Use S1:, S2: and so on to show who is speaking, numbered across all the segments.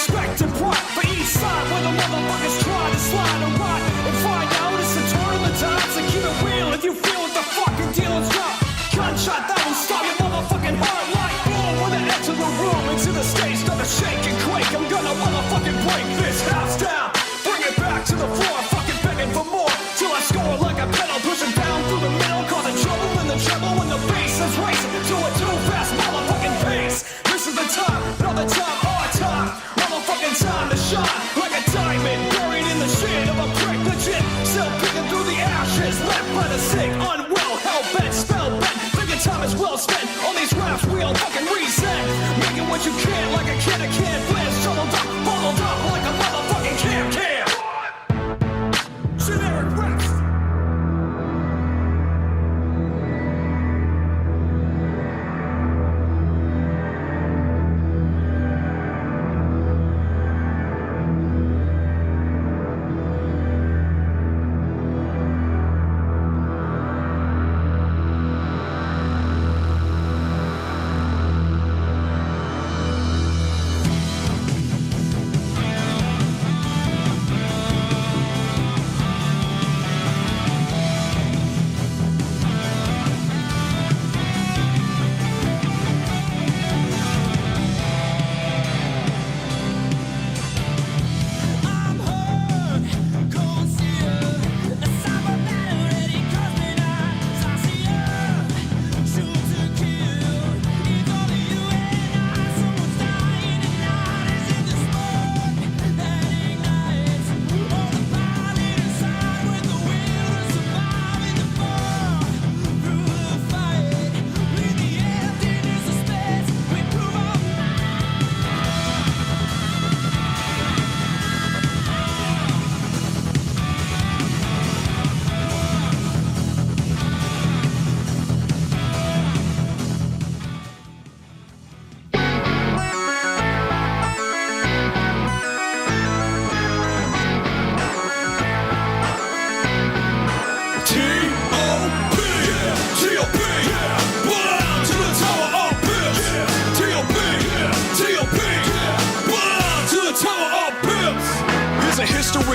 S1: respect and pride for each side where the motherfuckers try to slide and ride and find out it's a turn of the times. So keep it real if you feel what the fucking deal is about. Gunshot that will stop your motherfucking heart like boom when they enter the room. Into the stage, start to shake and quake. I'm gonna motherfucking break this house down. Bring it back to the floor, fucking begging for more. Till I score like a pedal, pushing down through the middle. Causing trouble in the treble when the bass is racing to a too fast motherfucking pace. This is the time, not the time, our time. Motherfucking time to shine like a diamond buried in the shit of a prick legit. Still picking through the ashes, left by the sick, unwell, hell-bent, spell-bent. Thinking time is well spent on these raps, we all fucking reset. Making what you can like a kid, a can't flinch. Shuttled up, bottled up like a motherfucking can. Generic raps.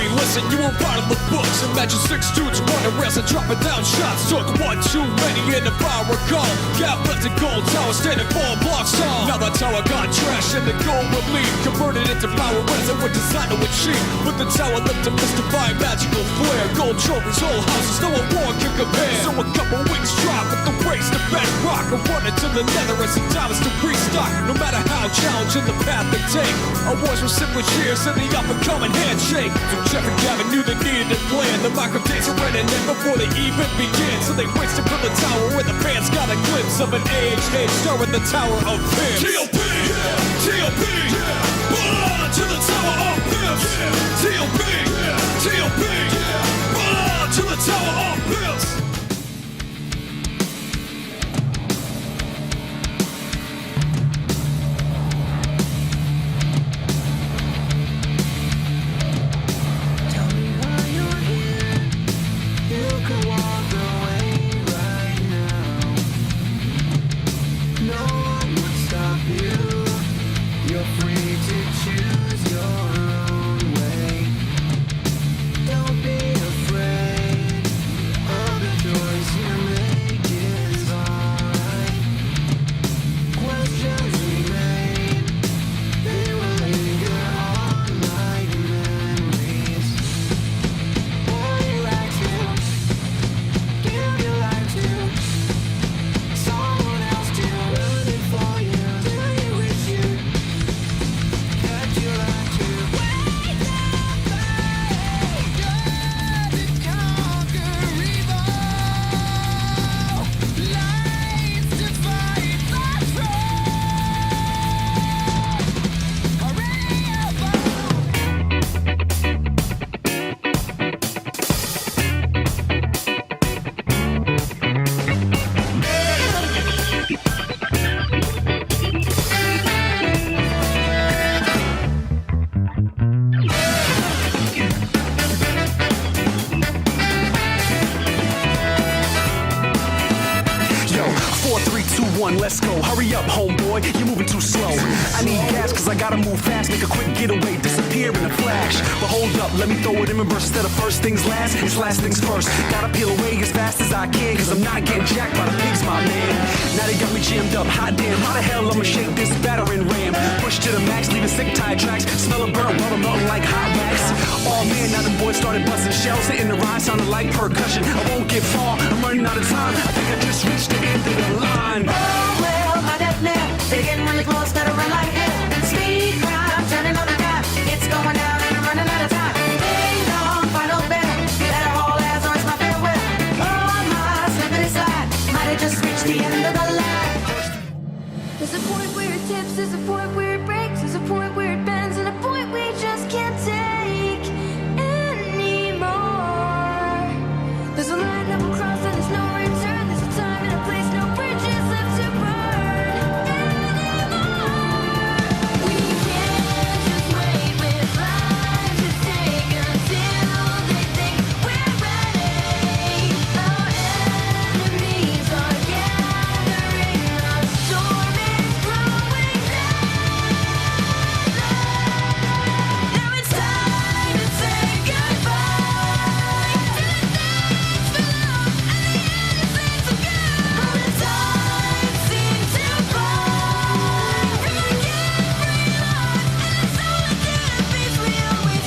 S1: Listen, you were writing the books. Imagine 6 dudes running rails and dropping down shots. Took one too many in the fire recall. Got left in gold tower standing 4 blocks tall. Now the tower got trashed and the gold would leave. Converted into power as it were designed to achieve. But the tower left a mystifying magical flare. Gold trophies, old houses, no one can compare. So a couple weeks drop with the race to bedrock. And running to the nether as the time is to restock. No matter how challenging the path they take, our wars were simply cheers and the up-and-coming handshake. So Jeff and Gavin knew they needed a plan. The micro days are running in before they even began. So they raced to build the tower where the fans got a glimpse of an aged star in the Tower of Pimps. T.O.P. Yeah. T.O.P. Yeah. To the Tower of Pimps. Yeah. T.O.P. Yeah. T.O.P. Yeah. To the Tower of Pimps.
S2: Don't be afraid of the one, let's go. Hurry up, homeboy, you're moving too slow. I need gas cause I gotta move fast, make a quick getaway, disappear in a flash. But hold up, let me throw it in reverse. Instead of first things last, it's last things first. Gotta peel away as fast as I can, cause I'm not getting jacked by the pigs, my man. Now they got me jammed up, hot damn, how the hell I'ma shake this battering ram? Push to the max, leaving sick tire tracks. Smell a burnt rubber melting like hot wax. Oh man, now them boys started busting shells, hitting the ride, sounded like percussion. I won't get far, I'm running out of time. I think I just reached the end of the line.
S3: Oh well, my death now, they're getting really close, gotta run like hell. Speed crime, turning on the dime, it's going down and I'm running out of time. Ding dong, final bell, better haul ass or it's my farewell. Oh my, slippity slide, might have just reached the end of the line.
S4: There's a point where it tips, there's a point where it breaks, there's a point where it bends, and a point we just can't take anymore. There's a line that will cross and there's no return. There's a time and a place, no bridges left to burn anymore. We can't just wait with life to take until they think we're ready. Our enemies are gathering, our storm is growing louder. Now it's time to say goodbye to the things we love and the innocence of good. But when time seems to fly, we're gonna get free love, and it's all I do, the peace we always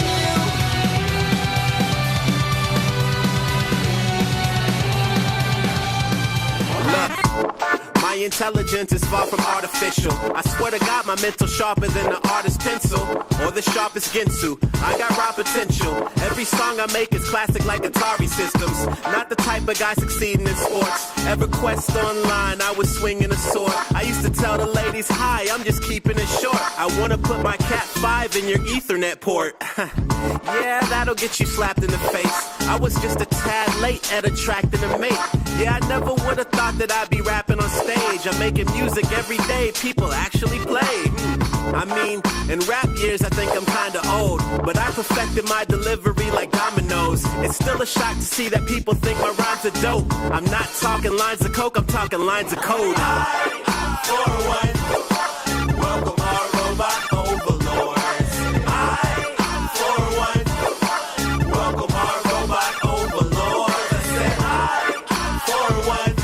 S5: My intelligence is far from artificial. I swear to God, my mental sharper than the artist's pencil or the sharpest Ginsu. I got raw potential. Every song I make is classic like Atari systems. Not the type of guy succeeding in sports. Ever quest online, I was swinging a sword. I used to tell the ladies, hi, I'm just keeping it short. I wanna put my Cat 5 in your Ethernet port. Yeah, that'll get you slapped in the face. I was just a tad late at attracting a mate. Yeah, I never would've thought that I'd be rapping on stage. I'm making music every day, people actually play. I mean, in rap years I think I'm kinda old, but I perfected my delivery like dominoes. It's still a shock to see that people think my rhymes are dope. I'm not talking lines of coke, I'm talking lines of code. For one, welcome our robot overlords. For one, welcome our robot overlords. I said for one,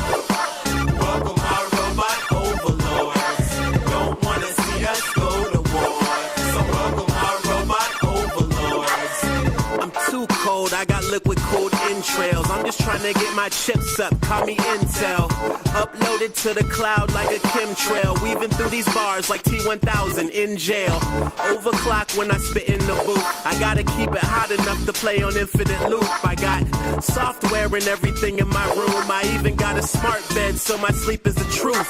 S5: welcome our robot overlords. Don't wanna see us go to war, so welcome our robot overlords. I'm too cold, I got liquid cooled entrails. I'm just trying to get my chips up, call me Intel. Uploaded to the cloud like a chemtrail. Weaving through these bars like T-1000 in jail. Overclock when I spit in the booth. I gotta keep it hot enough to play on infinite loop. I got software and everything in my room. I even got a smart bed so my sleep is the truth.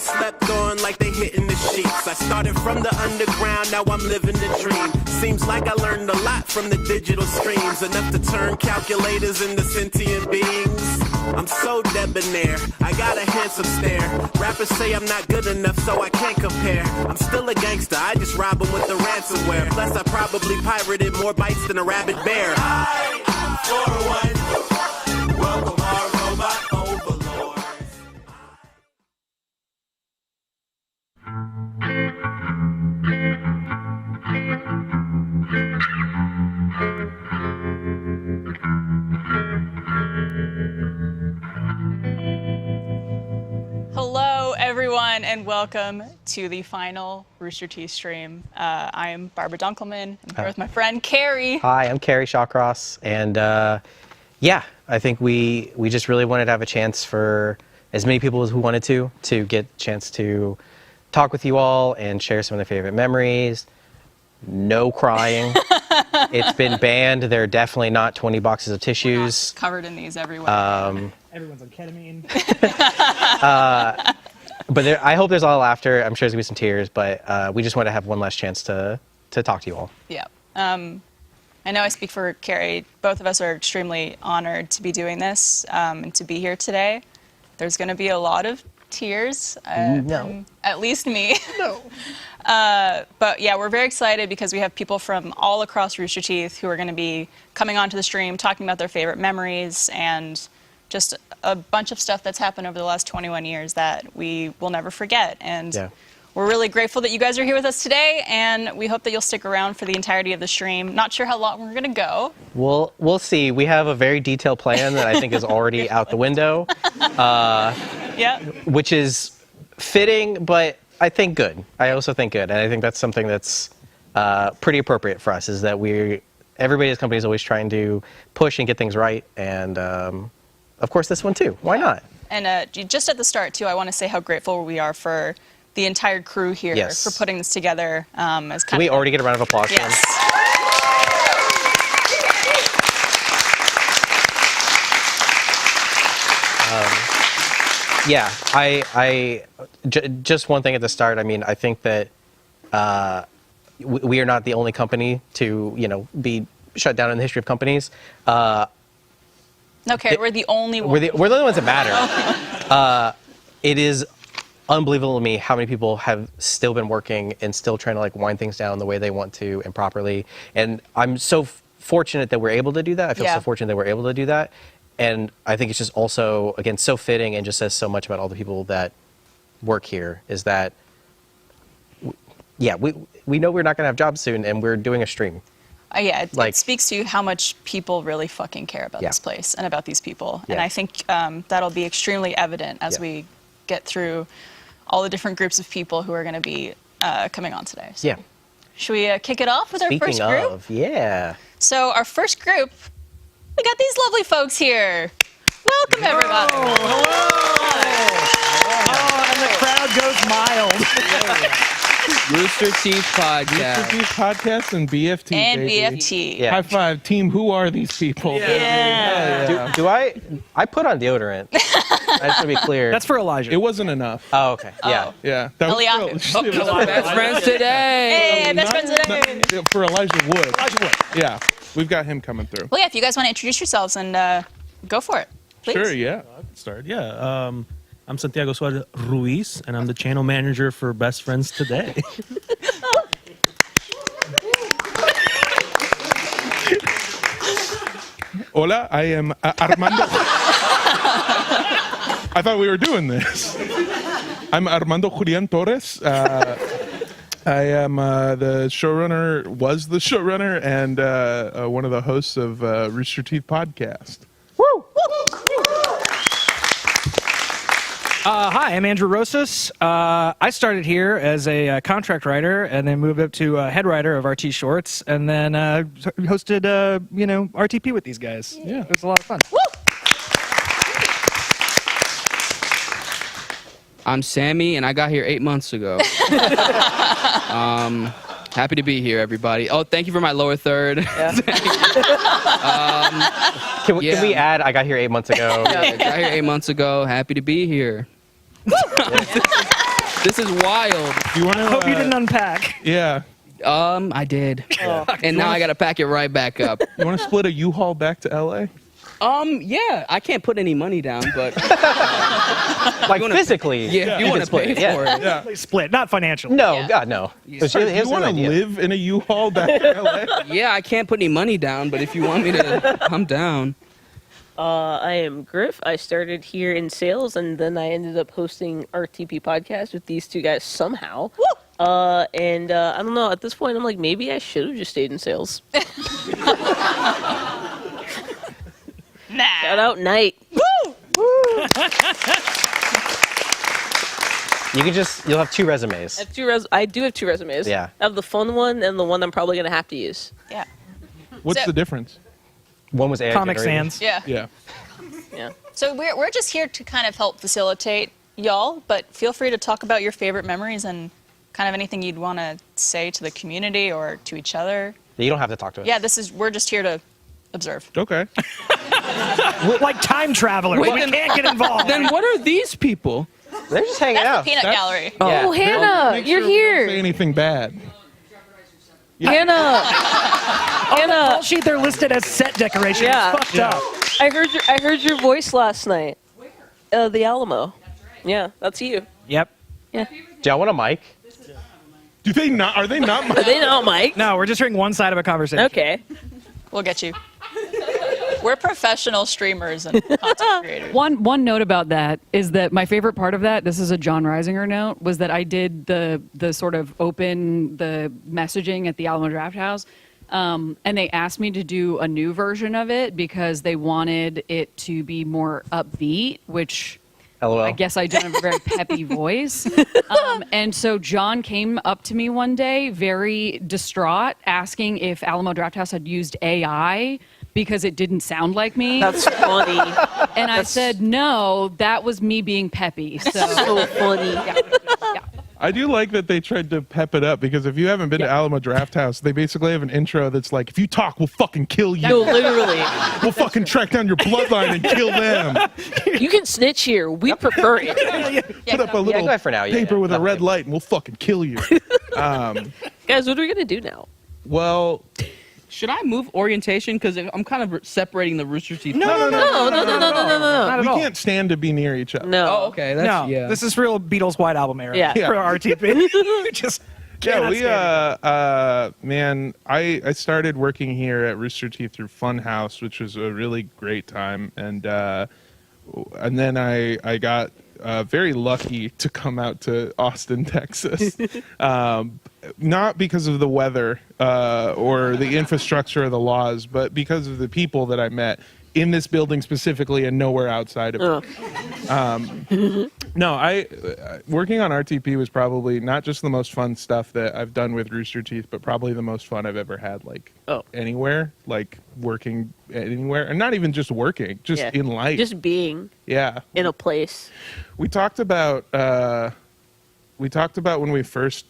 S5: Slept on like they hitting the sheets. I started from the underground, now I'm living the dream. Seems like I learned a lot from the digital streams. Enough to turn calculators into sentient beings. I'm so debonair, I got a handsome stare. Rappers say I'm not good enough, so I can't compare. I'm still a gangster, I just rob them with the ransomware. Plus I probably pirated more bites than a rabid bear. For one, welcome our robot overlords.
S6: Hello, everyone, and welcome to the final Rooster Teeth stream. I am Barbara Dunkelman. I'm here with my friend Carrie.
S7: Hi, I'm Carrie Shawcross, and yeah, I think we just really wanted to have a chance for as many people as who wanted to get a chance to talk with you all and share some of their favorite memories. No crying. It's been banned. There are definitely not 20 boxes of tissues.
S6: Covered in these everywhere.
S8: Everyone's on ketamine.
S7: But I hope there's a lot of laughter. I'm sure there's going to be some tears, but we just want to have one last chance to talk to you all.
S6: Yeah. I know I speak for Carrie. Both of us are extremely honored to be doing this and to be here today. There's going to be a lot of tears. From at least me.
S7: No.
S6: But yeah, we're very excited because we have people from all across Rooster Teeth who are going to be coming onto the stream, talking about their favorite memories and just a bunch of stuff that's happened over the last 21 years that we will never forget. And
S7: Yeah.
S6: we're really grateful that you guys are here with us today, and we hope that you'll stick around for the entirety of the stream. Not sure how long we're going to go.
S7: We'll see. We have a very detailed plan that I think is already out the window,
S6: Yeah.
S7: which is fitting, but I think good. I also think good, and I think that's something that's pretty appropriate for us. Is that everybody at this company is always trying to push and get things right, and of course this one too. Why not?
S6: And just at the start, too, I want to say how grateful we are for the entire crew here
S7: Yes.
S6: for putting this together. As
S7: Can we already get a round of applause for them?
S6: Yes.
S7: Yeah, just one thing at the start. I mean, I think that we are not the only company to, be shut down in the history of companies.
S6: Okay, we're the only one.
S7: We're the only ones that matter. It is unbelievable to me how many people have still been working and still trying to wind things down the way they want to and properly. And I'm so fortunate that we're able to do that. I feel
S6: Yeah.
S7: so fortunate that we're able to do that. And I think it's just also, again, so fitting and just says so much about all the people that work here is that, we know we're not going to have jobs soon and we're doing a stream.
S6: Yeah, it speaks to how much people really fucking care about
S7: Yeah.
S6: this place and about these people. And
S7: Yeah.
S6: I think that'll be extremely evident as
S7: Yeah.
S6: we get through all the different groups of people who are going to be coming on today. So
S7: Yeah.
S6: should we kick it off with our
S7: Speaking
S6: first group?
S7: of, yeah.
S6: So our first group, we got these lovely folks here. Welcome, everybody.
S8: Oh, and the crowd goes mild.
S9: Rooster Teeth Podcast.
S10: Rooster Teeth Podcast and BFT.
S6: And
S10: baby.
S6: BFT.
S7: Yeah.
S10: High five, team. Who are these people?
S6: Yeah.
S7: Do I put on deodorant? I just to be clear.
S8: That's for Elijah.
S10: It wasn't enough.
S7: Oh, okay. Yeah.
S10: Yeah. That was
S6: Eliyahu.
S9: Best friends today.
S6: Hey, best friends today.
S10: for Elijah Wood.
S8: Elijah Wood.
S10: Yeah. We've got him coming through.
S6: Well, yeah, if you guys want to introduce yourselves and go for it, please.
S10: Sure, yeah.
S11: Start. Yeah. I'm Santiago Suarez Ruiz, and I'm the channel manager for Best Friends Today.
S10: Hola, I am Armando. I thought we were doing this. I'm Armando Julian Torres. I am the showrunner, was the showrunner, and one of the hosts of Rooster Teeth Podcast.
S8: Hi, I'm Andrew Rosas. I started here as a contract writer and then moved up to head writer of RT Shorts and then hosted, RTP with these guys.
S10: Yeah.
S8: It was a lot of fun.
S9: I'm Sammy, and I got here 8 months ago. Happy to be here, everybody. Oh, thank you for my lower third.
S7: Can we
S9: Yeah.
S7: add? I got here 8 months ago.
S9: I got here 8 months ago. Happy to be here. This is wild.
S10: You want to?
S8: I hope you didn't unpack.
S10: Yeah.
S9: I did. And now I got to pack it right back up.
S10: You want to split a U-Haul back to LA?
S9: Yeah, I can't put any money down, but
S7: Physically.
S9: yeah, you want to
S7: split
S9: pay
S7: it, yeah.
S9: for it.
S10: Yeah.
S8: Split, not financially.
S7: No,
S6: Yeah.
S7: God, no.
S10: You want to live in a U-Haul back to LA?
S9: Yeah, I can't put any money down, but if you want me to, I'm down.
S12: I am Griff. I started here in sales, and then I ended up hosting RTP podcast with these two guys somehow. And I don't know. At this point, I'm like, maybe I should have just stayed in sales.
S6: Nah.
S12: Shout out Night.
S7: You'll have two resumes.
S12: I do have two resumes.
S7: Yeah.
S12: I have the fun one and the one I'm probably gonna have to use.
S6: Yeah.
S10: What's
S6: So-
S10: the difference?
S7: One was AI
S8: Comic
S7: generated.
S8: Sans.
S6: Yeah.
S10: Yeah.
S12: Yeah.
S6: So we're just here to kind of help facilitate y'all, but feel free to talk about your favorite memories and kind of anything you'd want to say to the community or to each other.
S7: You don't have to talk to us.
S6: Yeah, we're just here to observe.
S10: Okay.
S8: Like time travelers.
S9: Wait,
S8: we
S9: then-
S8: can't get involved.
S9: Then what are these people?
S7: They're just hanging
S6: That's
S7: out.
S6: the peanut gallery.
S7: Yeah.
S12: Oh, Hannah,
S10: Make
S12: you're
S10: sure we don't say
S12: here.
S10: anything bad.
S12: Hannah. Hannah,
S8: Call sheet, they're listed as set decorations.
S12: Yeah.
S8: It's fucked up.
S12: I heard your voice last night. The Alamo. Yeah, that's you.
S8: Yep.
S7: Do y'all want a mic?
S10: Do they not? Are they not?
S12: Are they not Mike?
S8: No, we're just hearing one side of a conversation.
S12: Okay.
S6: We'll get you. We're professional streamers and content creators.
S13: One note about that is that my favorite part of that, this is a John Reisinger note, was that I did the sort of open the messaging at the Alamo Draft House, and they asked me to do a new version of it because they wanted it to be more upbeat, which
S7: LOL.
S13: I guess I don't have a very peppy voice. And so John came up to me one day, very distraught, asking if Alamo Drafthouse had used AI because it didn't sound like me.
S12: That's funny.
S13: And I said, no, that was me being peppy. So,
S12: So funny.
S13: yeah.
S10: I do like that they tried to pep it up because if you haven't been to Alamo Drafthouse, they basically have an intro that's like, if you talk, we'll fucking kill you.
S12: No, literally.
S10: We'll fucking track down your bloodline and kill them.
S12: You can snitch here. We prefer it.
S10: Put up a little
S7: go ahead for now, yeah,
S10: paper
S7: yeah.
S10: with a red
S7: Nothing.
S10: light and we'll fucking kill you.
S12: Guys, what are we going to do now?
S10: Well,
S9: Should I move orientation? Because I'm kind of separating the Rooster Teeth.
S12: No.
S10: we can't stand to be near each other.
S12: No.
S9: Oh, okay. That's,
S8: No,
S9: yeah.
S8: this is real Beatles White Album era
S12: Yeah.
S8: for RTP. Just
S10: Yeah,
S8: cannot
S10: we man, I started working here at Rooster Teeth through Funhouse, which was a really great time, and then I got very lucky to come out to Austin, Texas. Not because of the weather or the infrastructure or the laws, but because of the people that I met in this building specifically and nowhere outside of it. No, working on RTP was probably not just the most fun stuff that I've done with Rooster Teeth, but probably the most fun I've ever had, anywhere, like working anywhere, and not even just working, just
S12: Yeah.
S10: in life.
S12: Just being
S10: Yeah.
S12: in a place.
S10: We talked about when we first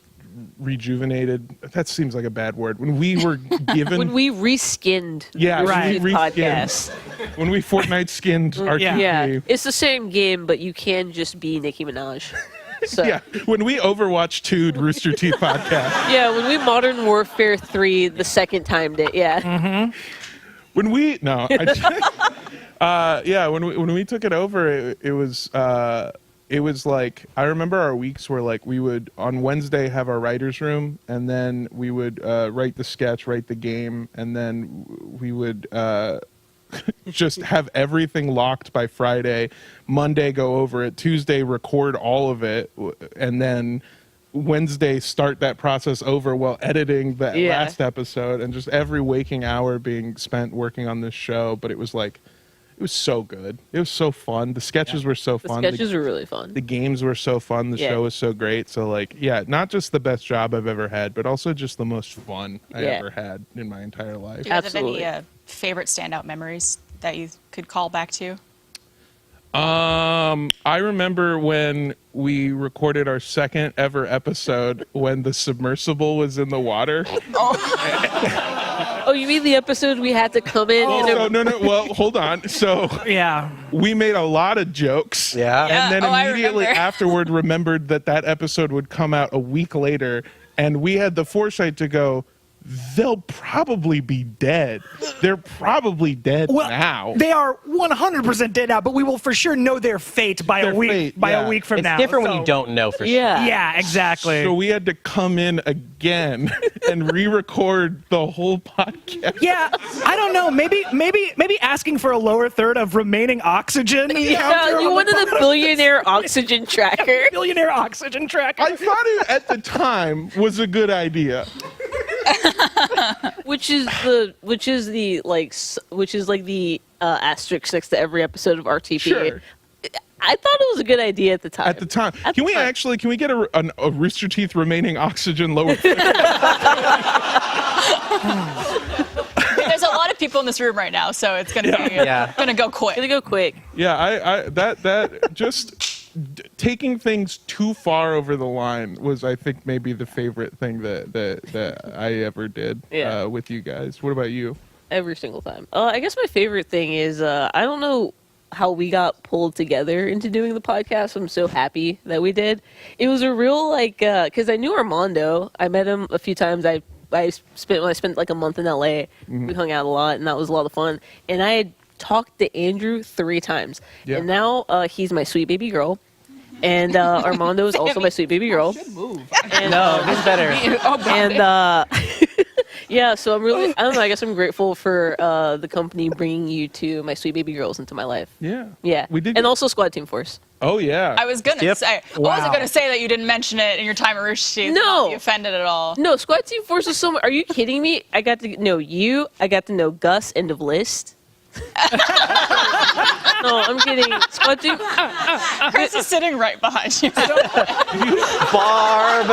S10: rejuvenated. That seems like a bad word. When we were given
S12: When we reskinned
S10: yeah,
S8: Right.
S10: when we
S12: podcast.
S10: when we Fortnite skinned RTP.
S12: Yeah. It's the same game, but you can just be Nicki Minaj. So
S10: Yeah, when we Overwatch 2'd Rooster Teeth podcast.
S12: yeah, when we Modern Warfare 3 the second timed it, yeah.
S10: When we no, when we took it over, it was like I remember our weeks were like we would on Wednesday have our writers' room, and then we would write the sketch, write the game, and then we would just have everything locked by Friday. Monday go over it. Tuesday record all of it, and then Wednesday start that process over while editing the
S12: Yeah.
S10: last episode, and just every waking hour being spent working on this show. But it was like. It was so good. It was so fun. The sketches were so
S12: The
S10: fun.
S12: sketches were really fun.
S10: The games were so fun. The
S12: Yeah.
S10: show was so great. So like, yeah, not just the best job I've ever had, but also just the most fun I
S12: Yeah.
S10: ever had in my entire life.
S6: Do you guys
S12: Absolutely.
S6: have any favorite standout memories that you could call back to?
S10: I remember when we recorded our second ever episode when the submersible was in the water.
S12: Oh, you mean the episode we had to come in?
S10: Oh, no. Well, hold on. So
S8: Yeah.
S10: we made a lot of jokes.
S7: Yeah.
S10: And then
S6: Oh, I
S10: immediately
S6: remember.
S10: afterward remembered that episode would come out a week later. And we had the foresight to go, they'll probably be dead. They're probably dead
S8: Well,
S10: now.
S8: they are 100% dead now, but we will for sure know their fate by
S10: Their
S8: a week
S10: fate,
S8: by
S10: yeah.
S8: a week from
S7: It's
S8: now.
S7: different when
S8: so-
S7: you don't know for
S12: Yeah.
S8: Yeah, exactly.
S10: So we had to come in again and re-record the whole podcast.
S8: Yeah, I don't know. Maybe asking for a lower third of remaining oxygen.
S12: Yeah, you wanted a billionaire oxygen tracker.
S8: billionaire oxygen tracker.
S10: I thought it at the time was a good idea.
S12: which is like the asterisk next to every episode of RTP.
S10: Sure.
S12: I thought it was a good idea at the time.
S10: At the time.
S12: At
S10: Can
S12: the
S10: we
S12: time.
S10: get a Rooster Teeth remaining oxygen lower?
S6: There's a lot of people in this room right now, so it's gonna be
S7: Yeah.
S6: gonna go quick.
S12: Gonna go quick.
S10: Yeah, I that just taking things too far over the line was, I think, maybe the favorite thing that I ever did
S12: Yeah.
S10: with you guys. What about you?
S12: Every single time. I guess my favorite thing is I don't know how we got pulled together into doing the podcast. I'm so happy that we did. It was a real because I knew Armando. I met him a few times. I spent like a month in LA. We hung out a lot, and that was a lot of fun. And I had talked to Andrew 3 times,
S10: Yeah.
S12: and now he's my sweet baby girl. And Armando is also my sweet baby girl.
S9: Move.
S12: And,
S7: No, this better.
S12: and Yeah, so I don't know, I guess I'm grateful for the company bringing you two, my sweet baby girls, into my life.
S10: Yeah.
S12: Yeah.
S10: We did.
S12: And also Squad Team Force.
S10: Oh yeah.
S6: I was gonna
S7: Yep.
S6: say. I wasn't gonna say that you didn't mention it in your time at Rooster Teeth.
S12: No.
S6: Not be offended at all.
S12: No, Squad Team Force is so much. Are you kidding me? I got to know you. I got to know Gus, end of list. No, I'm kidding. Squad Team.
S6: Chris is sitting right behind you.
S7: Barb.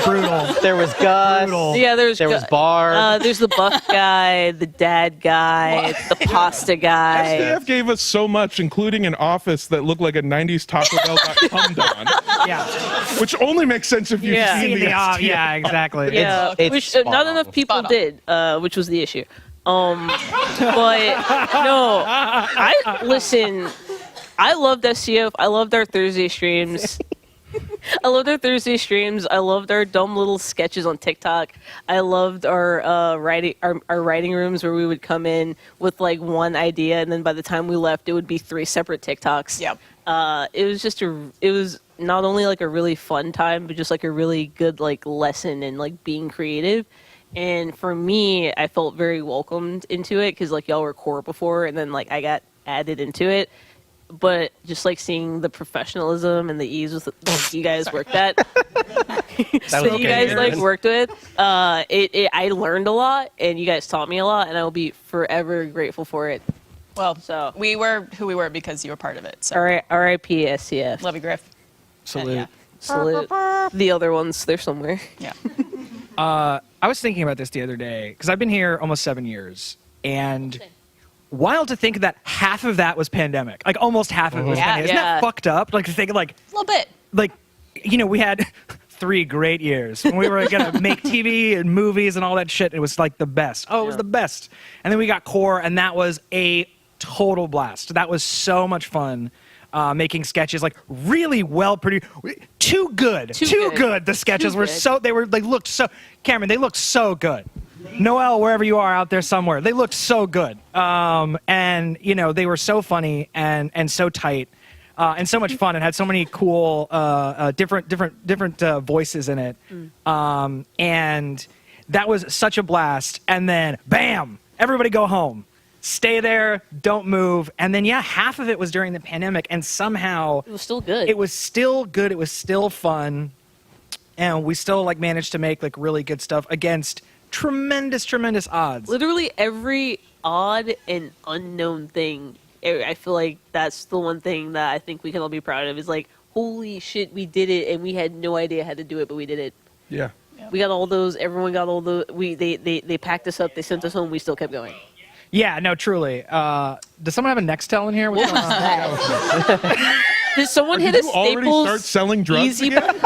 S8: Brutal.
S7: There was Gus.
S8: Brutal.
S12: Yeah,
S7: There was Barb.
S12: There's the buff guy, the dad guy, the pasta guy.
S10: SDF gave us so much, including an office that looked like a 90s Taco Bell got cummed on,
S8: Yeah.
S10: which only makes sense if you've
S12: Yeah.
S10: seen the SDF.
S8: Yeah, exactly.
S12: Yeah,
S7: It's
S12: which
S7: spot
S12: not
S7: on.
S12: enough people
S6: Spot on.
S12: did, which was the issue. But no, I listen. I loved SCF. I loved our Thursday streams. I loved our Thursday streams. I loved our dumb little sketches on TikTok. I loved our writing rooms where we would come in with like one idea, and then by the time we left, it would be 3 separate TikToks.
S6: Yep.
S12: It was just it was not only like a really fun time, but just like a really good like lesson in like being creative. And for me, I felt very welcomed into it because like y'all were core before, and then like I got added into it. But just like seeing the professionalism and the ease with that you guys worked at, that you guys like worked with, I learned a lot, and you guys taught me a lot, and I will be forever grateful for it.
S6: Well,
S12: So
S6: we were who we were because you were part of it. So
S12: all right, R.I.P. SCF.
S6: love you, Griff.
S8: Salute.
S6: Yeah.
S12: Salute. The other ones, they're somewhere.
S6: Yeah.
S8: I was thinking about this the other day because I've been here almost 7 years, and wild to think that half of that was pandemic. Like almost half of it was
S6: Yeah.
S8: pandemic. Isn't
S12: Yeah.
S8: that fucked up? Like to think like
S6: A little bit.
S8: we had 3 great years when we were gonna make TV and movies and all that shit. It was like the best. Oh, it was the best. And then we got Core, and that was a total blast. That was so much fun. Making sketches like really well produced, too good. The sketches were
S12: good.
S8: they looked so. Cameron, they looked so good. Noelle, wherever you are out there somewhere, they looked so good. And they were so funny and so tight. And so much fun, and had so many cool different voices in it. And that was such a blast. And then bam, everybody go home. Stay there, don't move. And then half of it was during the pandemic, and somehow
S12: It was still good.
S8: it was still good, it was still fun, and we still like managed to make like really good stuff against tremendous odds.
S12: Literally every odd and unknown thing. I feel like that's the one thing that I think we can all be proud of. Is like, holy shit, we did it, and we had no idea how to do it, but we did it.
S10: Yeah.
S12: We got all those. Everyone got all the. They packed us up. They sent us home. We still kept going.
S8: Yeah, no, truly. Does someone have a Nextel in here? What's going on?
S12: Did someone hit
S10: Did
S12: a
S10: you already
S12: Staples?
S10: start selling drugs
S12: Easy
S10: again?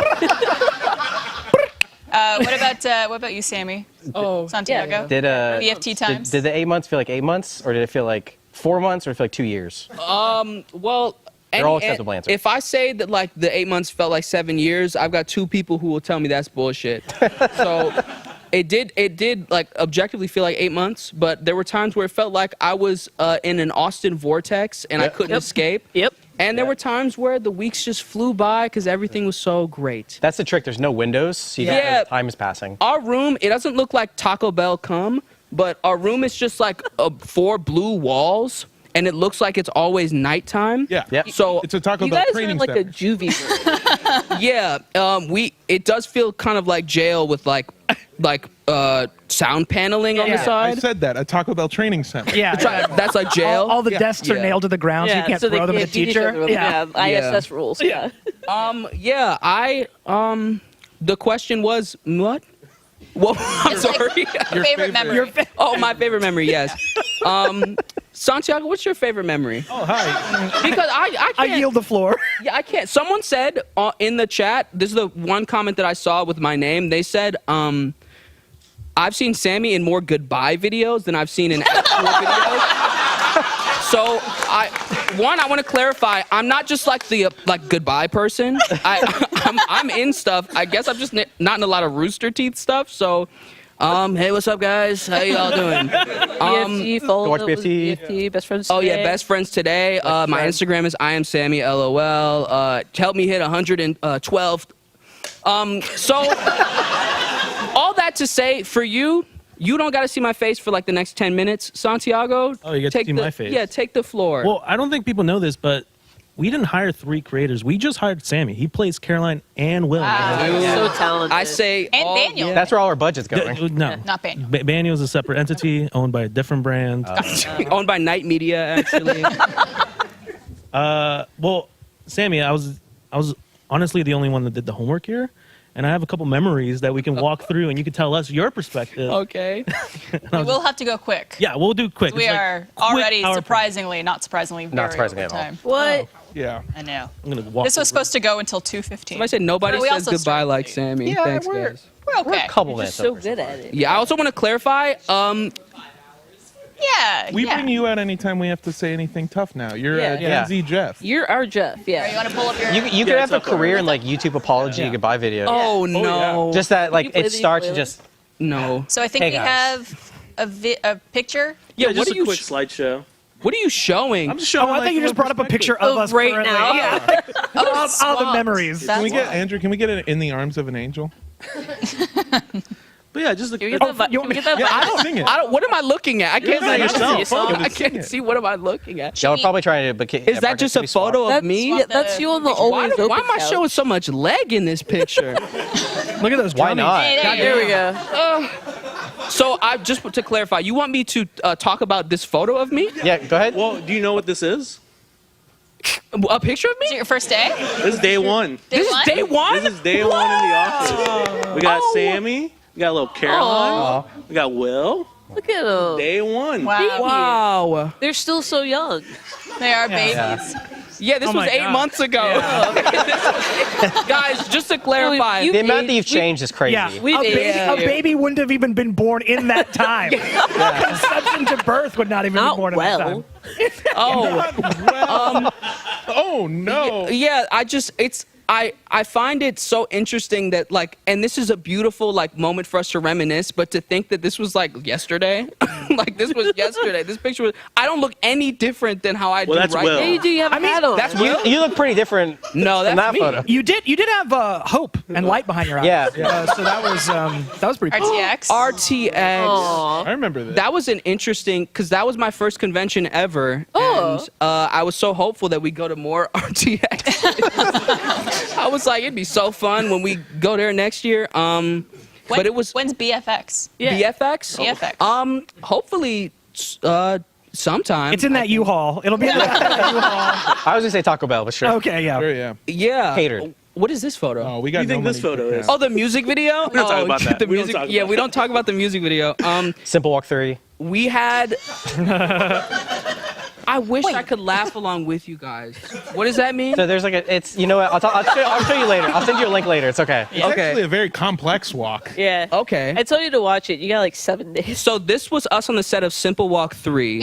S6: What about you, Sammy?
S9: Oh,
S6: Santiago?
S7: Did
S6: BFT times?
S7: Did the 8 months feel like 8 months, or did it feel like 4 months, or did it feel like 2 years?
S9: well.
S7: They're all acceptable answers.
S9: If I say that like the 8 months felt like 7 years, I've got 2 people who will tell me that's bullshit. So it did like objectively feel like 8 months, but there were times where it felt like I was in an Austin vortex and I couldn't escape.
S12: Yep.
S9: And there were times where the weeks just flew by because everything was so great.
S7: That's the trick. There's no windows, so you don't know the time is passing.
S9: Our room, it doesn't look like Taco Bell come, but our room is just like 4 blue walls, and it looks like it's always nighttime.
S10: Yeah.
S7: Yep.
S9: So
S10: It's a Taco
S12: You
S10: Bell
S12: guys are
S10: training
S12: in like
S10: center.
S12: a juvie room.
S9: yeah, it does feel kind of like jail with like sound paneling on the
S10: I
S9: side.
S10: said that, a Taco Bell training center.
S8: Yeah,
S9: That's like jail.
S8: all the desks are
S9: Yeah.
S8: nailed to the ground, so you can't
S12: so
S8: throw
S12: they
S8: them at
S12: can't
S8: the
S12: beat each
S8: teacher.
S12: other with them. Yeah, ISS rules. Yeah.
S9: The question was what? Well, I'm
S6: It's like
S9: sorry.
S6: your favorite memory.
S9: Oh, my favorite memory, yes. Santiago, what's your favorite memory?
S11: Oh, hi.
S9: Because I
S8: I
S9: can't.
S8: yield the floor.
S9: Yeah, I can't. Someone said in the chat, this is the one comment that I saw with my name. They said, I've seen Sammy in more goodbye videos than I've seen in actual videos. So, I want to clarify. I'm not just like the goodbye person. I'm in stuff. I guess I'm just not in a lot of Rooster Teeth stuff. So, hey, what's up, guys? How y'all doing?
S12: BFT, follow
S7: watch
S12: up with
S7: BFT.
S12: BFT, best friends.
S9: Oh yeah,
S12: today.
S9: best friends today. My Instagram is I am Sammy LOL. Help me hit 112. So all that to say, for you, You don't got to see my face for like the next 10 minutes, Santiago.
S11: Oh, you get to see my face.
S9: Yeah, take the floor.
S11: Well, I don't think people know this, but we didn't hire 3 creators. We just hired Sammy. He plays Caroline and Will.
S12: So talented.
S9: I say
S6: And
S9: all-
S6: Daniel.
S7: That's where all our budget's going.
S11: No.
S6: Not Daniel.
S11: Banyo is a separate entity owned by a different brand.
S9: owned by Night Media, actually.
S11: Well, Sammy, I was honestly the only one that did the homework here, and I have a couple memories that we can walk through, and you can tell us your perspective.
S9: Okay.
S6: We will have to go quick.
S11: Yeah, we'll do quick.
S6: We
S11: It's like
S6: are
S11: quick
S6: already
S11: PowerPoint.
S6: surprisingly, not surprisingly, very
S7: surprisingly
S6: over
S7: at all.
S6: time.
S12: What?
S10: Yeah.
S6: I know.
S11: I'm gonna walk.
S6: This was
S11: over.
S6: supposed to go until 2:15.
S9: I said nobody
S6: But we
S9: says
S6: also
S9: goodbye
S6: started
S9: like
S6: late.
S9: Sammy.
S7: Yeah,
S9: Thanks,
S7: we're-
S9: guys.
S6: We're okay.
S7: A couple
S12: You're
S7: minutes.
S12: so
S7: over.
S12: good at it.
S9: Yeah, I also want to clarify.
S6: Yeah.
S10: We
S6: yeah.
S10: bring you out anytime we have to say anything tough now. You're
S12: Yeah.
S10: Gen
S7: Yeah.
S10: Z Jeff.
S12: You're our Jeff.
S6: You
S12: Yeah.
S6: want to pull up your?
S7: You could have a career in like YouTube apology
S11: Yeah.
S7: goodbye video.
S9: Oh no.
S7: Just that, like,
S12: you play
S7: it
S12: the
S7: starts
S12: ukulele?
S7: just.
S9: No.
S6: So I think
S7: Hey,
S6: we
S7: guys.
S6: have a picture.
S11: Yeah,
S9: what
S11: just
S9: are
S11: a
S9: you
S11: quick
S9: sh-
S11: slideshow.
S9: What are you showing?
S10: I'm just showing.
S8: Oh, I
S10: like,
S8: thought you
S10: a
S8: just brought up a
S10: perspective.
S8: picture of us
S12: right
S8: currently.
S12: now.
S8: Yeah. all the
S6: swamp.
S8: memories.
S6: That's
S10: Can we get
S6: why.
S10: Andrew? Can we get it in the arms of an angel?
S11: But yeah, just
S12: Can we
S11: a,
S12: get that?
S8: you
S12: Can
S8: want
S12: we
S8: me-
S12: get that?
S10: Yeah,
S12: vibe?
S10: I don't sing it.
S9: I don't. What am I looking at? I can't
S10: You're
S9: see
S10: yourself.
S9: yourself.
S10: Focus.
S9: I can't see. What am I looking at?
S7: Y'all are probably trying to. But
S9: Is that just a photo of
S12: That's,
S9: me?
S12: yeah, that's you on the
S9: Why,
S12: always open
S9: why am I
S12: couch.
S9: showing so much leg in this picture?
S8: Look at those.
S7: Why
S8: drummies.
S7: not?
S6: Hey,
S8: God,
S6: there
S12: There we go.
S9: So I just to clarify, you want me to talk about this photo of me?
S7: Yeah, go ahead.
S11: well, do you know what this is?
S9: A picture of
S6: Is it
S9: me?
S6: your first day?
S11: This is day one.
S6: Day
S9: This
S6: one?
S9: is day one.
S11: This is day one in the office. We got
S9: Oh.
S11: Sammy. We got little Caroline. We got Will.
S12: Look at them.
S11: Day one.
S6: Wow.
S9: Wow.
S12: They're still so young.
S6: They are
S7: Yeah.
S6: babies.
S9: Yeah, this
S8: Oh
S9: was
S8: my
S9: 8
S8: God.
S9: months ago. Guys, just to clarify,
S12: you-
S7: The amount that
S12: we-
S7: you've changed is crazy.
S8: Yeah,
S12: We-
S8: a baby,
S12: yeah.
S8: a baby wouldn't have even been born in that time. Conception to birth would not even
S12: Not
S8: be born in that time.
S12: well.
S9: oh,
S10: Oh no.
S9: yeah, I find it so interesting that like, and this is a beautiful like moment for us to reminisce, but to think that this was like yesterday, like this was yesterday. This picture was. I don't look any different than how I do
S11: that's
S9: right
S11: Will.
S9: now.
S12: Yeah, you do. You have a hat on.
S9: That's
S7: You, you look pretty different
S9: No, that's
S7: in that
S9: me.
S7: photo.
S8: You did have hope and light behind your eyes.
S7: Yeah.
S8: So that was pretty cool.
S6: RTX.
S9: RTX.
S12: Aw.
S10: I remember this.
S9: That was an interesting because that was my first convention ever,
S12: Oh.
S9: and I was so hopeful that we go to more RTX. I was like, it'd be so fun when we go there next year. But it was
S6: When's BFX?
S12: Yeah.
S9: BFX.
S6: BFX.
S9: Hopefully, sometime.
S8: It's in that U-Haul. It'll be in that U-Haul.
S7: I was gonna say Taco Bell, but sure.
S8: Okay, yeah.
S10: Sure, yeah.
S9: Yeah.
S7: Catered.
S9: What is this photo?
S10: Oh, we got.
S11: What do you
S10: no
S11: think this
S10: money
S11: photo
S10: to
S11: is?
S10: count.
S9: Oh, the music video?
S11: We don't talk about that.
S9: The
S11: We don't
S9: music,
S11: talk
S9: yeah,
S11: about
S9: we don't talk about the music video.
S7: Simple Walk 3.
S9: We had. I wish I could laugh along with you guys. What does that mean?
S7: So there's like a. It's you know what? I'll show you later. I'll send you a link later. It's okay.
S10: It's
S9: Okay.
S10: actually a very complex walk.
S12: Yeah.
S9: Okay.
S12: I told you to watch it. You got like 7 days.
S9: So this was us on the set of Simple Walk 3.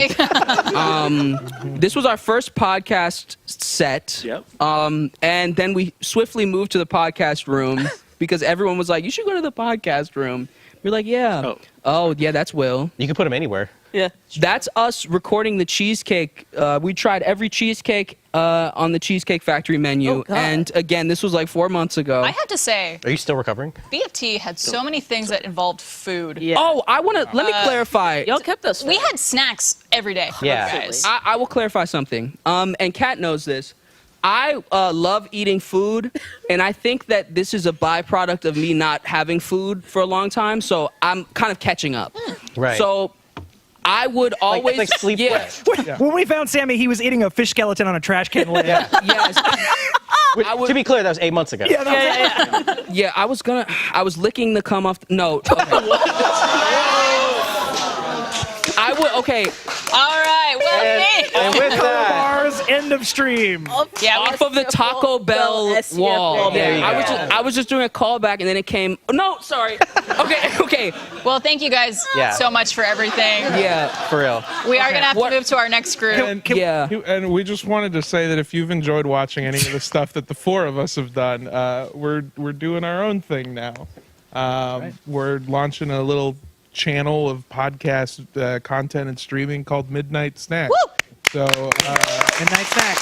S9: This was our first podcast set.
S11: Yep.
S9: And then we swiftly moved to the podcast room because everyone was like, you should go to the podcast room. We're like, yeah. Oh, yeah, that's Will.
S7: You can put them anywhere.
S12: Yeah.
S9: That's us recording the cheesecake. We tried every cheesecake on the Cheesecake Factory menu.
S12: Oh, God.
S9: And again, this was like 4 months ago.
S6: I have to say,
S7: Are you still recovering?
S6: BFT had so many things that involved food.
S12: Yeah.
S9: Oh, I want to, let me clarify.
S12: Y'all kept us.
S6: We had snacks every day.
S7: Yeah.
S6: Guys.
S9: I will clarify something. And Kat knows this. I love eating food, and I think that this is a byproduct of me not having food for a long time. So I'm kind of catching up.
S7: Right.
S9: So I would always
S7: like sleep
S9: yeah,
S8: When we found Sammy, he was eating a fish skeleton on a trash can lid.
S7: Yeah.
S9: yes.
S7: Which,
S9: I would-
S7: to be clear, that was 8 months ago.
S8: Yeah, that was-
S9: Yeah, I was licking the cum off. No. I would. Okay.
S6: All right. Well, hey.
S7: And with that,
S8: Bars, end of stream.
S6: Yeah,
S9: Off of the Taco Bell wall.
S7: There you
S9: Yeah,
S7: go.
S9: I was just doing a callback, and then it came. No, sorry. Okay.
S6: well, thank you guys
S7: Yeah.
S6: so much for everything.
S9: Yeah.
S7: for real.
S6: We are going to have
S9: What-
S6: to move to our next group.
S9: Yeah.
S10: And we just wanted to say that if you've enjoyed watching any of the stuff that the four of us have done, we're doing our own thing now. We're launching a little channel of podcast content and streaming called Midnight Snack.
S6: Woo!
S10: So
S8: Midnight snack.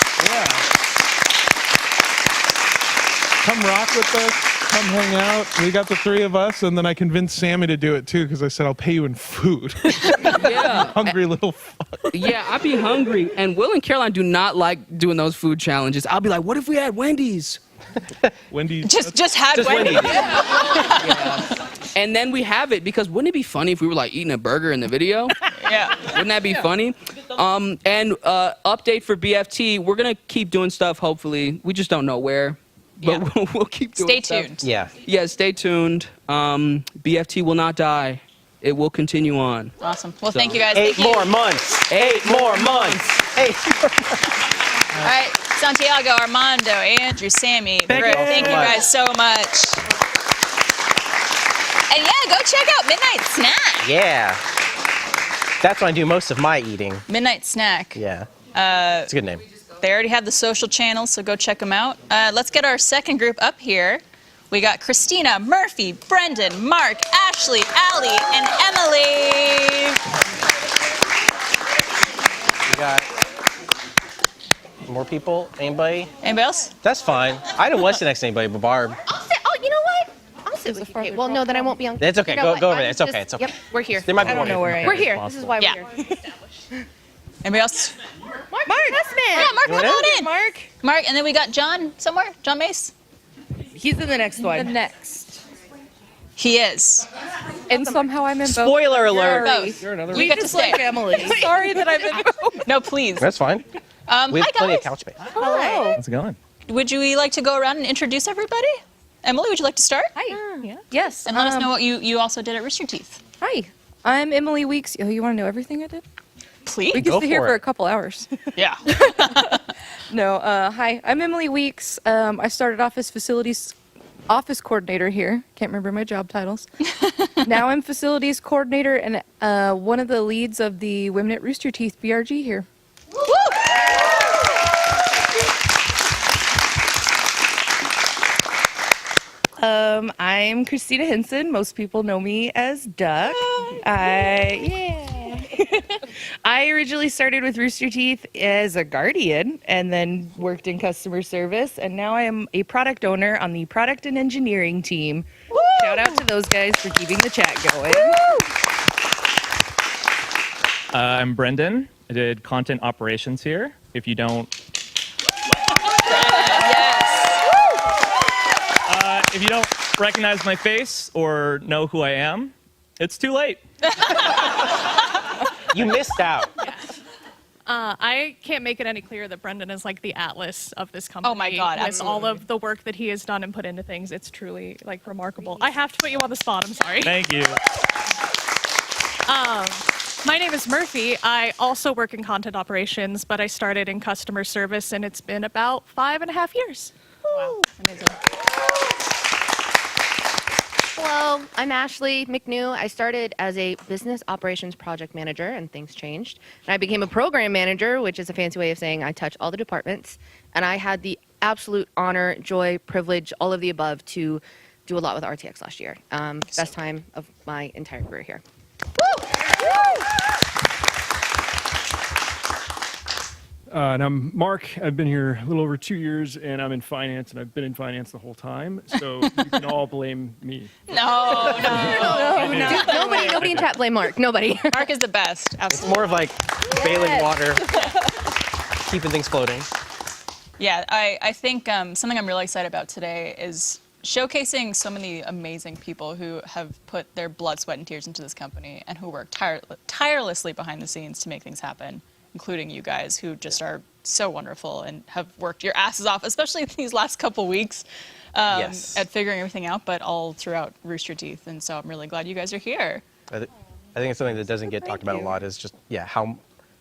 S10: come rock with us, come hang out. We got the 3 of us, and then I convinced Sammy to do it too because I said I'll pay you in food.
S9: Yeah.
S10: Hungry little fuck.
S9: Yeah, I'd be hungry. And Will and Caroline do not like doing those food challenges. I'll be like, what if we had Wendy's?
S10: Wendy.
S6: Just had Wendy's.
S9: And then we have it because wouldn't it be funny if we were like eating a burger in the video?
S6: Yeah.
S9: Wouldn't that be funny? And update for BFT, we're gonna keep doing stuff. Hopefully, we just don't know where, but
S6: Yeah.
S9: we'll keep doing.
S6: Stay
S9: stuff.
S6: tuned.
S7: Yeah.
S9: Yeah, stay tuned. BFT will not die. It will continue on.
S6: Awesome. Well, thank you guys.
S7: 8
S6: Thank you.
S7: more months. 8 more months. 8 more months.
S6: All right, Santiago, Armando, Andrew, Sammy,
S8: Thank
S6: Griff,
S8: you.
S6: thank you guys so much. And yeah, go check out Midnight Snack.
S7: Yeah. That's when I do most of my eating.
S6: Midnight Snack.
S7: Yeah. It's a good name.
S6: They already have the social channels, so go check them out. Let's get our second group up here. We got Christina, Murphy, Brendan, Mark, Ashley, Allie, and Emily.
S7: We got more people. Anybody?
S6: Anybody else?
S7: That's fine. I didn't want to sit next to anybody but Barb.
S14: I'll sit. Oh, you know what? I'll sit with you. Kate. Well, no, then I won't be on.
S7: It's okay.
S14: You know
S7: Go
S14: what?
S7: over
S14: I'm
S7: there. It's
S14: just-
S7: okay. It's okay.
S14: Yep, we're here.
S7: There might be more.
S14: We're here. This is why we're
S6: Yeah.
S14: here.
S6: Anybody else?
S14: Mark Hessman.
S6: Yeah, Mark, come on in.
S14: Mark.
S6: Mark, and then we got John somewhere. John Mace.
S15: He's in the next one.
S14: The next.
S6: He is.
S15: And somehow I'm in both.
S7: Spoiler alert.
S6: Both.
S15: We
S6: get to
S15: just
S6: stay.
S15: like Emily. Sorry that I'm in both.
S6: No, please.
S7: That's fine. We
S6: Hi,
S7: have plenty of
S6: guys.
S7: couch space.
S14: Hello.
S11: How's it going?
S6: Would you like to go around and introduce everybody? Emily, would you like to start?
S15: Hi. Yeah. Yes.
S6: And let us know what you also did at Rooster Teeth.
S15: Hi. I'm Emily Weeks. Oh, you want to know everything I did?
S6: Please.
S15: We could
S7: Go
S15: stay here
S7: for
S15: for
S7: it.
S15: a couple hours.
S6: Yeah.
S15: No. Hi. I'm Emily Weeks. I started off as facilities office coordinator here. Can't remember my job titles. Now I'm facilities coordinator and one of the leads of the Women at Rooster Teeth BRG here. I'm Christina Henson. Most people know me as Duck. I originally started with Rooster Teeth as a guardian and then worked in customer service, and now I am a product owner on the product and engineering team. Shout out to those guys for keeping the chat going.
S11: I'm Brendan. I did content operations here. If you don't, if you don't recognize my face or know who I am, it's too late.
S7: You missed out.
S16: I can't make it any clearer that Brendan is like the atlas of this company.
S6: Oh my God,
S16: With
S6: absolutely.
S16: all of the work that he has done and put into things, it's truly like remarkable. I have to put you on the spot. I'm sorry.
S11: Thank you.
S16: My name is Murphy. I also work in content operations, but I started in customer service, and it's been about 5.5 years.
S6: Wow. Amazing.
S14: Hello, I'm Ashley McNew. I started as a business operations project manager, and things changed. And I became a program manager, which is a fancy way of saying I touch all the departments. And I had the absolute honor, joy, privilege, all of the above to do a lot with RTX last year. Best time of my entire career here.
S17: And I'm Mark. I've been here a little over 2 years, and I'm in finance, and I've been in finance the whole time. So you can all blame me.
S6: No.
S14: Nobody in chat blame Mark. Nobody.
S6: Mark is the best.
S7: It's
S6: Absolutely.
S7: more of like bailing water, keeping things floating.
S6: Yeah, I think something I'm really excited about today is showcasing so many amazing people who have put their blood, sweat, and tears into this company and who work tirelessly behind the scenes to make things happen, including you guys who just are so wonderful and have worked your asses off, especially these last couple weeks
S7: Yes.
S6: at figuring everything out, but all throughout Rooster Teeth. And so I'm really glad you guys are here.
S7: I think it's something that doesn't get talked about a lot is just, how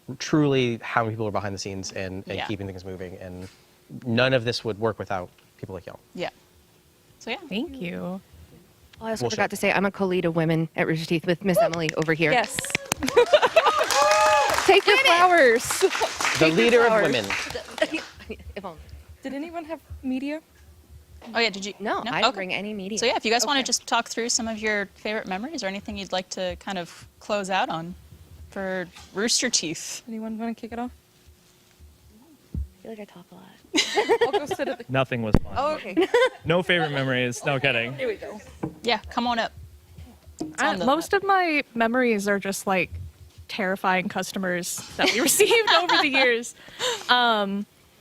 S7: many people are behind the scenes and
S6: Yeah.
S7: keeping things moving. And none of this would work without people like y'all.
S6: Yeah. So yeah.
S16: Thank you.
S14: I also
S7: We'll
S14: forgot
S7: show.
S14: to say I'm a co-lead of women at Rooster Teeth with Miss Emily over here.
S15: Yes. Take your flowers.
S7: The leader of
S15: flowers.
S7: women.
S14: If only.
S15: Did anyone have media?
S6: Oh yeah, did you?
S14: No, I didn't bring any media.
S6: So yeah, if you guys want to just talk through some of your favorite memories or anything you'd like to kind of close out on for Rooster Teeth.
S15: Anyone want to kick it off?
S14: feel like I talk a lot.
S15: I'll go sit at the.
S11: Nothing was fun.
S15: Oh, okay.
S11: No favorite memories. No kidding.
S15: Here we go.
S6: Yeah, come on up.
S16: Most of my memories are just like terrifying customers that we received over the years.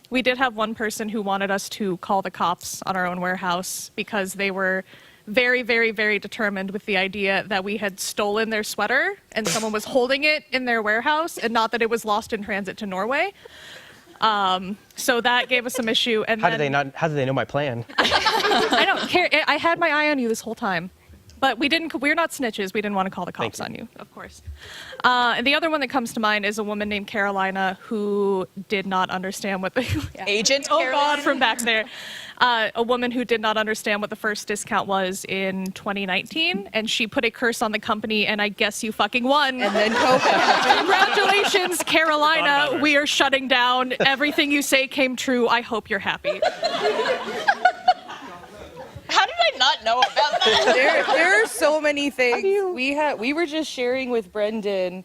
S16: We did have one person who wanted us to call the cops on our own warehouse because they were very, very, very determined with the idea that we had stolen their sweater and someone was holding it in their warehouse and not that it was lost in transit to Norway. So that gave us some issue. And
S7: How did they know my plan?
S16: I don't care. I had my eye on you this whole time. But we're not snitches. We didn't want to call the cops on you, of course. And the other one that comes to mind is a woman named Carolina who did not understand what the
S6: Agent
S16: oh
S6: Carolina?
S16: God, from back there. A woman who did not understand what the first discount was in 2019, and she put a curse on the company, and I guess you fucking won.
S15: And then COVID.
S16: Congratulations, Carolina. We are shutting down. Everything you say came true. I hope you're happy.
S6: How did I not know about that?
S15: There are so many things. We were just sharing with Brendan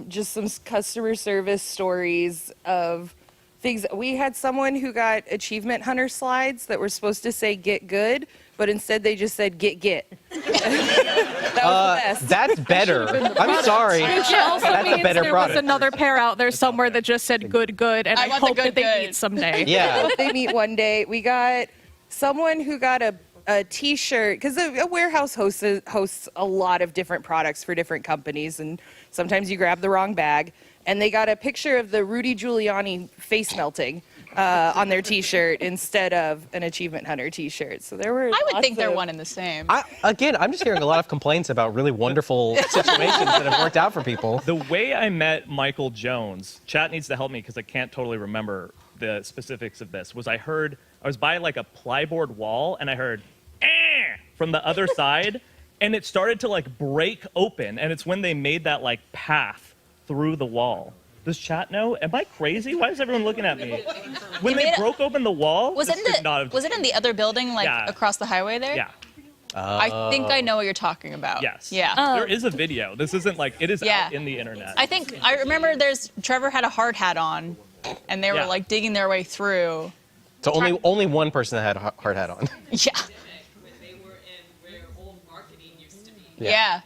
S15: just some customer service stories of things. We had someone who got achievement hunter slides that were supposed to say get good, but instead they just said get. That was the best.
S7: That's better. I'm sorry.
S16: Which also
S7: That's a
S16: means
S7: better
S16: there
S7: product.
S16: was another pair out there somewhere that just said good, and I
S6: want the
S16: hope
S6: good,
S16: that they
S6: good.
S16: meet someday.
S7: Yeah.
S15: I hope they meet one day. We got someone who got a T-shirt, because a warehouse hosts a lot of different products for different companies, and sometimes you grab the wrong bag. And they got a picture of the Rudy Giuliani face melting on their T-shirt instead of an Achievement Hunter T-shirt. So there were.
S6: I would think they're
S15: lots of-
S6: one and the same.
S7: I'm just hearing a lot of complaints about really wonderful situations that have worked out for people.
S11: The way I met Michael Jones, chat needs to help me because I can't totally remember the specifics of this, was I was by like a plyboard wall and I heard from the other side and it started to like break open, and it's when they made that like path through the wall. Does chat know? Am I crazy? Why is everyone looking at me? When they broke open the wall,
S6: Was it in the other building, like
S11: Yeah.
S6: across the highway there?
S11: Yeah.
S6: I think I know what you're talking about.
S11: Yes.
S6: Yeah.
S11: There is a video. This isn't like, it is out in the internet.
S6: I think I remember Trevor had a hard hat on, and they were
S7: Yeah.
S6: like digging their way through.
S7: So only one person had a hard hat on.
S6: Yeah. Yeah.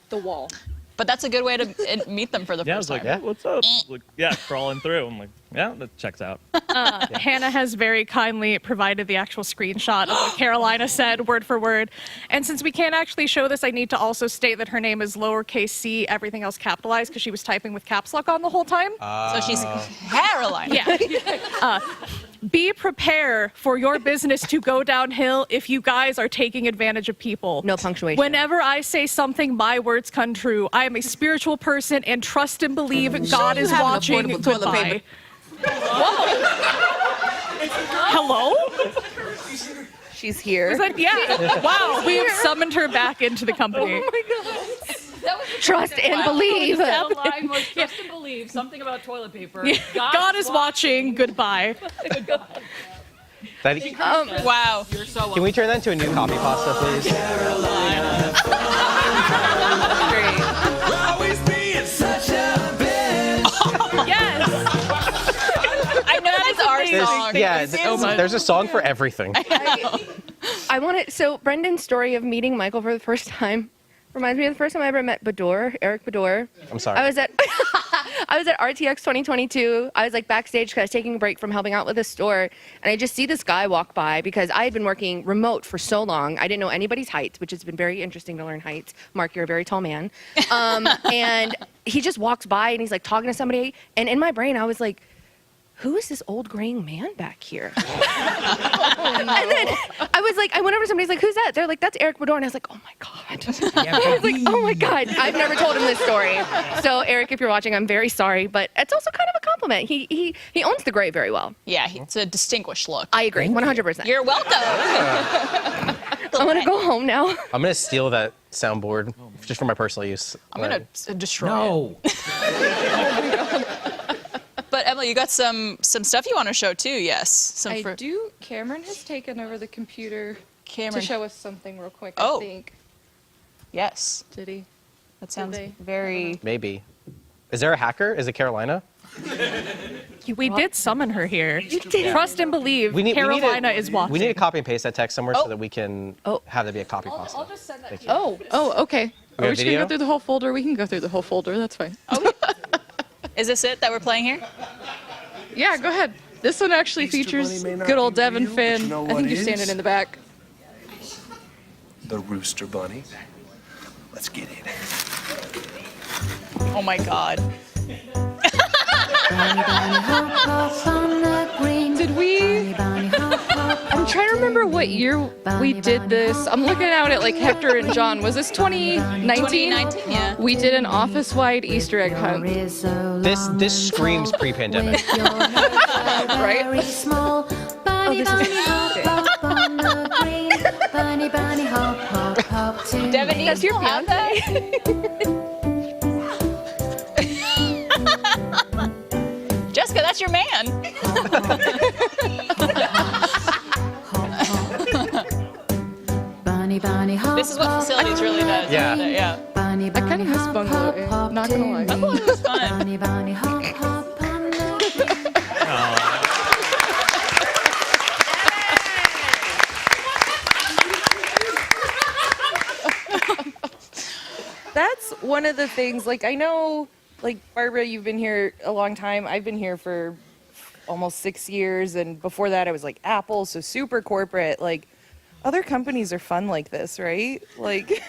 S15: The wall.
S6: But that's a good way to meet them for the
S11: Yeah, I
S6: first
S11: was like,
S6: time.
S11: what's up? Like, yeah, crawling through. I'm like, yeah, that checks out.
S16: Hannah has very kindly provided the actual screenshot of what Carolina said, word for word. And since we can't actually show this, I need to also state that her name is lowercase c, everything else capitalized, because she was typing with caps lock on the whole time.
S6: So she's Caroline.
S16: Yeah. Be prepared for your business to go downhill if you guys are taking advantage of people.
S14: No punctuation.
S16: Whenever I say something, my words come true. I am a spiritual person and trust and believe God is watching. Goodbye. Hello?
S15: She's here.
S16: Was that, yeah. Wow, we have summoned her back into the company.
S15: Oh my God.
S14: Trust and believe.
S13: That line was trust and believe. Something about toilet paper.
S16: God is watching. Goodbye.
S6: Wow.
S13: You're so
S7: Can we turn that into a new copy pasta, please?
S16: Yes.
S6: I know that's our song.
S7: Yeah, there's a song for everything.
S14: I want to. So Brendan's story of meeting Michael for the first time reminds me of the first time I ever met Bador, Eric Bador.
S7: I'm sorry.
S14: I was at RTX 2022. I was like backstage because I was taking a break from helping out with a store, and I just see this guy walk by because I had been working remote for so long. I didn't know anybody's heights, which has been very interesting to learn heights. Mark, you're a very tall man. And he just walks by and he's like talking to somebody, and in my brain I was like, who is this old graying man back here? And then I was like, I went over to somebody's like, who's that? They're like, that's Eric Bador. And I was like, oh my God. I was like, oh my God. I've never told him this story. So Eric, if you're watching, I'm very sorry, but it's also kind of a compliment. He owns the gray very well.
S6: Yeah, it's a distinguished look.
S14: I agree, 100%.
S6: You're welcome.
S14: I want to go home now.
S7: I'm gonna steal that soundboard just for my personal use.
S6: I'm gonna destroy it. But Emily, you got some stuff you want to show too, yes?
S15: I do. Cameron has taken over the computer
S6: Cameron.
S15: to show us something real quick,
S6: Oh.
S15: I think.
S6: Yes.
S15: Did he?
S6: That sounds
S15: they?
S6: very...
S7: Maybe. Is there a hacker? Is it Carolina?
S16: We did summon her here.
S14: You did.
S16: Trust and believe.
S7: We need
S16: Carolina
S7: a,
S16: is watching.
S7: We need to copy and paste that text somewhere
S15: Oh.
S7: so that we can have that be a copy pasta.
S15: I'll just send that
S7: Thank
S15: to
S7: you.
S15: you. Oh, okay.
S7: We
S15: Are
S7: have
S15: we just gonna
S7: video?
S15: go through the whole folder? We can go through the whole folder. That's fine.
S6: Is this it that we're playing here?
S15: Yeah, go ahead. This one actually features good old Devin Finn. I think you're standing in the back.
S2: The Rooster Bunny. Let's get it.
S6: Oh my God.
S15: Did we? I'm trying to remember what year we did this. I'm looking out at like Hector and John. Was this 2019?
S6: 2019, yeah.
S15: We did an office-wide Easter egg hunt.
S7: This screams pre-pandemic.
S15: Right?
S3: Oh,
S15: this is
S6: Devin,
S15: That's your
S6: have that? Jessica, that's your man. This is what facilities really does.
S7: Yeah.
S6: Yeah.
S15: I kind of miss Bungalow. Not gonna lie.
S6: Bungalow was fun.
S15: That's one of the things, like, I know, like, Barbara, you've been here a long time. I've been here for almost 6 years, and before that I was like Apple, so super corporate. Like, other companies are fun like this, right? Like,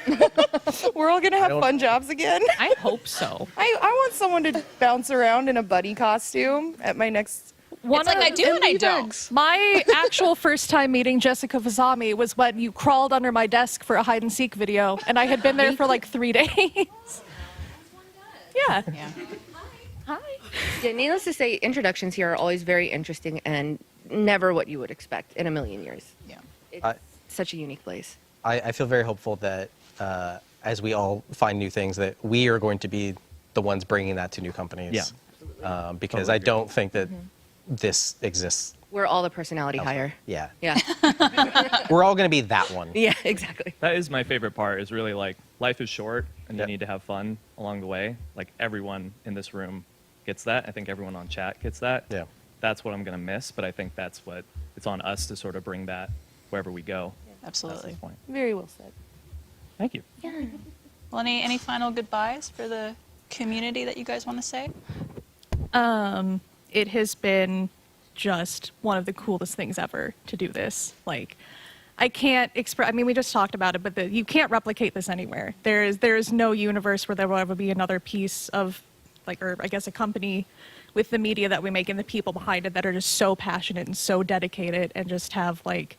S15: we're all gonna have fun jobs again.
S16: I hope so.
S15: I want someone to bounce around in a bunny costume at my next.
S6: It's like I do and I don't.
S16: My actual first time meeting Jessica Vazami was when you crawled under my desk for a hide and seek video, and I had been there for like 3 days. Yeah.
S14: Hi. Yeah, needless to say, introductions here are always very interesting and never what you would expect in a million years.
S6: Yeah.
S14: It's such a unique place.
S7: I feel very hopeful that as we all find new things, that we are going to be the ones bringing that to new companies.
S11: Yeah.
S7: Because I don't think that this exists.
S14: We're all the personality hire.
S7: Yeah.
S14: Yeah.
S7: We're all going to be that one.
S14: Yeah, exactly.
S11: That is my favorite part, is really like, life is short and you need to have fun along the way. Like, everyone in this room gets that. I think everyone on chat gets that.
S7: Yeah.
S11: That's what I'm going to miss, but I think that's what, it's on us to sort of bring that wherever we go.
S6: Absolutely.
S11: That's the point.
S15: Very well said.
S11: Thank you.
S6: Well, any final goodbyes for the community that you guys want to say?
S16: It has been just one of the coolest things ever to do this. Like, I can't express. I mean, we just talked about it, but you can't replicate this anywhere. There is no universe where there will ever be another piece of, like, or I guess a company with the media that we make and the people behind it that are just so passionate and so dedicated and just have, like,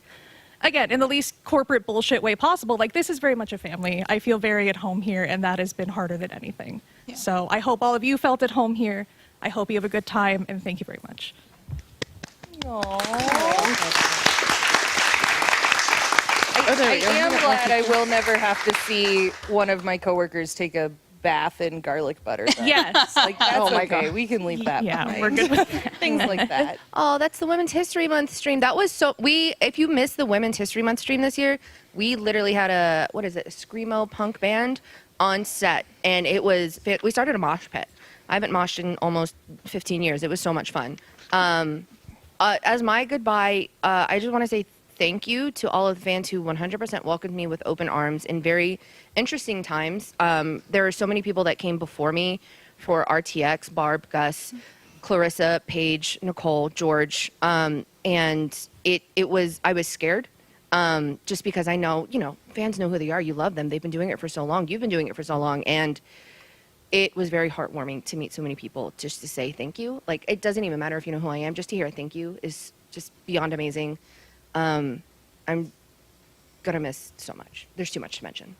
S16: again, in the least corporate bullshit way possible. Like, this is very much a family. I feel very at home here, and that has been harder than anything.
S6: Yeah.
S16: So I hope all of you felt at home here. I hope you have a good time, and thank you very much.
S15: I am glad I will never have to see one of my coworkers take a bath in garlic butter. though.
S16: Yes.
S15: Like, that's
S14: Oh my
S15: okay.
S14: God.
S15: We can leave that
S16: Yeah,
S15: behind.
S16: we're good with
S15: Things like that.
S14: Oh, that's the Women's History Month stream. That was so. If you missed the Women's History Month stream this year, we literally had a screamo punk band on set, and it was. We started a mosh pit. I haven't moshed in almost 15 years. It was so much fun. As my goodbye, I just want to say thank you to all of the fans who 100% welcomed me with open arms in very interesting times. There are so many people that came before me for RTX, Barb, Gus, Clarissa, Paige, Nicole, George, and it was, I was scared, just because I know, fans know who they are. You love them. They've been doing it for so long. You've been doing it for so long, and it was very heartwarming to meet so many people just to say thank you. Like, it doesn't even matter if you know who I am. Just to hear a thank you is just beyond amazing. I'm gonna miss so much. There's too much to mention.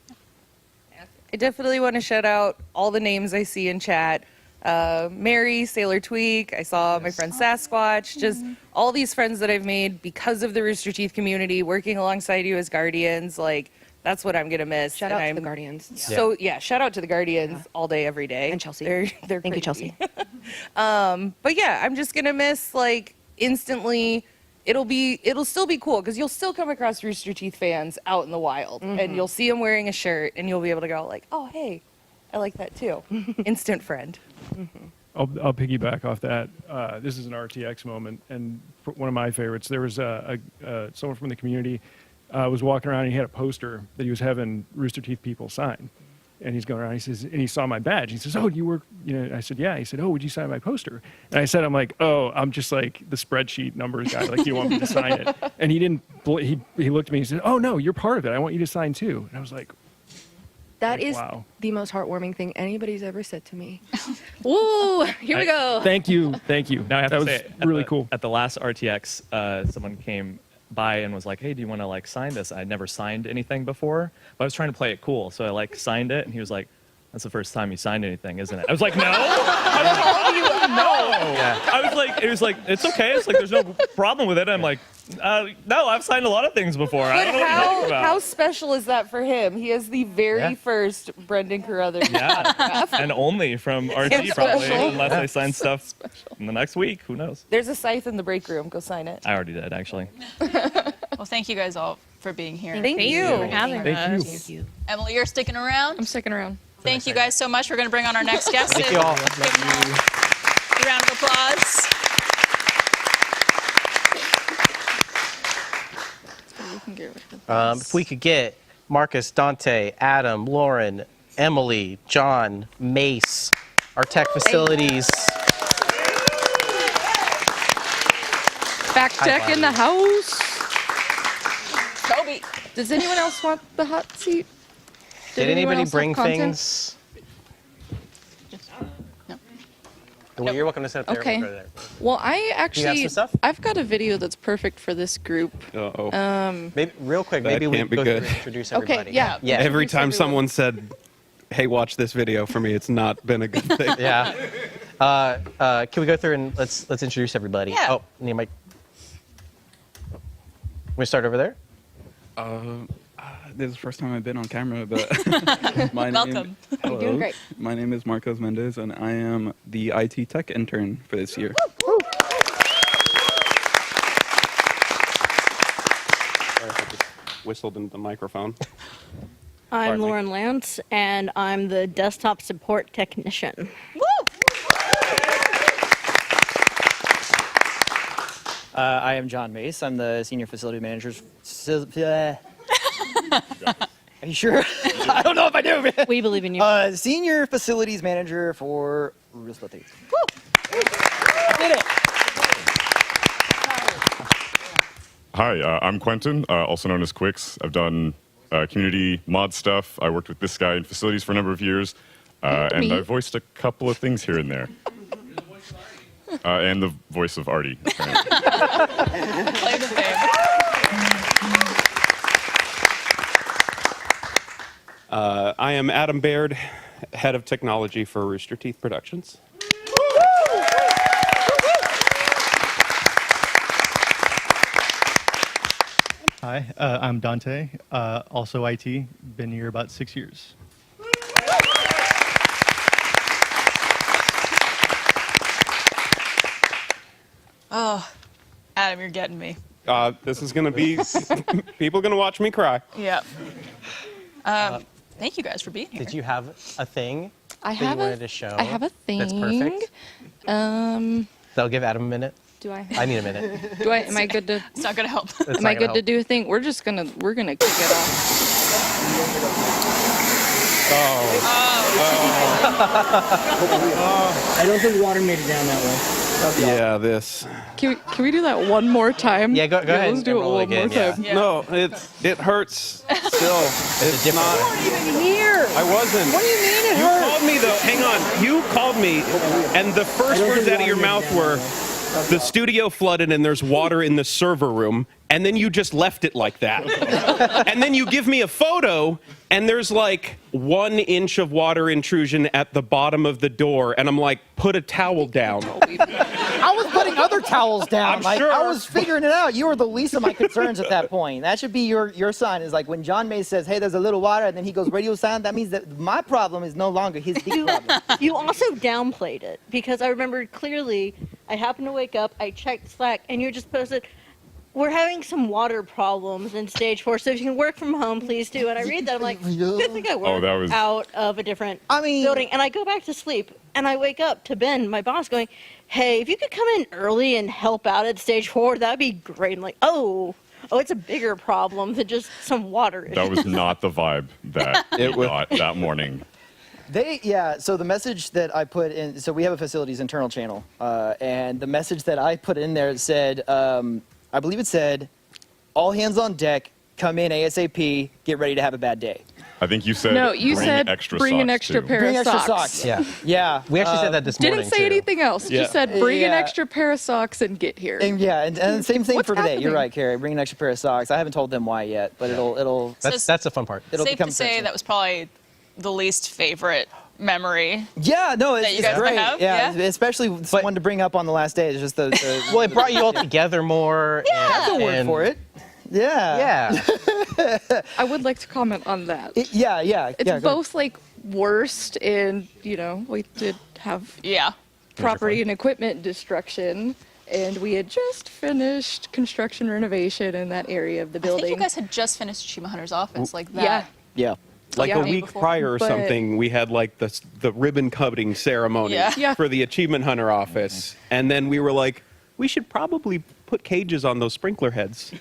S15: I definitely want to shout out all the names I see in chat. Mary, Sailor Tweak, I saw my friend Sasquatch, just all these friends that I've made because of the Rooster Teeth community, working alongside you as Guardians. Like, that's what I'm going to miss.
S14: Shout out to the Guardians.
S15: So, shout out to the Guardians all day, every day.
S14: And Chelsea.
S15: They're
S14: Thank you,
S15: crazy.
S14: Chelsea.
S15: But yeah, I'm just going to miss, like, instantly. It'll still be cool because you'll still come across Rooster Teeth fans out in the wild, and you'll see them wearing a shirt, and you'll be able to go like, oh, hey, I like that too. Instant friend.
S17: I'll piggyback off that. This is an RTX moment, and one of my favorites. There was someone from the community was walking around, and he had a poster that he was having Rooster Teeth people sign. And he's going around, he says, and he saw my badge. He says, "Oh, you work," I said, "Yeah." He said, "Oh, would you sign my poster?" And I said, "I'm like, oh, I'm just like the spreadsheet numbers guy. Like, do you want me to sign it?" And he didn't, he looked at me and said, "Oh, no, you're part of it. I want you to sign too." And I was like,
S14: That is
S17: wow.
S14: the most heartwarming thing anybody's ever said to me. Woo! Here we go.
S17: Thank you.
S11: Now I have
S17: That
S11: to
S17: was
S11: say,
S17: really cool.
S11: At the last RTX, someone came by and was like, "Hey, do you want to like sign this?" I'd never signed anything before, but I was trying to play it cool, so I like signed it, and he was like, "That's the first time you signed anything, isn't it?" I was like, "No." I was like, "How do you know?"
S7: Yeah.
S11: I was like, it was like, "It's okay. It's like there's no problem with it." I'm like, "No, I've signed a lot of things before. I
S15: But
S11: don't know what you're talking about."
S15: how special is that for him? He is the very first Brendan Carruthers autograph.
S11: And only from RT
S15: It's
S11: probably,
S15: special.
S11: unless I sign stuff in the next week. Who knows?
S15: There's a scythe in the break room. Go sign it.
S11: I already did, actually.
S6: Well, thank you guys all for being here.
S15: Thank you for having
S11: Thank
S15: us.
S11: you.
S15: Thank you.
S6: Emily, you're sticking around?
S15: I'm sticking around.
S6: Thank you guys so much. We're going to bring on our next guest.
S7: Thank you all.
S6: Give them a round of applause.
S7: If we could get Marcus, Dante, Adam, Lauren, Emily, John, Mace, our tech facilities.
S15: Fact check in the house.
S6: Toby.
S15: Does anyone else want the hot seat?
S7: Did
S15: anyone
S7: anybody
S15: else have
S7: bring
S15: content?
S7: things? Well, you're welcome to sit up there.
S15: Okay.
S7: We'll go there.
S15: Well, I actually,
S7: some stuff?
S15: I've got a video that's perfect for this group.
S18: Uh-oh.
S7: Maybe real quick.
S18: That
S7: Maybe we
S18: can't be
S7: go
S18: good.
S7: through and introduce
S15: Okay,
S7: everybody.
S15: yeah.
S7: Yeah.
S18: Every
S15: Introduce
S18: time
S15: everyone.
S18: someone said, "Hey, watch this video," for me, it's not been a good thing.
S7: Yeah. Can we go through and let's introduce everybody?
S6: Yeah.
S7: Oh, need my. We start over there.
S19: This is the first time I've been on camera, but
S6: Welcome.
S19: Hello.
S15: You're doing great.
S19: My name is Marcos Mendez, and I am the IT tech intern for this year.
S18: Whistled into the microphone.
S20: I'm
S18: Pardon me.
S20: Lauren Lance, and I'm the desktop support technician.
S21: I am John Mace. I'm the senior facility manager. Are you sure? I don't know if I do, man.
S20: We believe in you.
S21: Senior facilities manager for Rooster Teeth. I did it.
S22: Hi, I'm Quentin, also known as Quicks. I've done community mod stuff. I worked with this guy in facilities for a number of years, and I voiced a couple of things here and there. And the voice of Artie. apparently.
S6: Play the game.
S18: I am Adam Baird, head of technology for Rooster Teeth Productions.
S23: Hi, I'm Dante, also IT, been here about 6 years.
S6: Oh, Adam, you're getting me.
S18: This is going to be, people are going to watch me cry.
S6: Yeah. Thank you guys for being here.
S7: Did you have a thing
S15: I
S7: that
S15: have
S7: you
S15: a,
S7: wanted to show?
S15: I have a thing.
S7: That's perfect. That'll give Adam a minute.
S15: Do I?
S7: I need a minute.
S15: Do I? Am I good to?
S6: It's not gonna help.
S7: That's
S15: Am I
S7: not
S15: good
S7: gonna
S15: to
S7: help.
S15: do a thing? We're gonna kick it off.
S21: I don't think water made it down that way.
S18: Yeah, this.
S15: Can we do that one more time?
S7: Yeah, go ahead
S15: Let's
S7: and
S15: do it
S7: roll
S15: one
S7: again,
S15: more
S7: yeah.
S15: time.
S18: No, it hurts still. It's
S7: different
S18: not.
S7: one.
S21: Even here.
S18: I wasn't.
S21: What do you mean it
S18: You
S21: hurt?
S18: called me though. Hang on. You called me, and the first
S21: don't
S18: words
S21: think
S18: out of your
S21: water
S18: mouth
S21: made it
S18: were,
S21: down
S18: "The studio flooded, and there's water in the server room." And then you just left it like that. And then you give me a photo, and there's like 1 inch of water intrusion at the bottom of the door, and I'm like, put a towel down.
S21: I was putting other towels down.
S18: I'm sure.
S21: I was figuring it out. You were the least of my concerns at that point. That should be your sign. Is like when John May says, "Hey, there's a little water," and then he goes radio silent. That means that my problem is no longer his big problem.
S20: You also downplayed it because I remember clearly I happened to wake up, I checked Slack, and you just posted, we're having some water problems in stage 4, so if you can work from home, please do. And I read that, I'm like, I think I work
S22: that was-
S20: out of a different building. And I go back to sleep, and I wake up to Ben, my boss, going, hey, if you could come in early and help out at stage 4, that'd be great. I'm like, oh, it's a bigger problem than just some water.
S22: That was not the vibe that we got that morning.
S21: So the message that I put in, so we have a facilities internal channel, and the message that I put in there said, I believe it said, all hands on deck, come in ASAP, get ready to have a bad day.
S22: I think you said
S15: No, you
S22: bring
S15: said
S22: extra
S15: bring an
S22: socks,
S15: extra
S22: too.
S15: pair
S21: Bring
S15: of
S21: extra
S15: socks.
S21: socks. Yeah.
S7: We actually said that this morning.
S15: Didn't say anything else.
S21: Yeah.
S15: Just said bring an
S21: Yeah.
S15: extra pair of socks and get here.
S21: And and same thing
S15: What's
S21: for today.
S15: happening?
S21: You're right, Carrie. Bring an extra pair of socks. I haven't told them why yet, but it'll.
S7: That's the fun part.
S21: It'll
S6: Safe
S21: become
S6: to say
S21: tradition.
S6: that was probably the least favorite memory.
S21: Yeah, no,
S6: that you
S21: it's
S6: guys
S21: great.
S6: have.
S21: Yeah, especially one to bring up on the last day. It's just the
S7: Well, it brought you all together more.
S21: Yeah, that's a word
S7: and-
S21: for it. Yeah.
S15: I would like to comment on that.
S21: Yeah.
S15: It's
S21: go ahead.
S15: both like worst and, we did have property and equipment destruction, and we had just finished construction renovation in that area of the
S6: I
S15: building.
S6: think you guys had just finished Achievement Hunter's office like that.
S21: Yeah.
S18: Like
S15: Yeah.
S18: a week prior or
S15: But-
S18: something, we had like the ribbon cutting ceremony
S15: Yeah.
S18: for the Achievement Hunter office. And then we were like, we should probably put cages on those sprinkler heads.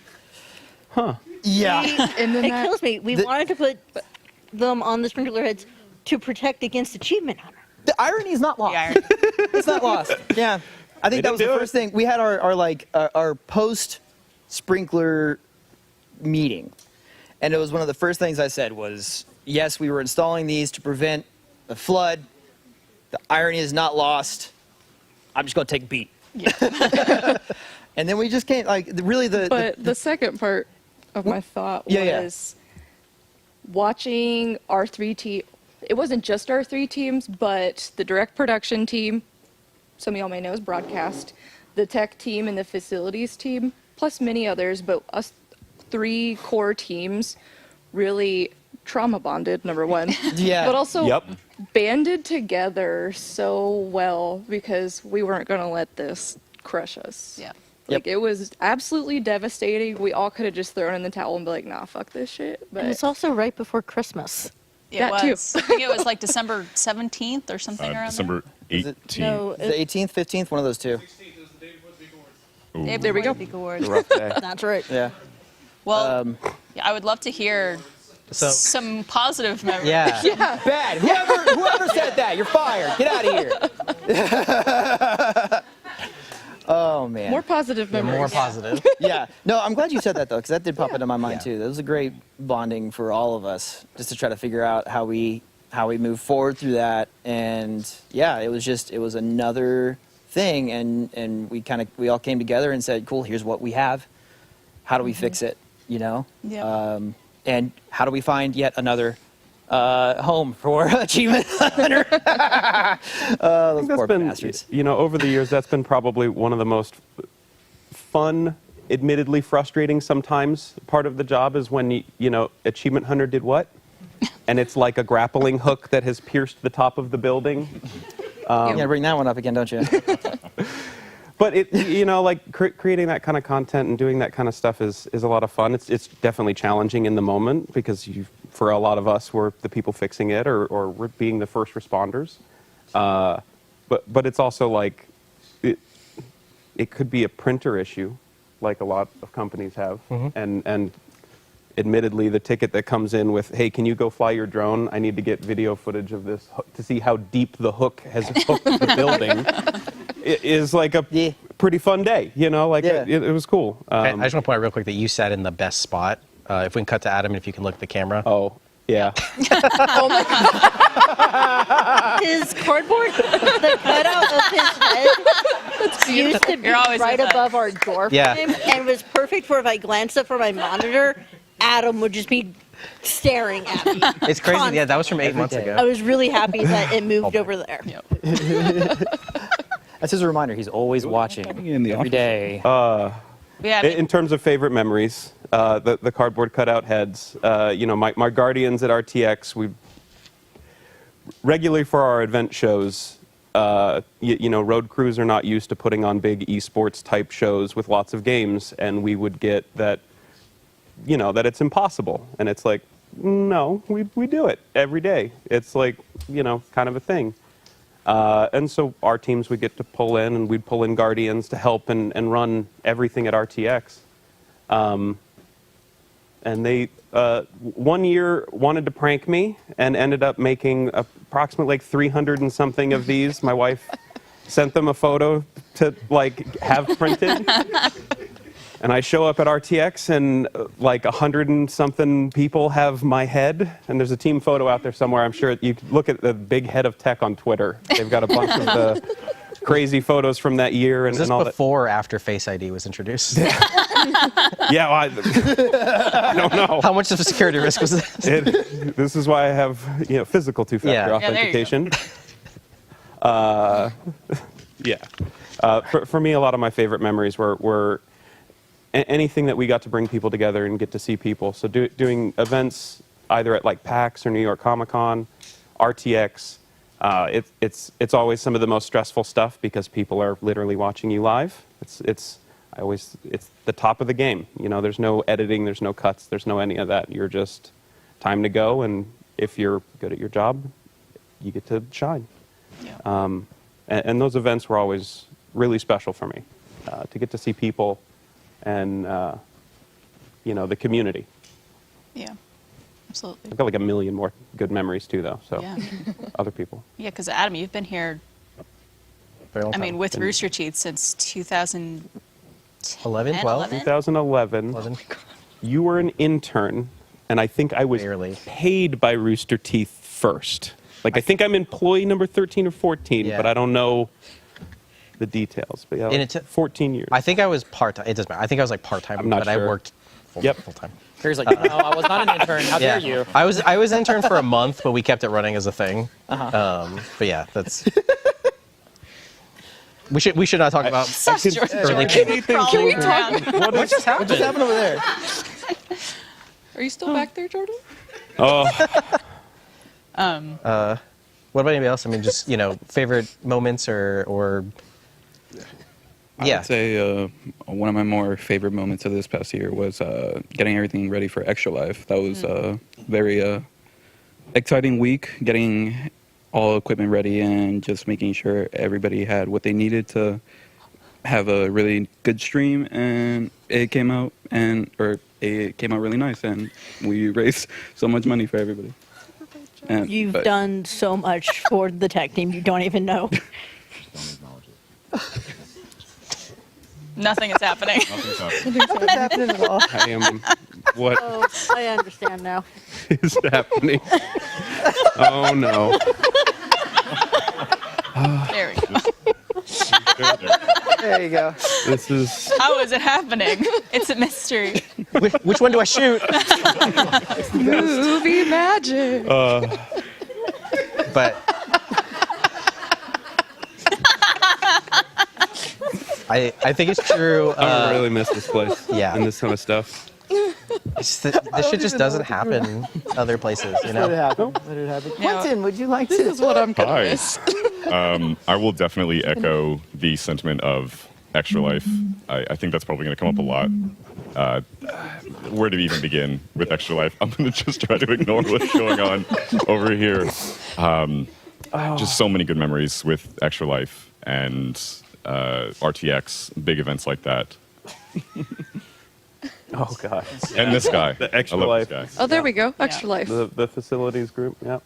S18: Huh.
S21: Yeah.
S15: And then
S20: It
S15: that-
S20: kills me. We wanted to put them on the sprinkler heads to protect against Achievement Hunter.
S21: The irony is not lost. It's not lost. Yeah. I think that was the first thing. We had our post sprinkler meeting. And it was one of the first things I said was, yes, we were installing these to prevent the flood. The irony is not lost. I'm just going to take a beat. And then we just can't,
S15: But the second part of my thought
S21: Yeah.
S15: was watching our 3 team. It wasn't just our 3 teams, but the direct production team, some of y'all may know is broadcast, the tech team and the facilities team, plus many others, but us 3 core teams really trauma bonded, number one.
S21: Yeah.
S15: But also
S18: Yep.
S15: banded together so well because we weren't going to let this crush us.
S6: Yeah.
S15: Like, it was absolutely devastating. We all could have just thrown in the towel and be like, nah, fuck this shit. But
S20: And it's also right before Christmas.
S6: It
S15: That too.
S6: was. I think it was like December 17th or something around
S22: December
S21: Is it-
S22: 18th.
S20: No,
S21: the 18th, 15th, one of those two.
S6: there.
S15: There we go.
S21: Rough day.
S20: That's right.
S21: Yeah.
S6: Well, I would love to hear
S7: So-
S6: some positive memories.
S7: Yeah.
S21: Bad. Whoever said that, you're fired. Get out of here. Oh man.
S15: More positive memories.
S7: More positive.
S21: Yeah. No, I'm glad you said that though, because that did pop into my mind too. That was a great bonding for all of us, just to try to figure out how we move forward through that. And yeah, it was another thing, and we all came together and said, cool, here's what we have. How do we fix it?
S6: Yeah.
S21: And how do we find yet another home for Achievement Hunter? Those poor bastards.
S18: Over the years, that's been probably one of the most fun, admittedly frustrating sometimes part of the job is when, Achievement Hunter did what? And it's like a grappling hook that has pierced the top of the building.
S21: You gotta bring that one up again, don't you?
S18: But creating that kind of content and doing that kind of stuff is a lot of fun. It's definitely challenging in the moment because for a lot of us, we're the people fixing it or we're being the first responders. But it's also like it could be a printer issue, like a lot of companies have, and admittedly, the ticket that comes in with, hey, can you go fly your drone? I need to get video footage of this to see how deep the hook has hooked the building. It is like a pretty fun day, it was cool.
S7: I just want to point out real quick that you sat in the best spot. If we can cut to Adam, if you can look at the camera.
S18: Oh, yeah.
S15: Oh my god.
S20: His cardboard, the cutout of his head used to be
S6: You're always
S20: right
S6: with that.
S20: above our door
S7: Yeah.
S20: frame and was perfect for if I glanced up from my monitor, Adam would just be staring at me.
S7: It's crazy. Yeah, that was from 8 months
S20: I
S7: ago.
S20: was really happy that it moved over there.
S21: That's just a reminder. He's always watching every day.
S6: Yeah,
S18: In terms of favorite memories, the cardboard cutout heads, my guardians at RTX, we regularly for our event shows, you know, road crews are not used to putting on big esports type shows with lots of games, and we would get that, you know, that it's impossible. And it's like, no, we do it every day. It's like, you know, kind of a thing. And so our teams would get to pull in, and we'd pull in Guardians to help and run everything at RTX. And they, one year, wanted to prank me and ended up making approximately like 300 and something of these. My wife sent them a photo to like have printed. And I show up at RTX, and like 100 and something people have my head. And there's a team photo out there somewhere. I'm sure you could look at the big head of tech on Twitter. They've got a bunch of the crazy photos from that year and,
S7: Was this
S18: all
S7: before or after Face ID was introduced?
S18: Yeah, well, I don't know.
S7: How much of a security risk was this?
S18: This is why I have, you know, physical two-factor
S7: Yeah.
S6: Yeah, there you go.
S18: authentication. For me, a lot of my favorite memories were anything that we got to bring people together and get to see people. So doing events either at like PAX or New York Comic Con, RTX. It's always some of the most stressful stuff because people are literally watching you live. It's the top of the game. You know, there's no editing, there's no cuts, there's no any of that. You're just time to go, and if you're good at your job, you get to shine.
S6: Yeah.
S18: And those events were always really special for me, to get to see people and, you know, the community.
S6: Yeah, absolutely.
S18: I've got like a million more good memories too, though, so
S6: Yeah.
S18: other people.
S6: Yeah, because Adam, you've been here,
S7: Very long
S6: I mean,
S7: time.
S6: with Rooster Teeth since 2011,
S7: 11, 12?
S18: 2011. You were an intern, and I think I was paid by Rooster Teeth first. Like, I think I'm employee number 13 or 14,
S7: Yeah.
S18: but I don't know the details. But yeah,
S7: And it took
S18: 14 years.
S7: I think I was part-time. It doesn't matter. I think I was like part-time,
S18: I'm not
S7: but I
S18: sure.
S7: worked full time.
S21: Here's like, no, I was not an intern. How dare you?
S7: I was intern for a month, but we kept it running as a thing. But yeah, that's. We should not talk about early
S21: What just happened? What just happened over there?
S15: Are you still back there, Jordan?
S18: Oh.
S7: What about anybody else? I mean, just, you know, favorite moments or
S19: I would say one of my more favorite moments of this past year was getting everything ready for Extra Life. That was a very exciting week, getting all equipment ready and just making sure everybody had what they needed to have a really good stream. And it came out really nice, and we raised so much money for everybody.
S20: You've done so much for the tech team, you don't even know.
S6: Nothing is happening.
S20: Nothing's happening at all.
S18: I am. What
S20: Oh, I understand now.
S18: is happening? Oh no.
S6: There we go.
S21: There you go.
S18: This is.
S6: How is it happening? It's a mystery.
S7: which one do I shoot?
S15: Movie magic.
S7: But I think it's true.
S18: I really miss this place.
S7: Yeah.
S18: And this kind of stuff.
S7: This shit just doesn't happen other places, you
S21: Let it
S7: know.
S21: happen. Let it happen.
S6: Yeah.
S21: Quentin, would you like
S15: This
S21: to?
S15: is what I'm gonna
S22: Hi.
S15: miss.
S22: I will definitely echo the sentiment of Extra Life. I think that's probably going to come up a lot. Where to even begin with Extra Life? I'm going to just try to ignore what's going on over here. Just so many good memories with Extra Life and RTX, big events like that.
S18: Oh god.
S22: And this guy.
S18: The Extra
S22: I love
S18: Life.
S22: this guy.
S15: Oh, there we go. Extra Life.
S18: The facilities group. Yep.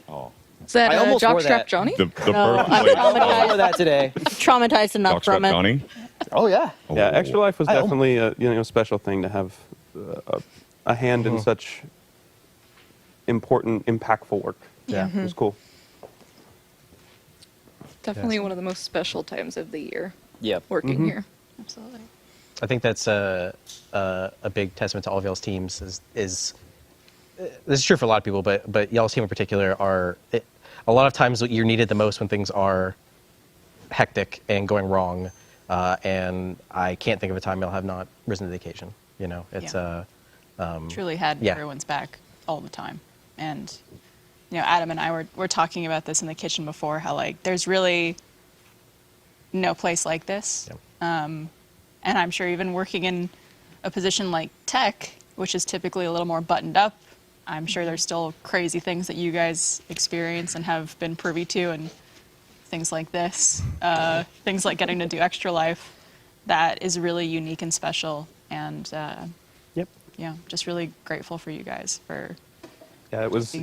S22: Oh.
S15: Is that
S21: I almost wore
S15: Jockstrap
S21: that.
S15: Johnny?
S22: The
S20: No, I'm
S22: birthplace
S20: traumatized.
S21: I wore that today.
S20: Traumatized enough
S22: of Jockstrap
S20: from it.
S22: Johnny.
S21: Oh yeah.
S18: Yeah, Extra Life was
S21: I
S18: definitely a special thing to have a hand in such important, impactful work.
S7: Yeah.
S18: It was cool.
S15: Definitely one of the most special times of the year.
S21: Yep.
S15: Working here.
S6: Absolutely.
S7: I think that's a big testament to all of y'all's teams. Is this is true for a lot of people, but y'all's team in particular a lot of times you're needed the most when things are hectic and going wrong. And I can't think of a time y'all have not risen to the occasion. You know, it's
S6: Truly had
S7: yeah.
S6: everyone's back all the time, and Adam and I were talking about this in the kitchen before, how like there's really no place like this. And I'm sure even working in a position like tech, which is typically a little more buttoned up, I'm sure there's still crazy things that you guys experience and have been privy to, and things like this, things like getting to do Extra Life, that is really unique and special. And just really grateful for you guys for.
S18: Yeah, it was,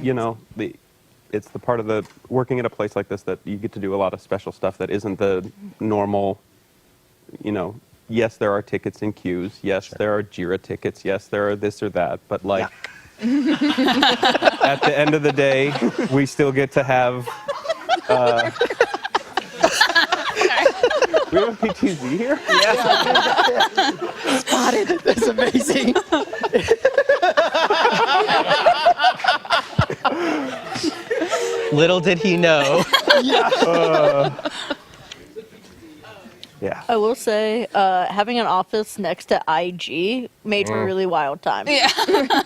S18: it's the part of the working at a place like this that you get to do a lot of special stuff that isn't the normal, yes, there are tickets and queues. Yes, there are JIRA tickets. Yes, there are this or that. But like, at the end of the day, we still get to have. We have a PTZ here?
S21: Yeah. Spotted. That's amazing.
S7: Little did he know.
S18: Yeah.
S20: I will say, having an office next to IG made for a really wild time.
S6: Yeah.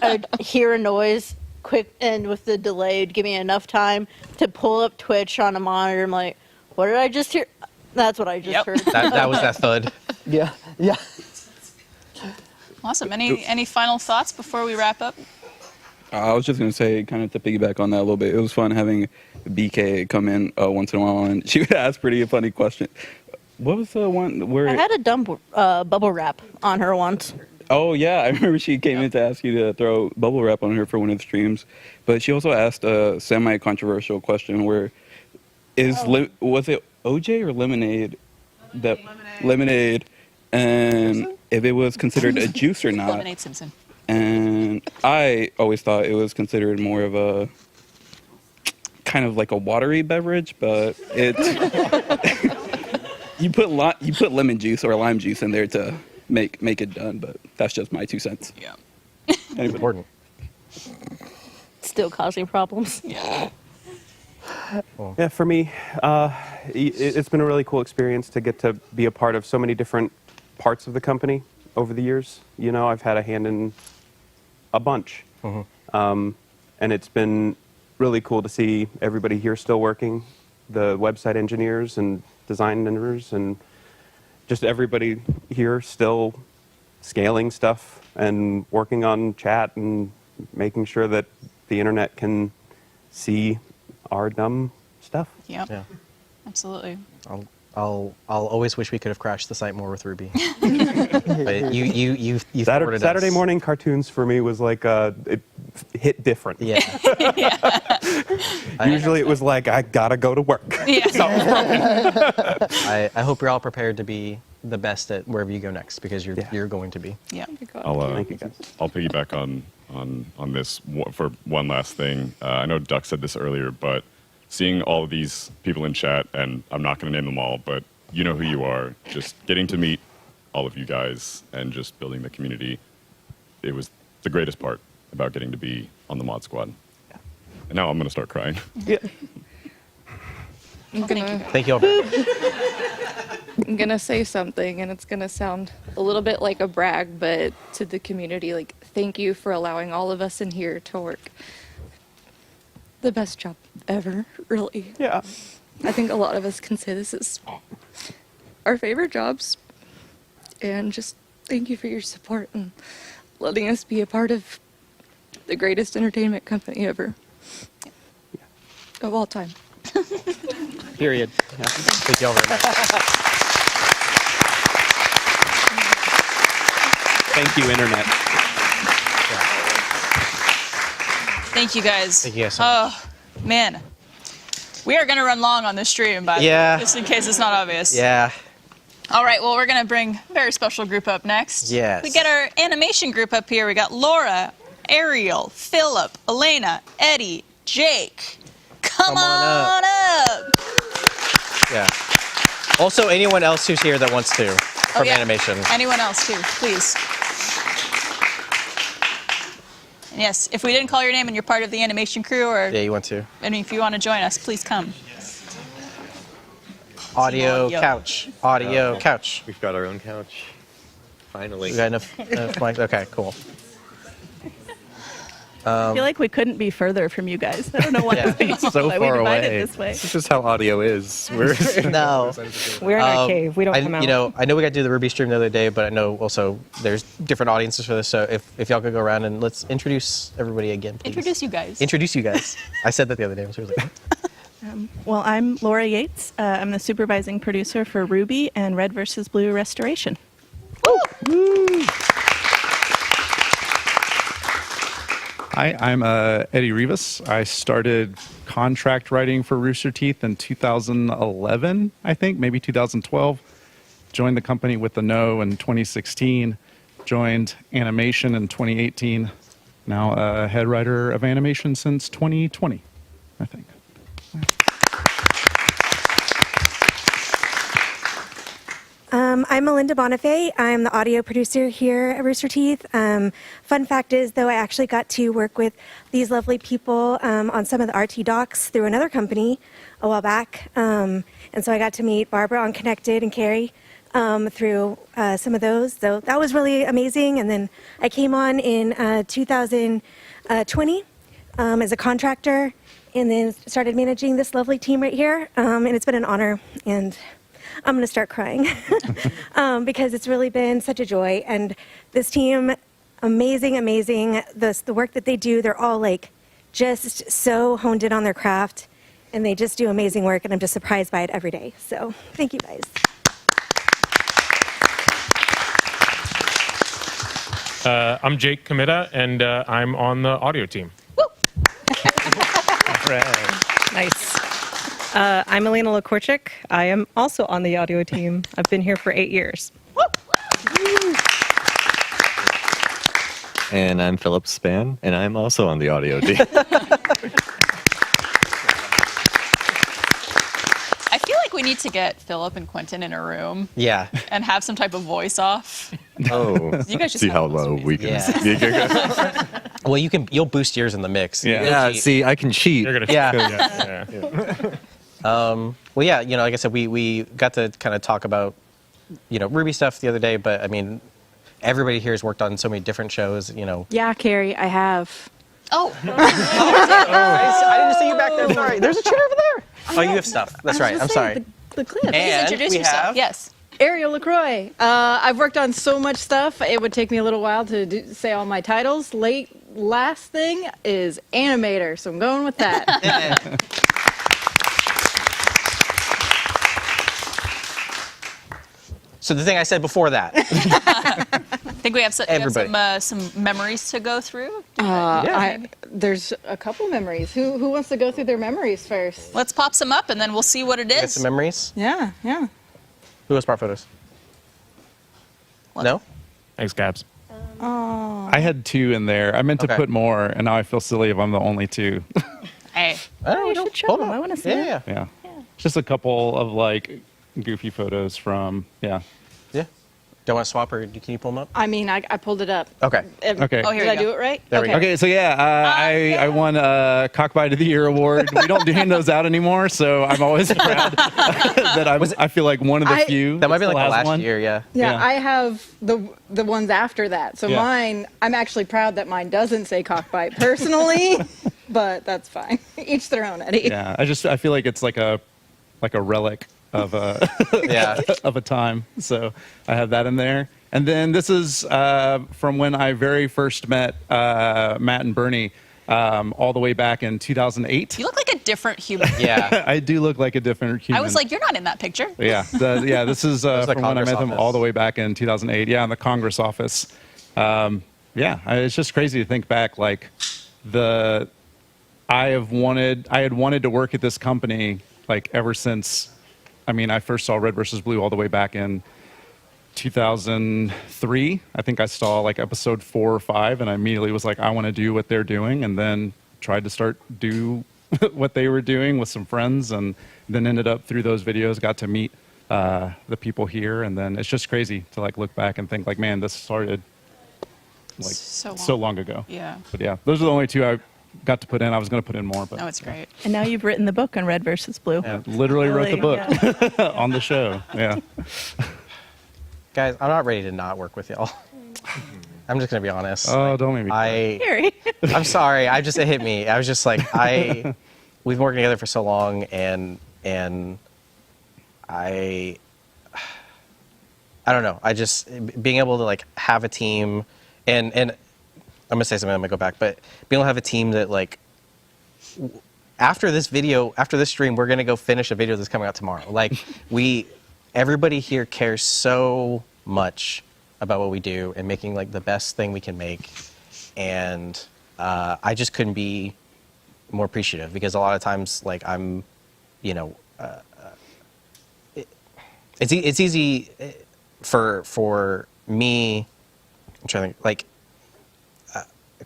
S20: I'd hear a noise quick, and with the delay, it'd give me enough time to pull up Twitch on a monitor. I'm like, what did I just hear? That's what I just heard.
S7: That was that thud.
S21: Yeah.
S6: Awesome. Any final thoughts before we wrap up?
S19: I was just going to say, kind of to piggyback on that a little bit, it was fun having BK come in once in a while, and she would ask pretty funny questions. What was the one where...
S20: I had a dumb bubble wrap on her once.
S19: Oh, yeah. I remember she came in to ask you to throw bubble wrap on her for one of the streams. But she also asked a semi-controversial question where was it OJ or Lemonade? Lemonade. And if it was considered a juice or not.
S6: Lemonade Simpson.
S19: And I always thought it was considered more of a kind of like a watery beverage, but it's you put lemon juice or lime juice in there to make it done. But that's just my 2 cents.
S6: Yeah.
S19: Anyway.
S7: Important.
S20: Still causing problems.
S6: Yeah.
S18: Yeah, for me, it's been a really cool experience to get to be a part of so many different parts of the company over the years. I've had a hand in a bunch. And it's been really cool to see everybody here still working, the website engineers and designers, and just everybody here still scaling stuff and working on chat and making sure that the internet can see our dumb stuff.
S6: Yep.
S7: Yeah.
S6: Absolutely.
S7: I'll always wish we could have crashed the site more with Ruby. But you
S18: Saturday morning cartoons for me was like it hit different.
S7: Yeah.
S18: Usually it was like I gotta go to work.
S6: Yeah.
S7: I hope you're all prepared to be the best at wherever you go next, because you're going to be.
S6: Yeah.
S18: Thank you guys.
S22: I'll piggyback on this for one last thing. I know Duck said this earlier, but seeing all of these people in chat, and I'm not going to name them all, but you know who you are, just getting to meet all of you guys and just building the community, it was the greatest part about getting to be on the Mod Squad. And now I'm going to start crying.
S15: Yeah.
S7: Thank you all very much.
S15: I'm gonna say something, and it's gonna sound a little bit like a brag, but to the community, like, thank you for allowing all of us in here to work the best job ever, really.
S18: Yeah.
S15: I think a lot of us can say this is our favorite jobs, and just thank you for your support and letting us be a part of the greatest entertainment company ever. Of all time.
S7: Period. Yeah. Thank you all very much.
S18: Thank you, Internet.
S6: Thank you guys.
S7: Thank you guys so much.
S6: Oh, man. We are going to run long on this stream, by the way, just in case it's not obvious.
S7: Yeah.
S6: All right, well, we're going to bring a very special group up next.
S7: Yes.
S6: We get our animation group up here. We got Laura, Ariel, Philip, Elena, Eddie, Jake. Come on up.
S7: Yeah. Also, anyone else who's here that wants to from animation.
S6: Anyone else, too, please. And yes, if we didn't call your name and you're part of the animation crew, or
S7: you want to.
S6: and if you want to join us, please come.
S7: Audio couch. Audio couch.
S1: We've got our own couch. Finally.
S7: We got enough mics? Okay, cool.
S1: I feel like we couldn't be further from you guys. I don't know why,
S4: So
S1: why we
S4: far
S1: divided
S4: away.
S1: this way.
S4: This is just how audio is.
S7: No.
S1: We're in our cave. We don't
S7: I,
S1: come out.
S7: You know, I know we got to do the Ruby stream the other day, but I know also there's different audiences for this. So if y'all could go around and let's introduce everybody again, please.
S6: Introduce you guys.
S7: Introduce you guys. I said that the other day. I was like,
S1: Well, I'm Laura Yates. I'm the supervising producer for Ruby and Red vs. Blue Restoration.
S5: Hi, I'm Eddie Rivas. I started contract writing for Rooster Teeth in 2011, I think, maybe 2012. Joined the company with the No in 2016. Joined animation in 2018. Now a head writer of animation since 2020, I think.
S24: I'm Melinda Bonifay. I'm the audio producer here at Rooster Teeth. Fun fact is, though, I actually got to work with these lovely people on some of the RT docs through another company a while back. And so I got to meet Barbara on Connected and Carrie through some of those. So that was really amazing. And then I came on in 2020 as a contractor and then started managing this lovely team right here. And it's been an honor. And I'm going to start crying because it's really been such a joy. And this team, amazing, amazing. The work that they do, they're all like just so honed in on their craft and they just do amazing work. And I'm just surprised by it every day. So thank you guys.
S25: I'm Jake Comita, and I'm on the audio team.
S26: Nice. I'm Elena Lakorchik. I am also on the audio team. I've been here for 8 years.
S4: And I'm Philip Span, and I'm also on the audio team.
S6: I feel like we need to get Philip and Quentin in a room.
S7: Yeah.
S6: And have some type of voice off.
S4: Oh,
S6: You guys just
S4: see
S6: have
S4: how low we can.
S7: Yeah. Well, you'll boost yours in the mix.
S4: Yeah, see, I can cheat.
S25: You're gonna
S7: Yeah. Well, yeah, like I said, we got to kind of talk about, Ruby stuff the other day, but I mean, everybody here has worked on so many different shows,
S15: Yeah, Carrie, I have.
S6: Oh.
S7: I didn't see you back there. Sorry. There's a chair over there. Oh, you have stuff. That's right. I'm sorry.
S15: The clip.
S7: And
S6: Introduce
S7: we
S6: yourself.
S7: have-
S6: Yes.
S15: Ariel LaCroix. I've worked on so much stuff, it would take me a little while to say all my titles. Last thing is animator, so I'm going with that.
S7: So the thing I said before that.
S6: I think we have
S7: Everybody.
S6: some memories to go through.
S15: There's a couple memories. Who wants to go through their memories first?
S6: Let's pop some up and then we'll see what it
S7: Get
S6: is.
S7: some memories.
S15: Yeah.
S7: Who has part photos? No?
S25: Thanks, Gabs.
S15: Oh.
S5: I had 2 in there. I meant to
S7: Okay.
S5: put more, and now I feel silly if I'm the only 2.
S6: Hey.
S1: You should show them. I want to see it.
S5: Yeah. Just a couple of like goofy photos from, yeah.
S7: Don't want to swap, or can you pull them up?
S15: I mean, I pulled it up.
S7: Okay.
S5: Okay.
S6: Oh, here
S15: Did
S6: you
S15: I
S6: go.
S15: do it right?
S7: There we go.
S5: Okay, so I won a Cockbite of the Year award. We don't hand those out anymore, so I'm always proud that I feel like one of the few.
S7: That might be like the
S5: still has
S7: last
S5: one.
S7: year, yeah.
S15: Yeah, I have the ones after that. So
S5: Yeah.
S15: mine, I'm actually proud that mine doesn't say Cockbite personally, but that's fine. Each their own, Eddie.
S5: Yeah, I feel like it's like a relic of a of a time. So I have that in there. And then this is from when I very first met Matt and Bernie all the way back in 2008.
S6: You look like a different human.
S5: I do look like a different human.
S6: I was like, you're not in that picture.
S5: Yeah, this is
S7: the
S5: from when I
S7: Congress
S5: met them
S7: office.
S5: all the way back in 2008. Yeah, in the Congress office. It's just crazy to think back. Like I had wanted to work at this company like ever since. I mean, I first saw Red vs. Blue all the way back in 2003. I think I saw like episode 4 or 5, and I immediately was like, I want to do what they're doing, and then tried to start do what they were doing with some friends, and then ended up through those videos got to meet the people here, and then it's just crazy to like look back and think like, man, this started like so long ago.
S6: Yeah.
S5: But yeah, those are the only 2 I got to put in. I was going to put in more, but
S6: Oh, it's great.
S1: And now you've written the book on Red versus Blue.
S5: yeah, literally wrote the book on the show. Yeah.
S7: Guys, I'm not ready to not work with y'all. I'm just gonna be honest.
S5: Oh, don't make me cry.
S7: I'm sorry. It hit me. I was just like, we've been working together for so long, and I don't know. I just being able to like have a team, and I'm gonna say something. I'm gonna go back, but being able to have a team that like after this stream, we're gonna go finish a video that's coming out tomorrow. Like everybody here cares so much about what we do and making like the best thing we can make, and I just couldn't be more appreciative, because a lot of times like I'm, it's easy for me. I'm trying to think, like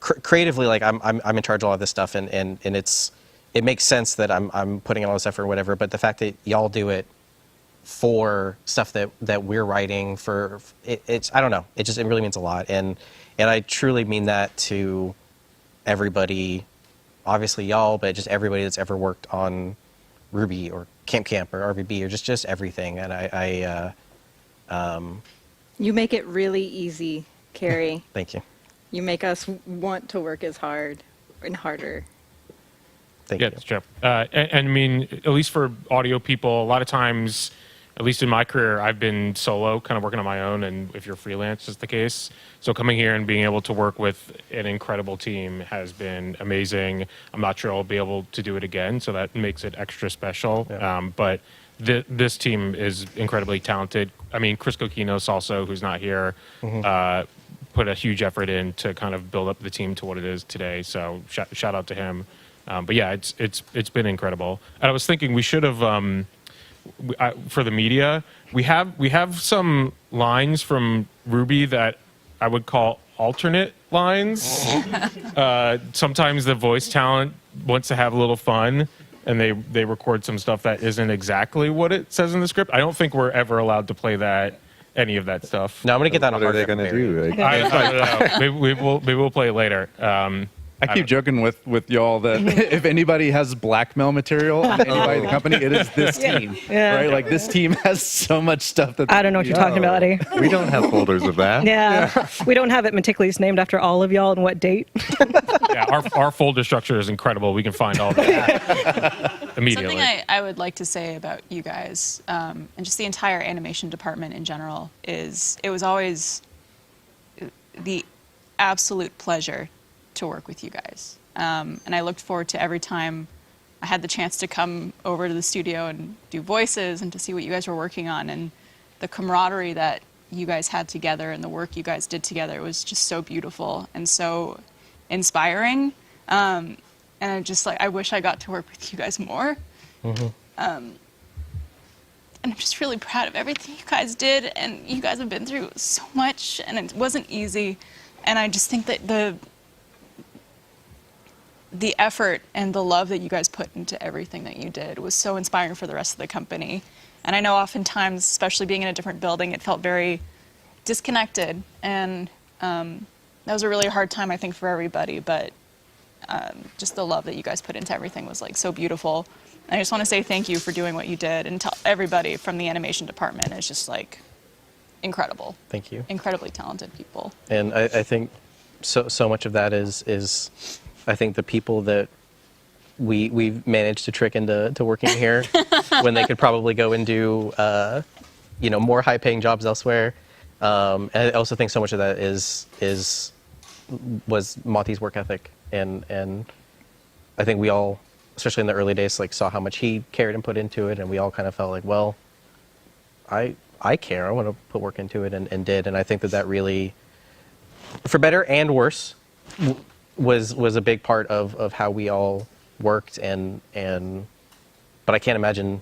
S7: creatively, like I'm in charge of all of this stuff, and it makes sense that I'm putting in all this effort or whatever. But the fact that y'all do it for stuff that we're writing for, it's I don't know. It really means a lot, and I truly mean that to everybody. Obviously y'all, but just everybody that's ever worked on Ruby or Camp or RVB or just everything. And I
S2: You make it really easy, Carrie.
S7: Thank you.
S2: You make us want to work as hard and harder.
S7: Thank you.
S25: It's true. And I mean, at least for audio people, a lot of times, at least in my career, I've been solo, kind of working on my own, and if you're freelance, is the case. So coming here and being able to work with an incredible team has been amazing. I'm not sure I'll be able to do it again, so that makes it extra special.
S7: Yeah.
S25: But this team is incredibly talented. I mean, Chris Kokinos also, who's not here, put a huge effort in to kind of build up the team to what it is today. So shout out to him. But yeah, it's been incredible. And I was thinking we should have. For the media, we have some lines from Ruby that I would call alternate lines. Sometimes the voice talent wants to have a little fun, and they record some stuff that isn't exactly what it says in the script. I don't think we're ever allowed to play any of that stuff.
S7: No, I'm gonna get that on.
S4: What are they gonna do?
S25: I don't know. Maybe we'll play it later.
S5: I keep joking with y'all that if anybody has blackmail material on anybody in the company, it is this team.
S26: Yeah.
S5: Right? Like this team has so much stuff that
S26: I don't know what you're talking about, Eddie.
S4: We don't have folders of that.
S26: Yeah. We don't have it meticulously named after all of y'all and what date.
S25: Yeah, our folder structure is incredible. We can find all of that immediately.
S6: Something I would like to say about you guys, and just the entire animation department in general, is it was always the absolute pleasure to work with you guys. And I looked forward to every time I had the chance to come over to the studio and do voices and to see what you guys were working on, and the camaraderie that you guys had together and the work you guys did together was just so beautiful and so inspiring. And I wish I got to work with you guys more. And I'm just really proud of everything you guys did, and you guys have been through so much, and it wasn't easy. And I just think that the effort and the love that you guys put into everything that you did was so inspiring for the rest of the company. And I know oftentimes, especially being in a different building, it felt very disconnected. And that was a really hard time, I think, for everybody. But just the love that you guys put into everything was like so beautiful. And I just want to say thank you for doing what you did, and tell everybody from the animation department is just like incredible.
S7: Thank you.
S6: Incredibly talented people.
S7: And I think so much of that is I think the people that we've managed to trick into working here when they could probably go and do more high-paying jobs elsewhere. And I also think so much of that was Monty's work ethic, and I think we all, especially in the early days, like saw how much he cared and put into it, and we all kind of felt like, well, I care, I want to put work into it, and did. And I think that really, for better and worse, was a big part of how we all worked, but I can't imagine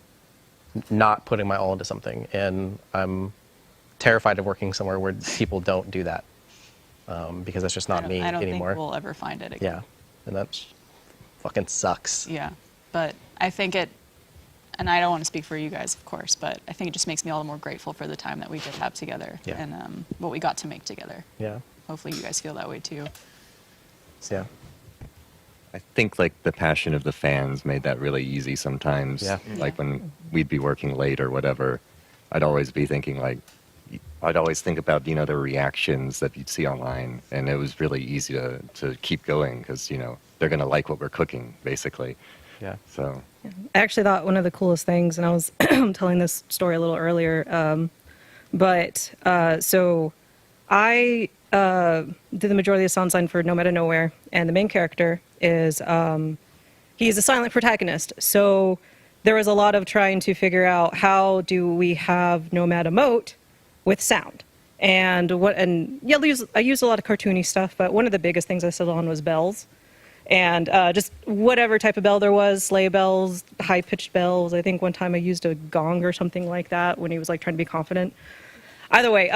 S7: not putting my all into something, and I'm terrified of working somewhere where people don't do that, because that's just not me
S6: I don't
S7: anymore.
S6: think we'll ever find it again.
S7: Yeah, and that fucking sucks.
S6: Yeah, but I think and I don't want to speak for you guys, of course, but I think it just makes me all the more grateful for the time that we did have together, and what we got to make together.
S7: Yeah.
S6: Hopefully you guys feel that way too.
S7: Yeah.
S4: I think like the passion of the fans made that really easy sometimes.
S7: Yeah.
S4: Like when we'd be working late or whatever, I'd always be thinking like, I'd always think about, the reactions that you'd see online, and it was really easy to keep going because, they're going to like what we're cooking, basically.
S7: Yeah.
S4: So.
S26: I actually thought one of the coolest things, and I was telling this story a little earlier, so I did the majority of the sound design for No Matter Nowhere, and the main character is he's a silent protagonist. So there was a lot of trying to figure out how do we have Nomad emote with sound. And I used a lot of cartoony stuff, but one of the biggest things I settled on was bells. And just whatever type of bell there was, sleigh bells, high-pitched bells. I think one time I used a gong or something like that when he was like trying to be confident. Either way,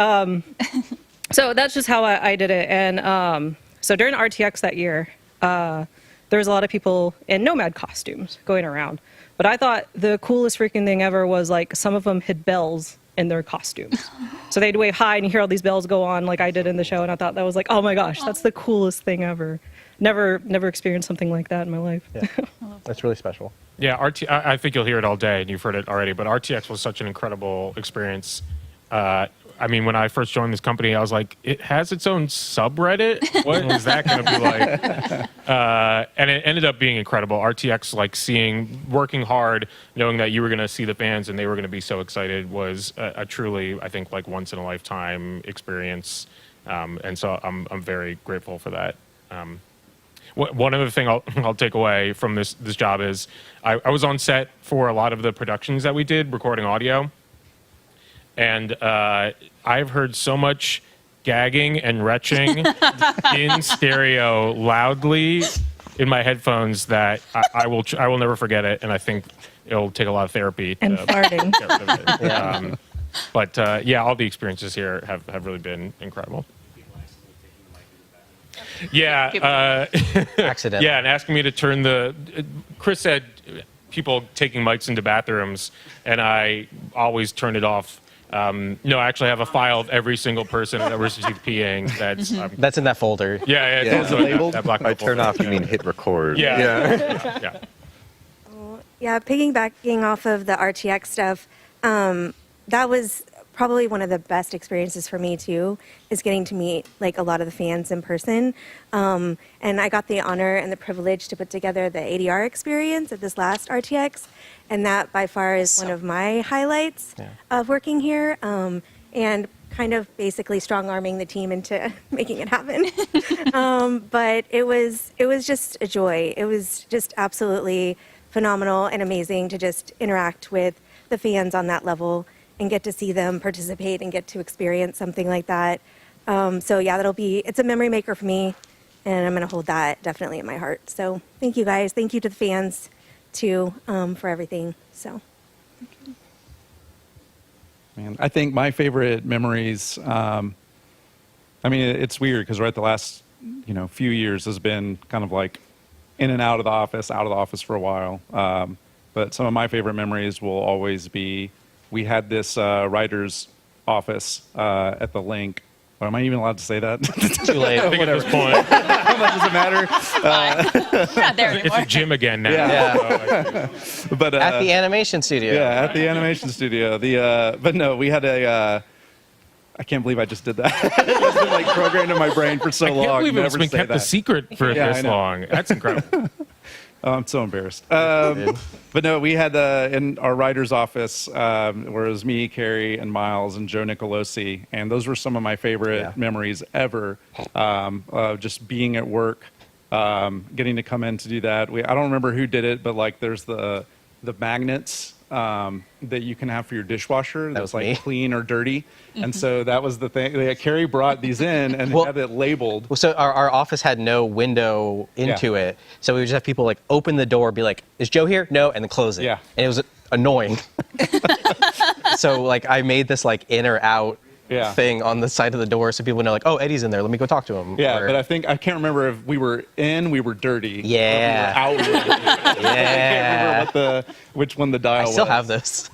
S26: so that's just how I did it. And so during RTX that year, there was a lot of people in Nomad costumes going around. But I thought the coolest freaking thing ever was like some of them had bells in their costumes. So they'd wave hi and you hear all these bells go on like I did in the show. And I thought that was like, oh my gosh, that's the coolest thing ever. Never experienced something like that in my life.
S7: Yeah. That's really special.
S25: Yeah, I think you'll hear it all day, and you've heard it already, but RTX was such an incredible experience. I mean, when I first joined this company, I was like, it has its own subreddit? What is that going to be like? And it ended up being incredible. RTX, like working hard, knowing that you were going to see the fans and they were going to be so excited was a truly, I think, like once-in-a-lifetime experience. And so I'm very grateful for that. One other thing I'll take away from this job is I was on set for a lot of the productions that we did, recording audio. And I've heard so much gagging and retching in stereo loudly in my headphones that I will never forget it. And I think it'll take a lot of therapy.
S26: And farting.
S25: Get rid of it. But yeah, all the experiences here have really been incredible. Yeah,
S7: accident.
S25: Yeah, and asking me to turn Chris said people taking mics into bathrooms, and I always turn it off. No, I actually have a file of every single person at Rooster Teeth peeing.
S7: That's in that folder.
S25: Yeah,
S21: Is it labeled?
S25: That black
S4: By turn off, you mean hit record.
S25: Yeah.
S24: Yeah, piggybacking off of the RTX stuff, that was probably one of the best experiences for me too, is getting to meet like a lot of the fans in person. And I got the honor and the privilege to put together the ADR experience at this last RTX, and that by far is one of my highlights of working here. And kind of basically strong-arming the team into making it happen. But it was just a joy. It was just absolutely phenomenal and amazing to just interact with the fans on that level and get to see them participate and get to experience something like that. So yeah, it's a memory maker for me, and I'm gonna hold that definitely in my heart. So thank you guys. Thank you to the fans too, for everything. So.
S5: Man, I think my favorite memories, I mean, it's weird because the last, few years has been kind of like in and out of the office for a while. But some of my favorite memories will always be, we had this writer's office at the Link. Or am I even allowed to say that?
S7: Too late.
S25: I think at this point.
S5: How much does it matter?
S6: We're not there
S25: It's
S6: anymore.
S25: a gym again now.
S7: Yeah.
S5: But
S7: At the animation studio.
S5: Yeah, at the animation studio. But no, we had I can't believe I just did that. It's been like programmed in my brain for so long.
S25: I can't believe it's
S5: never
S25: been
S5: say
S25: kept
S5: that.
S25: a secret for
S5: Yeah, I
S25: this
S5: know.
S25: long. That's incredible.
S5: Oh, I'm so embarrassed. But no, we had in our writer's office, where it was me, Carrie, and Miles, and Joe Nicolosi, and those were some of my favorite memories ever. Just being at work, getting to come in to do that. I don't remember who did it, but like there's the magnets that you can have for your dishwasher that's like
S7: me.
S5: clean or dirty. And so that was the thing. Carrie brought these in and had it labeled.
S7: Well, so our office had no window into it, so we would just have people like open the door, be like, "Is Joe here?" No, and then close it.
S5: Yeah.
S7: And it was annoying. So like I made this like in or out thing on the side of the door, so people know like, "Oh, Eddie's in there. Let me go talk to him."
S5: Yeah,
S7: Or-
S5: but I can't remember if we were dirty.
S7: Yeah.
S5: Or if we were out.
S7: Yeah.
S5: I can't remember which one the dial
S7: I
S5: was.
S7: still have this.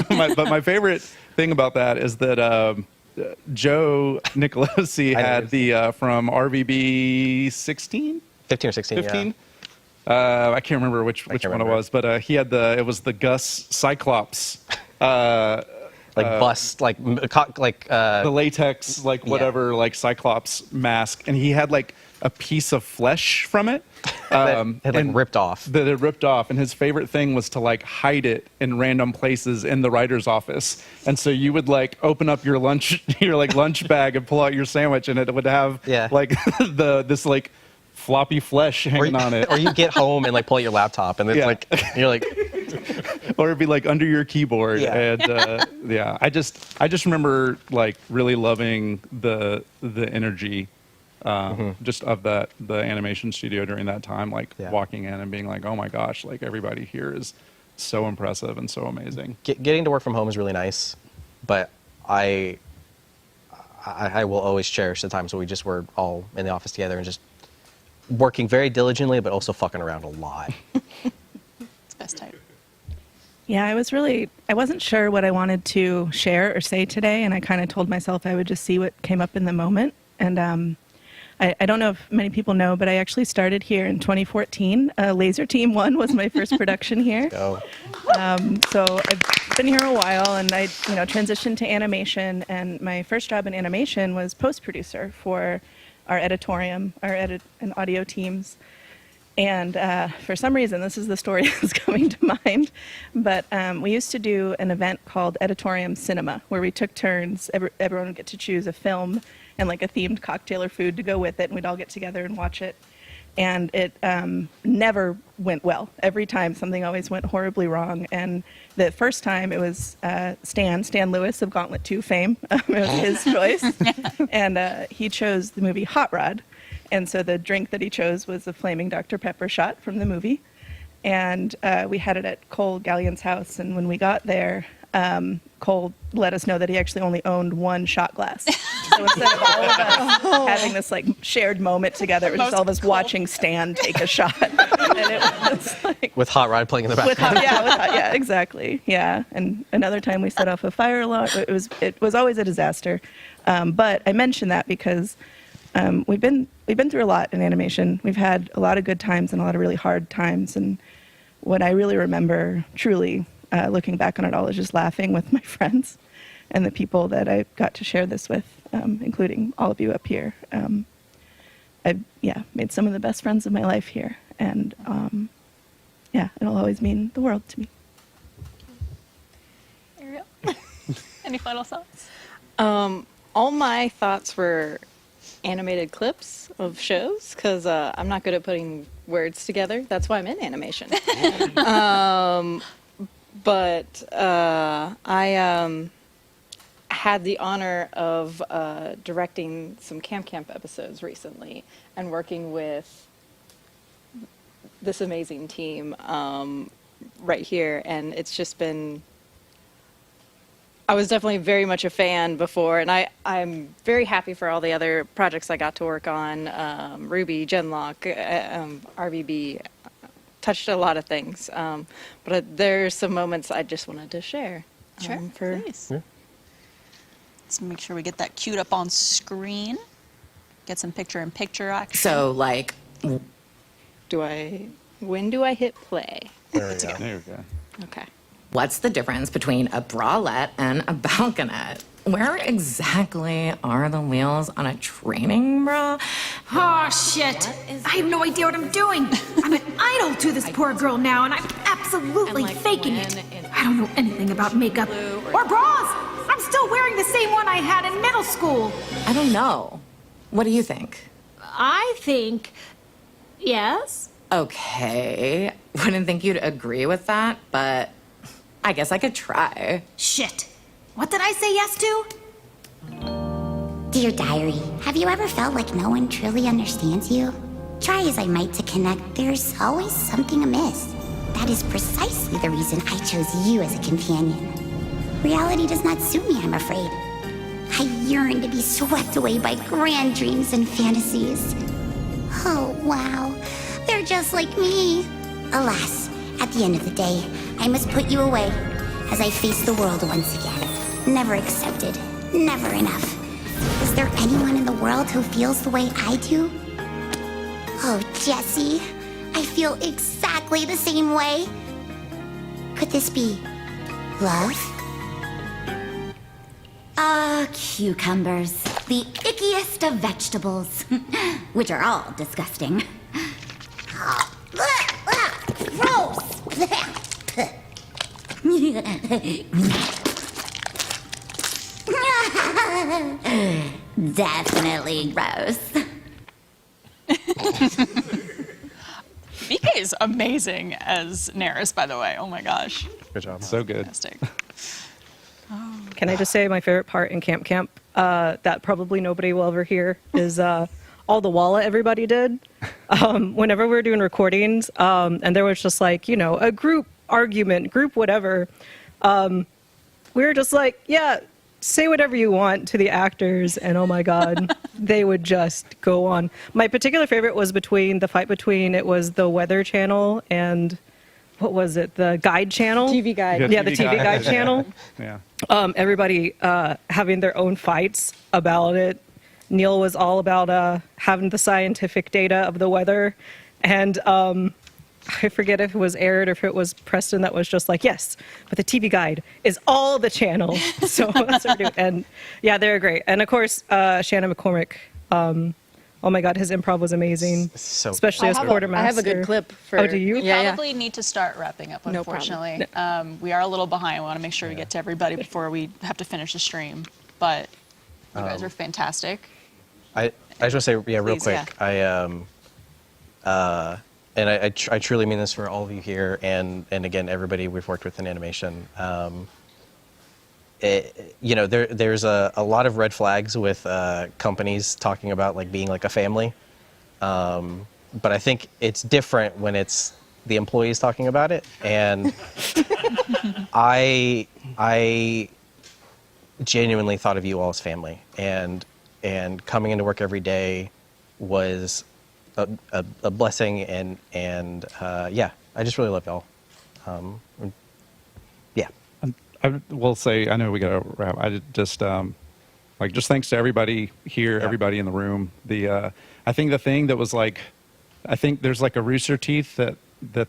S5: But my favorite thing about that is that Joe Nicolosi had the from RVB 16?
S7: 15 or 16.
S5: 15?
S7: Yeah.
S5: I can't remember which one
S7: remember.
S5: it was, but he had it was the Gus Cyclops
S7: bust, like
S5: the latex, like whatever, like Cyclops mask, and he had like a piece of flesh from it
S7: that had like ripped off.
S5: That had ripped off, and his favorite thing was to like hide it in random places in the writer's office. And so you would like open up your lunch bag and pull out your sandwich, and it would have like this like floppy flesh hanging on it.
S7: Or you get home and like pull out your laptop, and it's like you're like.
S5: Or it'd be like under your keyboard, and I just remember like really loving the energy, just of the animation studio during that time, like walking in and being like, oh my gosh, like everybody here is so impressive and so amazing.
S7: Getting to work from home is really nice, but I will always cherish the times when we just were all in the office together and just working very diligently, but also fucking around a lot.
S6: It's best type.
S1: Yeah, I wasn't sure what I wanted to share or say today, and I kind of told myself I would just see what came up in the moment. And I don't know if many people know, but I actually started here in 2014. Laser Team 1 was my first production here.
S7: Go.
S1: So I've been here a while, and I transitioned to animation, and my first job in animation was post-producer for our editorium, our edit and audio teams. And for some reason, this is the story that's coming to mind, but we used to do an event called Editorium Cinema, where we took turns. Everyone would get to choose a film and like a themed cocktail or food to go with it, and we'd all get together and watch it. And it never went well. Every time, something always went horribly wrong. And the first time, it was Stan Lewis of Gauntlet 2 fame. It was his choice. And he chose the movie Hot Rod. And so the drink that he chose was a flaming Dr. Pepper shot from the movie. And we had it at Cole Gallion's house. And when we got there, Cole let us know that he actually only owned one shot glass. So instead of all of us having this like shared moment together, it was just all of us watching Stan take a shot. And it was like,
S7: with Hot Rod playing in the background.
S1: Yeah, exactly. Yeah. And another time we set off a fire alarm. It was always a disaster. But I mention that because we've been through a lot in animation. We've had a lot of good times and a lot of really hard times. And what I really remember, truly, looking back on it all, is just laughing with my friends and the people that I got to share this with, including all of you up here. I've made some of the best friends of my life here, and it'll always mean the world to me.
S6: Ariel, any final thoughts?
S2: All my thoughts were animated clips of shows, because I'm not good at putting words together. That's why I'm in animation. But I had the honor of directing some Camp episodes recently and working with this amazing team right here. And it's just been, I was definitely very much a fan before, and I'm very happy for all the other projects I got to work on. Ruby, Genlock, RVB, touched a lot of things. But there's some moments I just wanted to share.
S6: Sure, please. Yeah. Let's make sure we get that queued up on screen. Get some picture-in-picture action.
S3: So, like,
S2: when do I hit play?
S7: There we go.
S5: There we go.
S2: Okay.
S3: what's the difference between a bralette and a balconette? Where exactly are the wheels on a training bra?
S8: Oh, shit. I have no idea what I'm doing. I'm an idol to this poor girl now, and I'm absolutely faking it. I don't know anything about makeup or bras. I'm still wearing the same one I had in middle school.
S3: I don't know. What do you think?
S8: I think, yes.
S3: Okay. Wouldn't think you'd agree with that, but I guess I could try.
S8: Shit. What did I say yes to?
S9: Dear Diary, have you ever felt like no one truly understands you? Try as I might to connect, there's always something amiss. That is precisely the reason I chose you as a companion. Reality does not suit me, I'm afraid. I yearn to be swept away by grand dreams and fantasies. Oh, wow. They're just like me. Alas, at the end of the day, I must put you away as I face the world once again. Never accepted, never enough. Is there anyone in the world who feels the way I do? Oh, Jessie, I feel exactly the same way. Could this be love? Cucumbers. The ickiest of vegetables. Which are all disgusting. Gross! Definitely gross.
S6: VK is amazing as Neris, by the way. Oh my gosh.
S7: Good job.
S5: So good.
S6: Fantastic.
S26: Can I just say my favorite part in Camp that probably nobody will ever hear is all the walla everybody did. Whenever we were doing recordings, and there was just like, you know, a group argument, group whatever, we were just like, yeah, say whatever you want to the actors, and oh my God, they would just go on. My particular favorite was the fight between, it was the Weather Channel and what was it, the Guide Channel?
S2: TV Guide.
S26: Yeah, the TV Guide channel.
S5: Yeah.
S26: Everybody having their own fights about it. Neil was all about having the scientific data of the weather, and I forget if it was Aaron or if it was Preston that was just like, yes, but the TV Guide is all the channels. So that's what we're doing. And yeah, they're great. And of course, Shannon McCormick. Oh my God, his improv was amazing,
S7: So
S26: especially as quartermaster.
S2: I have a good clip for.
S26: Oh, do you?
S6: We probably need to start wrapping up,
S2: No problem.
S6: unfortunately. We are a little behind. We want to make sure we get to everybody before we have to finish the stream. But you guys are fantastic.
S7: I just want to say, yeah, real
S6: Please,
S7: quick. I truly mean this for all of you here, and again, everybody we've worked with in animation. You know, there's a lot of red flags with companies talking about like being like a family, but I think it's different when it's the employees talking about it. And I genuinely thought of you all as family, and coming into work every day was a blessing, and yeah, I just really love y'all. Yeah.
S5: I will say, I know we got to wrap. I just just thanks to everybody here, everybody in the room. I think the thing that was like, I think there's like a Rooster Teeth that the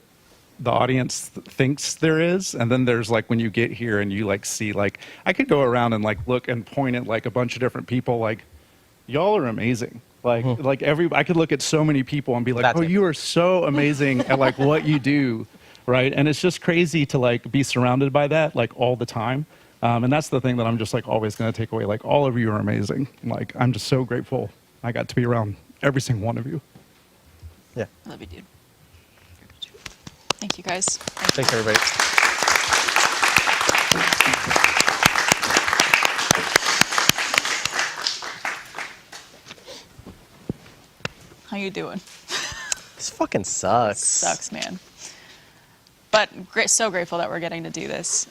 S5: audience thinks there is, and then there's like when you get here and you like see, like I could go around and like look and point at like a bunch of different people, like y'all are amazing. Like I could look at so many people and be like, oh, you are so amazing at like what you do. Right. And it's just crazy to like be surrounded by that like all the time. And that's the thing that I'm just like always going to take away. Like all of you are amazing. Like I'm just so grateful I got to be around every single one of you.
S7: Yeah.
S6: Love you, dude. Thank you, guys.
S7: Thanks, everybody.
S6: How you doing?
S7: This fucking sucks.
S6: Sucks, man. But so grateful that we're getting to do this.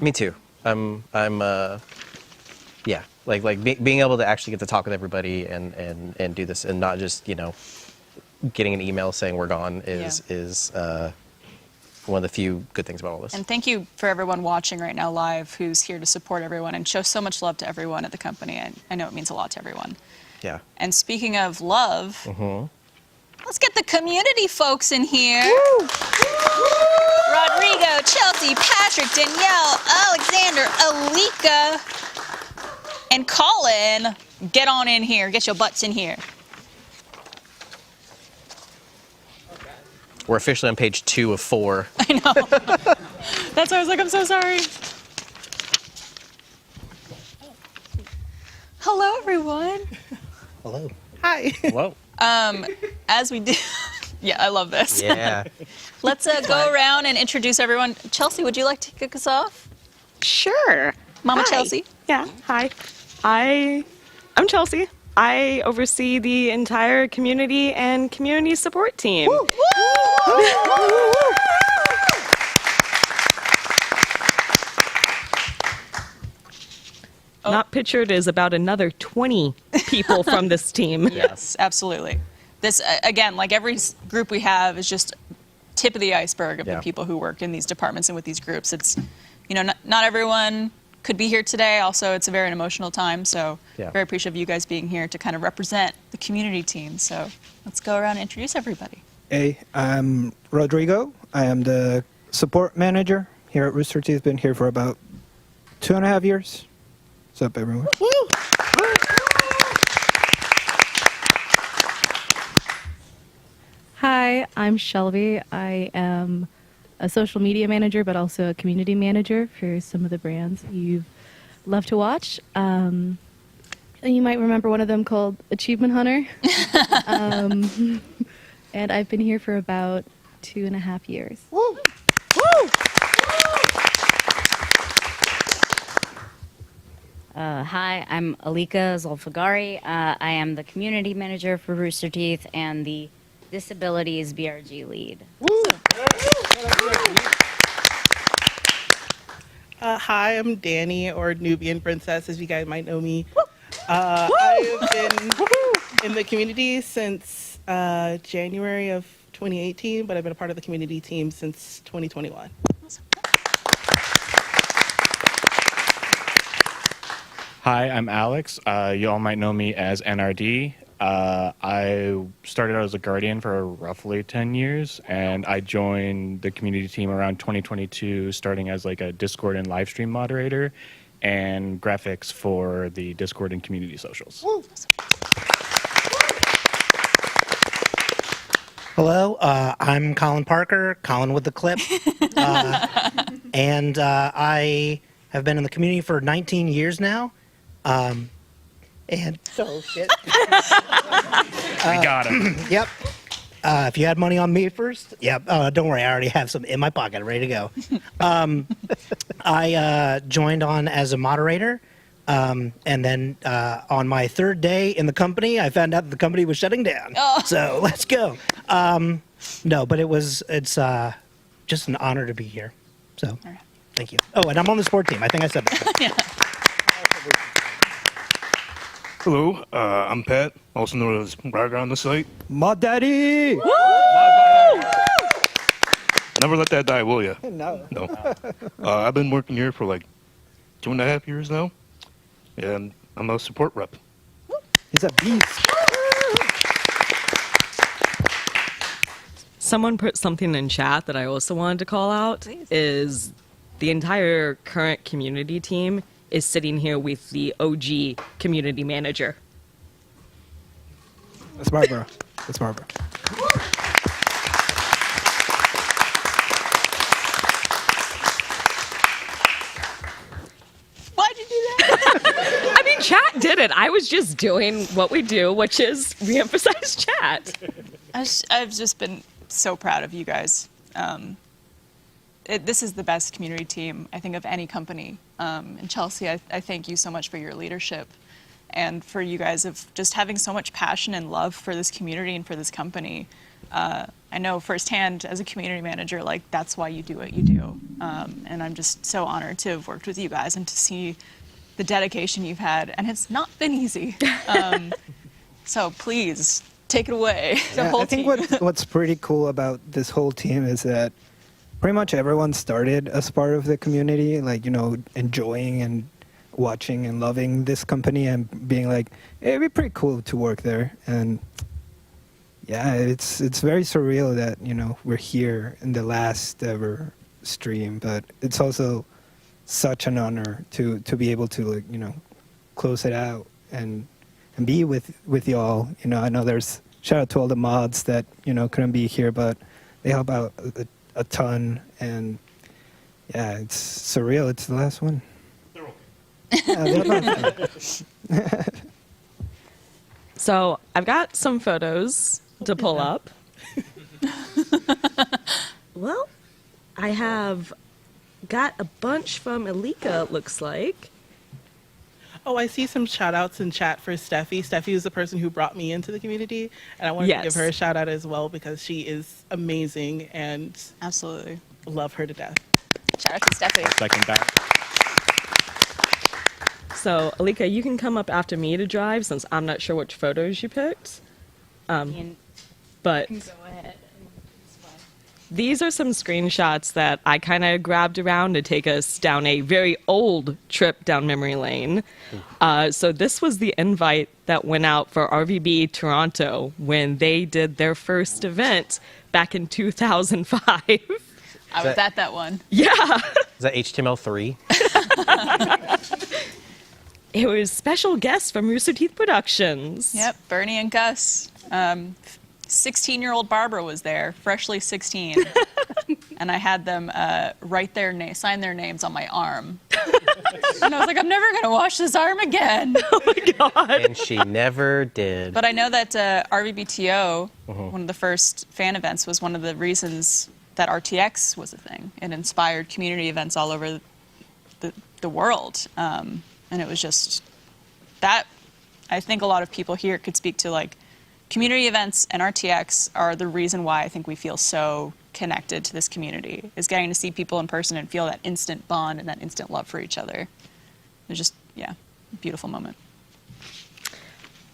S7: Me too. I'm yeah, being able to actually get to talk with everybody and do this, and not just, you know, getting an email saying we're gone is one of the few good things about all this.
S6: And thank you for everyone watching right now live who's here to support everyone and show so much love to everyone at the company. I know it means a lot to everyone.
S7: Yeah.
S6: And speaking of love, let's get the community folks in here. Rodrigo, Chelsea, Patrick, Danielle, Alexander, Alika, and Colin. Get on in here. Get your butts in here.
S7: We're officially on page 2 of 4.
S6: I know. That's why I was like, I'm so sorry. Hello, everyone.
S7: Hello.
S26: Hi.
S7: Hello.
S6: As we do, yeah, I love this.
S7: Yeah.
S6: Let's go around and introduce everyone. Chelsea, would you like to kick us off?
S10: Sure.
S6: Mama
S10: Hi.
S6: Chelsea.
S10: Yeah. Hi. I'm Chelsea. I oversee the entire community and community support team.
S6: Woo!
S10: Not pictured is about another 20 people from this team.
S6: Yes, absolutely. This, again, like every group we have is just tip of the iceberg of the people who work in these departments and with these groups. It's, you know, not everyone could be here today. Also, it's a very emotional time, so very appreciative of you guys being here to kind of represent the community team. So let's go around and introduce everybody.
S12: Hey, I'm Rodrigo. I am the support manager here at Rooster Teeth. Been here for about 2.5 years. What's up, everyone?
S11: Hi, I'm Shelby. I am a social media manager, but also a community manager for some of the brands you love to watch. You might remember one of them called Achievement Hunter. And I've been here for about 2.5 years.
S21: Woo!
S13: Hi, I'm Alika Zolfagari. I am the community manager for Rooster Teeth and the Disabilities BRG lead.
S14: Hi, I'm Danny, or Nubian Princess, as you guys might know me. I have been in the community since January of 2018, but I've been a part of the community team since 2021.
S16: Hi, I'm Alex. You all might know me as NRD. I started out as a guardian for roughly 10 years, and I joined the community team around 2022, starting as like a Discord and live stream moderator and graphics for the Discord and community socials.
S17: Hello, I'm Colin Parker, Colin with the clip, and I have been in the community for 19 years now. And so shit.
S16: We got him.
S17: Yep. If you had money on me first, yep. Don't worry, I already have some in my pocket, ready to go. I joined on as a moderator, and then on my third day in the company, I found out that the company was shutting down.
S6: Oh.
S17: So let's go. No, but it's just an honor to be here. So thank you. Oh, and I'm on the sport team. I think I said that.
S23: Hello, I'm Pat, also known as Braga on the site.
S12: My daddy!
S23: Never let that die, will ya?
S12: No.
S23: No. I've been working here for like 2.5 years now, and I'm a support rep.
S12: He's a beast.
S10: Someone put something in chat that I also wanted to call out is the entire current community team is sitting here with the OG community manager.
S12: That's Barbara. That's Barbara.
S6: Why'd you do that?
S10: I mean, chat did it. I was just doing what we do, which is reemphasize chat.
S6: I've just been so proud of you guys. This is the best community team, I think, of any company. And Chelsea, I thank you so much for your leadership and for you guys of just having so much passion and love for this community and for this company. I know firsthand as a community manager, like that's why you do what you do. And I'm just so honored to have worked with you guys and to see the dedication you've had. And it's not been easy. So please take it away.
S12: Yeah, I think what's pretty cool about this whole team is that pretty much everyone started as part of the community, like, you know, enjoying and watching and loving this company and being like, hey, it'd be pretty cool to work there. And yeah, it's very surreal that, you know, we're here in the last ever stream, but it's also such an honor to be able to, like, you know, close it out and be with y'all. You know, I know there's shout out to all the mods that, you know, couldn't be here, but they help out a ton, and yeah, it's surreal. It's the last one.
S10: So I've got some photos to pull up. Well, I have got a bunch from Alika, it looks like.
S14: Oh, I see some shout outs in chat for Steffi. Steffi is the person who brought me into the community, and I wanted to give her a shout out as well because she is amazing and
S6: absolutely
S14: love her to death.
S6: Shout out to Steffi.
S16: Second that.
S10: So, Alika, you can come up after me to drive since I'm not sure which photos you picked. But
S13: Go ahead.
S10: these are some screenshots that I kind of grabbed around to take us down a very old trip down memory lane. So this was the invite that went out for RVB Toronto when they did their first event back in 2005.
S6: I was at that one.
S10: Yeah.
S7: Is that HTML3?
S10: it was special guests from Rooster Teeth Productions.
S6: Yep, Bernie and Gus. 16-year-old Barbara was there, freshly 16. And I had them sign their names on my arm. And I was like, I'm never going to wash this arm again.
S10: Oh my God.
S7: And she never did.
S6: But I know that RVBTO, one of the first fan events, was one of the reasons that RTX was a thing. It inspired community events all over the world. And it was just that, I think a lot of people here could speak to, like, community events and RTX are the reason why I think we feel so connected to this community, is getting to see people in person and feel that instant bond and that instant love for each other. It's just, yeah, a beautiful moment.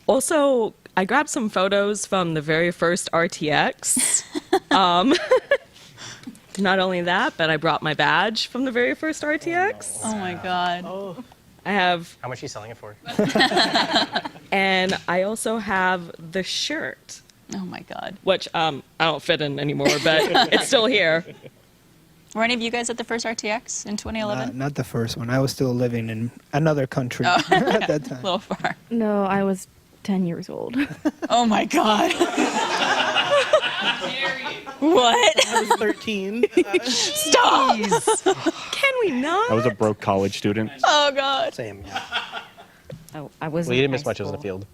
S10: Also, I grabbed some photos from the very first RTX. Not only that, but I brought my badge from the very first RTX.
S6: Oh my God.
S10: I have...
S7: How much are you selling it for?
S10: And I also have the shirt.
S6: Oh my God.
S10: Which I don't fit in anymore, but it's still here.
S6: Were any of you guys at the first RTX in 2011?
S12: Not the first one. I was still living in another country at that time.
S6: A little far.
S11: No, I was 10 years old.
S6: Oh my God. What?
S14: I was 13.
S6: Stop!
S10: Can we not?
S16: I was a broke college student.
S6: Oh God.
S17: Same.
S13: Oh, I was.
S7: Well, you didn't miss much. It was in the field.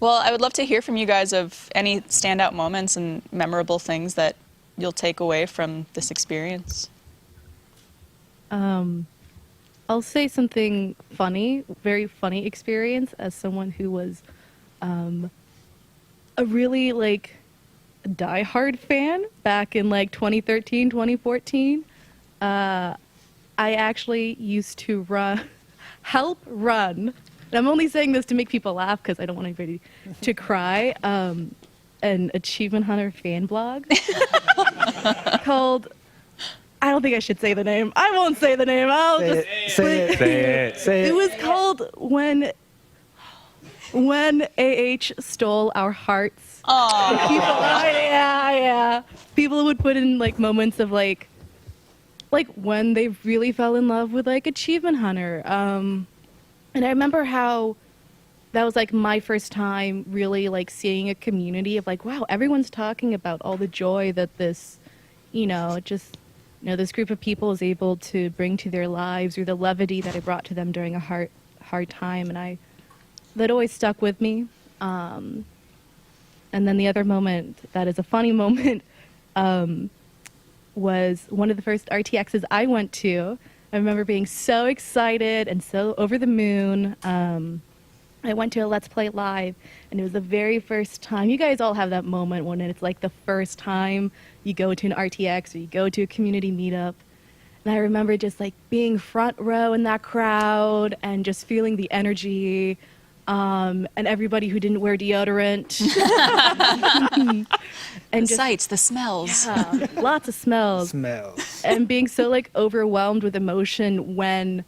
S6: Well, I would love to hear from you guys of any standout moments and memorable things that you'll take away from this experience.
S11: I'll say something funny, very funny experience as someone who was a really like diehard fan back in like 2013, 2014. I actually used to help run. And I'm only saying this to make people laugh because I don't want anybody to cry. An Achievement Hunter fan blog called, I don't think I should say the name. I won't say the name. I'll
S12: Say
S11: just
S12: it. Say it.
S11: It was called When AH Stole Our Hearts.
S6: Oh.
S11: Yeah. People would put in like moments of like when they really fell in love with like Achievement Hunter. And I remember how that was like my first time really like seeing a community of like, wow, everyone's talking about all the joy that this, this group of people is able to bring to their lives, or the levity that it brought to them during a hard time. And that always stuck with me. And then the other moment that is a funny moment was one of the first RTXs I went to. I remember being so excited and so over the moon. I went to a Let's Play Live, and it was the very first time. You guys all have that moment when it's like the first time you go to an RTX or you go to a community meetup. And I remember just like being front row in that crowd and just feeling the energy, and everybody who didn't wear deodorant.
S6: And the sights, the smells.
S11: Yeah, lots of smells. And being so like overwhelmed with emotion when,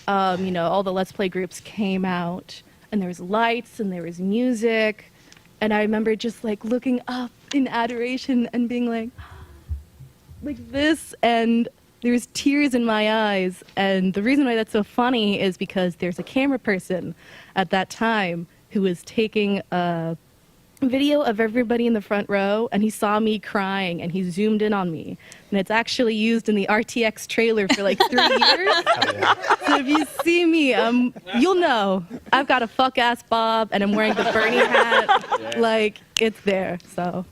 S11: all the Let's Play groups came out, and there was lights and there was music, and I remember just like looking up in adoration and being like this, and there's tears in my eyes. And the reason why that's so funny is because there's a camera person at that time who was taking a video of everybody in the front row, and he saw me crying and he zoomed in on me, and it's actually used in the RTX trailer for like 3 years. So if you see me, you'll know I've got a fuck ass bob and I'm wearing the Bernie hat. Like, it's there. So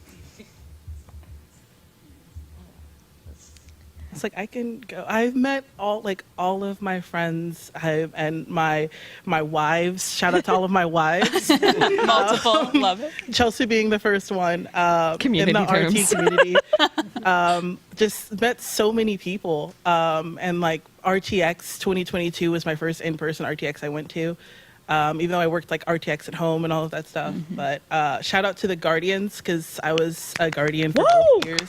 S14: It's like I can go. I've met all of my friends and my wives. Shout out to all of my wives.
S6: Multiple, love it.
S14: Chelsea being the first one
S10: Community
S14: in the
S10: terms.
S14: RT community. Just met so many people, and like RTX 2022 was my first in-person RTX I went to. Even though I worked like RTX at home and all of that stuff. But shout out to the Guardians, because I was a Guardian for 12 years.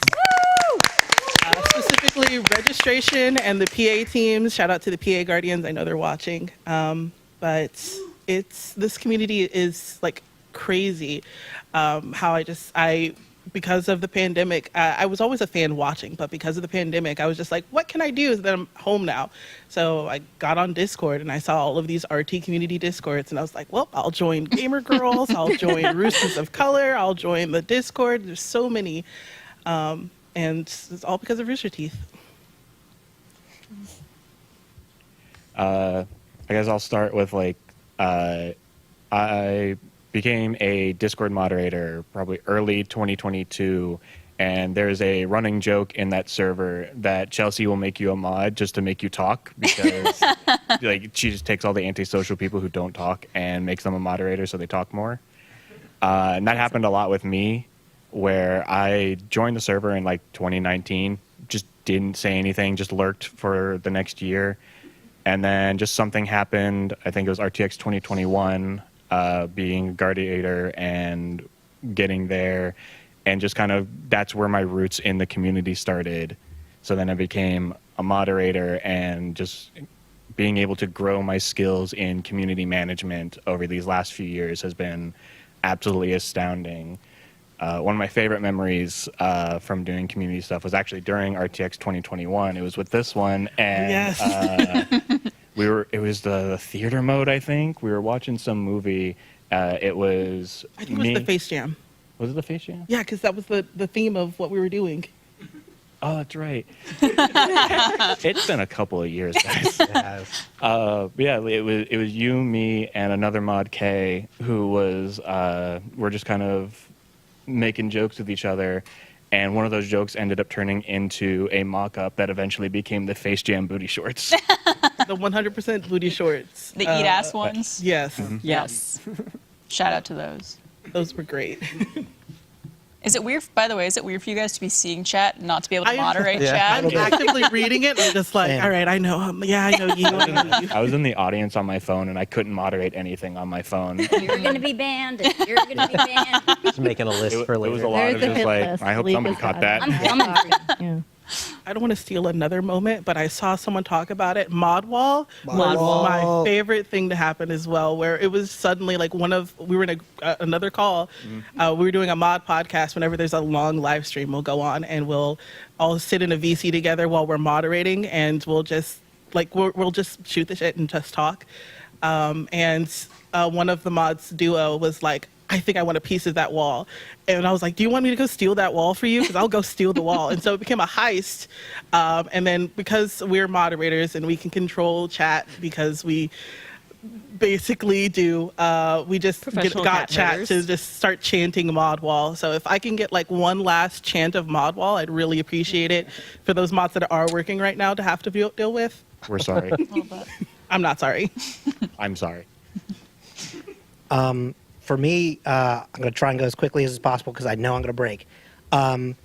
S14: Specifically registration and the PA teams. Shout out to the PA Guardians. I know they're watching. But this community is like crazy. How I because of the pandemic, I was always a fan watching, but because of the pandemic, I was just like, what can I do that I'm home now? So I got on Discord and I saw all of these RT community Discords, and I was like, well, I'll join Gamer Girls, I'll join Roosters of Color, I'll join the Discord. There's so many, and it's all because of Rooster Teeth.
S16: I guess I'll start with I became a Discord moderator probably early 2022, and there's a running joke in that server that Chelsea will make you a mod just to make you talk, because she just takes all the antisocial people who don't talk and makes them a moderator so they talk more. And that happened a lot with me, where I joined the server in 2019, just didn't say anything, just lurked for the next year. And then just something happened, I think it was RTX 2021, being a Guardiator and getting there. And just kind of, that's where my roots in the community started. So then I became a moderator, and just being able to grow my skills in community management over these last few years has been absolutely astounding. One of my favorite memories from doing community stuff was actually during RTX 2021. It was with this one, and
S14: Yes.
S16: it was the theater mode, I think. We were watching some movie. It was
S14: I think it was the Face Jam.
S16: Was it the Face Jam?
S14: Yeah, because that was the theme of what we were doing.
S16: Oh, that's right. It's been a couple of years, guys. Yeah, it was you, me, and another mod, K, who was we're just kind of making jokes with each other, and one of those jokes ended up turning into a mock-up that eventually became the Face Jam booty shorts.
S14: The 100% booty shorts.
S6: The eat ass ones?
S14: Yes.
S16: Mhm.
S6: Yes. Shout out to those.
S14: Those were great.
S6: Is it weird, by the way, is it weird for you guys to be seeing chat and not to be able to moderate chat?
S14: I'm actively reading it, and I'm just like, all right, I know. I know you. I know you.
S16: I was in the audience on my phone, and I couldn't moderate anything on my phone.
S13: You're gonna be banned. You're gonna be banned.
S7: Just making a list for later.
S16: It was a lot of just I hope somebody caught that.
S13: I'm coming for you.
S14: I don't want to steal another moment, but I saw someone talk about it. Mod Wall was
S12: Wall.
S14: my favorite thing to happen as well, where it was suddenly like we were in another call. We were doing a mod podcast. Whenever there's a long live stream, we'll go on and we'll all sit in a VC together while we're moderating, and we'll just we'll just shoot the shit and just talk. And one of the mods duo was like, I think I want a piece of that wall. And I was like, do you want me to go steal that wall for you? Because I'll go steal the wall. And so it became a heist. And then because we're moderators and we can control chat because we basically do, we just
S10: Professional
S14: got
S10: cat
S14: chat
S10: herders.
S14: to just start chanting mod wall. So if I can get one last chant of mod wall, I'd really appreciate it for those mods that are working right now to have to deal with.
S16: We're sorry.
S14: I'm not sorry.
S16: I'm sorry.
S17: For me, I'm going to try and go as quickly as possible because I know I'm going to break. No,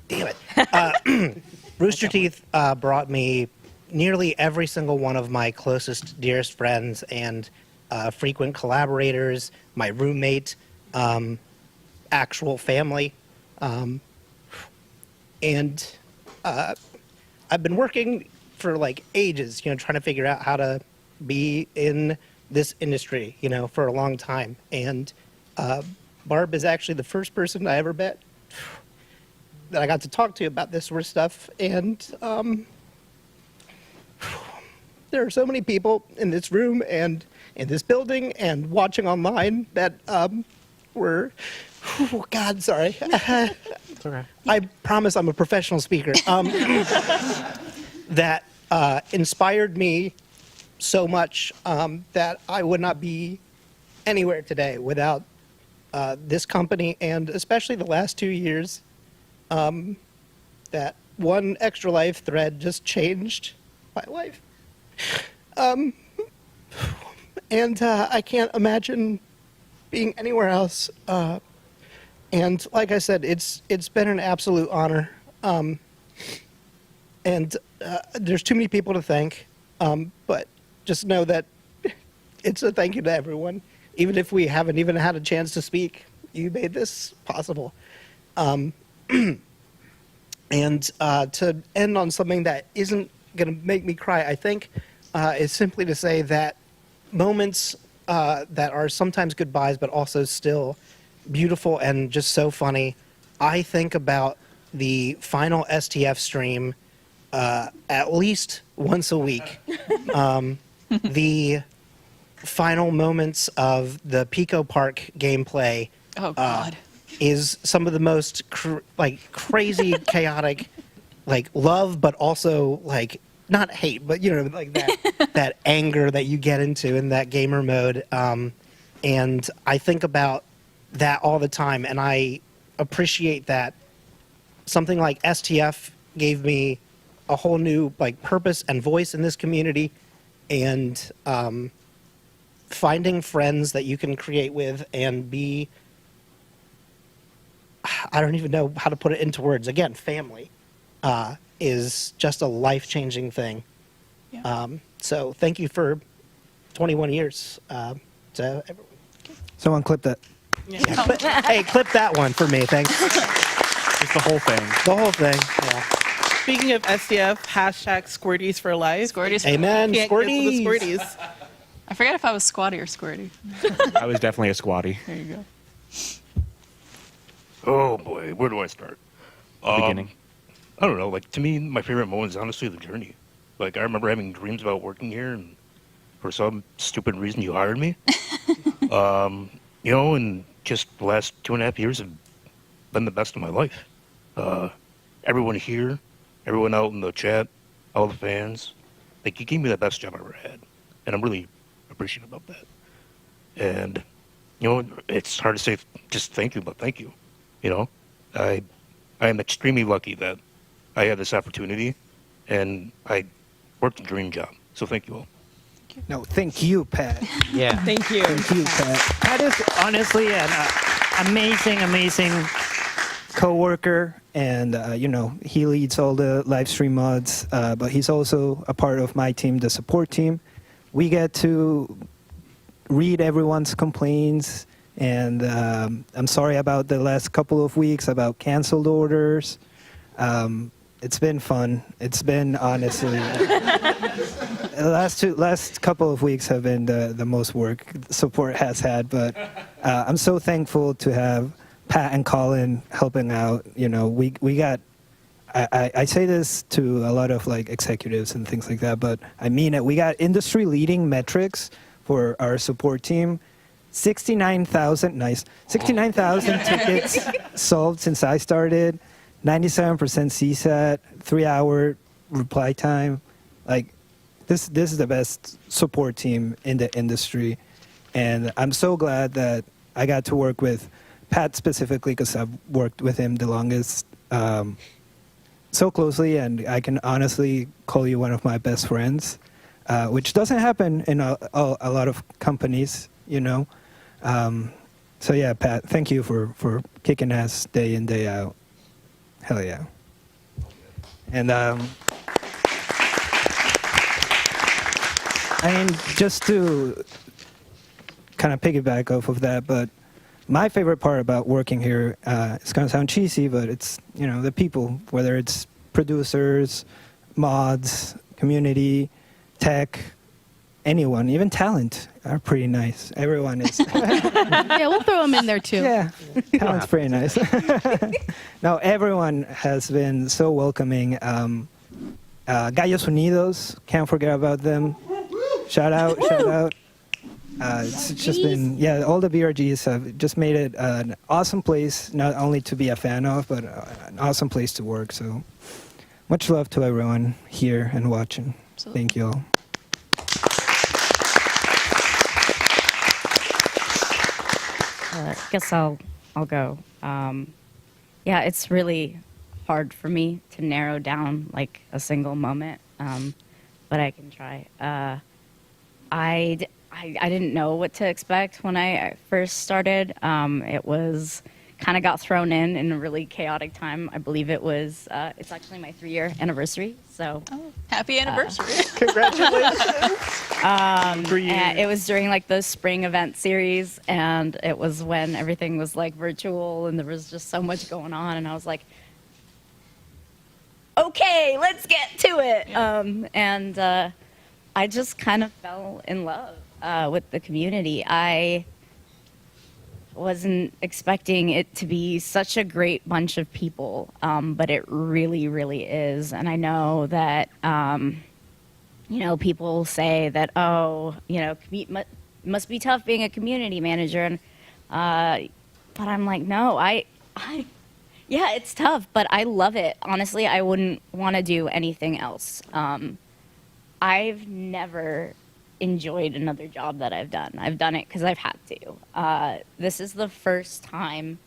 S17: damn it. Rooster Teeth brought me nearly every single one of my closest, dearest friends and frequent collaborators, my roommate, actual family. And I've been working for ages, trying to figure out how to be in this industry, for a long time. And Barb is actually the first person I ever met that I got to talk to about this sort of stuff. And there are so many people in this room and in this building and watching online that were, oh God, sorry.
S7: It's okay.
S17: I promise I'm a professional speaker. That inspired me so much that I would not be anywhere today without this company, and especially the last 2 years. That one Extra Life thread just changed my life. And I can't imagine being anywhere else. And like I said, it's been an absolute honor. And there's too many people to thank, but just know that it's a thank you to everyone. Even if we haven't even had a chance to speak, you made this possible. And to end on something that isn't going to make me cry, I think, is simply to say that moments that are sometimes goodbyes, but also still beautiful and just so funny. I think about the final STF stream at least once a week. The final moments of the Pico Park gameplay
S6: Oh God.
S17: is some of the most crazy, chaotic, like love, but also like not hate, but you know, like that anger that you get into in that gamer mode. And I think about that all the time, and I appreciate that something like STF gave me a whole new like purpose and voice in this community, and finding friends that you can create with and be, I don't even know how to put it into words. Again, family is just a life-changing thing. So thank you for 21 years to everyone.
S12: Someone clip that.
S17: Hey, clip that one for me, thanks.
S16: Just the whole thing.
S17: The whole thing, yeah.
S14: Speaking of SDF, hashtag Squirties for life.
S6: Squirties.
S17: Amen.
S14: Can't get enough of the
S17: Squirties.
S14: Squirties.
S6: I forget if I was squatty or squirty.
S16: I was definitely a squatty.
S6: There you go.
S23: Oh boy, where do I start?
S16: Beginning.
S23: I don't know. Like to me, my favorite moment is honestly the journey. Like I remember having dreams about working here, and for some stupid reason, you hired me. You know, and just the last 2.5 years have been the best of my life. Everyone here, everyone out in the chat, all the fans, like you gave me the best job I ever had, and I'm really appreciative about that. And you know, it's hard to say just thank you, but thank you. You know, I am extremely lucky that I had this opportunity, and I worked a dream job. So thank you all.
S12: No, thank you, Pat.
S17: Yeah.
S10: Thank you.
S12: Thank you, Pat. Pat is honestly an amazing co-worker, and you know, he leads all the live stream mods, but he's also a part of my team, the support team. We get to read everyone's complaints, and I'm sorry about the last couple of weeks about canceled orders. It's been fun. It's been honestly the last couple of weeks have been the most work support has had, but I'm so thankful to have Pat and Colin helping out. You know, we got. I say this to a lot of like executives and things like that, but I mean it. We got industry leading metrics for our support team. 69,000 tickets solved since I started. 97% CSAT, 3-hour reply time. Like this is the best support team in the industry, and I'm so glad that I got to work with Pat specifically because I've worked with him the longest, so closely, and I can honestly call you one of my best friends, which doesn't happen in a lot of companies, you know. So yeah, Pat, thank you for kicking ass day in, day out. Hell yeah. And I mean, just to kind of piggyback off of that, but my favorite part about working here, it's going to sound cheesy, but it's, you know, the people, whether it's producers, mods, community, tech, anyone, even talent are pretty nice. Everyone is.
S11: Yeah, we'll throw them in there too.
S12: Yeah, talent's pretty nice. No, everyone has been so welcoming. Gallos Unidos, can't forget about them. Shout out. It's just been, yeah, all the BRGs have just made it an awesome place, not only to be a fan of, but an awesome place to work. So much love to everyone here and watching.
S6: Absolutely.
S12: Thank you all.
S13: I guess I'll go. Yeah, it's really hard for me to narrow down like a single moment, but I can try. I didn't know what to expect when I first started. It was kind of got thrown in a really chaotic time. I believe it was. It's actually my 3-year anniversary. So
S6: happy anniversary!
S17: Congratulations!
S13: And it was during like the spring event series, and it was when everything was like virtual, and there was just so much going on, and I was like, okay, let's get to it. And I just kind of fell in love with the community. wasn't expecting it to be such a great bunch of people, but it really, really is. And I know that, people say that, oh, must be tough being a community manager. And, but I'm like, no, yeah, it's tough, but I love it. Honestly, I wouldn't want to do anything else. I've never enjoyed another job that I've done. I've done it because I've had to. This is the first time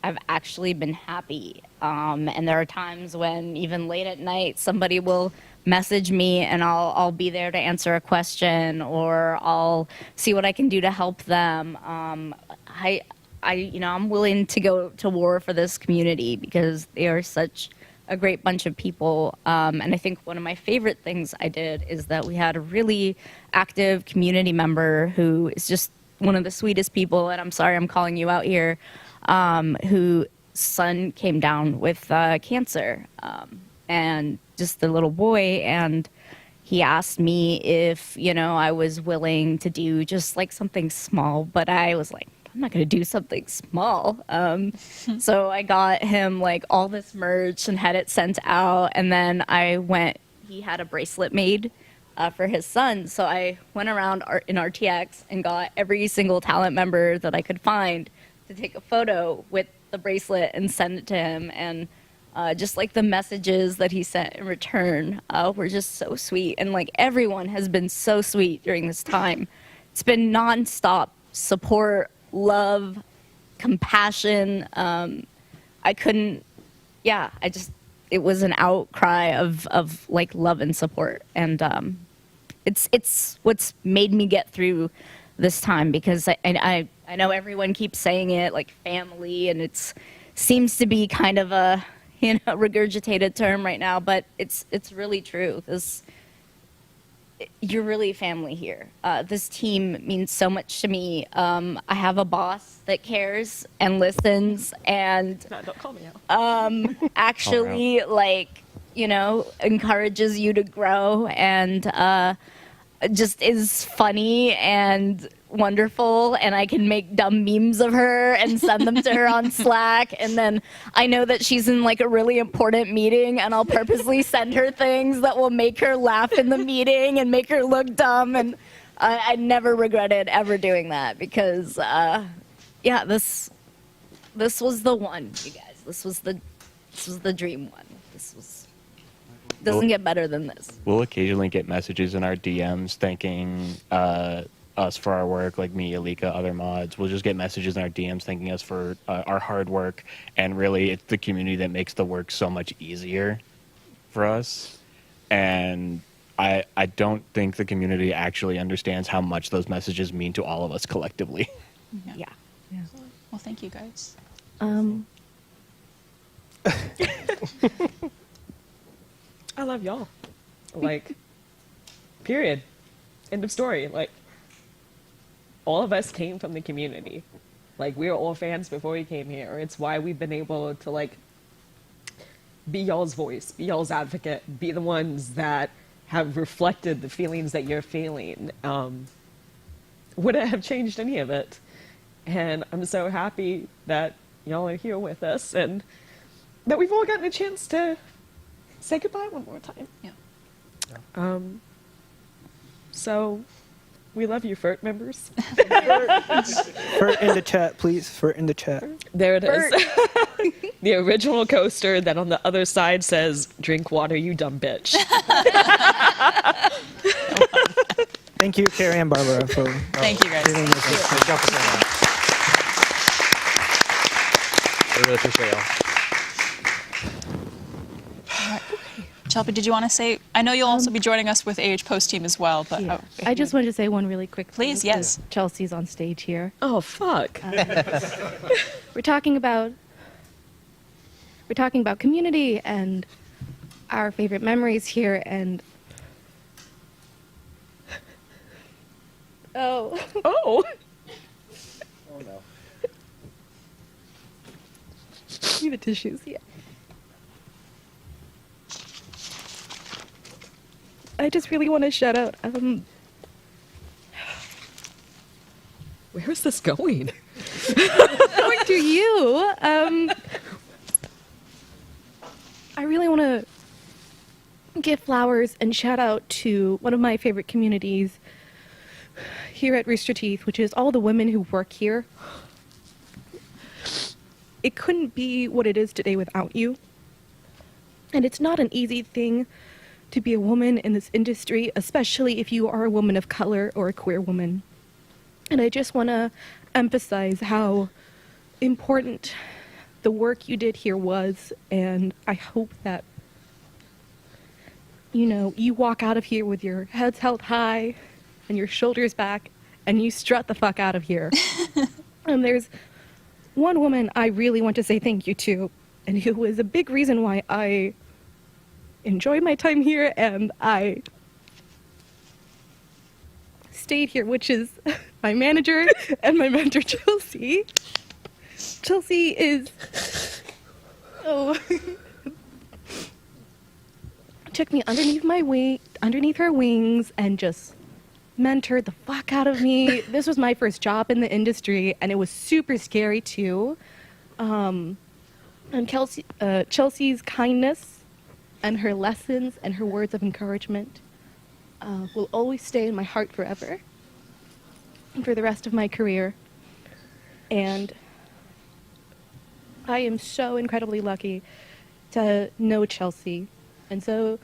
S13: I've actually been happy. And there are times when even late at night, somebody will message me and I'll be there to answer a question, or I'll see what I can do to help them. I'm willing to go to war for this community because they are such a great bunch of people. And I think one of my favorite things I did is that we had a really active community member who is just one of the sweetest people, and I'm sorry I'm calling you out here, whose son came down with cancer, and just a little boy, and he asked me if, I was willing to do just like something small, but I was like, I'm not going to do something small. So I got him like all this merch and had it sent out. And then he had a bracelet made for his son. So I went around in RTX and got every single talent member that I could find to take a photo with the bracelet and send it to him. And just like the messages that he sent in return were just so sweet. And like everyone has been so sweet during this time. It's been nonstop support, love, compassion. It was an outcry of like love and support. And it's what's made me get through this time, because I know everyone keeps saying it, like family, and it seems to be kind of a regurgitated term right now, but it's really true. You're really family here. This team means so much to me. I have a boss that cares and listens, and
S10: don't call me out.
S13: actually, encourages you to grow, and just is funny and wonderful. And I can make dumb memes of her and send them to her on Slack. And then I know that she's in like a really important meeting, and I'll purposely send her things that will make her laugh in the meeting and make her look dumb. And I never regretted ever doing that, because this was the one, you guys. This was the dream one. Doesn't get better than this.
S16: We'll occasionally get messages in our DMs thanking us for our work, like me, Alika, other mods. We'll just get messages in our DMs thanking us for our hard work, and really it's the community that makes the work so much easier for us. And I don't think the community actually understands how much those messages mean to all of us collectively.
S13: Yeah.
S6: Well, thank you guys.
S10: I love y'all. Like, period. End of story. Like, all of us came from the community. Like, we were all fans before we came here. It's why we've been able to, like, be y'all's voice, be y'all's advocate, be the ones that have reflected the feelings that you're feeling. Wouldn't have changed any of it. And I'm so happy that y'all are here with us, and that we've all gotten a chance to say goodbye one more time.
S6: Yeah.
S10: So, we love you, FERT members.
S12: FERT in the chat, please. FERT in the chat.
S10: There it is. The original coaster that on the other side says, "Drink water, you dumb bitch."
S12: Thank you, Carrie and Barbara, for
S6: Thank you, guys.
S12: giving this.
S7: Thank y'all for saying that. We really appreciate y'all.
S6: Shelby, did you want to say? I know you'll also be joining us with AH Post Team as well, but
S11: Yeah. I just wanted to say one really quick thing.
S6: Please, yes.
S11: Chelsea's on stage here.
S10: Oh, fuck.
S11: We're talking about community and our favorite memories here, and
S10: Oh.
S7: Oh no.
S11: need the tissues. Yeah. I just really want to shout out.
S10: Where is this going?
S11: Going to you. I really want to give flowers and shout out to one of my favorite communities here at Rooster Teeth, which is all the women who work here. It couldn't be what it is today without you. And it's not an easy thing to be a woman in this industry, especially if you are a woman of color or a queer woman. And I just want to emphasize how important the work you did here was, and I hope that, you know, you walk out of here with your heads held high and your shoulders back, and you strut the fuck out of here. And there's one woman I really want to say thank you to, and who was a big reason why I enjoy my time here and I stayed here, which is my manager and my mentor, Chelsea. Chelsea is, took me underneath her wings and just mentored the fuck out of me. This was my first job in the industry, and it was super scary too. And Chelsea's kindness and her lessons and her words of encouragement will always stay in my heart forever and for the rest of my career. And I am so incredibly lucky to know Chelsea. And so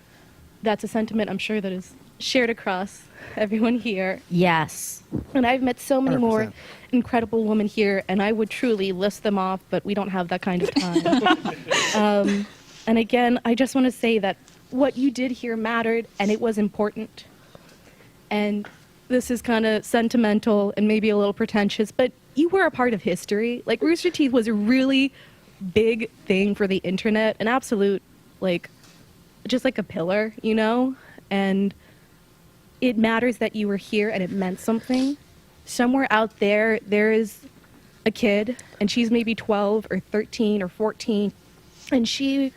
S11: that's a sentiment I'm sure that is shared across everyone here.
S13: Yes.
S11: And I've met so many more
S13: 100%.
S11: incredible women here, and I would truly list them off, but we don't have that kind of time. And again, I just want to say that what you did here mattered, and it was important. And this is kind of sentimental and maybe a little pretentious, but you were a part of history. Like, Rooster Teeth was a really big thing for the internet, an absolute, like, just like a pillar, you know? And it matters that you were here and it meant something. Somewhere out there, there is a kid, and she's maybe 12 or 13 or 14, and she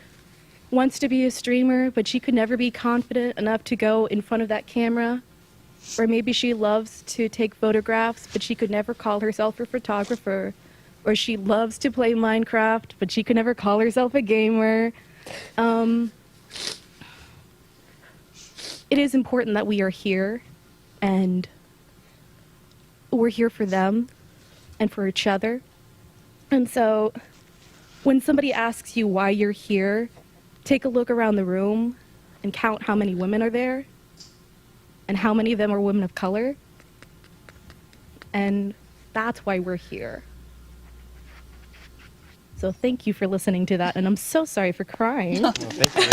S11: wants to be a streamer, but she could never be confident enough to go in front of that camera. Or maybe she loves to take photographs, but she could never call herself a photographer. Or she loves to play Minecraft, but she could never call herself a gamer. It is important that we are here, and we're here for them and for each other. And so when somebody asks you why you're here, take a look around the room and count how many women are there and how many of them are women of color. And that's why we're here. So thank you for listening to that, and I'm so sorry for crying.
S7: Well, thank you.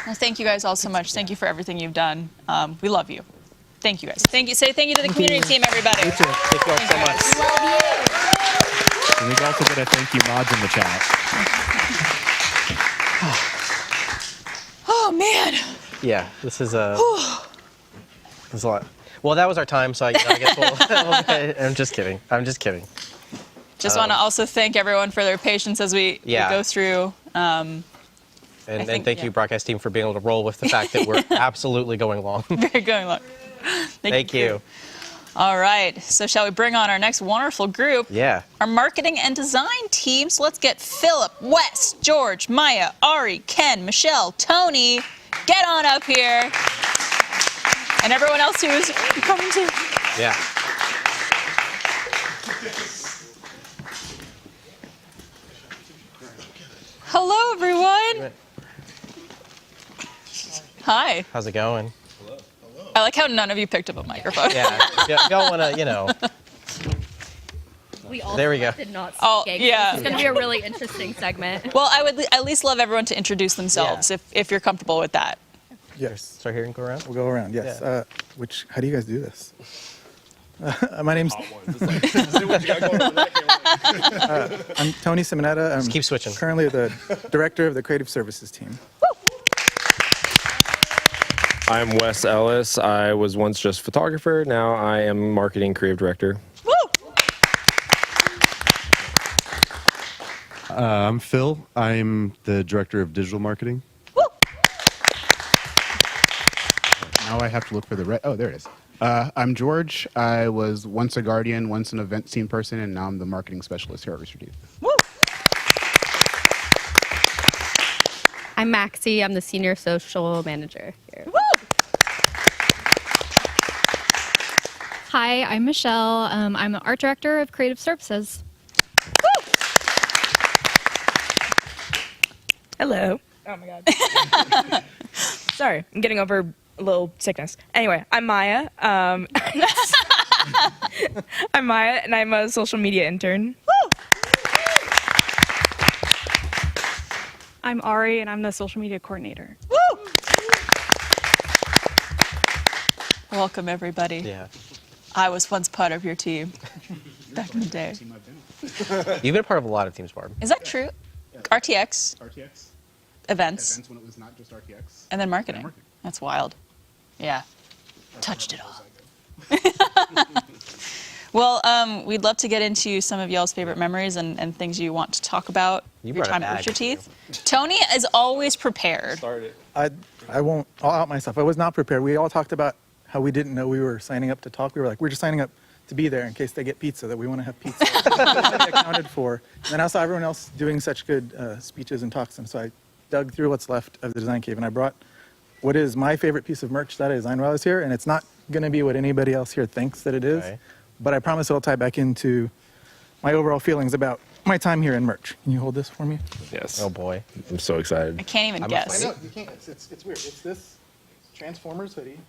S6: Well, thank you guys all so much. Thank you for everything you've done. We love you. Thank you guys. Thank you. Say thank you to the community team, everybody.
S7: You too. Thank you all so much.
S16: And we've also got a thank you mods in the chat.
S6: Oh, man.
S7: Yeah, this is a lot. Well, that was our time, so I guess we'll. I'm just kidding.
S6: Just want to also thank everyone for their patience as we go through.
S7: And thank you, broadcast team, for being able to roll with the fact that we're absolutely going long.
S6: Very going long.
S7: Thank you.
S6: All right. So shall we bring on our next wonderful group?
S7: Yeah.
S6: Our marketing and design team. So let's get Philip, Wes, George, Maya, Ari, Ken, Michelle, Tony. Get on up here. And everyone else who's coming to.
S7: Yeah.
S6: Hello, everyone. Hi.
S7: How's it going?
S6: I like how none of you picked up a microphone.
S7: Yeah. Y'all want to,
S4: We all
S7: There we go.
S4: did not
S6: Oh,
S4: speak.
S6: yeah.
S4: It's going to be a really interesting segment.
S6: Well, I would at least love everyone to introduce themselves if you're comfortable with that.
S15: Yes.
S7: Start here and go around?
S15: We'll go around, yes.
S7: Yeah.
S15: How do you guys do this? My name's... I'm Tony Simonetta.
S7: Just keep switching.
S15: Currently the director of the creative services team.
S18: I'm Wes Ellis. I was once just photographer. Now I am marketing creative director.
S19: I'm Phil. I'm the director of digital marketing.
S1: Now I have to look for the red. Oh, there it is. I'm George. I was once a guardian, once an event team person, and now I'm the marketing specialist here at Rooster Teeth.
S4: I'm Maxie. I'm the senior social manager here.
S19: Hi, I'm Michelle. I'm the art director of creative services.
S20: Hello. Oh my god. Sorry, I'm getting over a little sickness. Anyway, I'm Maya. I'm Maya, and I'm a social media intern.
S22: I'm Ari, and I'm the social media coordinator.
S6: Welcome, everybody.
S7: Yeah.
S6: I was once part of your team back in the day.
S7: You've been a part of a lot of teams, Barb.
S6: Is that true? RTX. Events.
S1: When it was not just RTX.
S6: And then marketing. That's wild. Yeah. Touched it all. Well, we'd love to get into some of y'all's favorite memories and things you want to talk about.
S7: You
S6: your
S7: brought a
S6: time at
S7: bag
S6: Rooster Teeth. Tony is always prepared.
S15: I won't. I'll out myself. I was not prepared. We all talked about how we didn't know we were signing up to talk. We were like, we're just signing up to be there in case they get pizza, that we want to have pizza. Accounted for. And then I saw everyone else doing such good speeches and talks, and so I dug through what's left of the design cave, and I brought what is my favorite piece of merch that I designed while I was here, and it's not going to be what anybody else here thinks that it is, but I promise it'll tie back into my overall feelings about my time here in merch. Can you hold this for me?
S18: Yes.
S7: Oh boy.
S18: I'm so excited.
S6: I can't even guess.
S15: I know, you can't. It's weird. It's this Transformers hoodie.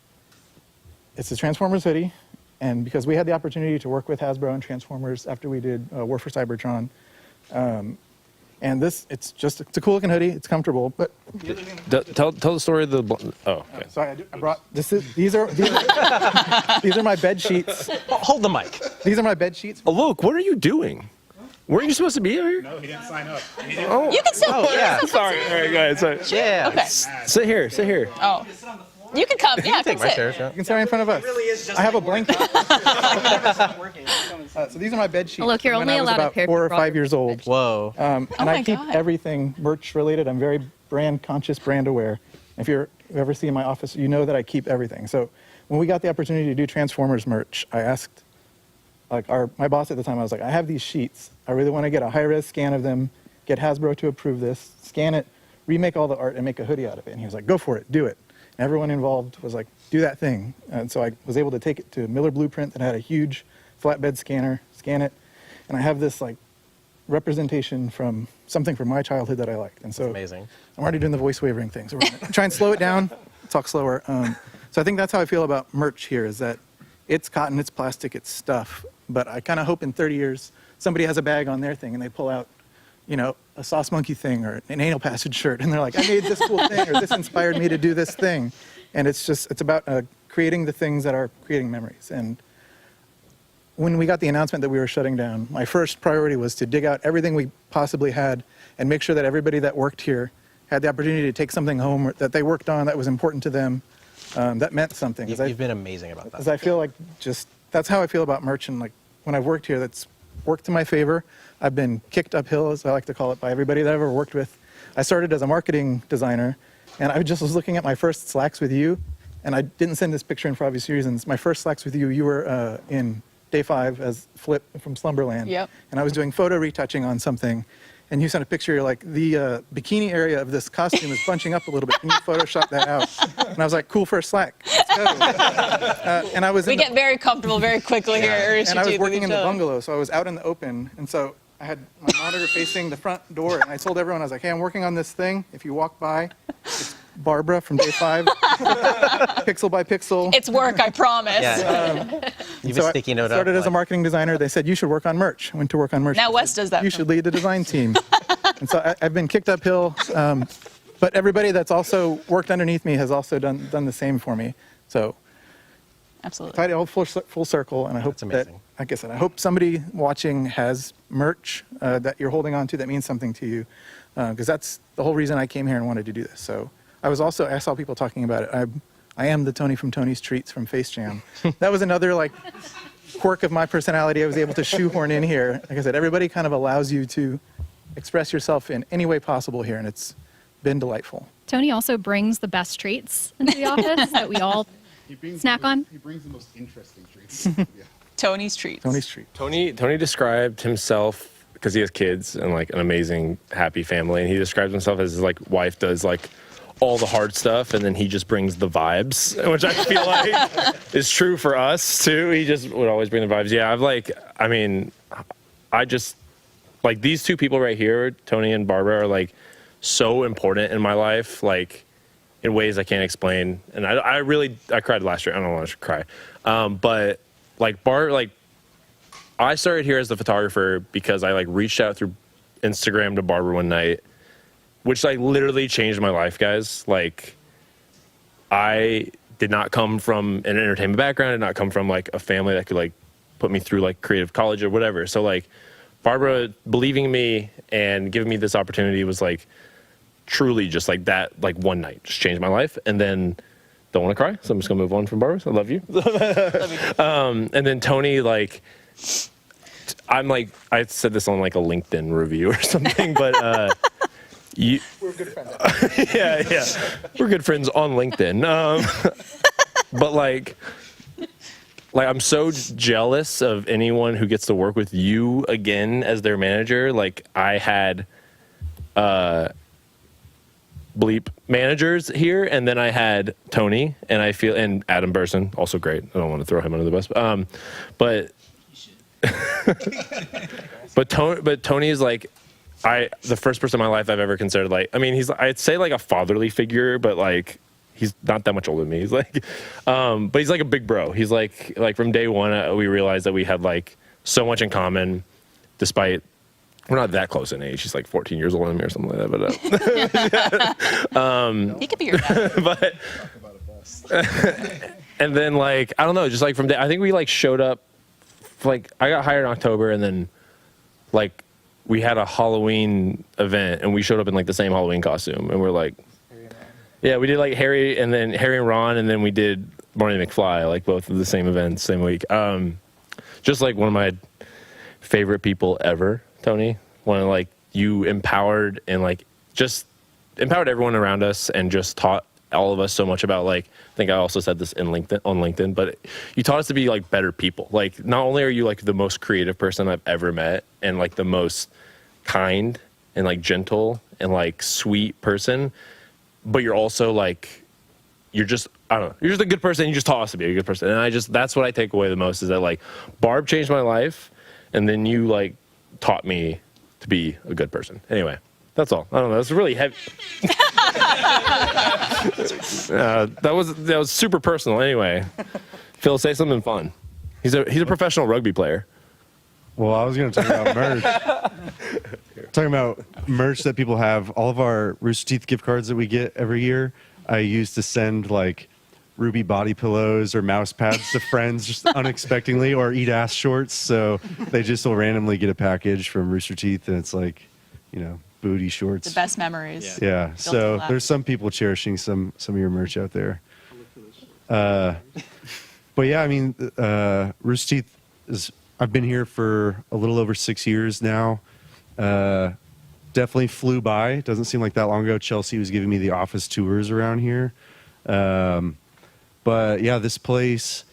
S15: It's the Transformers hoodie, and because we had the opportunity to work with Hasbro and Transformers after we did War for Cybertron, and it's a cool looking hoodie. It's comfortable, but
S18: Tell the story of the. Oh, okay.
S15: so I brought these are my bed sheets.
S7: Hold the mic.
S15: These are my bed sheets.
S18: Oh, look, what are you doing? Weren't you supposed to be here?
S5: No, he didn't sign up.
S18: Oh.
S6: You can still.
S18: Oh, yeah. Sorry. All right, go ahead. Sorry.
S7: Yeah.
S6: Okay.
S18: Sit here. Sit here.
S6: Oh. You can come. Yeah,
S7: Take
S6: come
S7: my
S6: sit.
S7: chair.
S15: You can sit right in front of us. I have a blanket. So these are my bed sheets.
S19: Look, you're
S15: when
S19: only
S15: I was
S19: allowed a
S15: about
S19: pair
S15: 4 or
S19: of
S15: 5 years old.
S7: Whoa.
S15: And
S6: Oh my
S15: I keep
S6: God.
S15: everything merch related. I'm very brand conscious, brand aware. If you've ever seen my office, you know that I keep everything. So when we got the opportunity to do Transformers merch, I asked my boss at the time, I was like, I have these sheets. I really want to get a high-res scan of them, get Hasbro to approve this, scan it, remake all the art, and make a hoodie out of it. And he was like, go for it, do it. And everyone involved was like, do that thing. And so I was able to take it to Miller Blueprint that had a huge flatbed scanner, scan it, and I have this representation from something from my childhood that I liked. And so
S7: That's amazing.
S15: I'm already doing the voice wavering thing. So we're gonna try and slow it down, talk slower. So I think that's how I feel about merch here, is that it's cotton, it's plastic, it's stuff. But I kind of hope in 30 years, somebody has a bag on their thing and they pull out, a Sauce Monkey thing or an Anal Passage shirt. And they're like, I made this cool thing, or this inspired me to do this thing. And it's about creating the things that are creating memories. And when we got the announcement that we were shutting down, my first priority was to dig out everything we possibly had and make sure that everybody that worked here had the opportunity to take something home that they worked on that was important to them, that meant something.
S7: You've been amazing about that.
S15: Because I feel like that's how I feel about merch. And when I've worked here, that's worked to my favor. I've been kicked uphill, as I like to call it, by everybody that I've ever worked with. I started as a marketing designer, and I just was looking at my first Slacks with you, and I didn't send this picture in for obvious reasons. My first Slacks with you, you were in Day 5 as Flip from Slumberland.
S6: Yep.
S15: And I was doing photo retouching on something, and you sent a picture, you're like, the bikini area of this costume is bunching up a little bit. Can you Photoshop that out? And I was like, cool first Slack. Let's go. And I was
S6: We get very comfortable very quickly here at Rooster
S15: and I was
S6: Teeth with
S15: working
S6: each
S15: in the
S6: other.
S15: bungalow, so I was out in the open, and so I had my monitor facing the front door, and I told everyone, I was like, hey, I'm working on this thing. If you walk by, it's Barbara from Day 5, pixel by pixel.
S6: It's work, I promise.
S7: You've
S15: So
S7: a
S15: I
S7: sticky note up.
S15: started as a marketing designer. They said, you should work on merch. I went to work on merch.
S6: Now
S15: They
S6: Wes
S15: said,
S6: does that
S15: You
S6: for
S15: should
S6: me.
S15: lead the design team. And so I've been kicked uphill, but everybody that's also worked underneath me has also done the same for me. So
S6: Absolutely.
S15: tied it all full circle, and I hope that, like I said, I hope somebody watching has merch that you're holding on to that means something to you, because that's the whole reason I came here and wanted to do this. So I saw people talking about it. I am the Tony from Tony's Treats from Face Jam. That was another quirk of my personality I was able to shoehorn in here. Like I said, everybody kind of allows you to express yourself in any way possible here, and it's been delightful.
S19: Tony also brings the best treats into the office that we all snack on.
S1: He brings the most interesting treats. Yeah.
S6: Tony's treats.
S15: Tony's treat.
S18: Tony described himself because he has kids and like an amazing happy family, and he describes himself as his like wife does like all the hard stuff, and then he just brings the vibes, which I feel like is true for us too. He just would always bring the vibes. Yeah, I just like these two people right here, Tony and Barbara, are like so important in my life, like in ways I can't explain. And I cried last year. I don't want to cry, but like I started here as the photographer because I like reached out through Instagram to Barbara one night, which like literally changed my life, guys. Like I did not come from an entertainment background, did not come from like a family that could like put me through like creative college or whatever. So like Barbara believing in me and giving me this opportunity was like truly just like that, like one night just changed my life. And then don't want to cry, so I'm just gonna move on from Barbara. So I love you. And then Tony, like, I'm like, I said this on like a LinkedIn review or something, but we're good friends. yeah, we're good friends on LinkedIn. But like I'm so jealous of anyone who gets to work with you again as their manager. Like I had bleep managers here, and then I had Tony, and Adam Burson, also great. I don't want to throw him under the bus, but Tony is like the first person in my life I've ever considered like. I mean, I'd say like a fatherly figure, but like he's not that much older than me. He's like, but he's like a big bro. He's like from day one we realized that we had like so much in common, despite. We're not that close in age. He's like 14 years older than me or something like that. But
S6: he could be your dad.
S18: But and then like I don't know, just like from day, I think we like showed up. Like I got hired in October, and then like we had a Halloween event, and we showed up in like the same Halloween costume, and we're like, yeah, we did like Harry and Ron, and then we did Marty McFly, like both of the same events, same week. Just like one of my favorite people ever. Tony, when like you empowered and like just empowered everyone around us and just taught all of us so much about like I think I also said this on LinkedIn, but you taught us to be like better people. Like not only are you like the most creative person I've ever met and like the most kind and like gentle and like sweet person, but you're also like you're just I don't know, you're just a good person. You just taught us to be a good person, and that's what I take away the most is that like Barb changed my life, and then you like taught me to be a good person. Anyway, that's all. I don't know. That's really heavy. That was super personal. Anyway, Phil, say something fun. He's a professional rugby player.
S2: Well, I was going to talk about merch. Talking about merch that people have. All of our Rooster Teeth gift cards that we get every year, I use to send like Ruby body pillows or mouse pads to friends just unexpectedly, or eat ass shorts. So they just will randomly get a package from Rooster Teeth, and it's like, booty shorts.
S6: The best memories.
S2: Yeah. So there's some people cherishing some of your merch out there. But yeah, I mean, Rooster Teeth I've been here for a little over 6 years now. Definitely flew by. It doesn't seem like that long ago. Chelsea was giving me the office tours around here. But yeah, this place,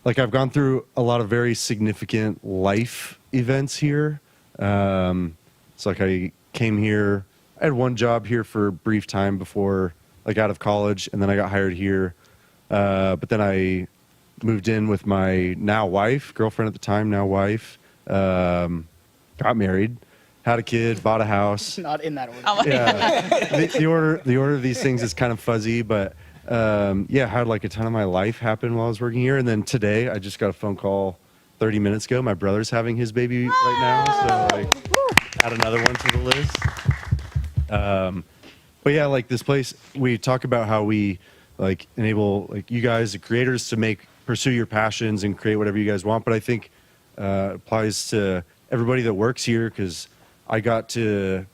S2: like I've gone through a lot of very significant life events here. It's like I came here, I had one job here for a brief time before, like out of college, and then I got hired here. But then I moved in with my now wife, girlfriend at the time, now wife, got married, had a kid, bought a house.
S3: Not in that order.
S2: Yeah, the order of these things is kind of fuzzy, but yeah, had like a ton of my life happen while I was working here. And then today I just got a phone call 30 minutes ago. My brother's having his baby right now, so like add another one to the list. But yeah, like this place, we talk about how we like enable like you guys, the creators, to pursue your passions and create whatever you guys want. But I think it applies to everybody that works here, because I got to,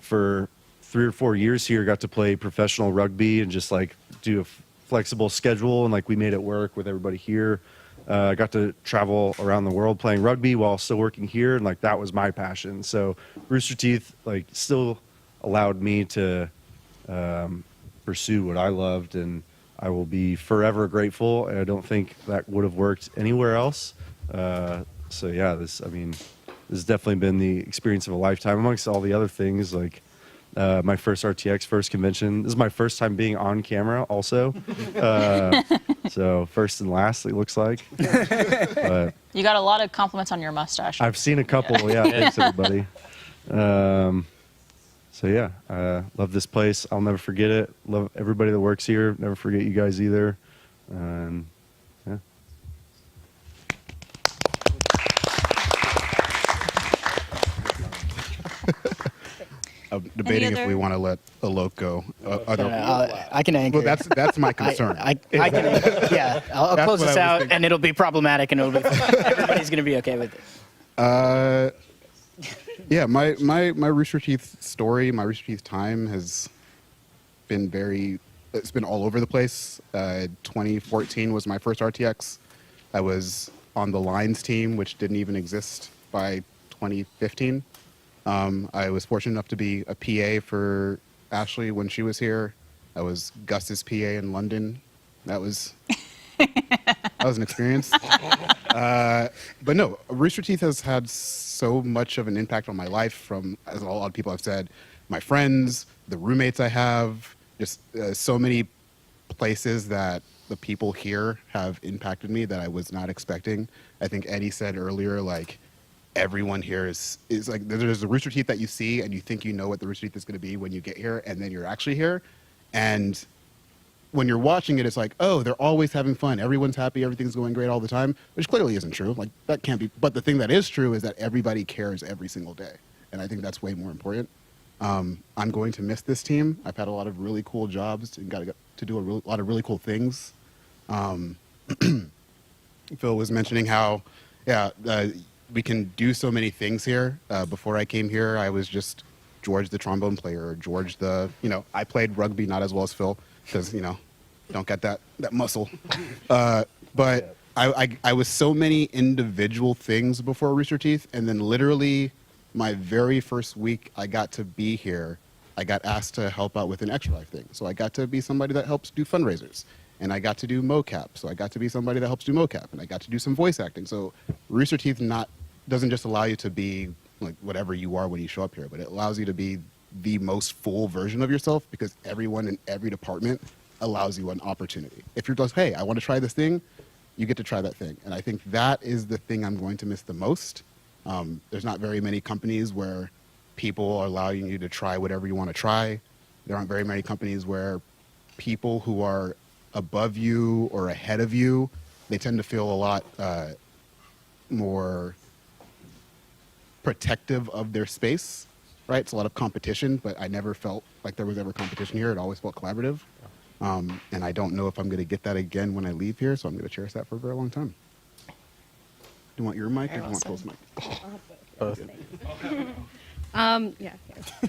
S2: for 3 or 4 years here, got to play professional rugby and just like do a flexible schedule, and like we made it work with everybody here. I got to travel around the world playing rugby while still working here, and like that was my passion. So Rooster Teeth like still allowed me to pursue what I loved, and I will be forever grateful, and I don't think that would have worked anywhere else. So yeah, this has definitely been the experience of a lifetime amongst all the other things. Like my first RTX, first convention. This is my first time being on camera also. So first and last, it looks like. But
S6: You got a lot of compliments on your mustache.
S2: I've seen a couple. Yeah, thanks everybody. So yeah, love this place. I'll never forget it. Love everybody that works here. Never forget you guys either. Yeah.
S1: I'm debating if we want to let Alok go.
S3: I can anchor.
S1: Well, that's my concern.
S3: I can anchor. Yeah, I'll
S1: That's
S3: close
S1: what
S3: this
S1: I was
S3: out,
S1: thinking.
S3: and it'll be problematic, and it'll be everybody's going to be okay with it.
S1: Yeah, my Rooster Teeth story, my Rooster Teeth time has been it's been all over the place. 2014 was my first RTX. I was on the Lines team, which didn't even exist by 2015. I was fortunate enough to be a PA for Ashley when she was here. I was Gus's PA in London. That was an experience. But no, Rooster Teeth has had so much of an impact on my life from, as a lot of people have said, my friends, the roommates I have, just so many places that the people here have impacted me that I was not expecting. I think Eddie said earlier, like, everyone here is like, there's a Rooster Teeth that you see and you think you know what the Rooster Teeth is going to be when you get here, and then you're actually here. And when you're watching it, it's like, oh, they're always having fun. Everyone's happy. Everything's going great all the time, which clearly isn't true. Like, that can't be. But the thing that is true is that everybody cares every single day. And I think that's way more important. I'm going to miss this team. I've had a lot of really cool jobs and got to do a lot of really cool things. Phil was mentioning how, we can do so many things here. Before I came here, I was just George the trombone player, or George the, I played rugby, not as well as Phil, because, don't get that muscle. But I was so many individual things before Rooster Teeth, and then literally my very first week I got to be here, I got asked to help out with an Extra Life thing. So I got to be somebody that helps do fundraisers. And I got to do mocap, so I got to be somebody that helps do mocap, and I got to do some voice acting. So Rooster Teeth doesn't just allow you to be like whatever you are when you show up here, but it allows you to be the most full version of yourself, because everyone in every department allows you an opportunity. If you're just, hey, I want to try this thing, you get to try that thing. And I think that is the thing I'm going to miss the most. There's not very many companies where people are allowing you to try whatever you want to try. There aren't very many companies where people who are above you or ahead of you, they tend to feel a lot more protective of their space, right? It's a lot of competition, but I never felt like there was ever competition here. It always felt collaborative. And I don't know if I'm going to get that again when I leave here, so I'm going to cherish that for a very long time. Do you want your mic or do you want Phil's mic?
S2: Both.
S4: Yeah.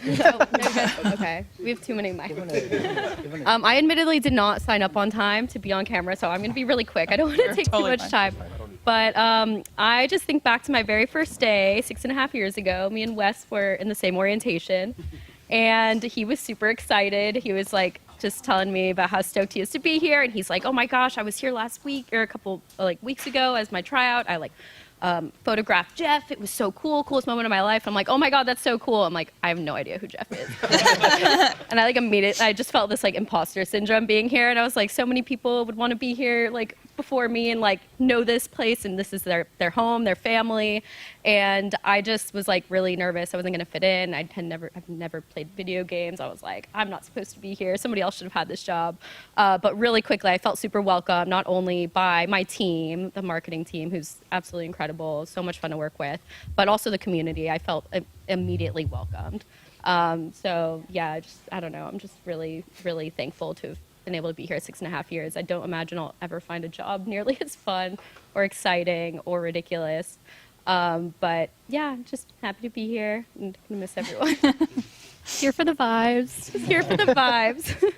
S4: No, good. Okay. We have too many mics. I admittedly did not sign up on time to be on camera, so I'm going to be really quick. I don't want to take too much time. But I just think back to my very first day, 6.5 years ago. Me and Wes were in the same orientation, and he was super excited. He was like just telling me about how stoked he is to be here, and he's like, "Oh my gosh, I was here last week or a couple weeks ago as my tryout. I photographed Jeff. It was so cool, coolest moment of my life." I'm like, "Oh my God, that's so cool." I'm like, I have no idea who Jeff is. And I just felt this imposter syndrome being here. And I was like, so many people would want to be here before me and know this place, and this is their home, their family. And I just was really nervous. I wasn't going to fit in. I've never played video games. I was like, I'm not supposed to be here. Somebody else should have had this job. But really quickly, I felt super welcome, not only by my team, the marketing team, who's absolutely incredible, so much fun to work with, but also the community. I felt immediately welcomed. So yeah, I don't know. I'm just really, really thankful to have been able to be here 6.5 years. I don't imagine I'll ever find a job nearly as fun or exciting or ridiculous. But yeah, just happy to be here and gonna miss everyone.
S19: Here for the vibes.
S4: Just here for the vibes.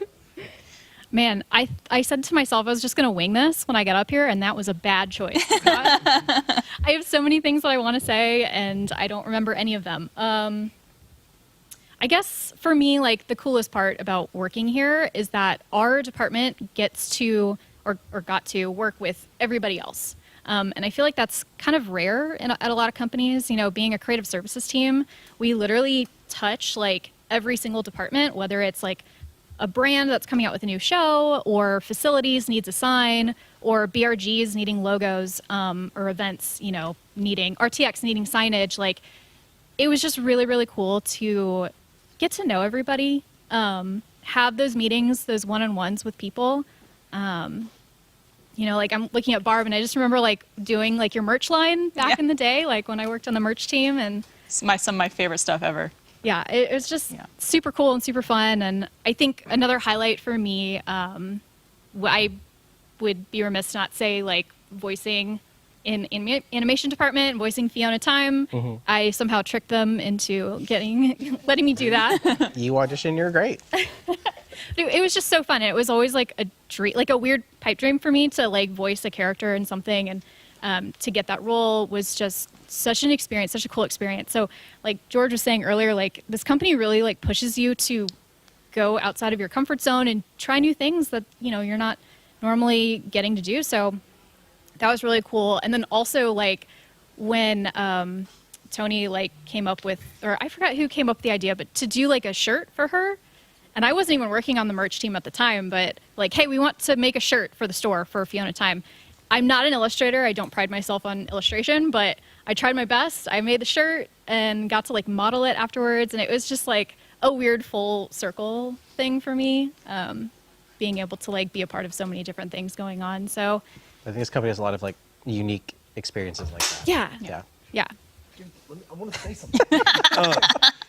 S19: Man, I said to myself I was just going to wing this when I got up here, and that was a bad choice. I have so many things that I want to say, and I don't remember any of them. I I guess for me, like the coolest part about working here is that our department gets to or got to work with everybody else. And I feel like that's kind of rare at a lot of companies. You know, being a creative services team, we literally touch like every single department, whether it's like a brand that's coming out with a new show, or facilities needs a sign, or BRGs needing logos, or events, you know, needing RTX needing signage. Like, it was just really, really cool to get to know everybody, have those meetings, those one-on-ones with people. You know, like I'm looking at Barb, and I just remember like doing like your merch line back in the day, like when I worked on the merch team, and
S6: some of my favorite stuff ever.
S19: Yeah, it was just super cool and super fun. And I think another highlight for me, I would be remiss not say like voicing in animation department, voicing Fiona Time.
S7: Mhm.
S19: I somehow tricked them into letting me do that.
S7: You audition, you're great.
S19: It was just so fun. And it was always like a dream, like a weird pipe dream for me to like voice a character in something, and to get that role was just such an experience, such a cool experience. So like George was saying earlier, like this company really like pushes you to go outside of your comfort zone and try new things that, you know, you're not normally getting to do. So that was really cool. And then also like when Tony like came up with, or I forgot who came up with the idea, but to do like a shirt for her. And I wasn't even working on the merch team at the time, but like, hey, we want to make a shirt for the store for Fiona Time. I'm not an illustrator. I don't pride myself on illustration, but I tried my best. I made the shirt and got to like model it afterwards. And it was just like a weird full circle thing for me, being able to like be a part of so many different things going on. So
S7: I think this company has a lot of like unique experiences like that.
S19: yeah.
S8: I want to say something.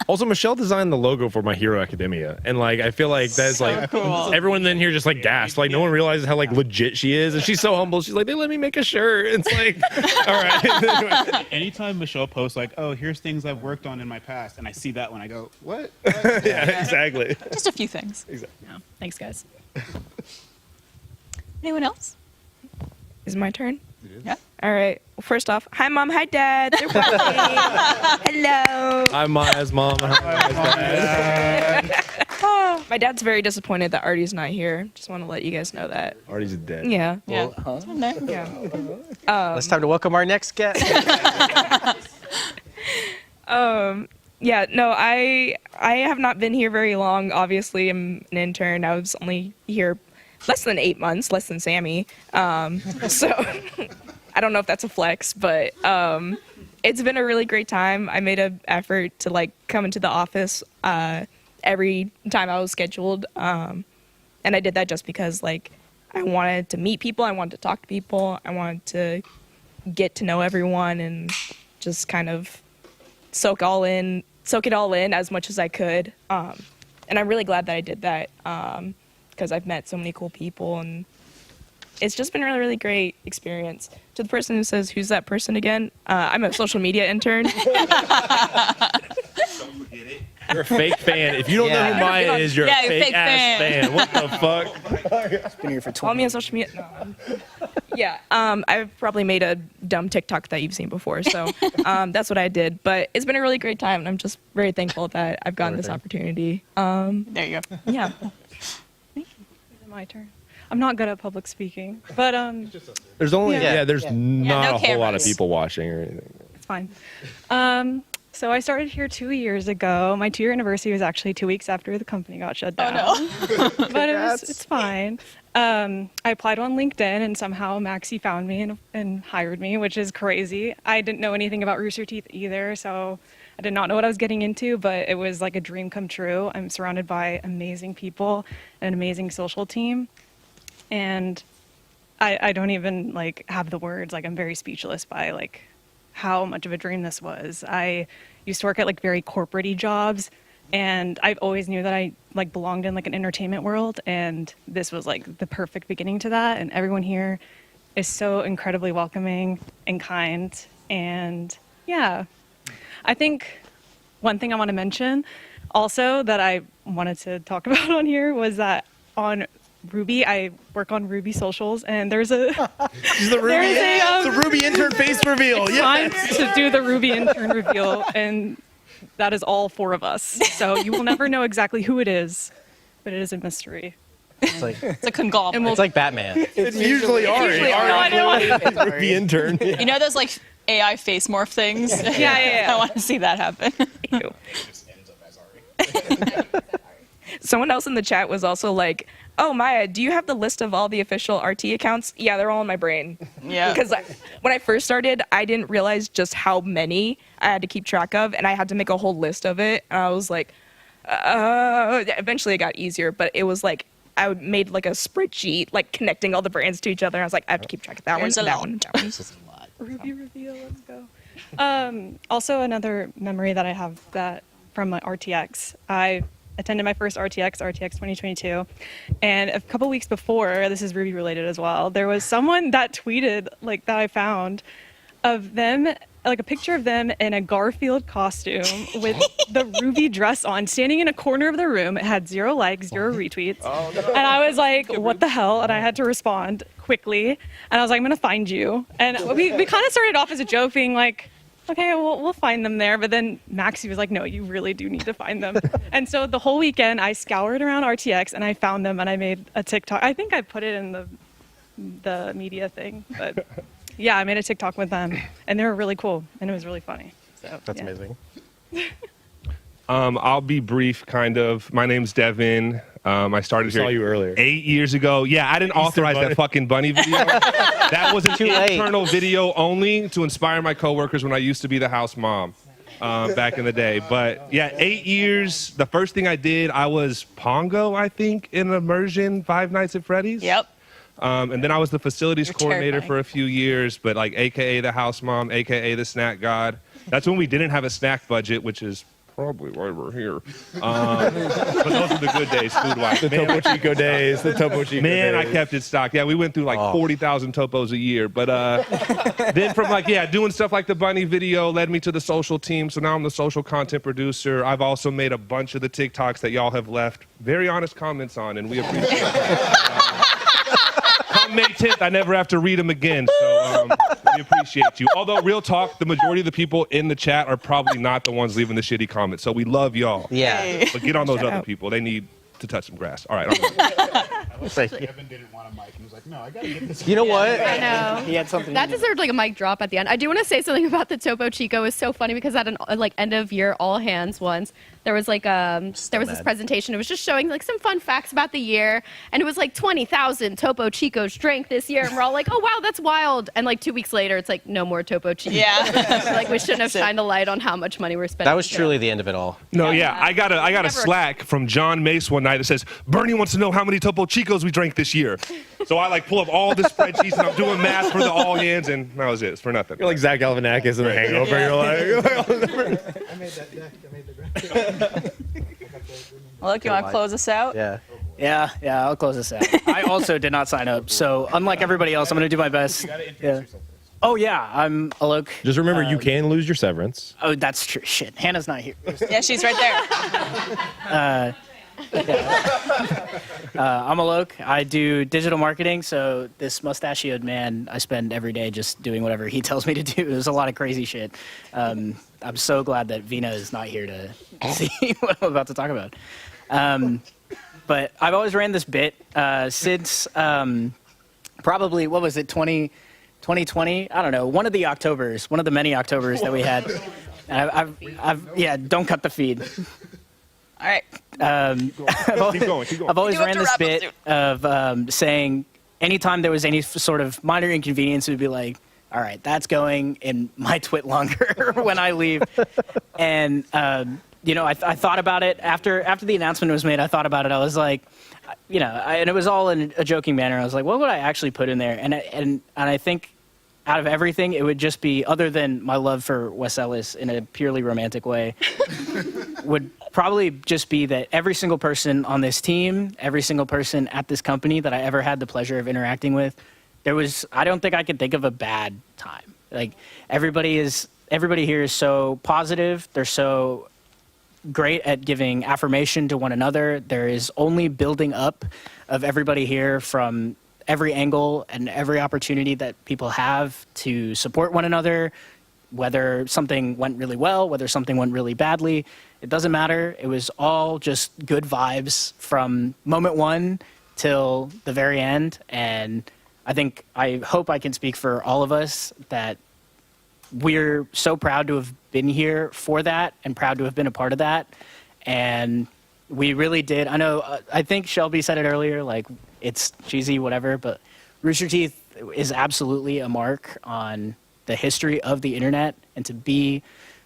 S8: Also, Michelle designed the logo for My Hero Academia, and like I feel like that's
S6: So
S8: like
S6: cool.
S8: everyone in here just like gasped. Like no one realizes how like legit she is, and she's so humble. She's like, they let me make a shirt. It's like, all right.
S9: Anytime Michelle posts like, "Oh, here's things I've worked on in my past," and I see that one, I go, "What?"
S8: Yeah, exactly.
S6: Just a few things.
S8: Exactly.
S19: Yeah. Thanks, guys.
S6: Anyone else?
S20: Is it my turn?
S6: Yeah.
S20: All right. Well, first off, hi mom, hi dad. They're watching. Hello.
S8: Hi, Maya's mom. Hi, Maya's dad.
S20: Oh, my dad's very disappointed that Artie's not here. Just want to let you guys know that.
S8: Artie's dead.
S20: Yeah.
S6: Yeah.
S7: It's time to welcome our next guest.
S20: Yeah, no, I have not been here very long. Obviously, I'm an intern. I was only here less than 8 months, less than Sammy. So I don't know if that's a flex, but it's been a really great time. I made an effort to like come into the office every time I was scheduled, and I did that just because like I wanted to meet people, I wanted to talk to people, I wanted to get to know everyone, and just kind of soak it all in as much as I could. And I'm really glad that I did that, because I've met so many cool people, and it's just been a really, really great experience. To the person who says, who's that person again? I'm a social media intern.
S8: You're a fake fan. If you don't know who Maya is, you're a fake ass fan. What the fuck?
S17: Been here for 20
S20: Follow me on social media. No. Yeah, I've probably made a dumb TikTok that you've seen before, so that's what I did. But it's been a really great time, and I'm just very thankful that I've gotten this opportunity.
S6: There you go.
S20: Yeah.
S22: My turn. I'm not good at public speaking, but
S8: There's only there's
S6: no
S8: not a whole lot of
S6: cameras.
S8: people watching or anything.
S22: it's fine. So I started here 2 years ago. My 2-year anniversary was actually 2 weeks after the company got shut down.
S6: Oh no.
S22: But it's fine. I applied on LinkedIn, and somehow Maxie found me and hired me, which is crazy. I didn't know anything about Rooster Teeth either, so I did not know what I was getting into, but it was like a dream come true. I'm surrounded by amazing people and an amazing social team, and I don't even like have the words. Like, I'm very speechless by like how much of a dream this was. I used to work at like very corporate-y jobs, and I always knew that I like belonged in like an entertainment world, and this was like the perfect beginning to that. And everyone here is so incredibly welcoming and kind. And yeah, I think one thing I want to mention also that I wanted to talk about on here was that on Ruby, I work on Ruby socials, and there's a
S8: She's the Ruby, the Ruby intern face reveal.
S22: it's
S8: Yeah.
S22: fun to do the Ruby intern reveal, and that is all 4 of us. So you will never know exactly who it is, but it is a mystery.
S7: It's like
S6: It's a conglomerate.
S7: it's like Batman.
S8: It's usually Ari.
S22: usually Ari.
S8: Ari, the intern.
S6: You know those like AI face morph things?
S22: Yeah.
S6: I want to see that happen.
S20: Ew. Someone else in the chat was also like, "Oh, Maya, do you have the list of all the official RT accounts?" Yeah, they're all in my brain.
S6: Yeah.
S20: Because when I first started, I didn't realize just how many I had to keep track of, and I had to make a whole list of it. And I was like, eventually it got easier, but it was like I made like a spreadsheet, like connecting all the brands to each other. And I was like, I have to keep track of that
S6: There's
S20: one,
S6: a
S20: that
S6: lot.
S20: one, that one.
S22: Ruby reveal, let's go. Also, another memory that I have that from my RTX, I attended my first RTX 2022, and a couple weeks before, this is Ruby related as well, there was someone that tweeted, like, that I found of them, like a picture of them in a Garfield costume with the Ruby dress on, standing in a corner of the room. It had 0 likes, 0 retweets. Oh, no. And I was like, what the hell? And I had to respond quickly. And I was like, I'm going to find you. And we kind of started off as a joke, being like, okay, we'll find them there. But then Maxie was like, no, you really do need to find them. And so the whole weekend, I scoured around RTX and I found them and I made a TikTok. I think I put it in the media thing, but yeah, I made a TikTok with them and they were really cool and it was really funny. So
S7: That's
S22: yeah.
S7: amazing.
S8: I'll be brief, kind of. My name's Devin. I started here
S16: saw you earlier.
S8: 8 years ago. Yeah, I didn't authorize that fucking bunny video. That was an
S7: Too late.
S8: internal video only to inspire my coworkers when I used to be the house mom back in the day. But yeah, 8 years. The first thing I did, I was Pongo, I think, in immersion, Five Nights at Freddy's.
S6: Yep.
S8: And then I was the facilities
S6: You're
S8: coordinator
S6: terrifying.
S8: for a few years, but like AKA the house mom, AKA the snack god. That's when we didn't have a snack budget, which is probably why we're here. But those are the good days, food-wise.
S16: The Topo Chico days. The Topo Chico
S8: Man,
S16: days.
S8: I kept it stocked. Yeah, we went through like 40,000 topos a year. But then from like, doing stuff like the bunny video led me to the social team. So now I'm the social content producer. I've also made a bunch of the TikToks that y'all have left very honest comments on, and we appreciate it. Come May 10th, I never have to read them again. So we appreciate you. Although, real talk, the majority of the people in the chat are probably not the ones leaving the shitty comments. So we love y'all.
S7: Yeah.
S8: But get on those other people. They need to touch some grass. All right.
S7: Thank you.
S1: Kevin didn't want a mic. He was like, no, I got to get this.
S7: You know what?
S4: I know.
S6: He had something.
S4: That deserved like a mic drop at the end. I do want to say something about the Topo Chico. It was so funny because at an like end of year all hands once, there was like this presentation. It was just showing like some fun facts about the year, and it was like 20,000 Topo Chicos drank this year, and we're all like, oh wow, that's wild. And like 2 weeks later, it's like no more Topo Chico.
S6: Yeah.
S4: Like we shouldn't have shined a light on how much money we're spending.
S7: That was truly the end of it all.
S8: No, yeah, I got a
S4: Never-
S8: Slack from John Mace one night that says Bernie wants to know how many Topo Chicos we drank this year. So I like pull up all the spreadsheets and I'm doing math for the all hands, and that was it. It's for nothing.
S16: You're like Zach Galifianakis in The Hangover. You're like,
S15: I made that deck. I made the graphic.
S6: Look, you want to close us out?
S7: Yeah.
S3: Yeah, I'll close this out. I also did not sign up, so unlike everybody else, I'm going to do my best. Yeah. Oh yeah, I'm Alok.
S16: just remember, you can lose your severance.
S3: Oh, that's true. Shit, Hannah's not here.
S6: Yeah, she's right there.
S3: I'm Alok. I do digital marketing, so this mustachioed man I spend every day just doing whatever he tells me to do. There's a lot of crazy shit. I'm so glad that Vina is not here to see what I'm about to talk about. But I've always ran this bit since probably, what was it, 2020? I don't know, one of the Octobers, one of the many Octobers that we had. Don't cut the feed.
S6: All right.
S8: Keep going.
S3: I've always
S6: You have
S3: ran
S6: to
S3: this
S6: wrap up
S3: bit
S6: soon.
S3: of saying anytime there was any sort of minor inconvenience, it would be like, all right, that's going in my twit longer when I leave. And, I thought about it after the announcement was made. I thought about it. I was like, and it was all in a joking manner. I was like, what would I actually put in there? And I think out of everything, it would just be, other than my love for Wes Ellis in a purely romantic way, would probably just be that every single person on this team, every single person at this company that I ever had the pleasure of interacting with, I don't think I could think of a bad time. Like everybody here is so positive. They're so great at giving affirmation to one another. There is only building up of everybody here from every angle and every opportunity that people have to support one another, whether something went really well, whether something went really badly, it doesn't matter. It was all just good vibes from moment one till the very end. And I hope I can speak for all of us that we're so proud to have been here for that and proud to have been a part of that. And we really did. I know, I think Shelby said it earlier, like, it's cheesy, whatever, but Rooster Teeth is absolutely a mark on the history of the internet, and to be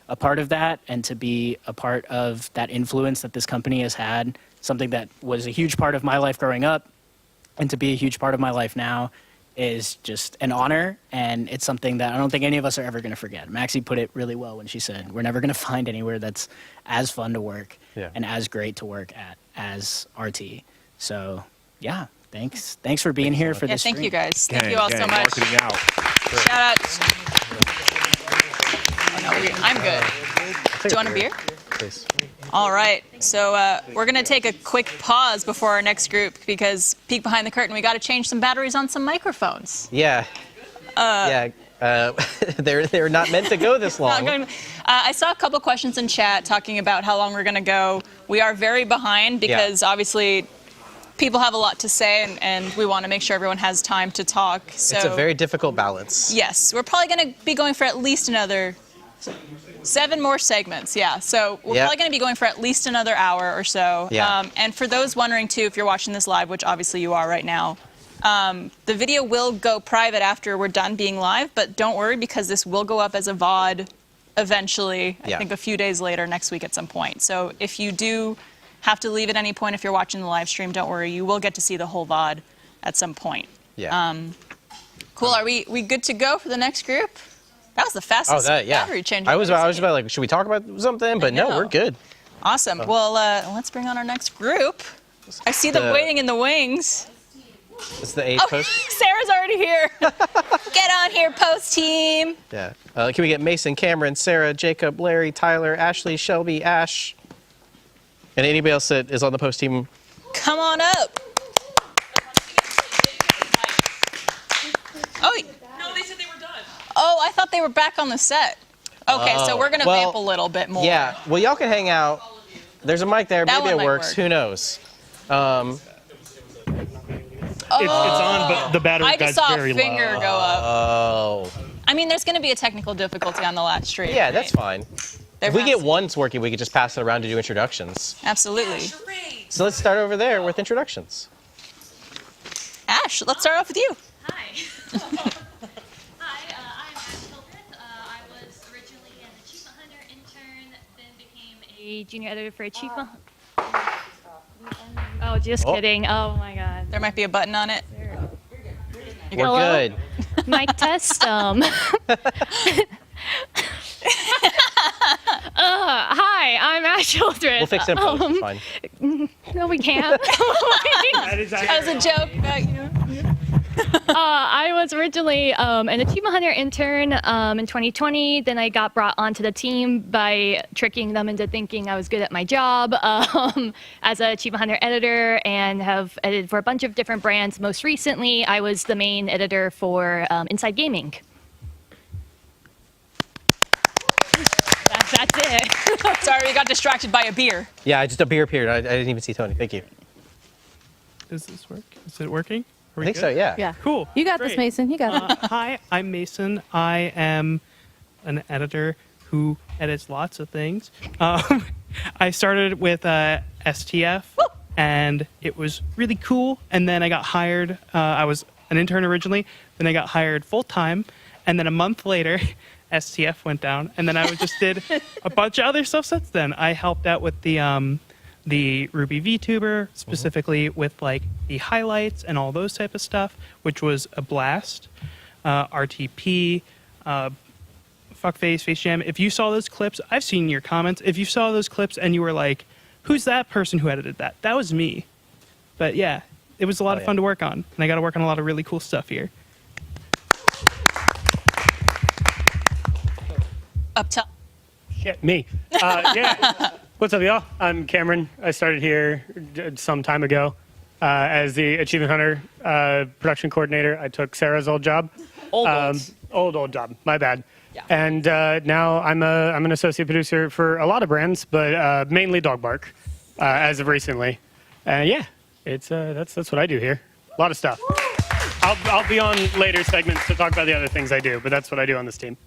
S3: a part of that and to be a part of that influence that this company has had, something that was a huge part of my life growing up, and to be a huge part of my life now is just an honor, and it's something that I don't think any of us are ever going to forget. Maxie put it really well when she said, we're never going to find anywhere that's as fun to work and as great to work at as RT. So, yeah, thanks. Thanks for being here for this
S6: Thank
S3: stream.
S6: you guys. Thank you all so much. Shout out. Oh, no, I'm good. Do you want a beer?
S7: Please.
S6: All right, so we're going to take a quick pause before our next group because peek behind the curtain, we got to change some batteries on some microphones.
S7: Yeah. They're not meant to go this long.
S6: I saw a couple questions in chat talking about how long we're going to go. We are very behind because obviously people have a lot to say and we want to make sure everyone has time to talk. So
S7: It's a very difficult balance.
S6: yes, we're probably going to be going for at least another 7 more segments, So we're probably going to be going for at least another hour or so. And for those wondering, too, if you're watching this live, which obviously you are right now, the video will go private after we're done being live, but don't worry because this will go up as a VOD eventually, I think a few days later, next week at some point. So if you do have to leave at any point if you're watching the live stream, don't worry, you will get to see the whole VOD at some point. Cool, are we good to go for the next group? That was the fastest battery change.
S7: I was about like, should we talk about something? But no, we're good.
S6: Awesome. Well, let's bring on our next group. I see them waiting in the wings.
S7: It's the 8 post.
S6: Sarah's already here. Get on here, post team.
S7: Yeah. Can we get Mason, Cameron, Sarah, Jacob, Larry, Tyler, Ashley, Shelby, Ash, and anybody else that is on the post team?
S6: Come on up. Oh.
S14: No, they said they were done.
S6: Oh, I thought they were back on the set. Okay, so we're going to vamp a little bit more.
S7: Yeah, well, y'all can hang out. There's a mic there. Maybe it works. Who knows?
S14: It's on, but the battery
S6: I
S14: guy's
S6: just saw
S14: very
S6: a finger
S14: low.
S6: go up.
S7: Oh.
S6: I mean, there's going to be a technical difficulty on the last stream.
S7: Yeah, that's fine.
S6: There
S7: If we
S6: has
S7: get once working, we could just pass it around to do introductions.
S6: Absolutely.
S7: So let's start over there with introductions.
S6: Ash, let's start off with you.
S14: Hi.
S21: Hi, I'm Ash Hildreth. I was originally an Achievement Hunter intern, then became a junior editor for Achievement. Oh, just kidding. Oh my God.
S6: There might be a button on it.
S7: We're good.
S21: Mic test. Hi, I'm Ash Hildreth.
S7: We'll fix it in post. It's fine.
S21: No, we can't.
S6: That was a joke.
S21: I was originally an Achievement Hunter intern in 2020. Then I got brought onto the team by tricking them into thinking I was good at my job as an Achievement Hunter editor and have edited for a bunch of different brands. Most recently, I was the main editor for Inside Gaming. That's it.
S6: Sorry, we got distracted by a beer.
S7: Yeah, just a beer period. I didn't even see Tony. Thank you.
S14: Does this work? Is it working?
S7: I think so, yeah.
S11: Yeah.
S14: Cool.
S11: You got this,
S14: Great.
S11: Mason. You got it.
S14: Hi, I'm Mason. I am an editor who edits lots of things. I started with STF, and it was really cool. And then I got hired. I was an intern originally. Then I got hired full-time. And then a month later, STF went down. And then I just did a bunch of other stuff since then. I helped out with the Ruby VTuber, specifically with like the highlights and all those type of stuff, which was a blast. RTP, Fuckface, Face Jam. If you saw those clips, I've seen your comments. If you saw those clips and you were like, who's that person who edited that? That was me. But yeah, it was a lot of fun to work on. And I got to work on a lot of really cool stuff here.
S6: Up top.
S23: Shit, me. Yeah. What's up, y'all? I'm Cameron. I started here some time ago as the Achievement Hunter production coordinator. I took Sarah's old job.
S6: Old
S23: job. My bad. And now I'm an associate producer for a lot of brands, but mainly Dog Bark as of recently. Yeah, it's that's what I do here. A lot of stuff. I'll be on later segments to talk about the other things I do, but that's what I do on this team.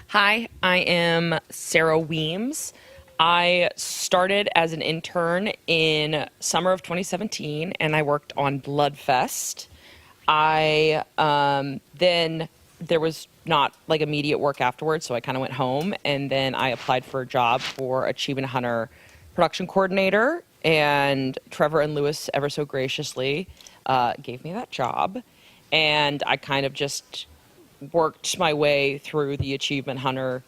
S10: Hi, I am Sarah Weems. I started as an intern in summer of 2017, and I worked on Bloodfest. Then there was not like immediate work afterwards, so I kind of went home, and then I applied for a job for Achievement Hunter production coordinator, and Trevor and Lewis ever so graciously gave me that job, and I kind of just worked my way through the Achievement Hunter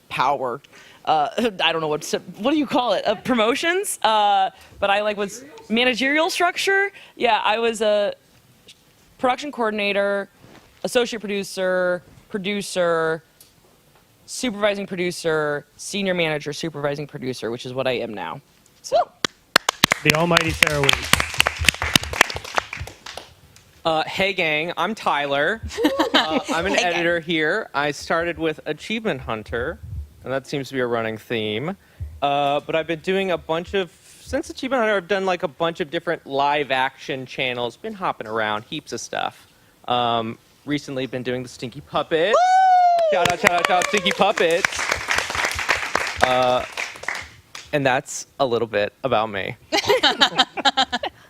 S10: power. I don't know what do you call it? Promotions. But I was managerial structure. Yeah, I was a production coordinator, associate producer, supervising producer, senior manager, supervising producer, which is what I am now. So.
S23: The almighty Sarah Williams.
S12: Hey gang, I'm Tyler. I'm an editor here. I started with Achievement Hunter, and that seems to be a running theme. But I've been doing since Achievement Hunter, I've done like a bunch of different live action channels, been hopping around, heaps of stuff. Recently been doing the Stinky Puppets. Shout out, Stinky Puppets. And that's a little bit about me.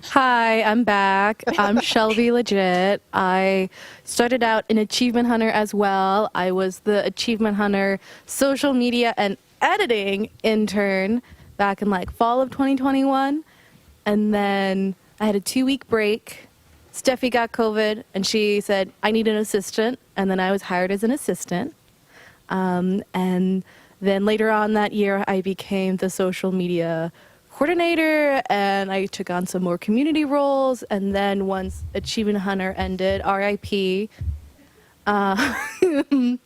S11: Hi, I'm back. I'm Shelby Legit. I started out in Achievement Hunter as well. I was the Achievement Hunter social media and editing intern back in fall of 2021. And then I had a 2-week break. Steffi got COVID and she said, I need an assistant. And then I was hired as an assistant. And then later on that year, I became the social media coordinator, and I took on some more community roles. And then once Achievement Hunter ended, RIP, I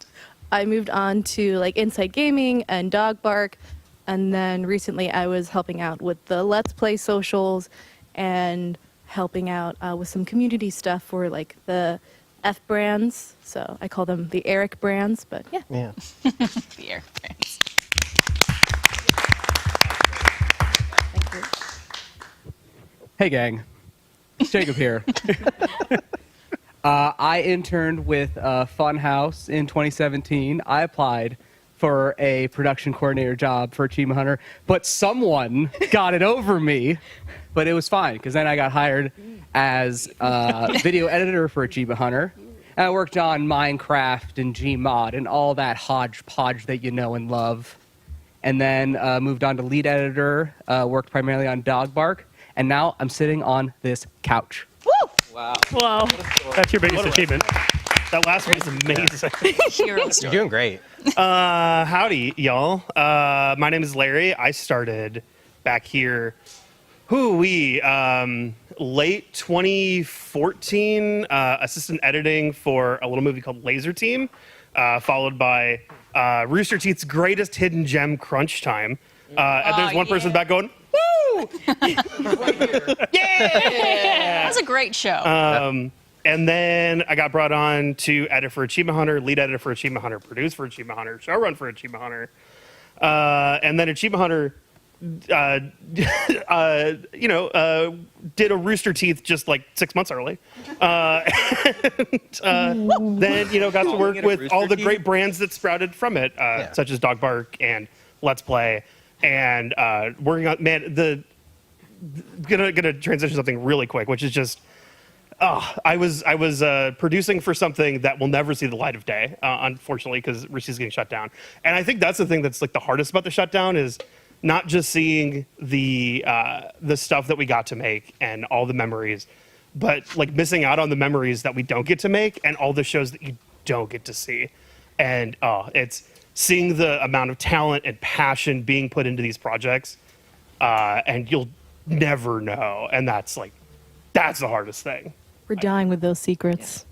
S11: moved on to Inside Gaming and Dog Bark. And then recently I was helping out with the Let's Play socials and helping out with some community stuff for the F brands. So I call them the Eric brands, but yeah.
S7: Yeah.
S6: The Eric brands.
S13: Hey gang, Jacob here. I interned with Funhouse in 2017. I applied for a production coordinator job for Achievement Hunter, but someone got it over me. But it was fine because then I got hired as video editor for Achievement Hunter. And I worked on Minecraft and Gmod and all that hodgepodge that you know and love. And then moved on to lead editor, worked primarily on Dog Bark. And now I'm sitting on this couch.
S6: Woo!
S12: Wow.
S23: Wow. That's your biggest achievement. That last one is amazing.
S6: Hero story.
S7: You're doing great.
S24: Howdy, y'all. My name is Larry. I started back here, late 2014, assistant editing for a little movie called Laser Team, followed by Rooster Teeth's greatest hidden gem, Crunch Time. And there's one person back going, woo!
S6: Yeah! That's a great show.
S24: And then I got brought on to edit for Achievement Hunter, lead editor for Achievement Hunter, produce for Achievement Hunter, showrun for Achievement Hunter. And then Achievement Hunter, did a Rooster Teeth just 6 months early. Then, got to work with all the great brands that sprouted from it, such as Dog Bark and Let's Play. And working on, gonna transition something really quick, which is just, I was producing for something that will never see the light of day, unfortunately, because Rooster's getting shut down. And I think that's the thing that's the hardest about the shutdown is not just seeing the stuff that we got to make and all the memories, but missing out on the memories that we don't get to make and all the shows that you don't get to see. And it's seeing the amount of talent and passion being put into these projects, and you'll never know. And that's the hardest thing.
S11: We're dying with those secrets.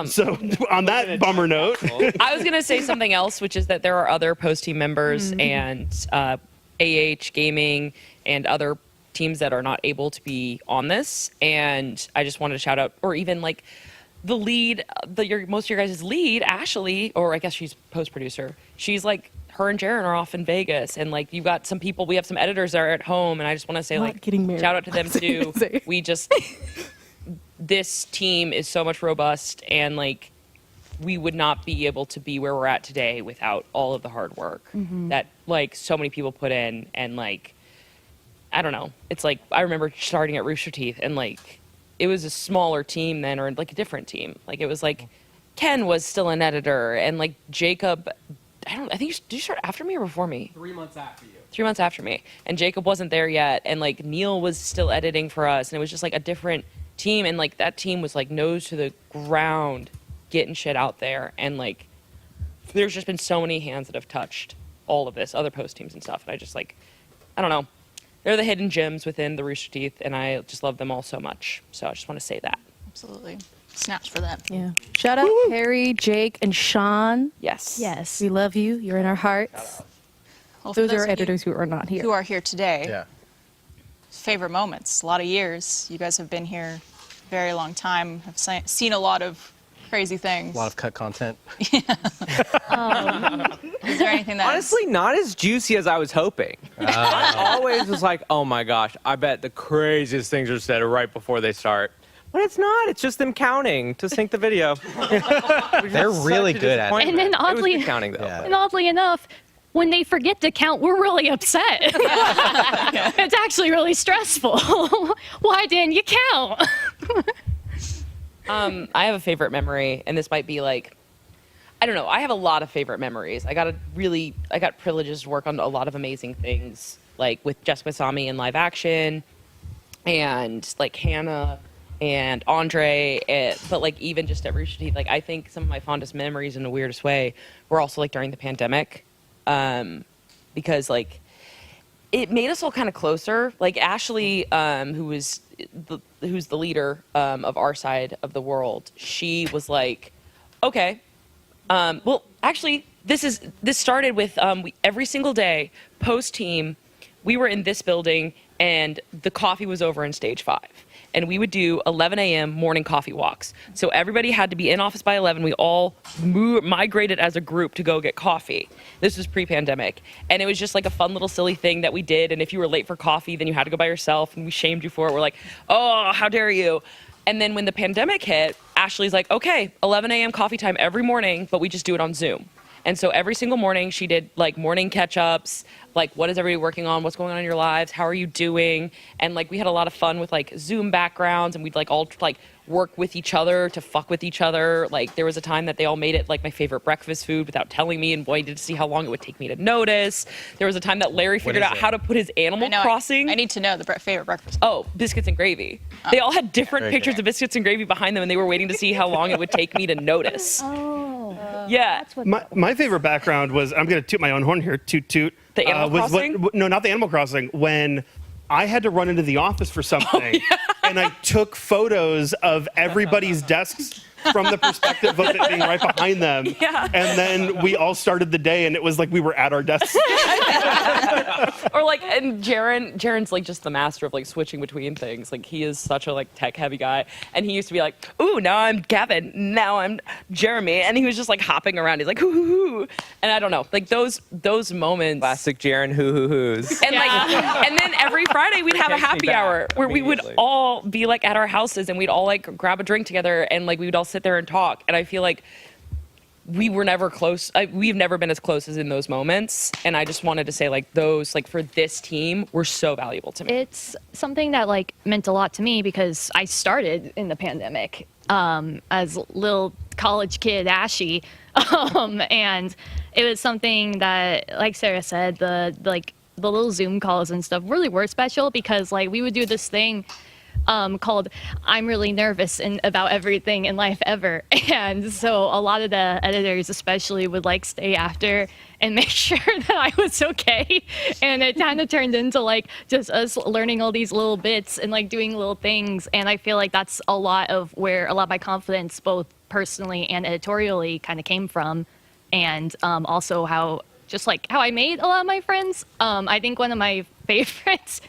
S24: So on that bummer note,
S10: I was going to say something else, which is that there are other post team members and AH Gaming and other teams that are not able to be on this. And I just wanted to shout out, or even the lead, most of your guys' lead, Ashley, or I guess she's post producer. She's like, her and Jaren are off in Vegas, and like you've got some people. We have some editors that are at home, and I just want to say
S11: Not
S10: like,
S11: getting married.
S10: shout out to them too. We just, this team is so much robust, and like, we would not be able to be where we're at today without all of the hard work that like so many people put in, and like, I don't know. It's like I remember starting at Rooster Teeth, and like, it was a smaller team then, or like a different team. Like it was like, Ken was still an editor, and like Jacob. I think did you start after me or before me?
S13: 3 months after you.
S10: 3 months after me. And Jacob wasn't there yet. And like Neil was still editing for us. And it was just like a different team. And like that team was like nose to the ground getting shit out there. And like there's just been so many hands that have touched all of this, other post teams and stuff. And I just like, I don't know. They're the hidden gems within the Rooster Teeth. And I just love them all so much. So I just want to say that.
S6: Absolutely. Snaps for that.
S11: Yeah. Shout out Harry, Jake, and Sean.
S10: Yes.
S11: Yes. We love you. You're in our hearts.
S6: Well, for
S11: Those
S6: those
S11: are
S6: of you
S11: editors who are not here.
S6: Who are here today.
S7: Yeah.
S6: Favorite moments. A lot of years. You guys have been here a very long time. Have seen a lot of crazy things.
S7: A lot of cut content.
S6: Is there anything that
S12: Honestly, not as juicy as I was hoping. I always was like, oh my gosh, I bet the craziest things are said right before they start. But it's not. It's just them counting to sync the video.
S7: They're really good at it.
S21: And then
S12: It was
S21: oddly,
S12: good counting though.
S21: and oddly enough, when they forget to count, we're really upset. It's actually really stressful. Why didn't you count?
S10: I have a favorite memory, and this might be like, I don't know. I have a lot of favorite memories. I got privileges to work on a lot of amazing things, like with Jessica Sami in live action, and like Hannah and Andre, but like even just at Rooster Teeth, like I think some of my fondest memories in the weirdest way were also like during the pandemic, because like it made us all kind of closer. Like Ashley, who's the leader of our side of the world, she was like, okay, well actually this started with every single day post team, we were in this building and the coffee was over in stage 5. And we would do 11 a.m. morning coffee walks. So everybody had to be in office by 11. We all migrated as a group to go get coffee. This was pre-pandemic. And it was just like a fun little silly thing that we did. And if you were late for coffee, then you had to go by yourself. And we shamed you for it. We're like, oh, how dare you? And then when the pandemic hit, Ashley's like, okay, 11 a.m. coffee time every morning, but we just do it on Zoom. And so every single morning she did like morning catch-ups, like what is everybody working on, what's going on in your lives, how are you doing? And like we had a lot of fun with like Zoom backgrounds, and we'd like all like work with each other to fuck with each other. Like there was a time that they all made it like my favorite breakfast food without telling me, and waited to see how long it would take me to notice. There was a time that Larry figured out how to put his Animal Crossing.
S6: I need to know the favorite breakfast.
S10: Oh, biscuits and gravy. They all had different
S6: Very
S10: pictures
S6: good.
S10: of biscuits and gravy behind them, and they were waiting to see how long it would take me to notice. Yeah.
S24: My favorite background was, I'm going to toot my own horn here, toot toot.
S10: The Animal
S24: was
S10: Crossing?
S24: no, not the Animal Crossing. When I had to run into the office for something, and I took photos of everybody's desks from the perspective of it being right behind them.
S10: Yeah.
S24: And then we all started the day, and it was like we were at our desks.
S10: Or like, and Jaren's like just the master of like switching between things. Like he is such a like tech heavy guy, and he used to be like, ooh, now I'm Gavin, now I'm Jeremy, and he was just like hopping around. He's like, hoo hoo hoo, and I don't know, like those moments.
S12: Classic Jaren hoo hoo hoos.
S10: And like, and then every Friday we'd have a
S12: Takes me
S10: happy
S12: back
S10: hour where we would
S12: immediately.
S10: all be like at our houses, and we'd all like grab a drink together, and like we would all sit there and talk. And I feel like we were never close. We've never been as close as in those moments. And I just wanted to say like those, like for this team, were so valuable to me.
S21: It's something that like meant a lot to me because I started in the pandemic as a little college kid, Ashy, and it was something that, like Sarah said, the little Zoom calls and stuff really were special because like we would do this thing called I'm really nervous and about everything in life ever. And so a lot of the editors especially would like stay after and make sure that I was okay. And it kind of turned into like just us learning all these little bits and like doing little things. And I feel like that's a lot of where a lot of my confidence, both personally and editorially, kind of came from. And also how I made a lot of my friends. I think one of my favorites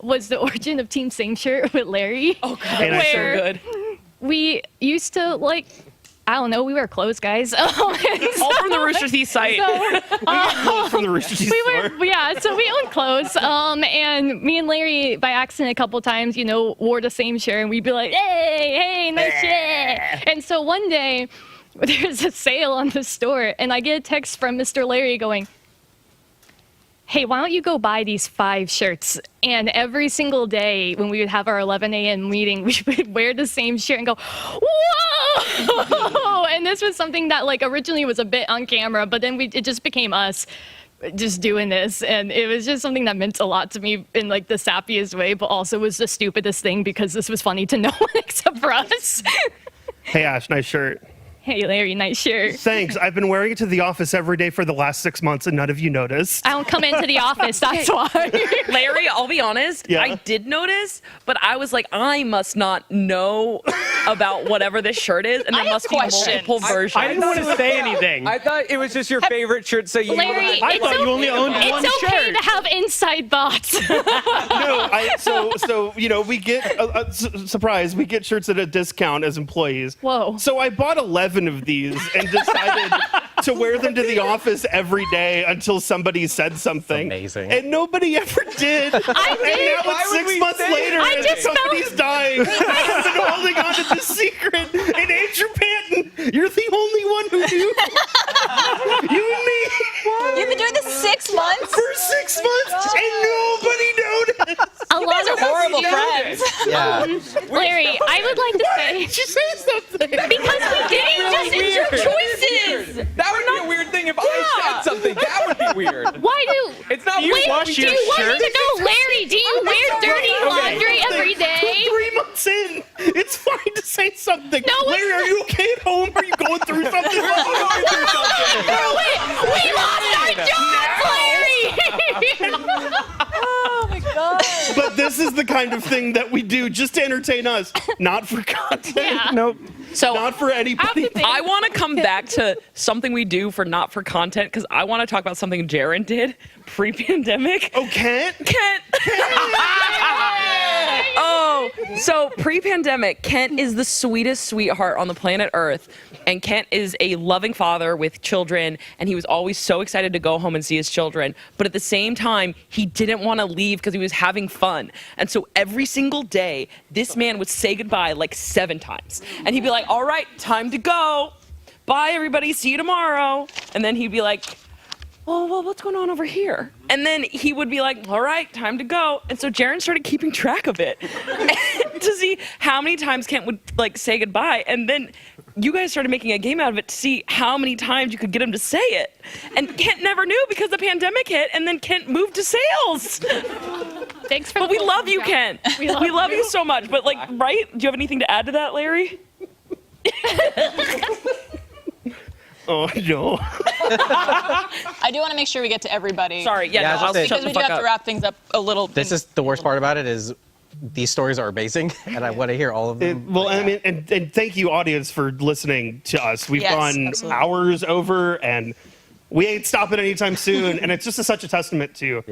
S21: was the origin of Team Same Shirt with Larry.
S10: Oh, God, that was so good.
S21: we used to like, I don't know, we wear clothes, guys.
S10: All from the Rooster Teeth site.
S24: From the Rooster Teeth store.
S21: Yeah, so we own clothes. And me and Larry, by accident, a couple times, wore the same shirt, and we'd be like, hey, nice shirt. And so one day, there's a sale on the store, and I get a text from Mr. Larry going, hey, why don't you go buy these 5 shirts? And every single day when we would have our 11 a.m. meeting, we would wear the same shirt and go, whoa! And this was something that like originally was a bit on camera, but then it just became us just doing this. And it was just something that meant a lot to me in like the sappiest way, but also was the stupidest thing because this was funny to no one except for us.
S24: Hey, Ash, nice shirt.
S21: Hey, Larry, nice shirt.
S24: Thanks. I've been wearing it to the office every day for the last 6 months, and none of you noticed.
S21: I don't come into the office, that's why.
S10: Larry, I'll be honest,
S24: Yeah.
S10: I did notice, but I was like, I must not know about whatever this shirt is, and there must be multiple versions.
S23: I didn't want to say anything.
S12: I thought it was just your favorite shirt, so you.
S21: Larry,
S23: I thought you only owned one
S21: it's okay
S23: shirt.
S21: to have inside thoughts.
S24: So we get surprise. We get shirts at a discount as employees.
S21: Whoa.
S24: So I bought 11 of these and decided to wear them to the office every day until somebody said something.
S7: Amazing.
S24: And nobody ever did.
S21: I
S24: And
S21: did.
S24: now it's 6 months later
S21: I
S24: and
S21: just
S24: the company's dying. I've been holding on to this secret. And Andrew Panton, you're the only one who knew. You and me.
S6: You've been doing this 6 months?
S24: For 6 months and nobody noticed.
S21: A lot of
S6: horrible friends.
S7: Yeah.
S21: Larry, I would like to say
S24: Did you say something?
S21: because we didn't just
S12: Weird.
S21: your choices.
S12: That would be a weird thing if I said something. That would be weird.
S21: Why do
S12: It's not
S21: Wait,
S12: weird.
S23: wash
S21: do
S23: your
S21: you want
S23: shirt?
S21: me to know, Larry? Do you wear dirty laundry every day?
S24: 3 months in, it's fine to say something.
S21: No,
S24: Larry,
S21: it's
S24: are you okay at home? Are you going through something?
S21: We lost our jobs, Larry.
S6: Oh my god.
S24: But this is the kind of thing that we do just to entertain us, not for content.
S21: Yeah.
S24: Nope.
S10: So
S24: Not for anybody.
S10: I want to come back to something we do for not for content because I want to talk about something Jaren did pre-pandemic.
S24: Oh, Kent?
S10: Kent. Oh, so pre-pandemic, Kent is the sweetest sweetheart on the planet Earth, and Kent is a loving father with children, and he was always so excited to go home and see his children. But at the same time, he didn't want to leave because he was having fun. And so every single day, this man would say goodbye like 7 times, and he'd be like, "All right, time to go. Bye, everybody. See you tomorrow." And then he'd be like, "Oh, well, what's going on over here?" And then he would be like, "All right, time to go." And so Jaren started keeping track of it to see how many times Kent would like say goodbye. And then you guys started making a game out of it to see how many times you could get him to say it. And Kent never knew because the pandemic hit, and then Kent moved to sales.
S21: Thanks for.
S10: But we love you, Kent. We love you so much. But like, right? Do you have anything to add to that, Larry?
S24: Oh, no.
S6: I do want to make sure we get to everybody.
S10: Sorry, yeah, no, I'll
S7: just
S10: shut
S6: Because
S10: the
S6: we do
S10: fuck
S6: have
S10: up.
S6: to wrap things up a little.
S7: This is the worst part about it is these stories are amazing, and I want to hear all of them.
S24: Well, I mean, and thank you, audience, for listening to us. We've
S6: Yes,
S24: gone
S6: absolutely.
S24: hours over, and we ain't stopping anytime soon. And it's just such a testament to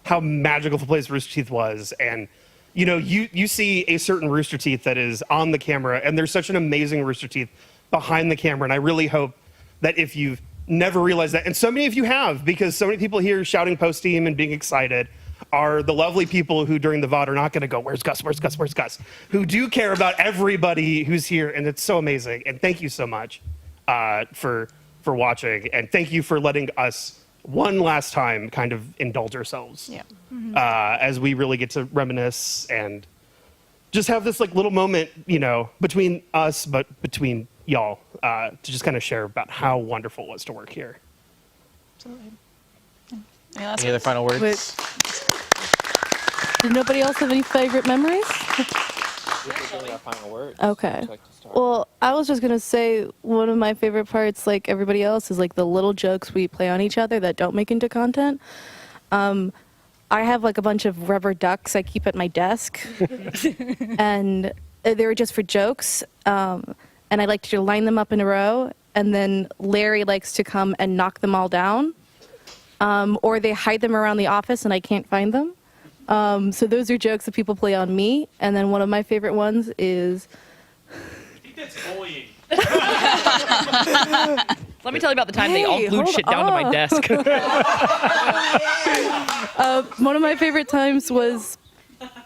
S24: how magical the place Rooster Teeth was. And you see a certain Rooster Teeth that is on the camera, and there's such an amazing Rooster Teeth behind the camera. And I really hope that if you've never realized that, and so many of you have, because so many people here shouting post-team and being excited are the lovely people who during the VOD are not going to go, "Where's Gus? Where's Gus? Where's Gus?" Who do care about everybody who's here, and it's so amazing. And thank you so much for watching, and thank you for letting us one last time kind of indulge ourselves as we really get to reminisce and just have this like little moment, between us, but between y'all, to just kind of share about how wonderful it was to work here.
S6: Absolutely.
S7: Any other final words?
S11: Wait. Did nobody else have any favorite memories? Okay. Well, I was just going to say one of my favorite parts, like everybody else, is like the little jokes we play on each other that don't make into content. I have like a bunch of rubber ducks I keep at my desk, and they were just for jokes. And I like to line them up in a row, and then Larry likes to come and knock them all down. Or they hide them around the office and I can't find them. So those are jokes that people play on me. And then one of my favorite ones is
S2: It's bullying.
S10: Let me tell you about the time they all
S11: Hey,
S10: glued
S11: hold
S10: shit down to my
S11: on.
S10: desk.
S11: One of my favorite times was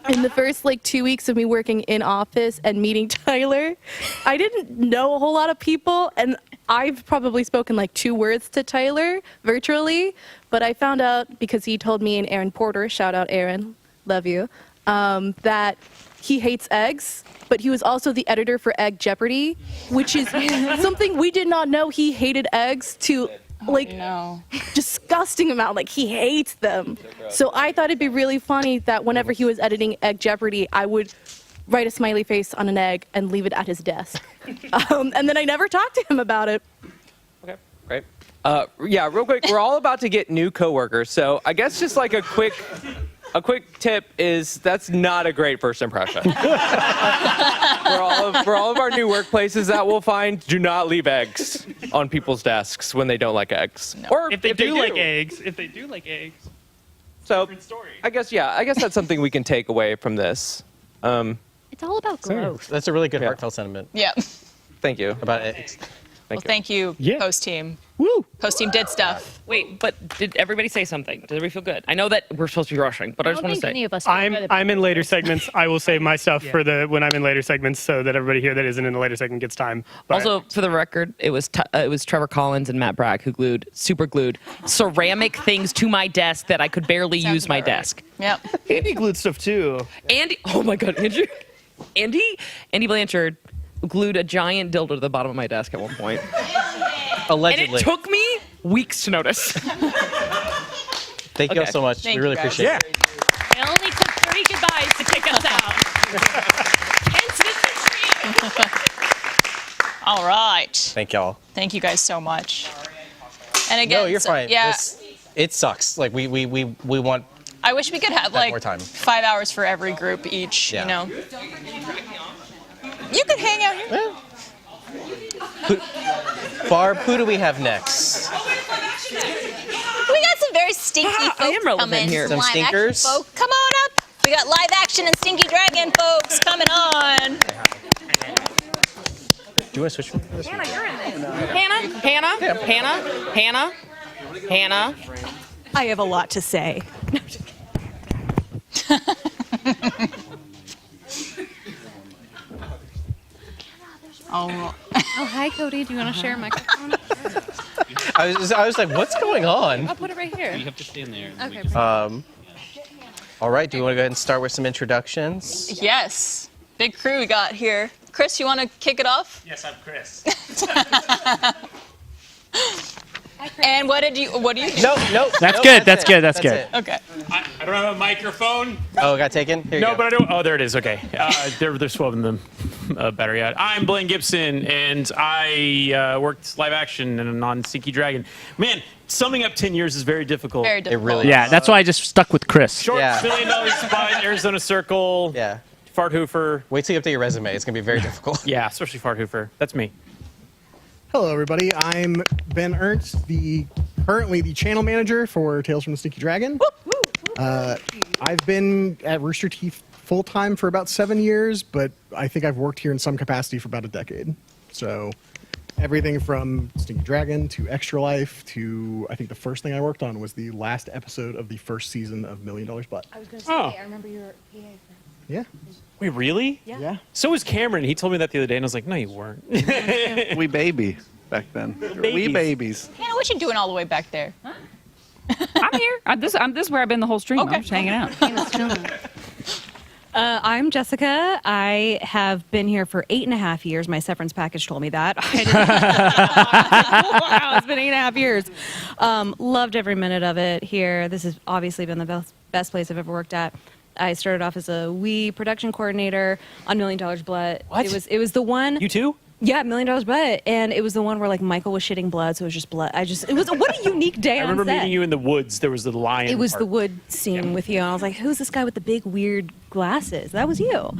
S11: in the first 2 weeks of me working in office and meeting Tyler. I didn't know a whole lot of people, and I've probably spoken 2 words to Tyler virtually, but I found out because he told me and Aaron Porter, shout out Aaron, love you, that he hates eggs, but he was also the editor for Egg Jeopardy, which is something we did not know. He hated eggs to disgusting amount. He hates them. So I thought it'd be really funny that whenever he was editing Egg Jeopardy, I would write a smiley face on an egg and leave it at his desk. And then I never talked to him about it.
S12: Okay, great. Yeah, real quick, we're all about to get new coworkers, so I guess just a quick tip is that's not a great first impression. for all of our new workplaces that we'll find, do not leave eggs on people's desks when they don't like eggs. No. Or
S14: if they do like eggs.
S12: So I guess that's something we can take away from this.
S21: It's all about growth.
S7: That's a really good heartfelt sentiment.
S6: Yeah.
S12: Thank you.
S7: About eggs.
S6: Thank you, Post Team.
S10: Woo!
S6: Post Team did stuff.
S10: Wait, but did everybody say something? Did everybody feel good? I know that we're supposed to be rushing, but I just want to say.
S23: I'm in later segments. I will save my stuff for when I'm in later segments so that everybody here that isn't in the later segment gets time. But
S10: Also, for the record, it was Trevor Collins and Matt Bragg who super glued ceramic things to my desk that I could barely use my desk.
S6: Yep.
S24: Andy glued stuff too.
S10: Andy, oh my God, Andy Blanchard glued a giant dildo to the bottom of my desk at one point.
S7: Allegedly.
S10: And it took me weeks to notice.
S7: Thank you all so much. We really appreciate it.
S21: It only took 3 goodbyes to kick us out.
S6: All right.
S7: Thank y'all.
S6: Thank you guys so much. And again,
S7: No, you're fine.
S6: Yeah.
S7: It sucks. We want.
S6: I wish we could have
S7: more time.
S6: 5 hours for every group each.
S7: Yeah.
S6: You know. You could hang out here.
S7: Barb, who do we have next?
S5: We got some very stinky folks
S10: relevant
S5: coming.
S10: here.
S7: Some
S5: Live action
S7: stinkers?
S5: folk. Come on up. We got live action and Stinky Dragon folks coming on.
S7: Do you want to switch from this?
S10: Hannah, you're in this. Hannah.
S9: I have a lot to say.
S6: Oh,
S21: hi, Cody. Do you want to share a microphone?
S7: I was like, what's going on?
S21: I'll put it right here.
S2: You have to stand there.
S21: Okay.
S7: All right. Do you want to go ahead and start with some introductions?
S6: yes. Big crew we got here. Chris, you want to kick it off?
S2: Yes, I'm Chris.
S6: And what do you do?
S7: No.
S23: That's good. That's good.
S7: it.
S6: Okay.
S2: I don't have a microphone.
S7: Oh, it got taken? Here you
S2: No,
S7: go.
S2: but I don't. Oh, there it is. Okay. There's 12 of them. Better yet. I'm Blaine Gibson, and I worked live action and on Stinky Dragon. Man, summing up 10 years is very difficult.
S6: Very difficult.
S7: It really
S14: Yeah, that's why I just stuck with Chris.
S2: Short
S7: Yeah.
S2: $1 million spot, Arizona Circle.
S7: Yeah.
S2: Farthoofer.
S7: Wait till you update your resume. It's going to be very difficult.
S2: Yeah, especially Farthoofer. That's me.
S18: Hello, everybody. I'm Ben Ernst, currently the channel manager for Tales from the Stinky Dragon. I've been at Rooster Teeth full time for about 7 years, but I think I've worked here in some capacity for about a decade. So everything from Stinky Dragon to Extra Life to I think the first thing I worked on was the last episode of the first season of $1 Million Butt.
S21: I was going to say, I remember your PA.
S18: Yeah.
S2: Wait, really?
S18: Yeah.
S2: So was Cameron. He told me that the other day, and I was like, no, you weren't.
S25: We baby back then. We babies.
S6: Hannah, what you doing all the way back there?
S26: I'm here. This is where I've been the whole stream.
S6: Okay.
S26: I'm just hanging out.
S9: I'm Jessica. I have been here for 8.5 years. My severance package told me that. Wow, it's been 8.5 years. Loved every minute of it here. This has obviously been the best place I've ever worked at. I started off as a wee production coordinator on $1 Million Blood.
S2: What?
S9: It was the one.
S2: You too?
S9: Yeah, $1 Million Blood, and it was the one where like Michael was shitting blood, so it was just blood. It was what a unique day.
S2: I remember
S9: on set.
S2: meeting you in the woods. There was the lion.
S9: It was
S2: part.
S9: the wood scene with you, and I was like, "Who's this guy with the big weird glasses?" That was you.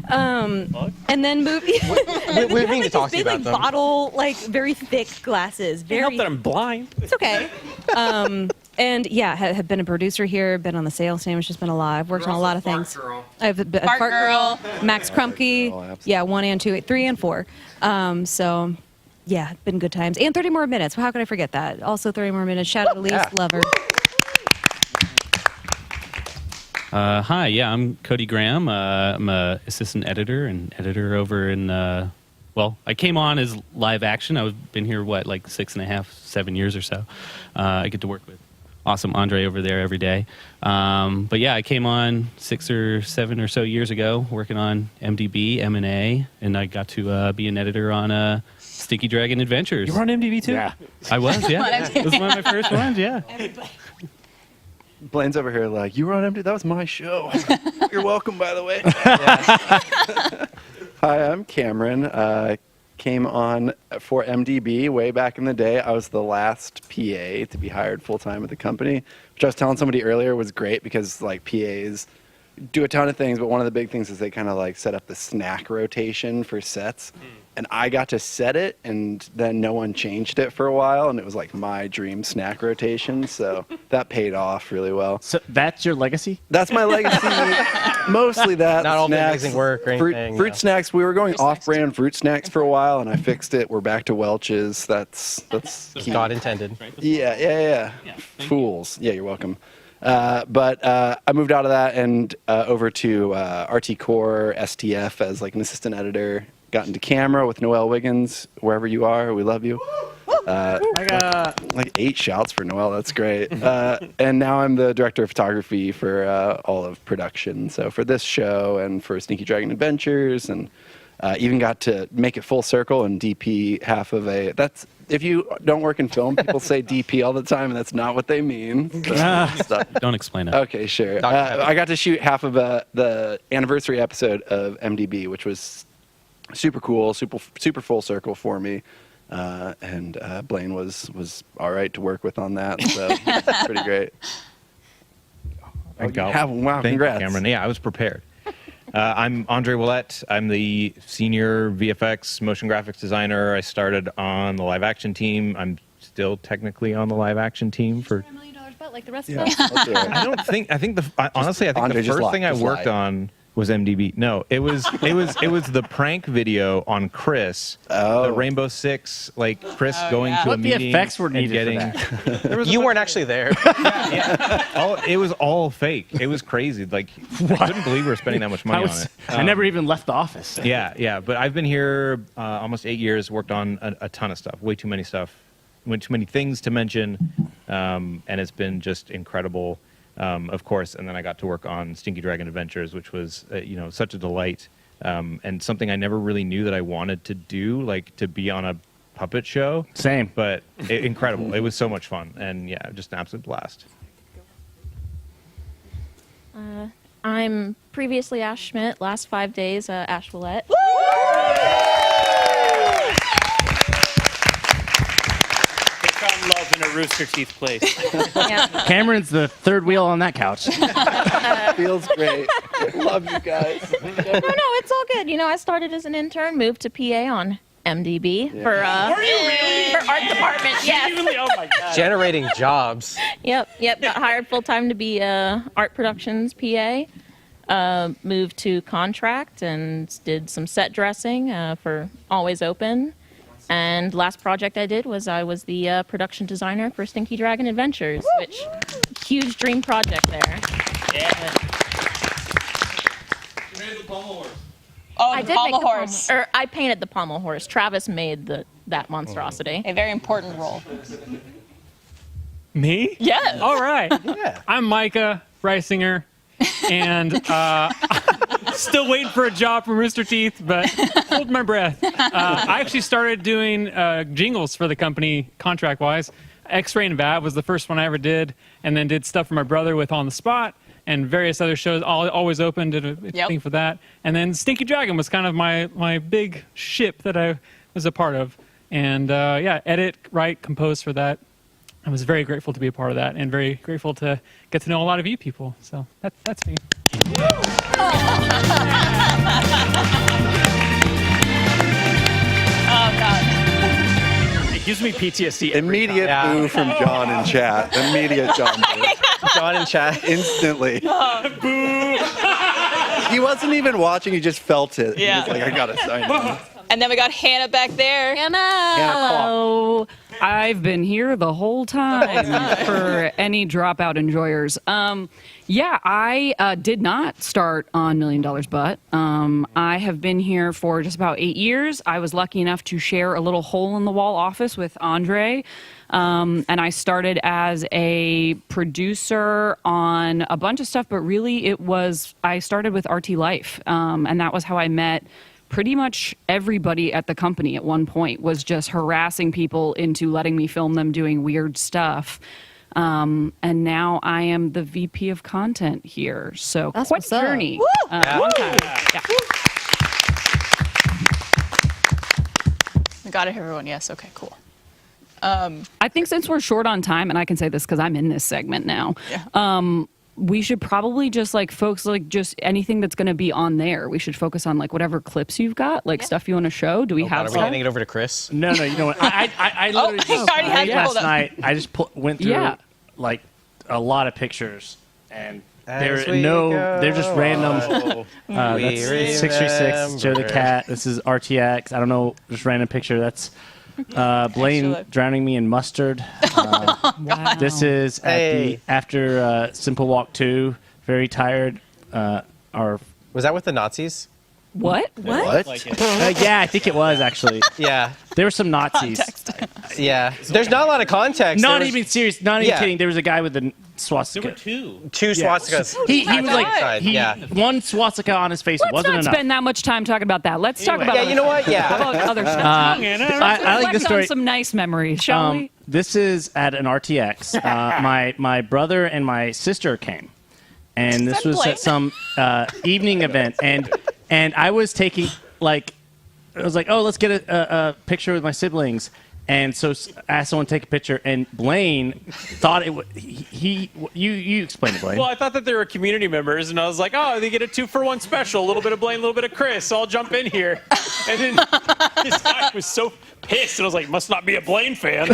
S9: And then moved.
S7: We need to talk to you
S9: big,
S7: about them.
S9: bottle, very thick glasses.
S2: Can't help that I'm blind.
S9: It's okay. And yeah, have been a producer here, been on the sales team. It's just been a lot. I've worked on a lot of things. I've been
S6: Fart Girl.
S9: Max Krumke. Yeah, 1 and 2, 3 and 4. So yeah, been good times. And 30 more minutes. Well, how could I forget that? Also 30 more minutes. Shout out to Elise, love her.
S1: Hi, yeah, I'm Cody Graham. I'm a assistant editor and editor over in, well, I came on as live action. I've been here, what, like 6.5, 7 years or so. I get to work with awesome Andre over there every day. But yeah, I came on 6 or 7 or so years ago working on MDB, M&A, and I got to be an editor on Stinky Dragon Adventures.
S2: You were on MDB too?
S1: Yeah. I was, yeah. It was one of my first ones, yeah.
S25: Blaine's over here like, you were on MD? That was my show. You're welcome, by the way. Hi, I'm Cameron. Came on for MDB way back in the day. I was the last PA to be hired full-time at the company, which I was telling somebody earlier was great because like PAs do a ton of things, but one of the big things is they kind of like set up the snack rotation for sets. And I got to set it, and then no one changed it for a while, and it was like my dream snack rotation. So that paid off really well.
S4: So that's your legacy?
S25: That's my legacy. Mostly that.
S7: Not all the
S25: snacks,
S7: amazing work or anything.
S25: Fruit snacks. We were going off-brand fruit snacks for a while, and I fixed it. We're back to Welch's. That's key.
S7: God intended.
S25: Yeah. Fools. Yeah, you're welcome. But I moved out of that and over to RT Core, STF as like an assistant editor. Got into camera with Noelle Wiggins, wherever you are. We love you. Like 8 shouts for Noelle. That's great. And now I'm the director of photography for all of production. So for this show and for Sneaky Dragon Adventures, and even got to make it full circle and DP half of a. That's if you don't work in film, people say DP all the time, and that's not what they mean.
S1: Don't explain it.
S25: Okay, sure. I got to shoot half of the anniversary episode of MDB, which was super cool, super full circle for me. And Blaine was all right to work with on that, so pretty great.
S17: Wow,
S25: Wow,
S17: thank you,
S25: congrats.
S17: Cameron. Yeah, I was prepared. I'm Andre Willette. I'm the senior VFX motion graphics designer. I started on the live action team. I'm still technically on the live action team for.
S9: $1 million butt like the rest of us.
S17: I don't think. Honestly, I think
S25: Andre,
S17: the first thing I worked on was MDB. No, it was the prank video on Chris, the Rainbow Six, like Chris going to a meeting.
S4: What the effects were
S17: and
S4: needed
S17: getting.
S4: for that?
S7: You weren't actually there.
S17: It was all fake. It was crazy. Like I couldn't believe we were spending that much money on it.
S4: I never even left the office.
S17: Yeah. But I've been here almost 8 years. Worked on a ton of stuff. Way too many things to mention, and it's been just incredible. Of course, and then I got to work on Stinky Dragon Adventures, which was, such a delight, and something I never really knew that I wanted to do, like to be on a puppet show.
S4: Same.
S17: But incredible. It was so much fun, and yeah, just an absolute blast.
S19: I'm previously Ash Schmidt, last 5 days, Ash Willette.
S2: Found love in a Rooster Teeth place.
S4: Cameron's the third wheel on that couch.
S25: Feels great. Love you guys.
S19: No, it's all good. I started as an intern, moved to PA on MDB for for art department. Yes.
S2: Oh my God.
S7: Generating jobs.
S19: Yep. Got hired full time to be art productions PA. Moved to contract and did some set dressing for Always Open. And last project I did was I was the production designer for Stinky Dragon Adventures, which huge dream project there.
S2: Yeah.
S6: You made the pommel horse.
S19: Oh, I did make the horse. Or I painted the pommel horse. Travis made that monstrosity.
S6: A very important role.
S2: Me?
S6: Yes.
S2: All right.
S25: Yeah.
S2: I'm Micah Reisinger, and still waiting for a job from Rooster Teeth, but hold my breath. I actually started doing jingles for the company contract-wise. X-Ray and Vav was the first one I ever did, and then did stuff for my brother with On the Spot and various other shows. Always Open, did a thing for that. And then Stinky Dragon was kind of my big ship that I was a part of. And edit, write, compose for that. I was very grateful to be a part of that, and very grateful to get to know a lot of you people. So that's me.
S6: Oh, God.
S3: gives me PTSD.
S25: Immediate boo from John in chat. Immediate John boo.
S7: John in chat.
S25: Instantly.
S6: Boo.
S25: He wasn't even watching, he just felt it.
S6: Yeah.
S25: He was like, I gotta sign in.
S6: And then we got Hannah back there.
S26: Hello. I've been here the whole time for any dropout enjoyers. Yeah, I did not start on $1 Million Butt. I have been here for just about 8 years. I was lucky enough to share a little hole in the wall office with Andre. And I started as a producer on a bunch of stuff, but really I started with RT Life. And that was how I met pretty much everybody at the company at one point, was just harassing people into letting me film them doing weird stuff. And now I am the VP of content here. So
S9: That's
S26: quite
S9: what's
S26: a
S9: up.
S26: journey.
S9: Woo!
S26: Long time. Yeah.
S6: We got it, everyone. Yes. Okay. Cool.
S26: I think since we're short on time, and I can say this because I'm in this segment now, we should probably just focus just anything that's going to be on there. We should focus on whatever clips you've got, stuff you want to show. Do we have
S7: Are we
S26: some?
S7: handing it over to Chris?
S4: No, you know what? I literally
S6: he already had it
S4: last
S6: pulled up.
S4: night. I just went through
S26: Yeah.
S4: a lot of pictures, and
S7: As
S4: they're
S7: we
S4: they're just random.
S7: We
S4: That's 636. Joe the
S7: remember.
S4: cat. This is RTX. I don't know, just random picture. That's Blaine drowning me in mustard. This is after Simple Walk 2. Very tired.
S7: Was that with the Nazis?
S26: What?
S4: Yeah, I think it was actually.
S7: Yeah.
S4: There were some Nazis.
S7: Yeah. There's not a lot of context.
S4: Not
S7: There was-
S4: even serious. Not even
S7: Yeah.
S4: kidding. There was a guy with a swastika.
S1: There were two.
S7: Two swastikas.
S4: He was
S7: Outside, yeah.
S4: one swastika on his face
S26: Let's
S4: wasn't
S26: not
S4: enough.
S26: spend that much time talking about that. Let's talk about
S7: Yeah,
S26: other
S7: you know what?
S26: stuff.
S7: Yeah.
S26: How about other stuff?
S4: I like the
S26: Reflect
S4: story.
S26: on some nice memories, shall we?
S4: This is at an RTX. My brother and my sister came, and this was at some evening event, and I was taking I was like, oh, let's get a picture with my siblings. And so I asked someone to take a picture, and Blaine thought it would. You explain it, Blaine.
S3: Well, I thought that they were community members, and I was like, oh, they get a 2-for-1 special. A little bit of Blaine, a little bit of Chris. So I'll jump in here. And then this guy was so pissed, and I was like, must not be a Blaine fan.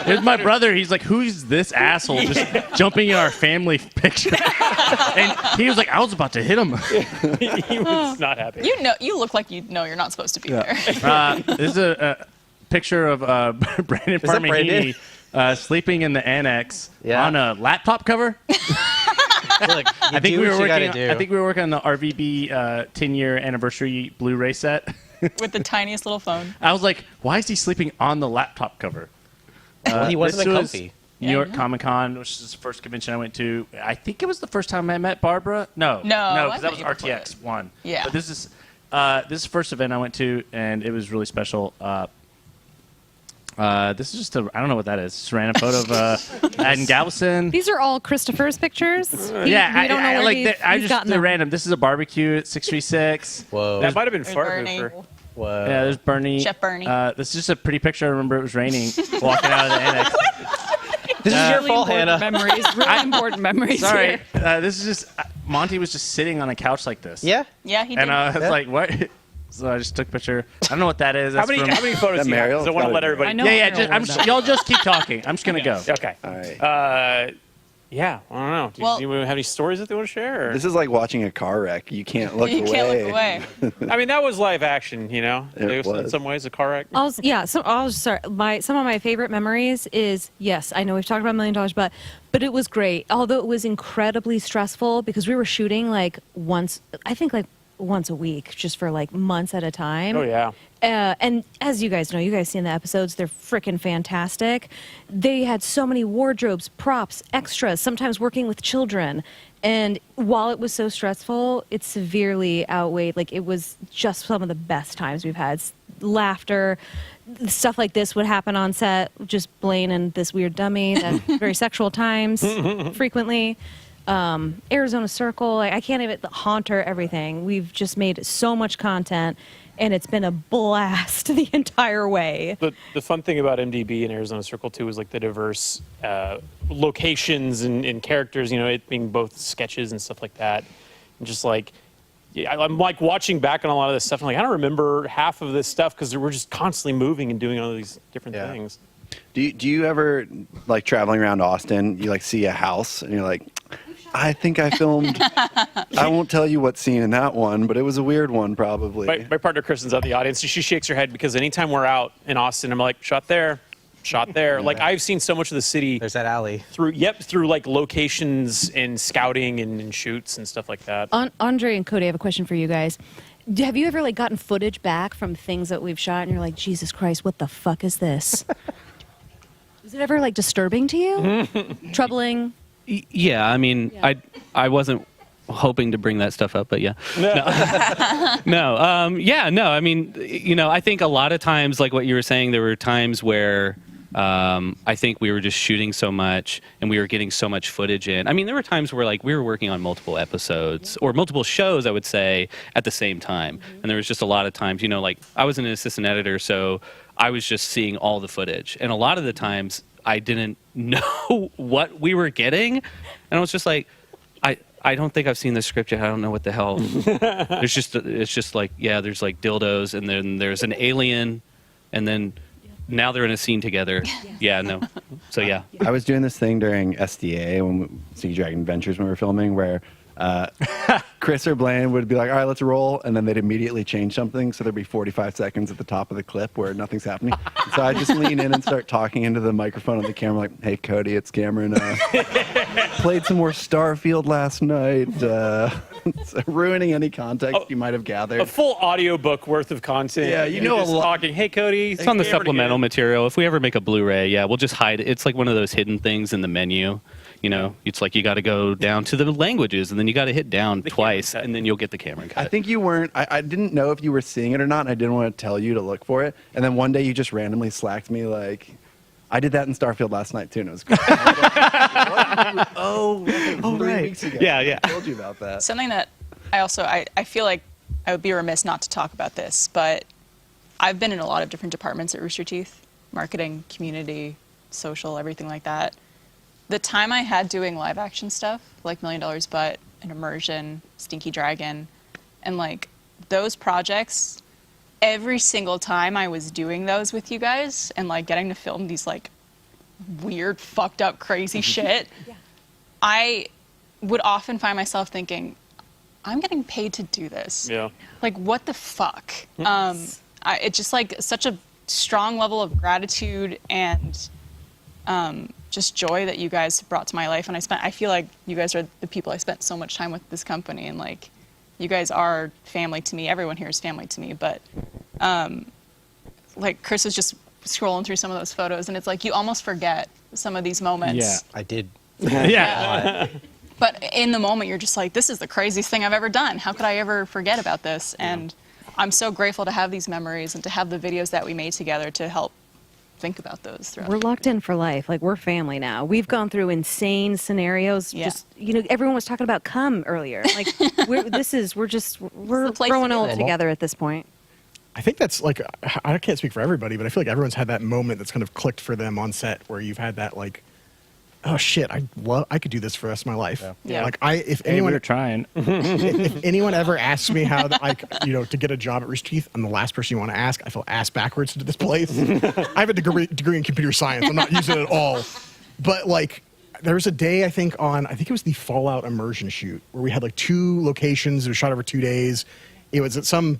S4: Here's my brother. He's like, who's this asshole just jumping in our family picture? And he was like, I was about to hit him.
S3: He was not happy.
S6: You look like you know you're not supposed to be there.
S4: This is a picture of Brandon
S7: Is that Brandon?
S4: Parmahini sleeping in the annex on a laptop cover.
S7: Look,
S4: I think we were working on the RVB 10-year anniversary Blu-ray set.
S6: With the tiniest little phone.
S4: I was like, why is he sleeping on the laptop cover?
S7: Well, he wasn't
S4: this
S7: comfy.
S4: New York Comic Con, which is the first convention I went to. I think it was the first time I met Barbara. No,
S6: I
S4: because that was
S6: met you before
S4: RTX 1.
S6: Yeah.
S4: But this is the first event I went to, and it was really special. This is just I don't know what that is. Just a random photo of Adam Galveston.
S9: These are all Christopher's pictures.
S4: Yeah,
S9: we don't know where he's gotten
S4: they're
S9: them.
S4: random. This is a barbecue at 636.
S7: Whoa.
S3: That might have been
S6: There's
S3: Fart
S6: Bernie.
S3: Hooper.
S7: Whoa.
S4: Yeah, there's Bernie.
S6: Chef Bernie.
S4: This is just a pretty picture. I remember it was raining, walking out of the annex.
S7: This is your fault,
S26: important
S7: Hannah.
S26: Memories, really important memories.
S4: Sorry,
S26: Here.
S4: this is just Monty was just sitting on a couch like this.
S7: Yeah.
S6: Yeah, he did.
S4: And I was like, what? So I just took a picture. I don't know what that is.
S3: How
S4: That's
S3: many photos do you have? 'Cause I want to let everybody.
S26: I know.
S4: y'all just keep talking. I'm just gonna go.
S3: Okay.
S25: All right.
S3: Yeah, I don't know. Do
S6: Well-
S3: you have any stories that they want to share? Or?
S25: This is like watching a car wreck. You can't look
S6: You
S25: away.
S6: can't look away.
S3: I mean, that was live action, you know?
S25: It
S3: In
S25: was.
S3: some ways, a car wreck.
S9: Some of my favorite memories is, yes, I know we've talked about $1 Million, but it was great. Although it was incredibly stressful because we were shooting once a week, just for months at a time.
S3: Oh, yeah.
S9: And as you guys know, you guys seen the episodes, they're freaking fantastic. They had so many wardrobes, props, extras, sometimes working with children. And while it was so stressful, it severely outweighed, it was just some of the best times we've had. Laughter, stuff like this would happen on set, just Blaine and this weird dummy, that very sexual times frequently. Arizona Circle, I can't even, Haunter, everything. We've just made so much content, and it's been a blast the entire way.
S3: The fun thing about MDB and Arizona Circle too is the diverse locations and characters. You know, it being both sketches and stuff like that, and just yeah, I'm like watching back on a lot of this stuff. I'm like, I don't remember half of this stuff because we're just constantly moving and doing all these different things.
S25: Do you ever, like, traveling around Austin, you like see a house and you're like, I think I filmed. I won't tell you what scene in that one, but it was a weird one, probably.
S3: My partner Kristen's out the audience. She shakes her head because anytime we're out in Austin, I'm like, shot there. Like, I've seen so much of the city.
S7: There's that alley.
S3: Through like locations and scouting and shoots and stuff like that.
S9: Andre and Cody, I have a question for you guys. Have you ever like gotten footage back from things that we've shot and you're like, Jesus Christ, what the fuck is this? Is it ever like disturbing to you? Troubling?
S1: Yeah, I mean, I wasn't hoping to bring that stuff up, but yeah. No. I mean, you know, I think a lot of times, like what you were saying, there were times where I think we were just shooting so much and we were getting so much footage in. I mean, there were times where like we were working on multiple episodes or multiple shows, I would say, at the same time. And there was just a lot of times, you know, like I was an assistant editor, so I was just seeing all the footage. And a lot of the times I didn't know what we were getting. And I was just like, I don't think I've seen the script yet. I don't know what the hell. It's just like, yeah, there's like dildos and then there's an alien and then now they're in a scene together. Yeah, no. So yeah.
S25: I was doing this thing during SDA, Sneaky Dragon Adventures, when we were filming, where Chris or Blaine would be like, all right, let's roll. And then they'd immediately change something. So there'd be 45 seconds at the top of the clip where nothing's happening. So I'd just lean in and start talking into the microphone on the camera like, hey, Cody, it's Cameron. Played some more Starfield last night. So ruining any context you might have gathered.
S3: A full audiobook worth of content.
S25: Yeah, you know,
S3: just talking, hey, Cody.
S1: It's on the supplemental material. If we ever make a Blu-ray, yeah, we'll just hide it. It's like one of those hidden things in the menu. You know, it's like you got to go down to the languages, and then you got to hit down twice, and then you'll get the camera cut.
S25: I think you weren't. I didn't know if you were seeing it or not, and I didn't want to tell you to look for it. And then one day you just randomly slacked me like, I did that in Starfield last night too, and it was great. Oh, 3 weeks ago.
S1: Yeah.
S25: I told you about that.
S6: Something that I feel like I would be remiss not to talk about this, but I've been in a lot of different departments at Rooster Teeth, marketing, community, social, everything like that. The time I had doing live action stuff, like $1 Million Butt and Immersion, Stinky Dragon, and like those projects, every single time I was doing those with you guys and like getting to film these like weird, fucked up, crazy shit, I would often find myself thinking, I'm getting paid to do this.
S3: Yeah.
S6: Like, what the fuck? It's just like such a strong level of gratitude and just joy that you guys brought to my life. And I feel like you guys are the people I spent so much time with this company, and like, you guys are family to me. Everyone here is family to me. But like Chris was just scrolling through some of those photos, and it's like you almost forget some of these moments.
S7: Yeah, I did.
S6: Yeah. But in the moment, you're just like, this is the craziest thing I've ever done. How could I ever forget about this? And I'm so grateful to have these memories and to have the videos that we made together to help think about those throughout.
S9: We're locked in for life. Like, we're family now. We've gone through insane scenarios.
S6: Yeah.
S9: Just, you know, everyone was talking about cum earlier. Like, we're growing old together at this point.
S18: I think that's like, I can't speak for everybody, but I feel like everyone's had that moment that's kind of clicked for them on set where you've had that like, oh shit, I could do this for the rest of my life.
S6: Yeah.
S18: Like if anyone
S4: we were trying.
S18: if anyone ever asks me how to get a job at Rooster Teeth, I'm the last person you want to ask. I feel ass backwards to this place. I have a degree in computer science. I'm not using it at all. But like, there was a day I think it was the Fallout immersion shoot where we had like 2 locations. It was shot over 2 days. It was at some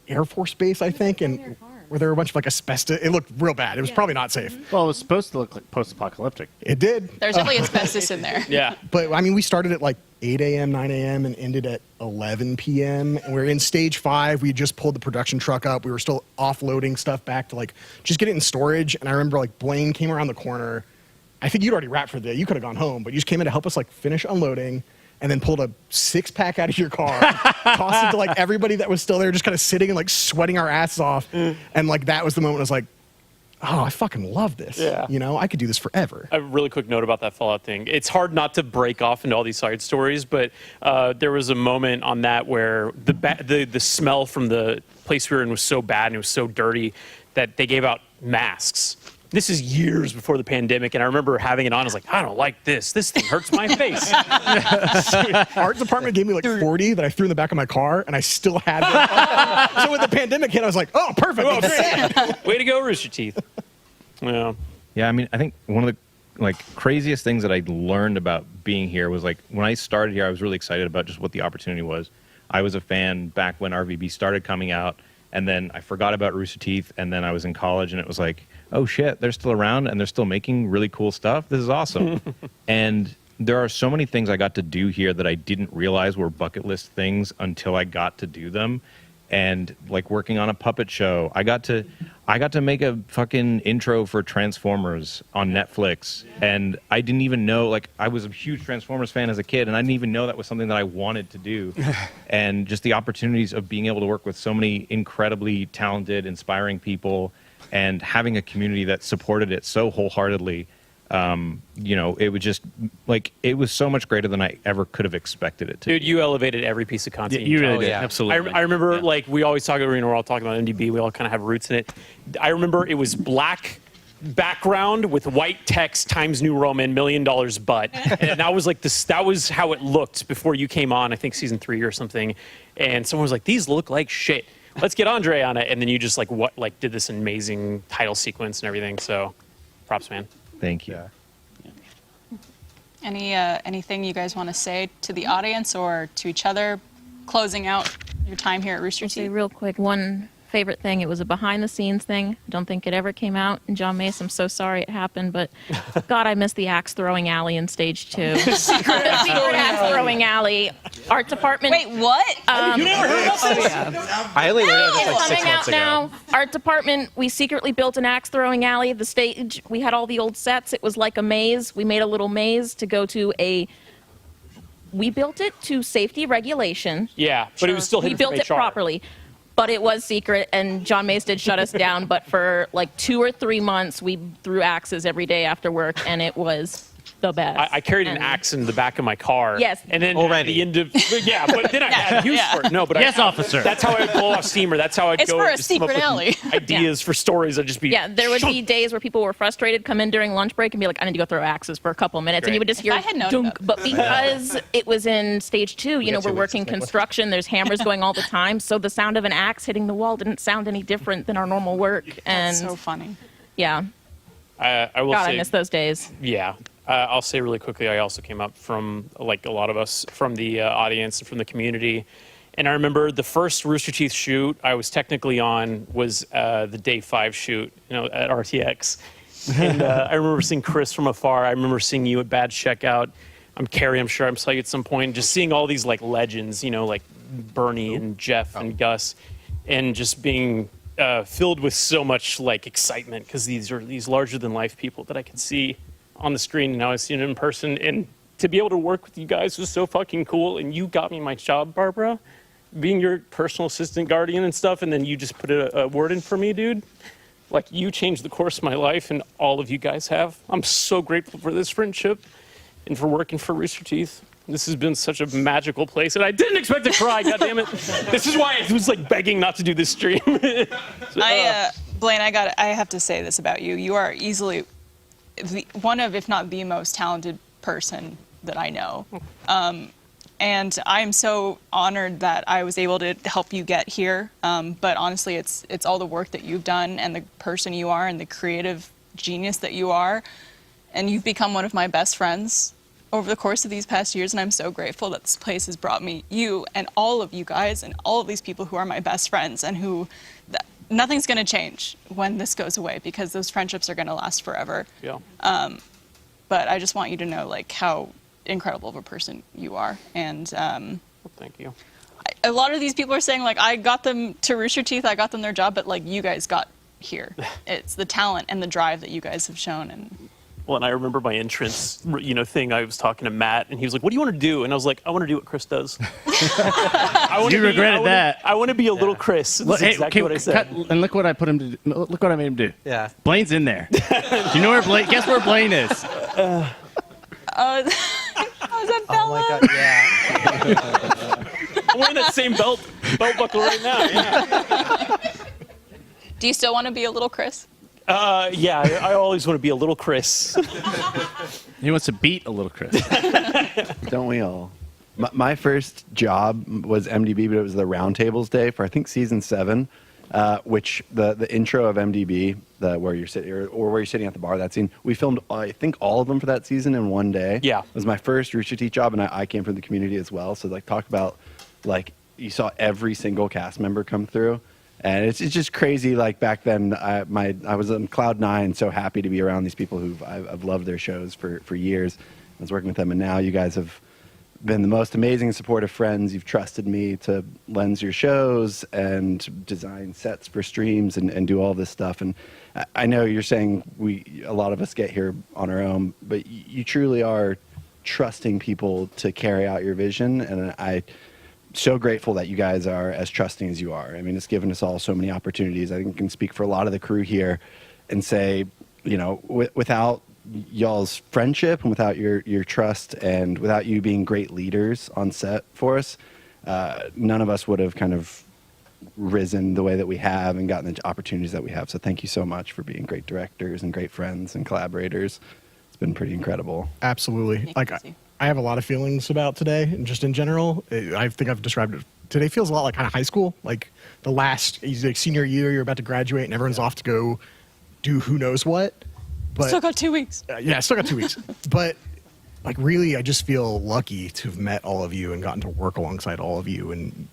S18: Air Force base, I think, and where there were a bunch of like asbestos. It looked real bad. It was probably not safe.
S4: Well, it was supposed to look like post-apocalyptic.
S18: It did.
S6: There's definitely asbestos in there.
S3: Yeah.
S18: But I mean, we started at like 8 a.m., 9 a.m., and ended at 11 p.m. And we're in stage 5. We just pulled the production truck up. We were still offloading stuff back to like just get it in storage. And I remember like Blaine came around the corner. I think you'd already wrapped for the day. You could have gone home, but you just came in to help us like finish unloading. And then pulled a 6-pack out of your car, tossed it to like everybody that was still there, just kind of sitting and like sweating our asses off. And like that was the moment I was like, oh, I fucking love this.
S3: Yeah.
S18: You know, I could do this forever.
S3: A really quick note about that Fallout thing. It's hard not to break off into all these side stories, but there was a moment on that where the smell from the place we were in was so bad and it was so dirty that they gave out masks this is years before the pandemic, and I remember having it on. I was like, I don't like this. This thing hurts my face.
S18: Art department gave me like 40 that I threw in the back of my car, and I still had them. So when the pandemic hit, I was like, oh, perfect.
S3: Oh, great. Way to go, Rooster Teeth. Yeah.
S17: Yeah, I mean, I think one of the like craziest things that I learned about being here was like when I started here, I was really excited about just what the opportunity was. I was a fan back when RVB started coming out, and then I forgot about Rooster Teeth, and then I was in college, and it was like, oh shit, they're still around, and they're still making really cool stuff. This is awesome. And there are so many things I got to do here that I didn't realize were bucket list things until I got to do them. And like working on a puppet show, I got to make a fucking intro for Transformers on Netflix, and I didn't even know, like, I was a huge Transformers fan as a kid, and I didn't even know that was something that I wanted to do. And just the opportunities of being able to work with so many incredibly talented, inspiring people, and having a community that supported it so wholeheartedly. You know, it was just like, it was so much greater than I ever could have expected it to.
S3: Dude, you elevated every piece of content.
S17: You really
S3: did.
S17: did. Absolutely.
S3: I remember, like, we always talk about, we're all talking about MDB. We all kind of have roots in it. I remember it was black background with white text, Times New Roman, $1 million butt. And that was like this, that was how it looked before you came on, I think season 3 or something. And someone was like, these look like shit. Let's get Andre on it. And then you just like did this amazing title sequence and everything. So props, man.
S17: Thank you.
S6: Anything you guys want to say to the audience or to each other, closing out your time here at Rooster Teeth?
S19: Real quick, one favorite thing. It was a behind-the-scenes thing. I don't think it ever came out. And John Mace, I'm so sorry it happened, but God, I miss the axe throwing alley in stage 2. Secret axe throwing alley. Art department.
S6: Wait, what?
S19: You
S6: never heard
S19: of this?
S7: I only learned this like 6
S19: Coming
S7: months
S19: out
S7: ago.
S19: now. Art department. We secretly built an axe throwing alley. The stage. We had all the old sets. It was like a maze. We made a little maze to go to a. We built it to safety regulation.
S3: Yeah, but it was still
S19: We
S3: hidden
S19: built
S3: from
S19: it
S3: HR.
S19: properly. But it was secret, and John Mace did shut us down. But for like 2 or 3 months, we threw axes every day after work, and it was the best.
S3: I carried an
S19: And-
S3: axe in the back of my car.
S19: Yes.
S3: And then at the end of, yeah, but then I had use for it. No, but
S4: Yes, officer.
S3: That's how I would blow off steam, or that's how I'd
S6: It's
S3: go.
S6: for a
S3: just come up
S6: secret
S3: with
S6: alley.
S3: Ideas for stories. I'd just be.
S19: Yeah, there would be days where people were frustrated, come in during lunch break and be like, I need to go throw axes for a couple of minutes. And you would just hear
S6: I had known
S19: dunk.
S6: about
S19: But because it was in stage 2, you know, we're working construction, there's hammers going all the time. So the sound of an axe hitting the wall didn't sound any different than our normal work. And
S6: That's so funny.
S19: yeah,
S3: I will
S19: God,
S3: say.
S19: I miss those days.
S3: Yeah. I'll say really quickly, I also came up from, like a lot of us, from the audience and from the community. And I remember the first Rooster Teeth shoot I was technically on was the day 5 shoot, you know, at RTX. And I remember seeing Chris from afar. I remember seeing you at Bad Checkout. I'm Carrie, I'm sure I saw you at some point. Just seeing all these like legends, you know, like Bernie and Jeff and Gus, and just being filled with so much like excitement because these are these larger than life people that I could see on the screen, and now I see it in person. And to be able to work with you guys was so fucking cool. And you got me my job, Barbara, being your personal assistant guardian and stuff. And then you just put a word in for me, dude. Like, you changed the course of my life, and all of you guys have. I'm so grateful for this friendship and for working for Rooster Teeth. This has been such a magical place, and I didn't expect to cry, goddammit. This is why I was like begging not to do this stream.
S6: Blaine, I have to say this about you. You are easily one of, if not the most talented person that I know. And I'm so honored that I was able to help you get here. But honestly, it's all the work that you've done and the person you are and the creative genius that you are. And you've become one of my best friends over the course of these past years. And I'm so grateful that this place has brought me you and all of you guys and all of these people who are my best friends and who nothing's going to change when this goes away because those friendships are going to last forever.
S3: Yeah.
S6: But I just want you to know like how incredible of a person you are. And
S3: well, thank you.
S6: A lot of these people are saying like, I got them to Rooster Teeth, I got them their job, but like you guys got here. It's the talent and the drive that you guys have shown. And
S3: Well, and I remember my entrance, you know, thing. I was talking to Matt, and he was like, "What do you want to do?" And I was like, "I want to do what Chris does."
S4: You regretted that.
S3: I want to be a little Chris. That's exactly what I said.
S4: And look what I put him to do. Look what I made him do.
S7: Yeah.
S4: Blaine's in there. Do you know where Blaine? Guess where Blaine is?
S6: was that Bella?
S7: Oh my God, yeah.
S3: I'm wearing that same belt buckle right now. Yeah.
S6: Do you still want to be a little Chris?
S3: Yeah, I always want to be a little Chris.
S4: He wants to beat a little Chris.
S25: Don't we all? My first job was MDB, but it was the Roundtables Day for I think season 7, which the intro of MDB, where you're sitting or where you're sitting at the bar. That scene we filmed, I think all of them for that season in one day.
S3: Yeah,
S25: it was my first Rooster Teeth job, and I came from the community as well. So like talk about like you saw every single cast member come through. And it's just crazy. Like back then, I was on cloud 9, so happy to be around these people who I've loved their shows for years. I was working with them, and now you guys have been the most amazing and supportive friends. You've trusted me to lens your shows and design sets for streams and do all this stuff. And I know you're saying a lot of us get here on our own, but you truly are trusting people to carry out your vision, and I'm so grateful that you guys are as trusting as you are. I mean, it's given us all so many opportunities. I think I can speak for a lot of the crew here and say, you know, without y'all's friendship and without your trust and without you being great leaders on set for us, none of us would have kind of risen the way that we have and gotten the opportunities that we have. So thank you so much for being great directors and great friends and collaborators. It's been pretty incredible.
S18: Absolutely. Like, I have a lot of feelings about today, and just in general, I think I've described it. Today feels a lot like kind of high school, like the last like senior year, you're about to graduate, and everyone's off to go do who knows what. But
S6: Still got 2 weeks.
S18: Yeah, still got 2 weeks. But like, really, I just feel lucky to have met all of you and gotten to work alongside all of you, and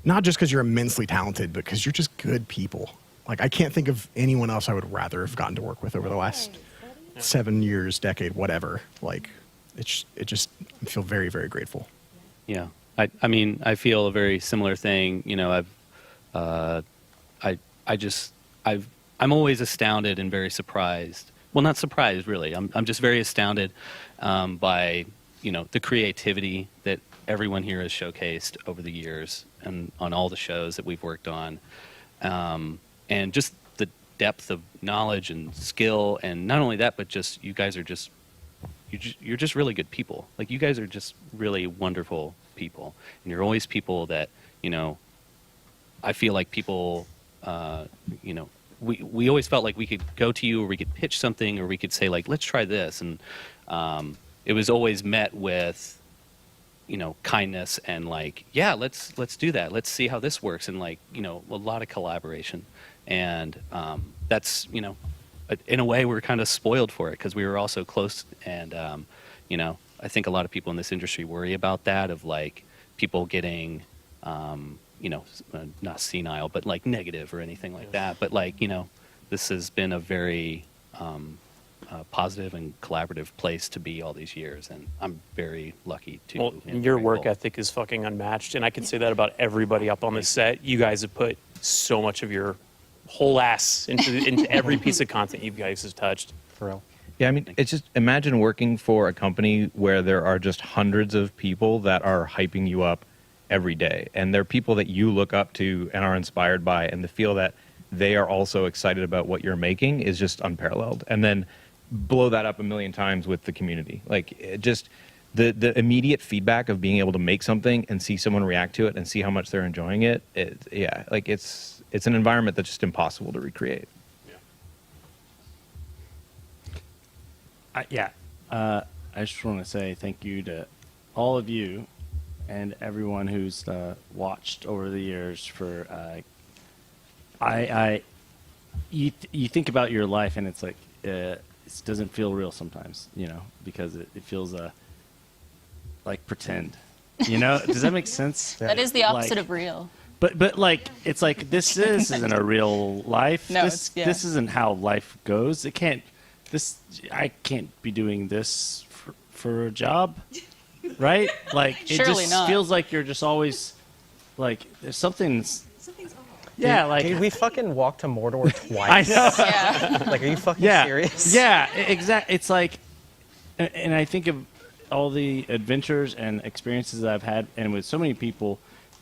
S18: not just because you're immensely talented, but because you're just good people. Like, I can't think of anyone else I would rather have gotten to work with over the last 7 years, decade, whatever. Like, it just I feel very, very grateful.
S1: Yeah, I mean, I feel a very similar thing. You know, I'm always astounded and very surprised. Well, not surprised really. I'm just very astounded by, you know, the creativity that everyone here has showcased over the years and on all the shows that we've worked on, and just the depth of knowledge and skill, and not only that, but just you guys are just. You're just really good people. Like, you guys are just really wonderful people, and you're always people that, you know, I feel like people, you know, we always felt like we could go to you, or we could pitch something, or we could say like, let's try this, and it was always met with, you know, kindness and like, yeah, let's do that, let's see how this works, and like, you know, a lot of collaboration, and that's, you know, in a way, we're kind of spoiled for it because we were all so close. And, you know, I think a lot of people in this industry worry about that, of like people getting, you know, not senile, but like negative or anything like that. But like, you know, this has been a very positive and collaborative place to be all these years. And I'm very lucky to.
S3: Well, your work ethic is fucking unmatched. And I can say that about everybody up on this set. You guys have put so much of your whole ass into every piece of content you guys have touched.
S7: For real.
S17: Yeah, I mean, it's just, imagine working for a company where there are just hundreds of people that are hyping you up every day. And they're people that you look up to and are inspired by, and to feel that they are also excited about what you're making is just unparalleled. And then blow that up a million times with the community. Like, it just, the immediate feedback of being able to make something and see someone react to it and see how much they're enjoying it, yeah, like it's an environment that's just impossible to recreate.
S4: I just want to say thank you to all of you and everyone who's watched over the years. For you think about your life, and it's like it doesn't feel real sometimes, you know, because it feels like pretend. You know, does that make sense?
S6: That is the opposite
S4: Like,
S6: of real.
S4: But like, it's like this isn't a real life.
S6: No,
S4: this isn't how life goes. I can't be doing this for a job, right? Like, it
S6: Surely
S4: just
S6: not.
S4: feels like you're just always like there's something's. Yeah,
S7: Dude,
S4: like,
S7: did we fucking walk to Mordor twice?
S4: I know.
S6: Yeah.
S7: Like, are you fucking
S4: Yeah,
S7: serious?
S4: yeah, exactly. It's like, and I think of all the adventures and experiences that I've had, and with so many people,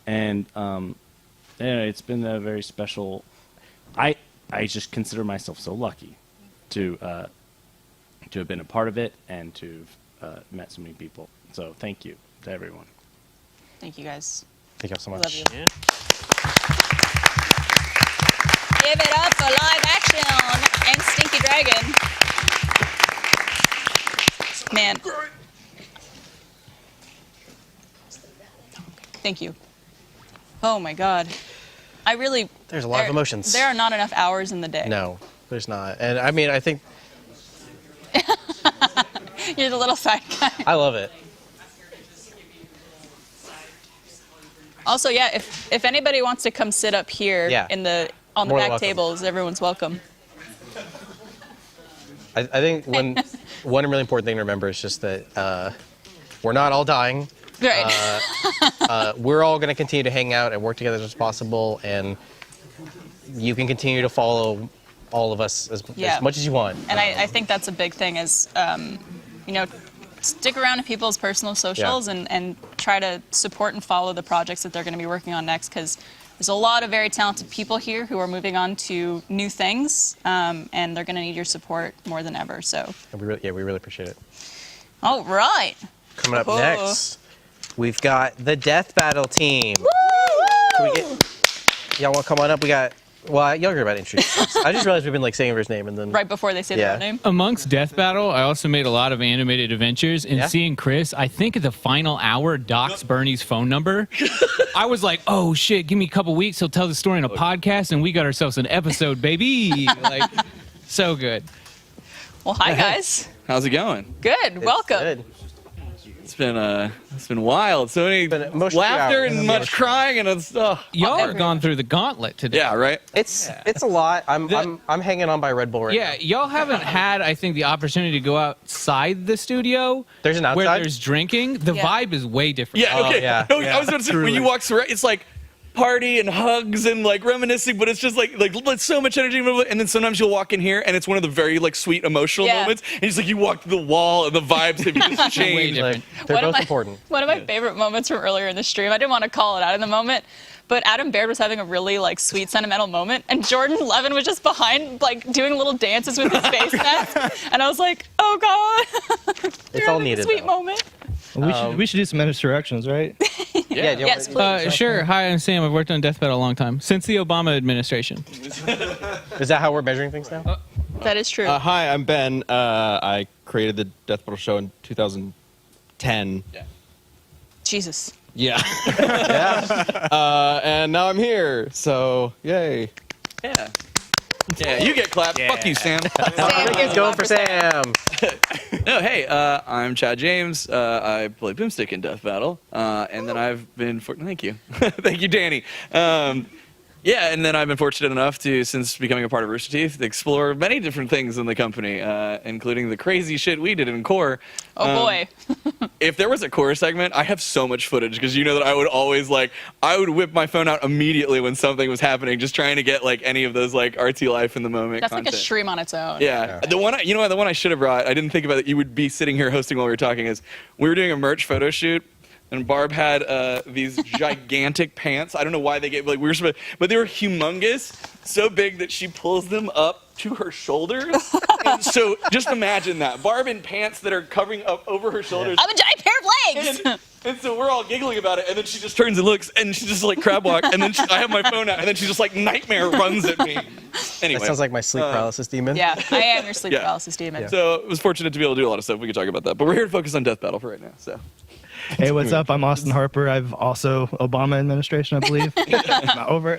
S4: and it's been a very special. I just consider myself so lucky to have been a part of it and to have met so many people. So thank you to everyone.
S6: Thank you guys.
S7: Thank you so much.
S6: Love you. Give it up for live action and Dragon. Man. Thank you. Oh my God.
S7: There's a lot of emotions.
S6: There are not enough hours in the day.
S7: No, there's not. And I mean, I think
S6: You're the little side guy.
S7: I love it.
S6: Also, yeah, if anybody wants to come sit up here
S7: Yeah.
S6: on the
S7: More than
S6: back
S7: welcome.
S6: tables, everyone's welcome.
S7: I think one really important thing to remember is just that we're not all dying.
S6: Right.
S7: We're all going to continue to hang out and work together as possible, and you can continue to follow all of us as much as you want.
S6: And I think that's a big thing is, stick around to people's personal socials and try to support and follow the projects that they're going to be working on next, because there's a lot of very talented people here who are moving on to new things, and they're going to need your support more than ever. So.
S7: And we really appreciate it.
S6: All right.
S7: Coming up
S6: Oh.
S7: next, we've got the Death Battle team. Y'all want to come on up? Y'all are about to introduce us. I just realized we've been saying everybody's name and then
S6: Right before they say their own name.
S8: Amongst Death Battle, I also made a lot of animated adventures. And seeing Chris, I think at the final hour, docs Bernie's phone number. I was like, oh shit, give me a couple weeks. He'll tell the story on a podcast, and we got ourselves an episode, baby. So good.
S6: Well, hi guys.
S13: How's it going?
S6: Good. Welcome.
S13: It's been wild. So many laughter and much crying, and it's
S8: y'all have gone through the gauntlet today.
S13: Yeah, right.
S7: It's a lot. I'm hanging on by Red Bull right now.
S8: Yeah, y'all haven't had, I think, the opportunity to go outside the studio.
S7: There's an outside
S8: where there's drinking. The vibe is way different.
S13: Yeah. Okay. I was going to say when you walk through, it's like party and hugs and reminiscing, but it's just like so much energy. And then sometimes you'll walk in here, and it's one of the very sweet emotional moments. And it's like you walk through the wall, and the vibes have just changed.
S7: They're both important.
S6: One of my favorite moments from earlier in the stream, I didn't want to call it out in the moment, but Adam Baird was having a really sweet, sentimental moment, and Jordan Levin was just behind, doing little dances with his face mask, and I was like, oh God.
S7: It's all needed.
S6: Sweet moment.
S15: We should do some introductions, right?
S6: Yes, please.
S8: Sure. Hi, I'm Sam. I've worked on Death Battle a long time, since the Obama administration.
S7: Is that how we're measuring things now?
S6: That is true.
S16: Hi, I'm Ben. I created the Death Battle show in 2010.
S6: Jesus.
S16: Yeah. And now I'm here, so yay.
S13: Yeah. Yeah, you get clapped. Fuck you, Sam.
S7: Ricky's going for Sam.
S13: No, hey, I'm Chad James. I play Boomstick in Death Battle, and then I've been thank you, thank you, Danny. Yeah, and then I've been fortunate enough to, since becoming a part of Rooster Teeth, explore many different things in the company, including the crazy shit we did in Core.
S6: Oh boy.
S13: If there was a Core segment, I have so much footage because you know that I would always I would whip my phone out immediately when something was happening, just trying to get any of those RT life in the moment.
S6: That's
S13: content.
S6: like a stream on its own.
S13: Yeah. The one I should have brought, I didn't think about it, you would be sitting here hosting while we were talking, is we were doing a merch photo shoot, and Barb had these gigantic pants. I don't know why they get, but they were humongous, so big that she pulls them up to her shoulders. And so just imagine that. Barb in pants that are covering up over her shoulders.
S6: I'm a giant pair of legs!
S13: And so we're all giggling about it, and then she just turns and looks, and she just crab walk, and then I have my phone out, and then she just nightmare runs at me. Anyway.
S7: That sounds like my sleep paralysis demon.
S6: Yeah, I am your sleep paralysis demon.
S13: So I was fortunate to be able to do a lot of stuff. We could talk about that, but we're here to focus on Death Battle for right now. So.
S15: Hey, what's up? I'm Austin Harper. I've also Obama administration, I believe. Over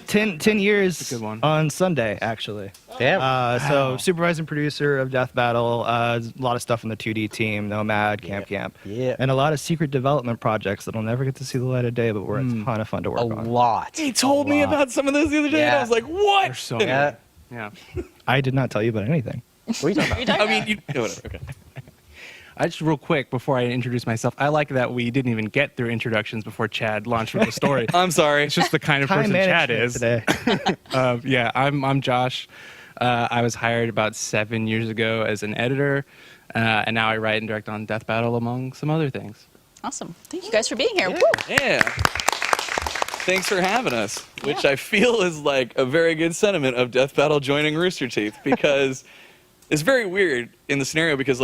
S15: 10 years on Sunday, actually.
S7: Damn.
S15: So supervising producer of Death Battle, a lot of stuff in the 2D team, Nomad, Camp, and a lot of secret development projects that'll never get to see the light of day, but were a ton of fun to work on.
S7: A lot.
S13: He told me about some of those the other day, and I was like, what?
S15: So yeah. I did not tell you about anything.
S7: What are you talking about?
S13: I mean, whatever. Okay.
S20: I just real quick before I introduce myself, I like that we didn't even get through introductions before Chad launched with the story.
S13: I'm sorry.
S20: It's just the kind of
S15: Time
S20: person Chad
S15: management
S20: is.
S15: today.
S20: Yeah, I'm Josh. I was hired about 7 years ago as an editor, and now I write and direct on Death Battle, among some other things.
S6: Awesome. Thank you guys for being here. Woo.
S13: Yeah. Thanks for having us, which I feel is a very good sentiment of Death Battle joining Rooster Teeth, because it's very weird in the scenario because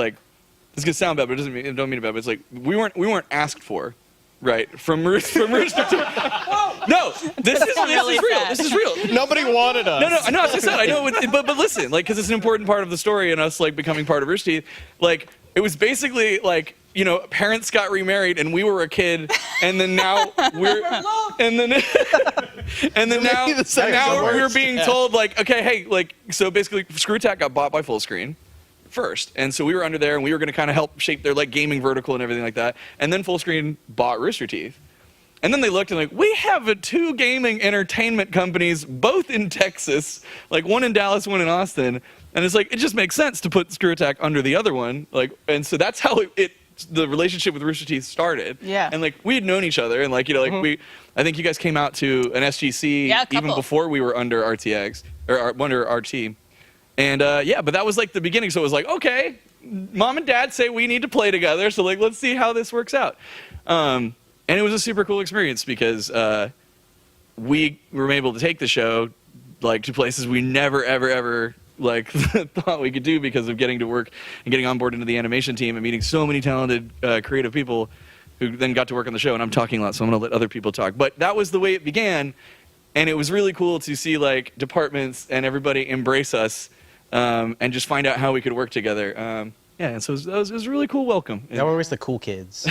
S13: this could sound bad, but it don't mean it bad. But it's we weren't asked for, right? From Rooster Teeth. Whoa! No, this is
S6: really
S13: real.
S6: sad.
S13: This is real.
S16: Nobody wanted us.
S13: No. As I said, I know, but listen, like, because it's an important part of the story and us like becoming part of Rooster Teeth. Like, it was basically like, you know, parents got remarried and we were a kid, and then now we're, and then now we're being told like, okay, hey, like, so basically, Screw Attack got bought by Fullscreen first, and so we were under there, and we were going to kind of help shape their like gaming vertical and everything like that, and then Fullscreen bought Rooster Teeth. And then they looked and like, we have two gaming entertainment companies, both in Texas, like one in Dallas, one in Austin. And it's like, it just makes sense to put Screw Attack under the other one. Like, and so that's how the relationship with Rooster Teeth started.
S6: Yeah.
S13: And like, we had known each other, and like, you know, like I think you guys came out to an SGC even before we were under RTX, or under RT. And but that was like the beginning. So it was like, okay, mom and dad say we need to play together. So like, let's see how this works out. And it was a super cool experience because we were able to take the show like to places we never, ever like thought we could do because of getting to work and getting on board into the animation team and meeting so many talented, creative people who then got to work on the show. And I'm talking a lot, so I'm going to let other people talk. But that was the way it began, and it was really cool to see like departments and everybody embrace us and just find out how we could work together. Yeah, and so it was a really cool welcome.
S7: Y'all were always the cool kids.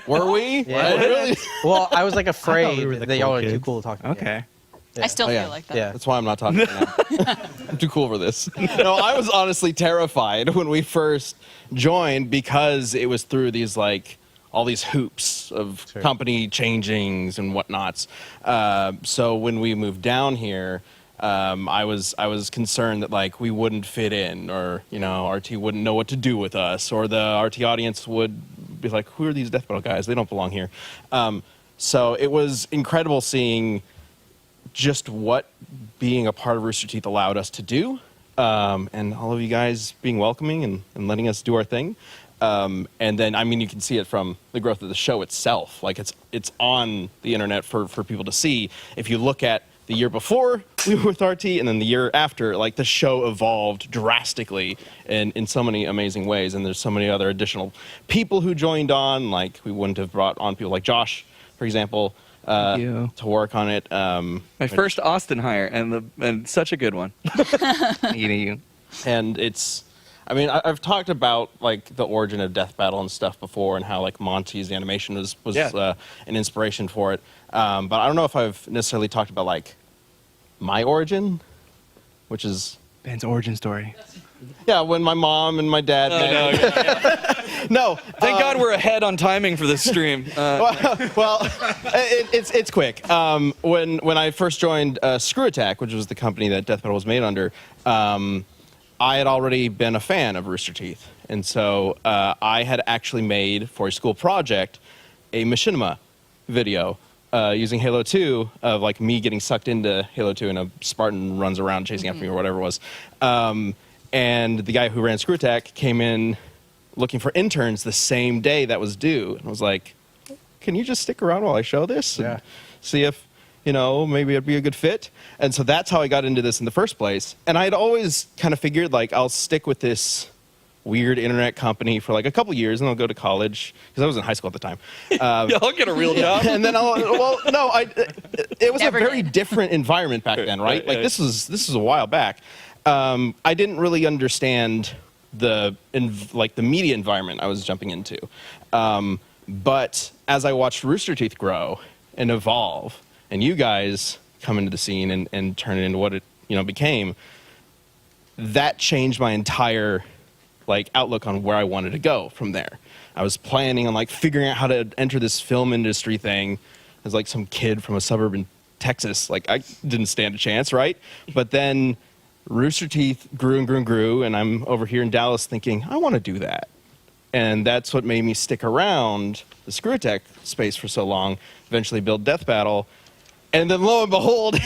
S16: Were we?
S7: Yeah.
S16: Really?
S7: Well, I was like afraid
S16: we were the
S7: that
S16: cool
S7: y'all were too
S16: kids.
S7: cool to talk to.
S16: Okay.
S7: Yeah.
S6: I still
S16: Oh,
S6: feel like that.
S7: Yeah.
S16: That's why I'm not talking now. I'm too cool for this. No, I was honestly terrified when we first joined because it was through these like all these hoops of company changings and whatnots. So when we moved down here, I was concerned that like we wouldn't fit in, or you know, RT wouldn't know what to do with us, or the RT audience would be like, who are these death metal guys? They don't belong here. So it was incredible seeing just what being a part of Rooster Teeth allowed us to do, and all of you guys being welcoming and letting us do our thing. And then, I mean, you can see it from the growth of the show itself. Like it's on the internet for people to see. If you look at the year before we were with RT and then the year after, like the show evolved drastically in so many amazing ways. And there's so many other additional people who joined on. Like we wouldn't have brought on people like Josh, for example, to work on it.
S13: My first Austin hire, and such a good one.
S16: And it's, I mean, I've talked about like the origin of Death Battle and stuff before, and how like Monty's animation was an inspiration for it. But I don't know if I've necessarily talked about like my origin, which is
S20: Ben's origin story.
S16: Yeah, when my mom and my dad met. No,
S13: thank God we're ahead on timing for this stream.
S16: It's quick. When I first joined Screw Attack, which was the company that Death Metal was made under, I had already been a fan of Rooster Teeth, and so I had actually made for a school project a machinima video using Halo 2 of like me getting sucked into Halo 2 and a Spartan runs around chasing after me or whatever it was. And the guy who ran Screw Attack came in looking for interns the same day that was due. And I was like, can you just stick around while I show this? And see if, you know, maybe it'd be a good fit. And so that's how I got into this in the first place. And I'd always kind of figured like I'll stick with this weird internet company for like a couple years and I'll go to college because I was in high school at the time.
S13: Yeah, I'll get a real job.
S16: And then it was a very different environment back then, right? Like this is a while back. I didn't really understand the media environment I was jumping into. But as I watched Rooster Teeth grow and evolve, and you guys come into the scene and turn it into what it became, that changed my entire outlook on where I wanted to go from there. I was planning on figuring out how to enter this film industry thing as some kid from a suburb in Texas. I didn't stand a chance, right? But then Rooster Teeth grew and grew and grew, and I'm over here in Dallas thinking, I want to do that. And that's what made me stick around the Screw Attack space for so long, eventually build Death Battle. And then lo and behold,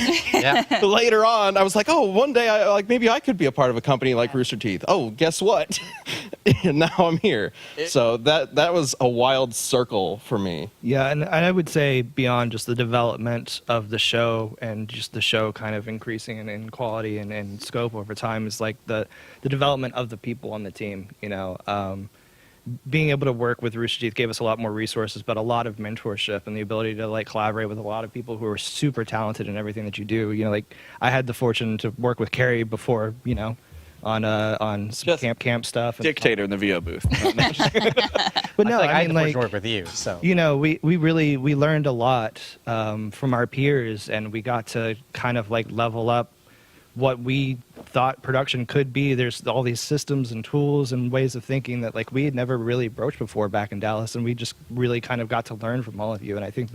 S16: later on, I was like, oh, one day, maybe I could be a part of a company like Rooster Teeth. Oh, guess what? And now I'm here. So that was a wild circle for me.
S15: Yeah, and I would say beyond just the development of the show and just the show kind of increasing in quality and scope over time is the development of the people on the team, being able to work with Rooster Teeth gave us a lot more resources, but a lot of mentorship and the ability to like collaborate with a lot of people who are super talented in everything that you do. You know, like I had the fortune to work with Carrie before, you know, on some camp stuff. And
S13: dictator in the VO booth.
S15: But no,
S7: I
S15: I mean,
S7: had the fortune
S15: like,
S7: to work with you, so.
S15: you know, we learned a lot from our peers, and we got to kind of like level up what we thought production could be. There's all these systems and tools and ways of thinking that like we had never really broached before back in Dallas, and we just really kind of got to learn from all of you. And I think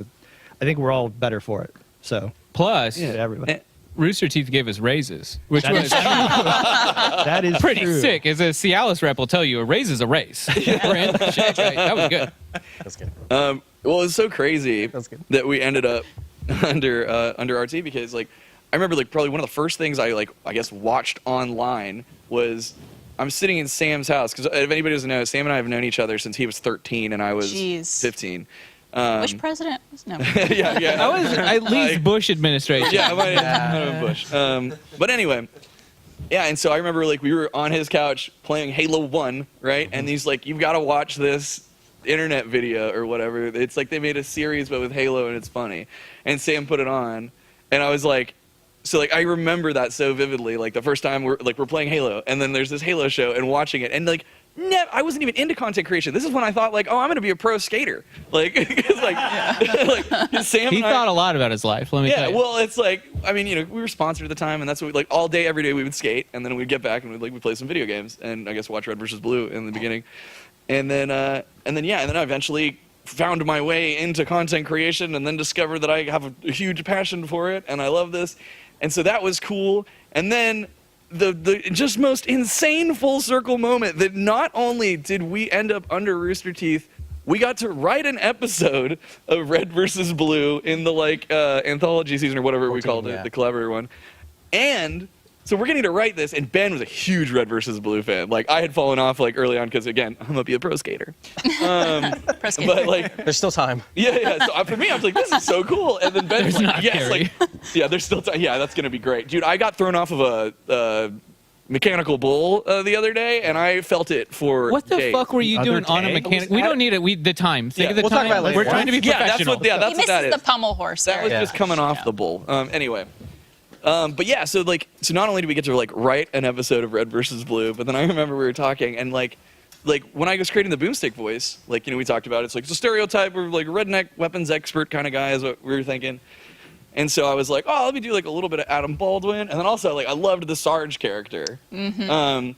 S15: we're all better for it. So
S8: plus,
S15: yeah, everybody.
S8: Rooster Teeth gave us raises, which
S15: That
S8: was
S15: is true. That is
S8: pretty
S15: true.
S8: sick. As a Cialis rep will tell you, a raise is a raise. We're in. Shit, right. That was good.
S7: That's good.
S13: Well, it's so crazy that we ended up under RT because like I remember like probably one of the first things I guess watched online was I'm sitting in Sam's house because if anybody doesn't know, Sam and I have known each other since he was 13 and I was 15.
S6: Which president? No.
S13: yeah.
S8: I was at least Bush administration.
S13: Yeah, I might have Bush. But anyway, yeah, and so I remember like we were on his couch playing Halo 1, right? And he's like, "You've got to watch this internet video or whatever. It's like they made a series but with Halo and it's funny." And Sam put it on, and I was like, so like I remember that so vividly. Like the first time we're playing Halo, and then there's this Halo show and watching it, and like. I wasn't even into content creation. This is when I thought, like, oh, I'm going to be a pro skater. Like, like Sam.
S8: He thought a lot about his life. Let me tell you.
S13: Well, it's like, I mean, you know, we were sponsored at the time, and that's what we like all day, every day. We would skate, and then we'd get back and we'd play some video games, and I guess watch Red versus Blue in the beginning, and then I eventually found my way into content creation, and then discovered that I have a huge passion for it, and I love this, and so that was cool, and then. The just most insane full circle moment that not only did we end up under Rooster Teeth, we got to write an episode of Red versus Blue in the anthology season or whatever we called it, the collaborator one. And so we're getting to write this, and Ben was a huge Red versus Blue fan. Like I had fallen off like early on because again, I'm gonna be a pro skater. But like
S7: there's still time.
S13: Yeah. So for me, I was like, this is so cool. And then Ben's
S8: There's
S13: like,
S8: not,
S13: yes,
S8: Carrie.
S13: like, yeah, there's still time. Yeah, that's gonna be great, dude. I got thrown off of a mechanical bull the other day, and I felt it for
S8: What the
S13: days.
S8: fuck were you doing on a mechanic? We don't need it. The time. Think of the
S13: we'll
S8: time.
S13: talk about it later.
S8: We're trying to be professional.
S13: That's
S6: He
S13: what
S6: misses
S13: that is.
S6: the pommel horse.
S13: That was
S6: there.
S13: just coming off the bull. Anyway. But yeah, so not only do we get to like write an episode of Red versus Blue, but then I remember we were talking and like when I was creating the boomstick voice, like, you know, we talked about it's like it's a stereotype of like redneck weapons expert kind of guy is what we were thinking. And so I was like, oh, let me do like a little bit of Adam Baldwin, and then also like I loved the Sarge character.
S6: Mm-hmm.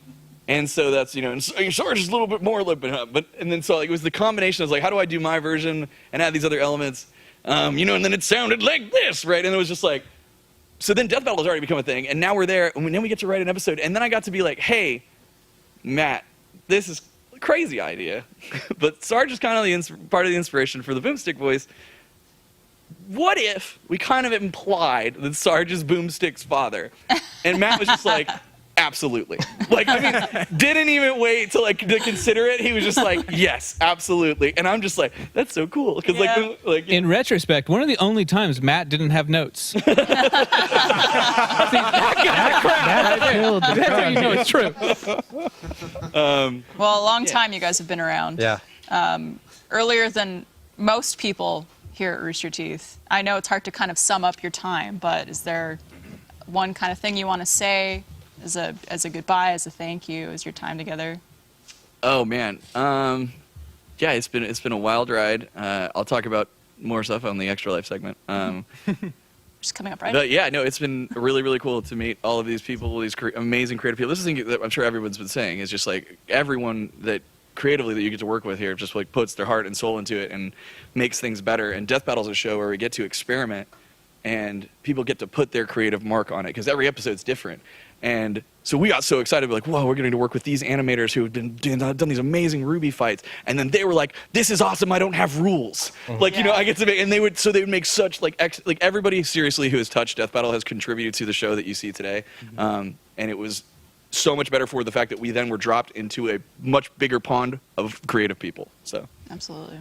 S13: And so that's, you know, and Sarge is a little bit more lipping up, and then so like it was the combination. I was like, how do I do my version and add these other elements? You know, and then it sounded like this, right? And it was just like. So then Death Battle has already become a thing, and now we're there, and then we get to write an episode, and then I got to be like, hey, Matt, this is a crazy idea, but Sarge is kind of part of the inspiration for the boomstick voice. What if we kind of implied that Sarge is Boomstick's father? And Matt was just like, absolutely. Like, I mean, didn't even wait to consider it. He was just like, yes, absolutely. And I'm just like, that's so cool. Because
S8: in retrospect, one of the only times Matt didn't have notes. That's how you know it's true.
S6: Well, a long time you guys have been around.
S7: Yeah.
S6: Earlier than most people here at Rooster Teeth. I know it's hard to kind of sum up your time, but is there one kind of thing you want to say as a goodbye, as a thank you, as your time together?
S13: Oh man, yeah, it's been a wild ride. I'll talk about more stuff on the Extra Life segment.
S6: Just coming up, right?
S13: But yeah, no, it's been really, really cool to meet all of these people, these amazing creative people. This is the thing that I'm sure everyone's been saying is just like everyone that creatively that you get to work with here just like puts their heart and soul into it and makes things better. And Death Battle's a show where we get to experiment and people get to put their creative mark on it because every episode's different. And so we got so excited, we're like, whoa, we're getting to work with these animators who have done these amazing Ruby fights. And then they were like, this is awesome, I don't have rules. Like, you know, I get to make, and they would make such, like everybody seriously who has touched Death Battle has contributed to the show that you see today. And it was so much better for the fact that we then were dropped into a much bigger pond of creative people, so.
S6: Absolutely.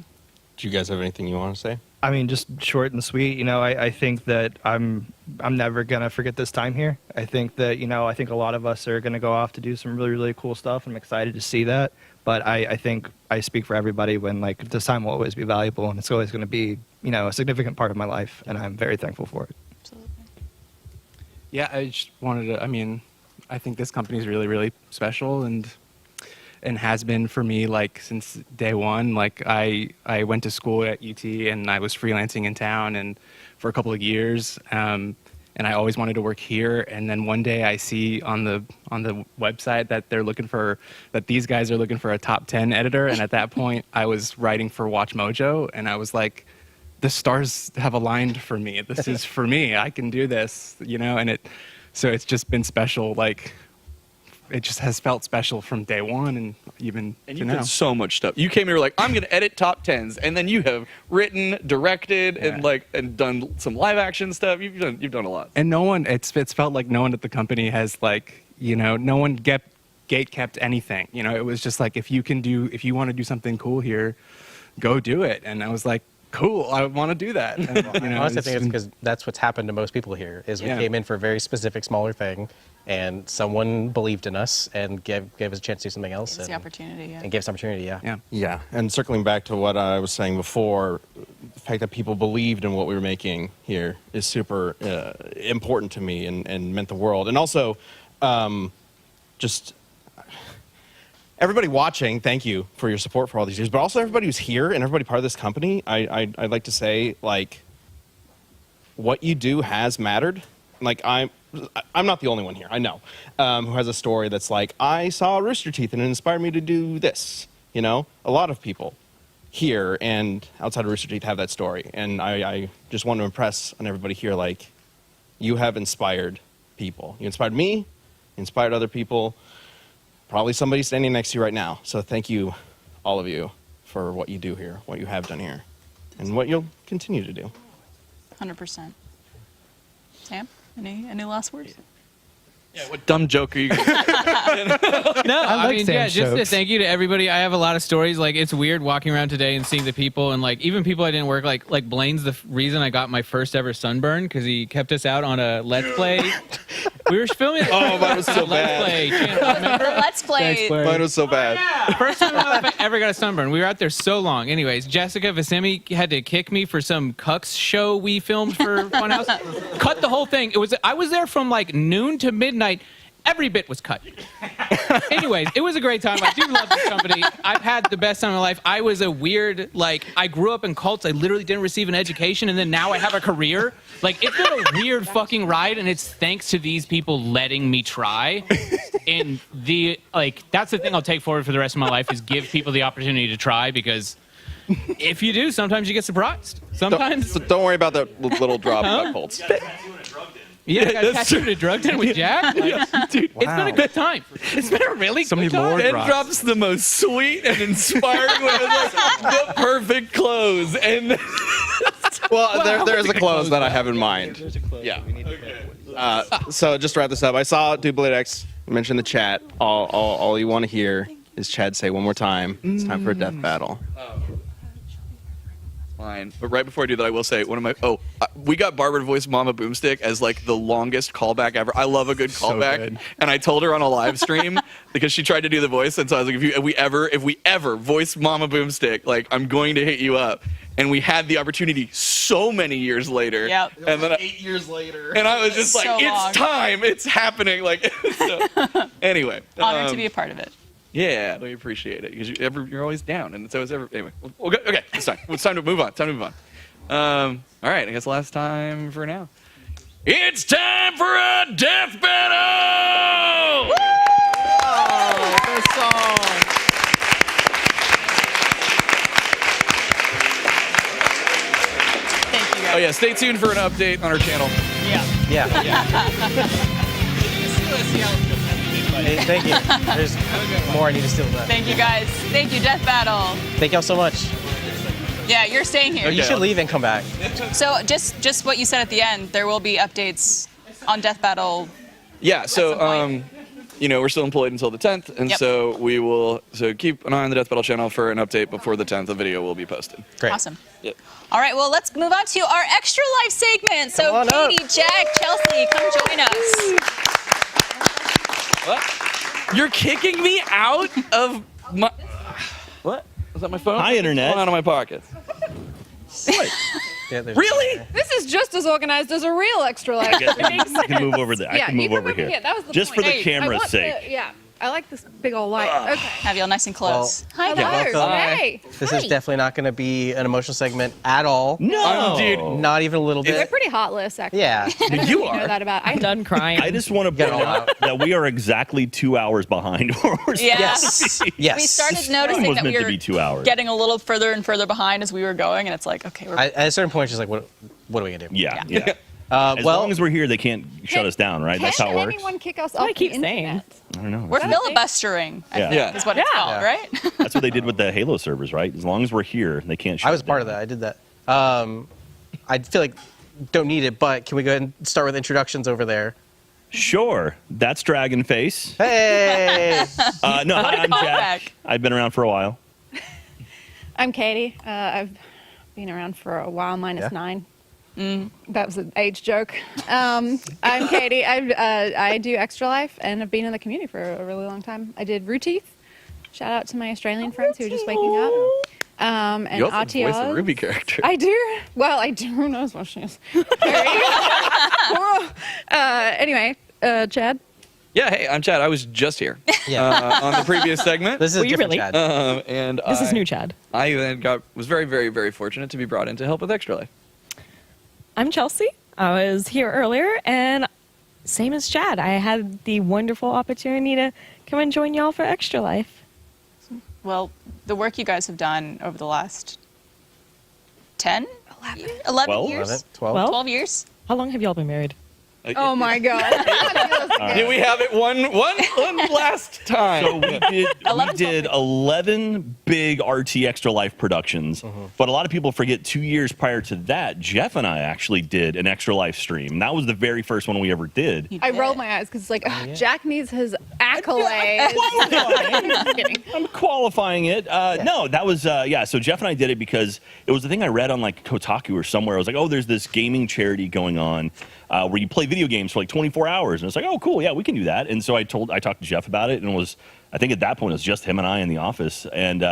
S16: Do you guys have anything you want to say?
S15: I mean, just short and sweet. You know, I think that I'm never gonna forget this time here. I think that, you know, I think a lot of us are gonna go off to do some really, really cool stuff. I'm excited to see that. But I think I speak for everybody when like this time will always be valuable, and it's always going to be a significant part of my life, and I'm very thankful for it.
S20: Yeah, I just wanted to. I mean, I think this company is really, really special, and has been for me like since day one. Like I went to school at UT, and I was freelancing in town, and for a couple of years, and I always wanted to work here. And then one day I see on the website that these guys are looking for a top 10 editor, and at that point I was writing for Watch Mojo, and I was like, the stars have aligned for me. This is for me. I can do this, and so it's just been special. Like, it just has felt special from day one, and even
S13: And
S20: to
S13: you've
S20: now.
S13: done so much stuff. You came here like, I'm going to edit top 10s, and then you have written, directed, and done some live action stuff. You've done a lot.
S20: And no one, it's felt like no one at the company has like, no one gate kept anything. It was just like, if you want to do something cool here, go do it. And I was like, cool, I want to do that. And,
S7: Honestly, I think it's because that's what's happened to most people here. Is we came in for a very specific, smaller thing, and someone believed in us and gave us a chance to do something else.
S6: It's the opportunity,
S7: And gave us opportunity, yeah.
S16: Yeah, and circling back to what I was saying before, the fact that people believed in what we were making here is super important to me and meant the world. And also, just everybody watching, thank you for your support for all these years, but also everybody who's here and everybody part of this company, I'd like to say, like, what you do has mattered. Like, I'm not the only one here, I know, who has a story that's like, I saw Rooster Teeth and it inspired me to do this. A lot of people here and outside of Rooster Teeth have that story. And I just want to impress on everybody here, like, you have inspired people. You inspired me, you inspired other people, probably somebody standing next to you right now. So thank you, all of you, for what you do here, what you have done here, and what you'll continue to do.
S6: 100%. Sam, any last words?
S13: Yeah, what dumb joke are you going
S8: No, I
S13: like
S8: mean,
S13: Sam
S8: yeah, just to
S13: jokes.
S8: thank you to everybody. I have a lot of stories. Like, it's weird walking around today and seeing the people, and like even people I didn't work like Blaine's the reason I got my first ever sunburn because he kept us out on a Let's Play. We were filming.
S13: Oh, mine was so
S8: Let's
S13: bad.
S8: Play channel, remember?
S6: Let's Play.
S13: Mine was so bad.
S8: First time in my life I ever got a sunburn. We were out there so long. Anyways, Jessica Visemi had to kick me for some cucks show we filmed for Funhouse. Cut the whole thing. I was there from like noon to midnight. Every bit was cut. Anyways, it was a great time. I do love this company. I've had the best time of my life. I was a weird, like, I grew up in cults. I literally didn't receive an education, and then now I have a career. Like, it's been a weird fucking ride, and it's thanks to these people letting me try. And that's the thing I'll take forward for the rest of my life is give people the opportunity to try, because if you do, sometimes you get surprised. Sometimes.
S13: Don't worry about that little drop of cults.
S8: Yeah, I got tattooed and drugged in with Jack. Like, dude, it's been a good time. It's been a really good time.
S13: Ben drops the most sweet and inspiring way, like the perfect close. And
S16: Well, there's a close that I have in mind. Yeah. So just to wrap this up, I saw Duplicate X mention in the chat. All you want to hear is Chad say one more time, it's time for a death battle.
S13: Fine. But right before I do that, I will say we got Barbara to voice Mama Boomstick as like the longest callback ever. I love a good callback,
S20: good.
S13: and I told her on a live stream because she tried to do the voice, and so I was like, if we ever voice Mama Boomstick, like I'm going to hit you up. And we had the opportunity so many years later.
S6: Yep.
S13: And then
S25: 8 years later.
S13: and I was just like,
S6: So
S13: it's
S6: long.
S13: time, it's happening. Like, so, anyway.
S6: Honored to be a part of it.
S13: Yeah, we appreciate it because you're always down, and so is anyway. Okay, it's time. It's time to move on. All right, I guess last time for now. It's time for a death battle.
S6: Woo!
S13: Oh, this song.
S6: Thank you guys.
S13: Oh yeah, stay tuned for an update on our channel.
S6: Yeah.
S7: Hey, thank you. There's more I need to steal that.
S6: Thank you guys. Thank you, Death Battle.
S7: Thank y'all so much.
S6: Yeah, you're staying here.
S7: You should leave and come back.
S6: So just what you said at the end, there will be updates on Death Battle.
S13: Yeah, so we're still employed until the 10th, and
S6: Yep.
S13: so we will keep an eye on the Death Battle channel for an update before the 10th. The video will be posted.
S7: Great.
S6: Awesome.
S13: Yep.
S6: All right, well, let's move on to our Extra Life segment. So
S7: Come on up.
S6: Katie, Jack, Chelsea, come join us.
S13: What? You're kicking me out of my... What? Is that my phone?
S5: Hi, Internet.
S13: It's falling out of my pockets.
S5: Really?
S10: This is just as organized as a real Extra Life.
S5: I guess you can move over there. I
S10: Yeah,
S5: can
S10: you
S5: move
S10: can
S5: over here.
S10: That was the
S5: Just
S10: point.
S5: for the
S10: I
S5: camera's
S10: want
S5: sake.
S10: yeah, I like this big old light. Okay.
S6: Have you all nice and close.
S10: Hi,
S7: Yeah, welcome.
S10: Hey.
S7: This is definitely not going to be an emotional segment at all.
S5: No.
S13: Dude.
S7: Not even a little
S10: They're
S7: bit.
S10: pretty hot lists, actually.
S7: Yeah.
S10: I don't know if
S5: You
S10: know
S5: are.
S10: that about. I'm
S11: done crying.
S5: I just want to
S7: Get
S5: point
S7: it all
S5: out that we are exactly 2 hours behind where we're
S6: Yeah.
S5: supposed to be.
S7: Yes.
S6: We started
S5: This
S6: noticing
S5: was
S6: that
S5: meant
S6: we
S5: to
S6: were
S5: be 2 hours.
S6: getting a little further and further behind as we were going, and it's like, okay, we're
S7: At a certain point, it's just like, what are we going to do?
S5: Yeah, yeah. As
S7: well,
S5: long as we're here, they can't shut us down, right? That's how it
S10: Can
S5: works.
S10: anyone kick us
S11: I
S10: off
S11: keep
S10: the
S11: saying.
S10: internet?
S5: I don't know.
S6: we're filibustering. I
S5: Yeah.
S6: think
S5: Yeah.
S6: is what it's called, right?
S5: That's what they did with the Halo servers, right? As long as we're here, they can't shut
S7: I was
S5: us
S7: part of
S5: down.
S7: that. I did that. I feel like don't need it, but can we go ahead and start with introductions over there?
S5: Sure. That's Dragonface.
S7: Hey!
S5: No, hi, I'm
S6: Call
S5: Jack.
S6: back.
S5: I've been around for a while.
S10: I'm Katie. I've been around for a while, minus 9. That was an age joke. I'm Katie. I do Extra Life, and I've been in the community for a really long time. I did Rooster Teeth. Shout out to my Australian friends who are just waking up. And
S13: You also voice
S10: RTOs.
S13: the Ruby character.
S10: I do. Well, I do. Who knows what she is? Anyway, Chad.
S13: Yeah, hey, I'm Chad. I was just here on the previous segment.
S7: This is a
S11: Were you
S7: different
S11: really?
S7: Chad.
S13: And
S11: This is new Chad.
S13: I then was very, very, very fortunate to be brought in to help with Extra Life.
S11: I'm Chelsea. I was here earlier, and same as Chad, I had the wonderful opportunity to come and join y'all for Extra Life.
S6: Well, the work you guys have done over the last 10? 11
S5: 12?
S6: years?
S7: 11, 12.
S6: 12 years?
S11: How long have y'all been married?
S10: Oh my God.
S13: Did we have it one last time?
S5: So we did 11 big RT Extra Life productions, but a lot of people forget 2 years prior to that, Jeff and I actually did an Extra Life stream. That was the very first one we ever did.
S10: I rolled my eyes because it's like, Jack needs his accolades. Just kidding.
S5: I'm qualifying it. No, that was, so Jeff and I did it because it was the thing I read on like Kotaku or somewhere. I was like, oh, there's this gaming charity going on where you play video games for like 24 hours. And it's like, oh, cool, yeah, we can do that. And so I talked to Jeff about it, and it was, I think at that point it was just him and I in the office. And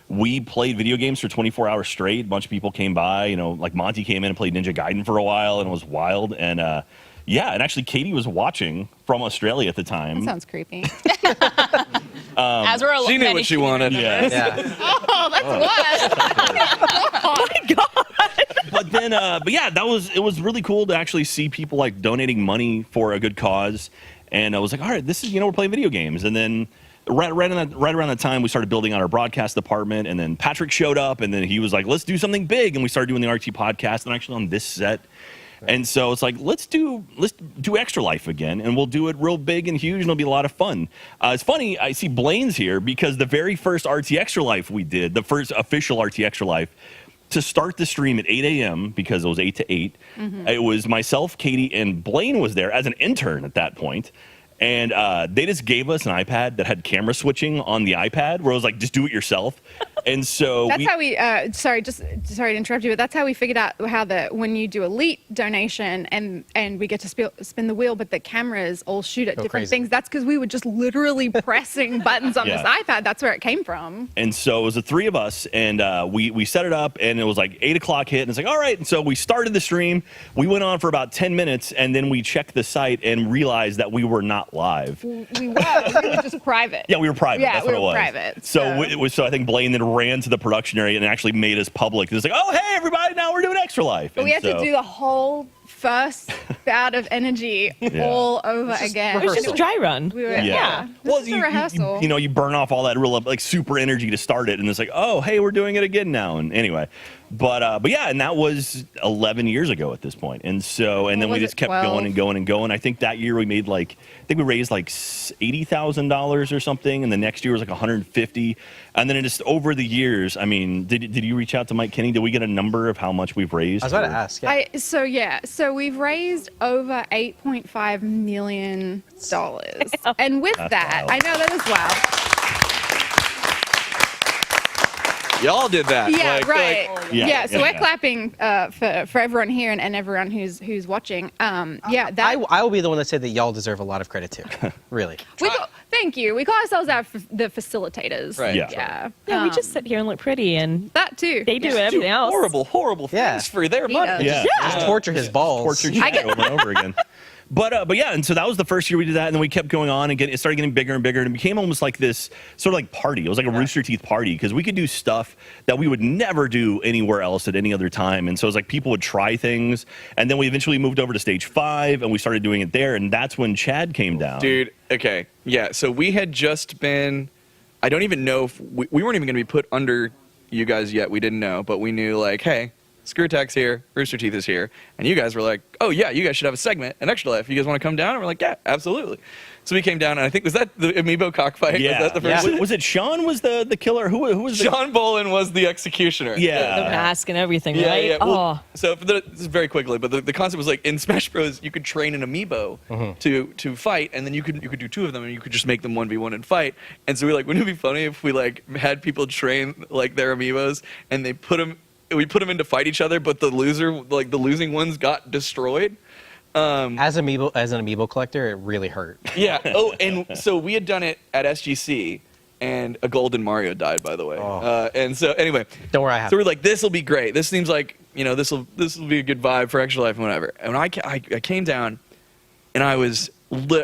S5: we played video games for 24 hours straight. A bunch of people came by, like Monty came in and played Ninja Gaiden for a while, and it was wild. And and actually Katie was watching from Australia at the time.
S10: That sounds creepy.
S6: As we're
S13: She knew what she wanted.
S5: Yeah.
S10: Oh, that's what. Oh my God.
S5: But then, it was really cool to actually see people like donating money for a good cause. And I was like, all right, this is, we're playing video games. And then right around that time, we started building out our broadcast department. And then Patrick showed up, and then he was like, let's do something big. And we started doing the RT podcast, and actually on this set. And so it's like, let's do Extra Life again, and we'll do it real big and huge, and it'll be a lot of fun. It's funny, I see Blaine's here because the very first RT Extra Life we did, the first official RT Extra Life, to start the stream at 8 a.m. because it was 8 to 8. It was myself, Katie, and Blaine was there as an intern at that point. And they just gave us an iPad that had camera switching on the iPad, where it was like, just do it yourself. And so
S10: That's how we. Sorry to interrupt you, but that's how we figured out how when you do elite donation and we get to spin the wheel, but the cameras all shoot at different
S7: crazy.
S10: things. That's because we were just literally pressing buttons on this iPad. That's where it came from.
S5: And so it was the three of us, and we set it up, and it was like 8 o'clock hit, and it's like, all right. And so we started the stream. We went on for about 10 minutes, and then we checked the site and realized that we were not live.
S10: We were just private.
S5: Yeah, we were private.
S10: Yeah,
S5: That's
S10: we
S5: what it
S10: were
S5: was.
S10: private.
S5: So I think Blaine then ran to the production area and actually made us public. It was like, oh, hey, everybody, now we're doing Extra Life.
S10: But we had to do the whole first bout of energy all over again.
S11: It was just a dry run.
S10: We were, yeah. This is a rehearsal.
S5: You burn off all that real like super energy to start it, and it's like, oh, hey, we're doing it again now. And anyway, but yeah, and that was 11 years ago at this point. And so, and then we just kept
S10: 12?
S5: going and going and going. I think that year we made we raised like $80,000 or something, and the next year was like 150. And then it just over the years, I mean, did you reach out to Mike Kinney? Did we get a number of how much we've raised?
S7: I was about to ask. Yeah.
S10: So we've raised over $8.5 million, and with
S5: That's
S10: that,
S5: wild.
S10: I know that is wild.
S13: Y'all did that.
S10: Yeah,
S13: Like-
S10: right.
S13: like-
S10: Yeah, so we're clapping for everyone here and everyone who's watching.
S7: I will be the one that said that y'all deserve a lot of credit too. Really.
S10: Thank Thank you. We call ourselves the facilitators.
S13: Right.
S10: Yeah.
S11: Yeah, we just sit here and look pretty, and
S10: that too.
S11: They do
S10: Yeah.
S11: everything else.
S13: Horrible things for their money.
S7: Just torture his balls.
S5: Torture Chad over and over again. But yeah, and so that was the first year we did that, and then we kept going on, and it started getting bigger and bigger, and it became almost like this sort of like party. It was like a Rooster Teeth party because we could do stuff that we would never do anywhere else at any other time. And so it was like people would try things, and then we eventually moved over to stage 5, and we started doing it there, and that's when Chad came down.
S13: Dude, okay, yeah. So we had just been. I don't even know if we weren't even going to be put under you guys yet. We didn't know, but we knew like, hey. Screw Attack's here, Rooster Teeth is here, and you guys were like, oh yeah, you guys should have a segment, an Extra Life. You guys want to come down? And we're like, yeah, absolutely. So we came down, and I think, was that the Amiibo cockfight?
S5: Yeah.
S13: Was that the first?
S5: Was it Sean was the killer? Who was
S13: Sean Bolin was the executioner.
S5: Yeah.
S11: The mask and everything,
S13: Yeah,
S11: right?
S13: yeah. Well,
S11: Oh.
S13: so this is very quickly, but the concept was like in Smash Bros. You could train an amiibo to fight, and then you could do 2 of them, and you could just make them 1v1 and fight. And so we like, wouldn't it be funny if we like had people train like their amiibos, and we put them in to fight each other, but the losing ones got destroyed.
S7: As an amiibo collector, it really hurt.
S13: Yeah. Oh, and so we had done it at SGC, and a golden Mario died, by the way. And so anyway,
S7: don't worry, I have.
S13: So we're like, this will be great. This seems like this will be a good vibe for Extra Life and whatever. And I came down, and I was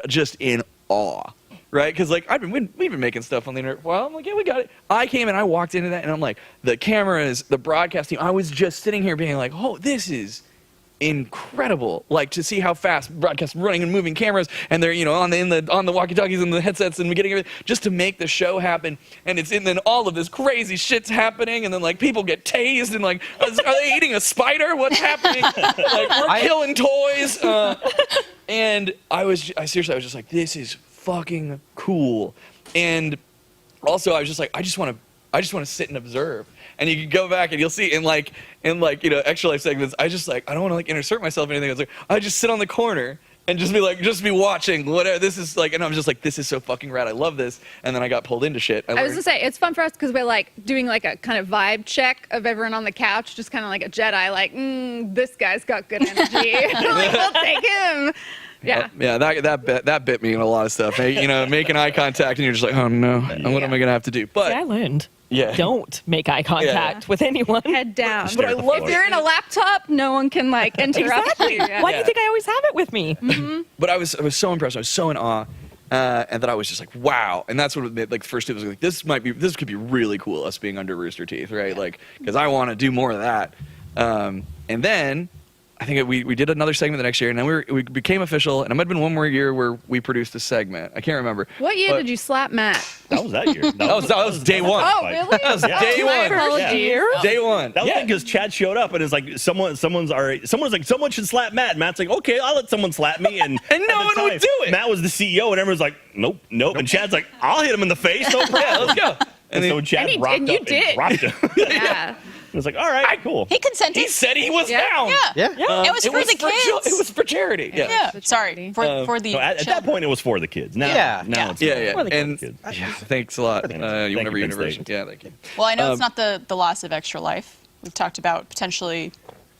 S13: just in awe. Right, because like we've been making stuff on the internet for a while. I'm like, yeah, we got it. I came and I walked into that, and I'm like, the cameras, the broadcast team. I was just sitting here being like, oh, this is incredible. Like to see how fast broadcast running and moving cameras, and they're on the walkie-talkies and the headsets, and getting everything just to make the show happen. And then all of this crazy shit's happening, and then like people get tased, and like, are they eating a spider? What's happening? Like we're killing toys. And I seriously was just like, this is fucking cool. And also I was just like, I just want to sit and observe. And you can go back and you'll see in Extra Life segments, I just like, I don't want to like insert myself in anything. I was like, I just sit on the corner and just be watching whatever this is like, and I'm just like, this is so fucking rad. I love this. And then I got pulled into shit.
S10: I was gonna say it's fun for us because we're like doing like a kind of vibe check of everyone on the couch, just kind of like a Jedi, like this guy's got good energy. Like we'll take him. Yeah.
S13: Yeah, that bit me in a lot of stuff. Making eye contact, and you're just like, oh no, what am I gonna have to do? But
S11: I learned.
S13: Yeah.
S11: Don't make eye contact with anyone.
S10: Head down.
S13: But I love
S10: if you're in a laptop, no one can like interrupt
S11: Exactly.
S10: you. Yeah.
S11: Why do you think I always have it with me?
S10: Mm-hmm.
S13: But I was so impressed. I was so in awe. And that I was just like, wow. And that's what it made, like first it was like, this could be really cool, us being under Rooster Teeth, right? Like, because I want to do more of that. And then I think we did another segment the next year, and then we became official, and it might have been one more year where we produced a segment. I can't remember.
S10: What year did you slap Matt?
S5: That was that year.
S13: That was day one.
S10: Oh, really?
S13: That was day one. Day one.
S5: That was because Chad showed up and it's like someone's like, someone should slap Matt. And Matt's like, okay, I'll let someone slap me. And
S13: no one would do it.
S5: Matt was the CEO, and everyone's like, nope. And Chad's like, I'll hit him in the face. No problem.
S13: Yeah, let's go.
S5: And so Chad rocked
S10: and you
S5: up
S10: did.
S5: and dropped him.
S10: Yeah.
S5: It was like, all right, cool.
S6: He consented.
S13: He said he was down.
S6: Yeah. It was for the kids.
S13: It was for charity. Yeah.
S6: Sorry. For the.
S5: No, at that point, it was for the kids. Now, now it's
S13: yeah.
S5: for the
S13: And
S5: kids.
S13: Thanks a lot.
S5: Thank
S13: Whenever
S5: you,
S13: universe.
S5: Thanks.
S13: Yeah, thank you.
S6: Well, I know it's not the loss of Extra Life. We've talked about potentially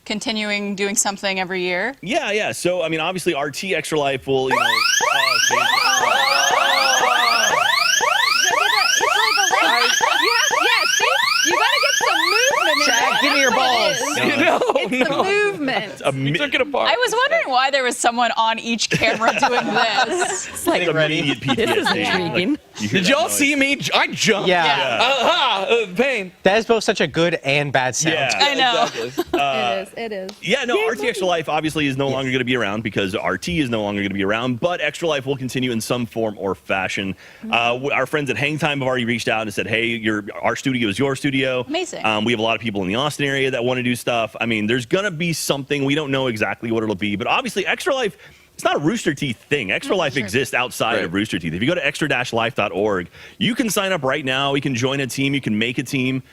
S6: continuing doing something every year.
S5: Yeah. So, I mean, obviously, RT Extra Life will,
S10: You gotta get some movement in
S7: Chad,
S10: there.
S7: give me your balls.
S10: It's the movement.
S13: We took it apart.
S6: I was wondering why there was someone on each camera doing this.
S11: It's like,
S5: immediate PTSD.
S11: this is intriguing.
S13: Did y'all see me? I jumped.
S7: Yeah.
S13: Pain.
S7: That is both such a good and bad sound.
S5: Yeah.
S6: I know.
S13: Exactly.
S10: It is.
S5: Yeah, no, RT Extra Life obviously is no longer going to be around because RT is no longer going to be around, but Extra Life will continue in some form or fashion. Our friends at Hang Time have already reached out and said, hey, our studio is your studio.
S6: Amazing.
S5: We have a lot of people in the Austin area that want to do stuff. I mean, there's going to be something. We don't know exactly what it'll be, but obviously Extra Life, it's not a Rooster Teeth thing. Extra Life exists outside of Rooster Teeth. If you go to extra-life.org, you can sign up right now. You can join a team. You can make a team.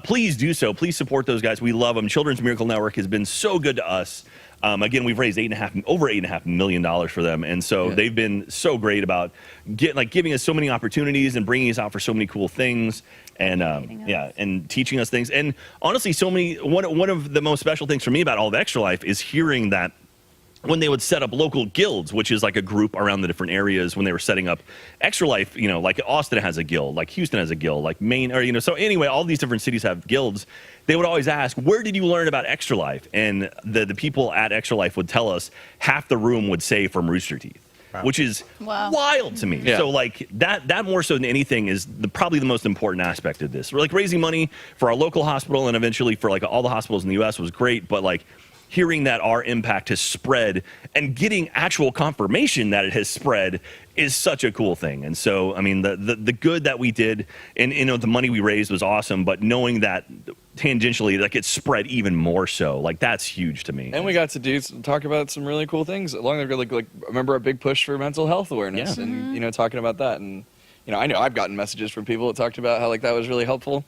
S5: Please do so. Please support those guys. We love them. Children's Miracle Network has been so good to us. Again, we've raised over $8.5 million for them, and so they've been so great about giving us so many opportunities and bringing us out for so many cool things, and and teaching us things. And honestly, so many. One of the most special things for me about all of Extra Life is hearing that when they would set up local guilds, which is like a group around the different areas when they were setting up Extra Life, you know, like Austin has a guild, like Houston has a guild, like Maine, or, you know, so anyway, all these different cities have guilds. They would always ask, where did you learn about Extra Life? And the people at Extra Life would tell us half the room would say from Rooster Teeth. Which is wild to me.
S13: Yeah.
S5: So like that more so than anything is probably the most important aspect of this. We're like raising money for our local hospital and eventually for like all the hospitals in the U.S. was great, but like hearing that our impact has spread and getting actual confirmation that it has spread is such a cool thing. And so, I mean, the good that we did and, you know, the money we raised was awesome, but knowing that tangentially, like, it spread even more so, like, that's huge to me.
S13: And we got to talk about some really cool things along the way. Like remember a big push for mental health awareness and, you know, talking about that. And, you know I've gotten messages from people that talked about how, like, that was really helpful.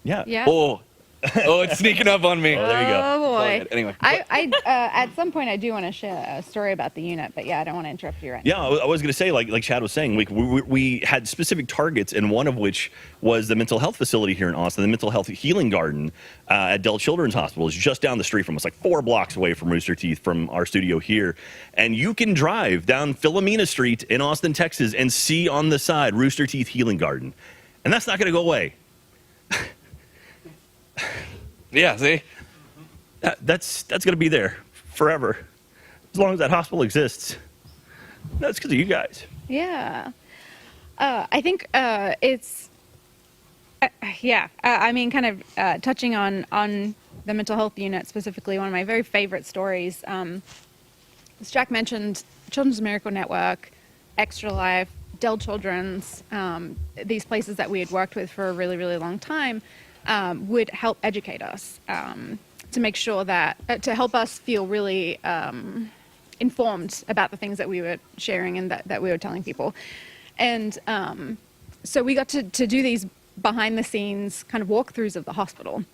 S5: Yeah.
S13: Oh, it's sneaking up on me.
S5: Oh, there you go.
S10: Oh boy.
S13: Anyway.
S10: I at some point I do want to share a story about the unit, but yeah, I don't want to interrupt you right
S5: Yeah,
S10: now.
S5: I was going to say, like Chad was saying, we had specific targets, and one of which was the mental health facility here in Austin, the mental health healing garden at Dell Children's Hospital is just down the street from us, like 4 blocks away from Rooster Teeth from our studio here. And you can drive down Philomena Street in Austin, Texas, and see on the side Rooster Teeth Healing Garden. And that's not going to go away.
S13: Yeah, see?
S5: That's going to be there forever. As long as that hospital exists. That's because of you guys.
S10: Yeah. I think it's, I mean, kind of touching on the mental health unit specifically, one of my very favorite stories. As Jack mentioned, Children's Miracle Network, Extra Life, Dell Children's, these places that we had worked with for a really, really long time, would help educate us to make sure that, to help us feel really informed about the things that we were sharing and that we were telling people. And so we got to do these behind the scenes kind of walkthroughs of the hospital.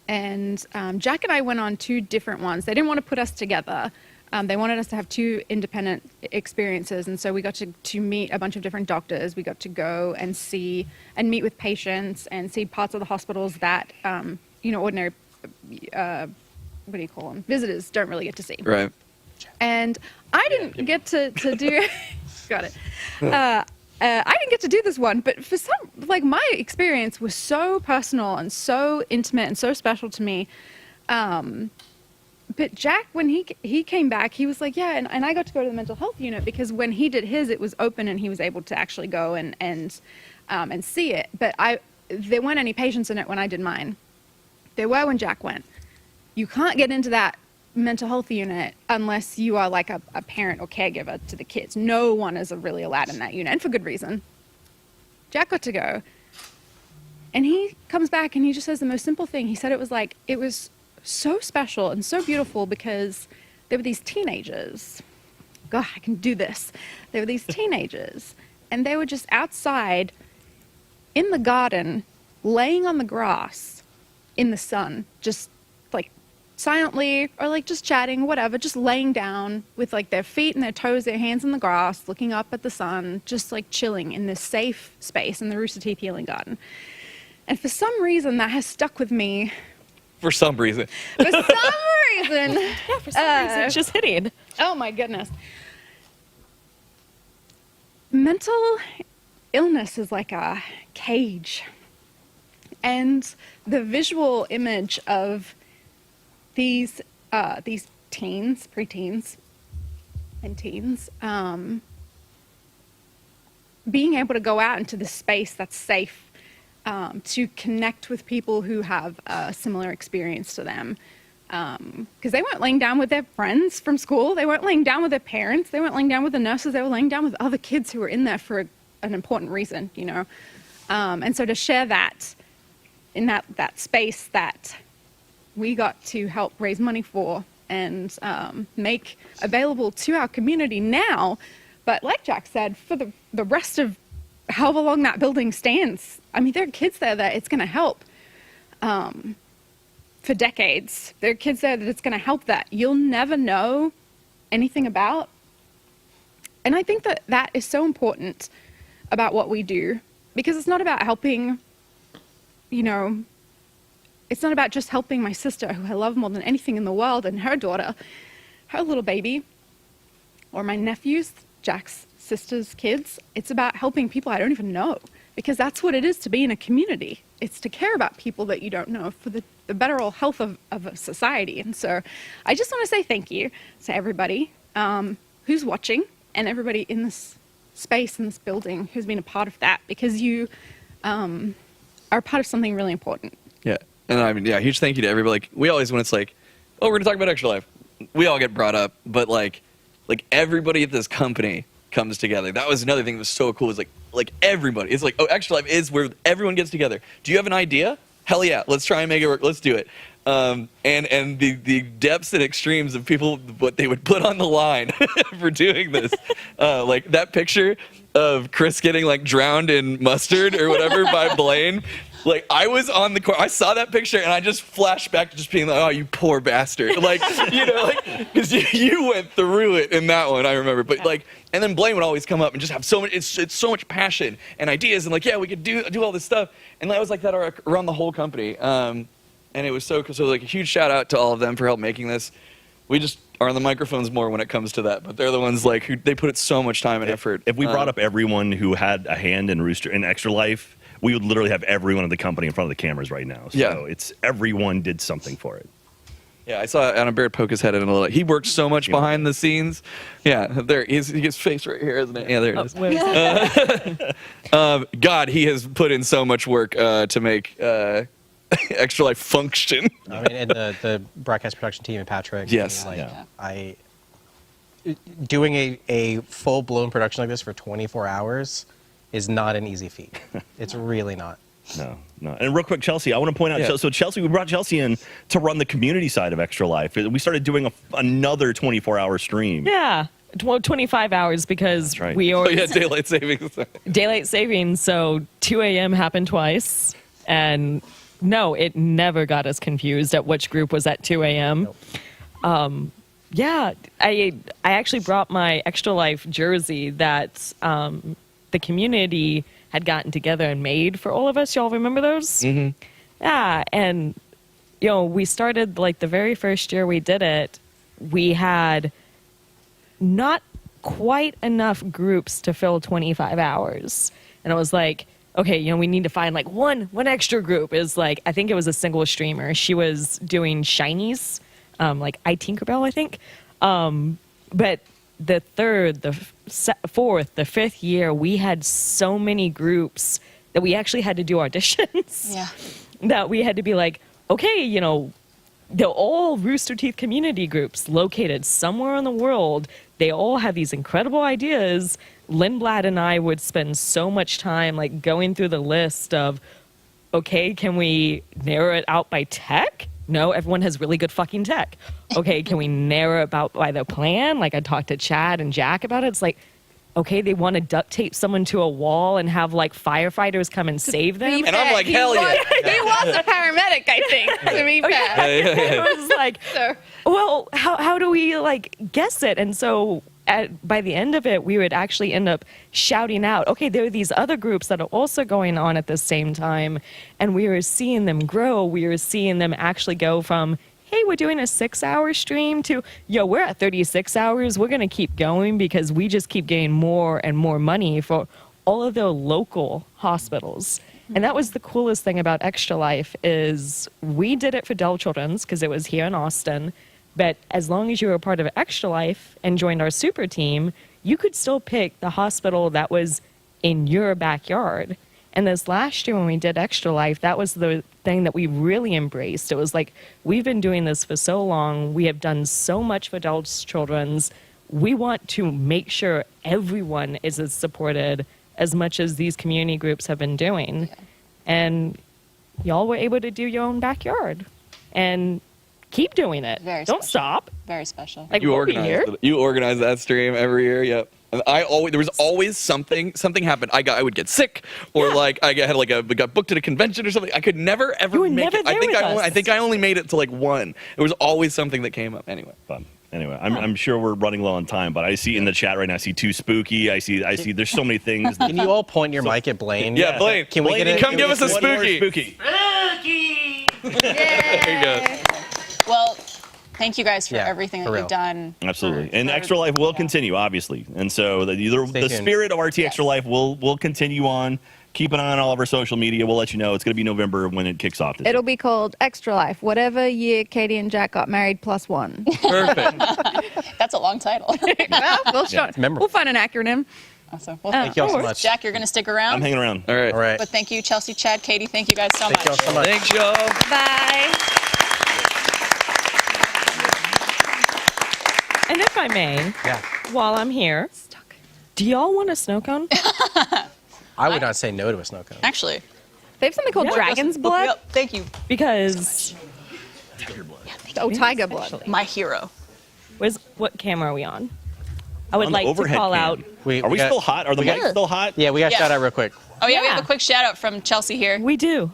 S10: And Jack and I went on 2 different ones. They didn't want to put us together. They wanted us to have 2 independent experiences. And so we got to meet a bunch of different doctors. We got to go and see and meet with patients and see parts of the hospitals that, you know, ordinary, what do you call them? Visitors don't really get to see.
S13: Right.
S10: And I didn't get to do, got it. I didn't get to do this one, but for some, like, my experience was so personal and so intimate and so special to me. But Jack, when he came back, he was like, yeah, and I got to go to the mental health unit because when he did his, it was open and he was able to actually go and see it. But there weren't any patients in it when I did mine. There were when Jack went. You can't get into that mental health unit unless you are like a parent or caregiver to the kids. No one is really allowed in that unit, and for good reason. Jack got to go. And he comes back and he just says the most simple thing. He said it was so special and so beautiful because there were these teenagers. God, I can do this. There were these teenagers, and they were just outside in the garden, laying on the grass in the sun, just like silently or like just chatting, whatever, just laying down with like their feet and their toes, their hands in the grass, looking up at the sun, just like chilling in this safe space in the Rooster Teeth Healing Garden. And for some reason, that has stuck with me.
S13: For some reason.
S10: For some reason.
S11: Yeah, for some reason, it's just hitting.
S10: Oh my goodness. Mental illness is like a cage. And the visual image of these teens, preteens, and teens, being able to go out into this space that's safe, to connect with people who have a similar experience to them. Because they weren't laying down with their friends from school. They weren't laying down with their parents. They weren't laying down with the nurses. They were laying down with other kids who were in there for an important reason, you know. And so to share that in that space that we got to help raise money for and make available to our community now, but like Jack said, for the rest of however long that building stands. I mean, there are kids there that it's going to help for decades. There are kids there that it's going to help that you'll never know anything about. And I think that is so important about what we do, because it's not about helping, you know, it's not about just helping my sister, who I love more than anything in the world, and her daughter her little baby or my nephews, Jack's sister's kids. It's about helping people I don't even know, because that's what it is to be in a community. It's to care about people that you don't know for the better health of a society. And so I just want to say thank you to everybody who's watching and everybody in this space, in this building, who's been a part of that, because you are part of something really important.
S13: Yeah. And I mean, yeah, huge thank you to everybody. Like, we always, when it's like, oh, we're going to talk about Extra Life, we all get brought up, but like everybody at this company comes together. That was another thing that was so cool, is like everybody. It's like, oh, Extra Life is where everyone gets together. Do you have an idea? Hell yeah, let's try and make it work. Let's do it. And the depths and extremes of people, what they would put on the line for doing this. Like that picture of Chris getting like drowned in mustard or whatever by Blaine. Like, I was on the court, I saw that picture, and I just flashed back to just being like, oh, you poor bastard. Like, you know, like, because you went through it in that one, I remember. But, like, and then Blaine would always come up and just have so much, it's so much passion and ideas, and like, yeah, we could do all this stuff. And that was like that around the whole company. And it was so like, a huge shout out to all of them for help making this. We just are on the microphones more when it comes to that, but they're the ones like who they put so much time and effort.
S5: If we brought up everyone who had a hand in Rooster in Extra Life, we would literally have everyone in the company in front of the cameras right now. So it's everyone did something for it.
S13: Yeah, I saw Adam Baird poke his head in a little. He worked so much behind the scenes. Yeah, there he gets face right here, isn't it? Yeah, there it is. God, he has put in so much work to make Extra Life function.
S7: I mean, and the broadcast production team and Patrick.
S13: Yes.
S7: I mean, like, doing a full blown production like this for 24 hours is not an easy feat. It's really not.
S5: No. And real quick, Chelsea, I want to point out, so Chelsea, we brought Chelsea in to run the community side of Extra Life. We started doing another 24-hour stream.
S11: Yeah. 25 hours because we always...
S13: Oh, yeah, daylight savings.
S11: Daylight savings, so 2 a.m. happened twice. And no, it never got us confused at which group was at 2 a.m. Nope. Yeah, I actually brought my Extra Life jersey that the community had gotten together and made for all of us. Y'all remember those?
S13: Mm-hmm.
S11: Yeah, and you know, we started like the very first year we did it, we had not quite enough groups to fill 25 hours. And it was like, okay, you know, we need to find like one extra group. Is like, I think it was a single streamer. She was doing shinies, like I Tinkerbell, I think. But the third, the fourth, the fifth year, we had so many groups that we actually had to do auditions.
S6: Yeah.
S11: That we had to be like, okay, you know, they're all Rooster Teeth community groups located somewhere in the world. They all have these incredible ideas. Lindblad and I would spend so much time like going through the list of, okay, can we narrow it out by tech? No, everyone has really good fucking tech. Okay, can we narrow it out by the plan? Like I talked to Chad and Jack about it. It's like, okay, they want to duct tape someone to a wall and have like firefighters come and save them.
S13: And I'm like, hell yeah.
S10: He was a paramedic, I think, to be fair.
S11: It was like, well, how do we like guess it? And so by the end of it, we would actually end up shouting out, okay, there are these other groups that are also going on at the same time. And we were seeing them grow. We were seeing them actually go from, hey, we're doing a 6-hour stream to, yo, we're at 36 hours. We're going to keep going because we just keep getting more and more money for all of the local hospitals. And that was the coolest thing about Extra Life is we did it for Dell Children's because it was here in Austin. But as long as you were a part of Extra Life and joined our super team, you could still pick the hospital that was in your backyard. And this last year when we did Extra Life, that was the thing that we really embraced. It was like, we've been doing this for so long. We have done so much for adults, children's. We want to make sure everyone is as supported as much as these community groups have been doing. Yeah. And y'all were able to do your own backyard. And keep doing it. Don't stop.
S6: Very special.
S11: Like
S13: You organize that stream every year. Yep. And there was always something happened. I would get sick, or like I got booked at a convention or something. I could never ever make it. I think I only made it to like one. It was always something that came up. Anyway,
S5: fun. Anyway, I'm sure we're running low on time, but I see in the chat right now, I see Too Spooky. I see. There's so many things.
S7: Can you all point your mic at Blaine?
S13: Yeah, Blaine.
S7: Can we get it?
S13: Come give us a spooky.
S5: Spooky.
S6: Yay.
S13: There you go.
S6: Well, thank you guys for everything that you've done.
S5: Absolutely. And Extra Life will continue, obviously. And so the spirit of RT Extra Life will continue on. Keep an eye on all of our social media. We'll let you know. It's going to be November when it kicks off.
S10: It'll be called Extra Life. Whatever year Katie and Jack got married +1.
S5: Perfect.
S6: That's a long title.
S10: We'll find an acronym.
S6: Awesome. Well,
S7: thank you all so much.
S6: Jack, you're going to stick around?
S5: I'm hanging around.
S13: All right.
S7: All right.
S6: But thank you, Chelsea, Chad, Katie. Thank you guys so much.
S7: Thank you all so much.
S13: Thanks, y'all.
S10: Bye.
S11: And if I may, while I'm here, do y'all want a snow cone?
S7: I would not say no to a snow cone.
S6: Actually,
S10: they have something called dragon's blood.
S6: Yep, thank you.
S11: Because
S10: tiger blood.
S6: My hero.
S11: What camera are we on? I would
S5: On the
S11: like to
S5: overhead
S11: call
S5: cam.
S11: out.
S5: Are we still hot? Are the mics still hot?
S7: Yeah, we got
S6: Yeah.
S7: shout out real quick.
S6: Oh yeah, we have a quick shout out from Chelsea here.
S11: We do.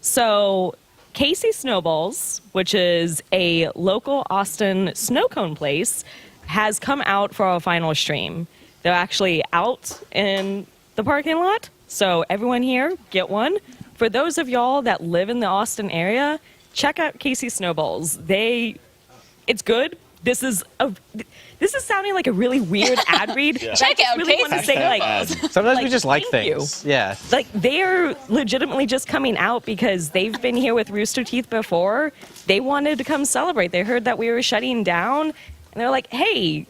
S11: So, Casey Snowballs, which is a local Austin snow cone place, has come out for a final stream. They're actually out in the parking lot. So, everyone here, get one. For those of y'all that live in the Austin area, check out Casey Snowballs. It's good. This is sounding like a really weird ad read.
S6: Check
S11: I just
S6: out
S11: really
S6: Casey
S11: want to say, like,
S7: Sometimes we just like
S11: thank you.
S7: things. Yeah.
S11: Like, they're legitimately just coming out because they've been here with Rooster Teeth before. They wanted to come celebrate. They heard that we were shutting down, and they're like, hey,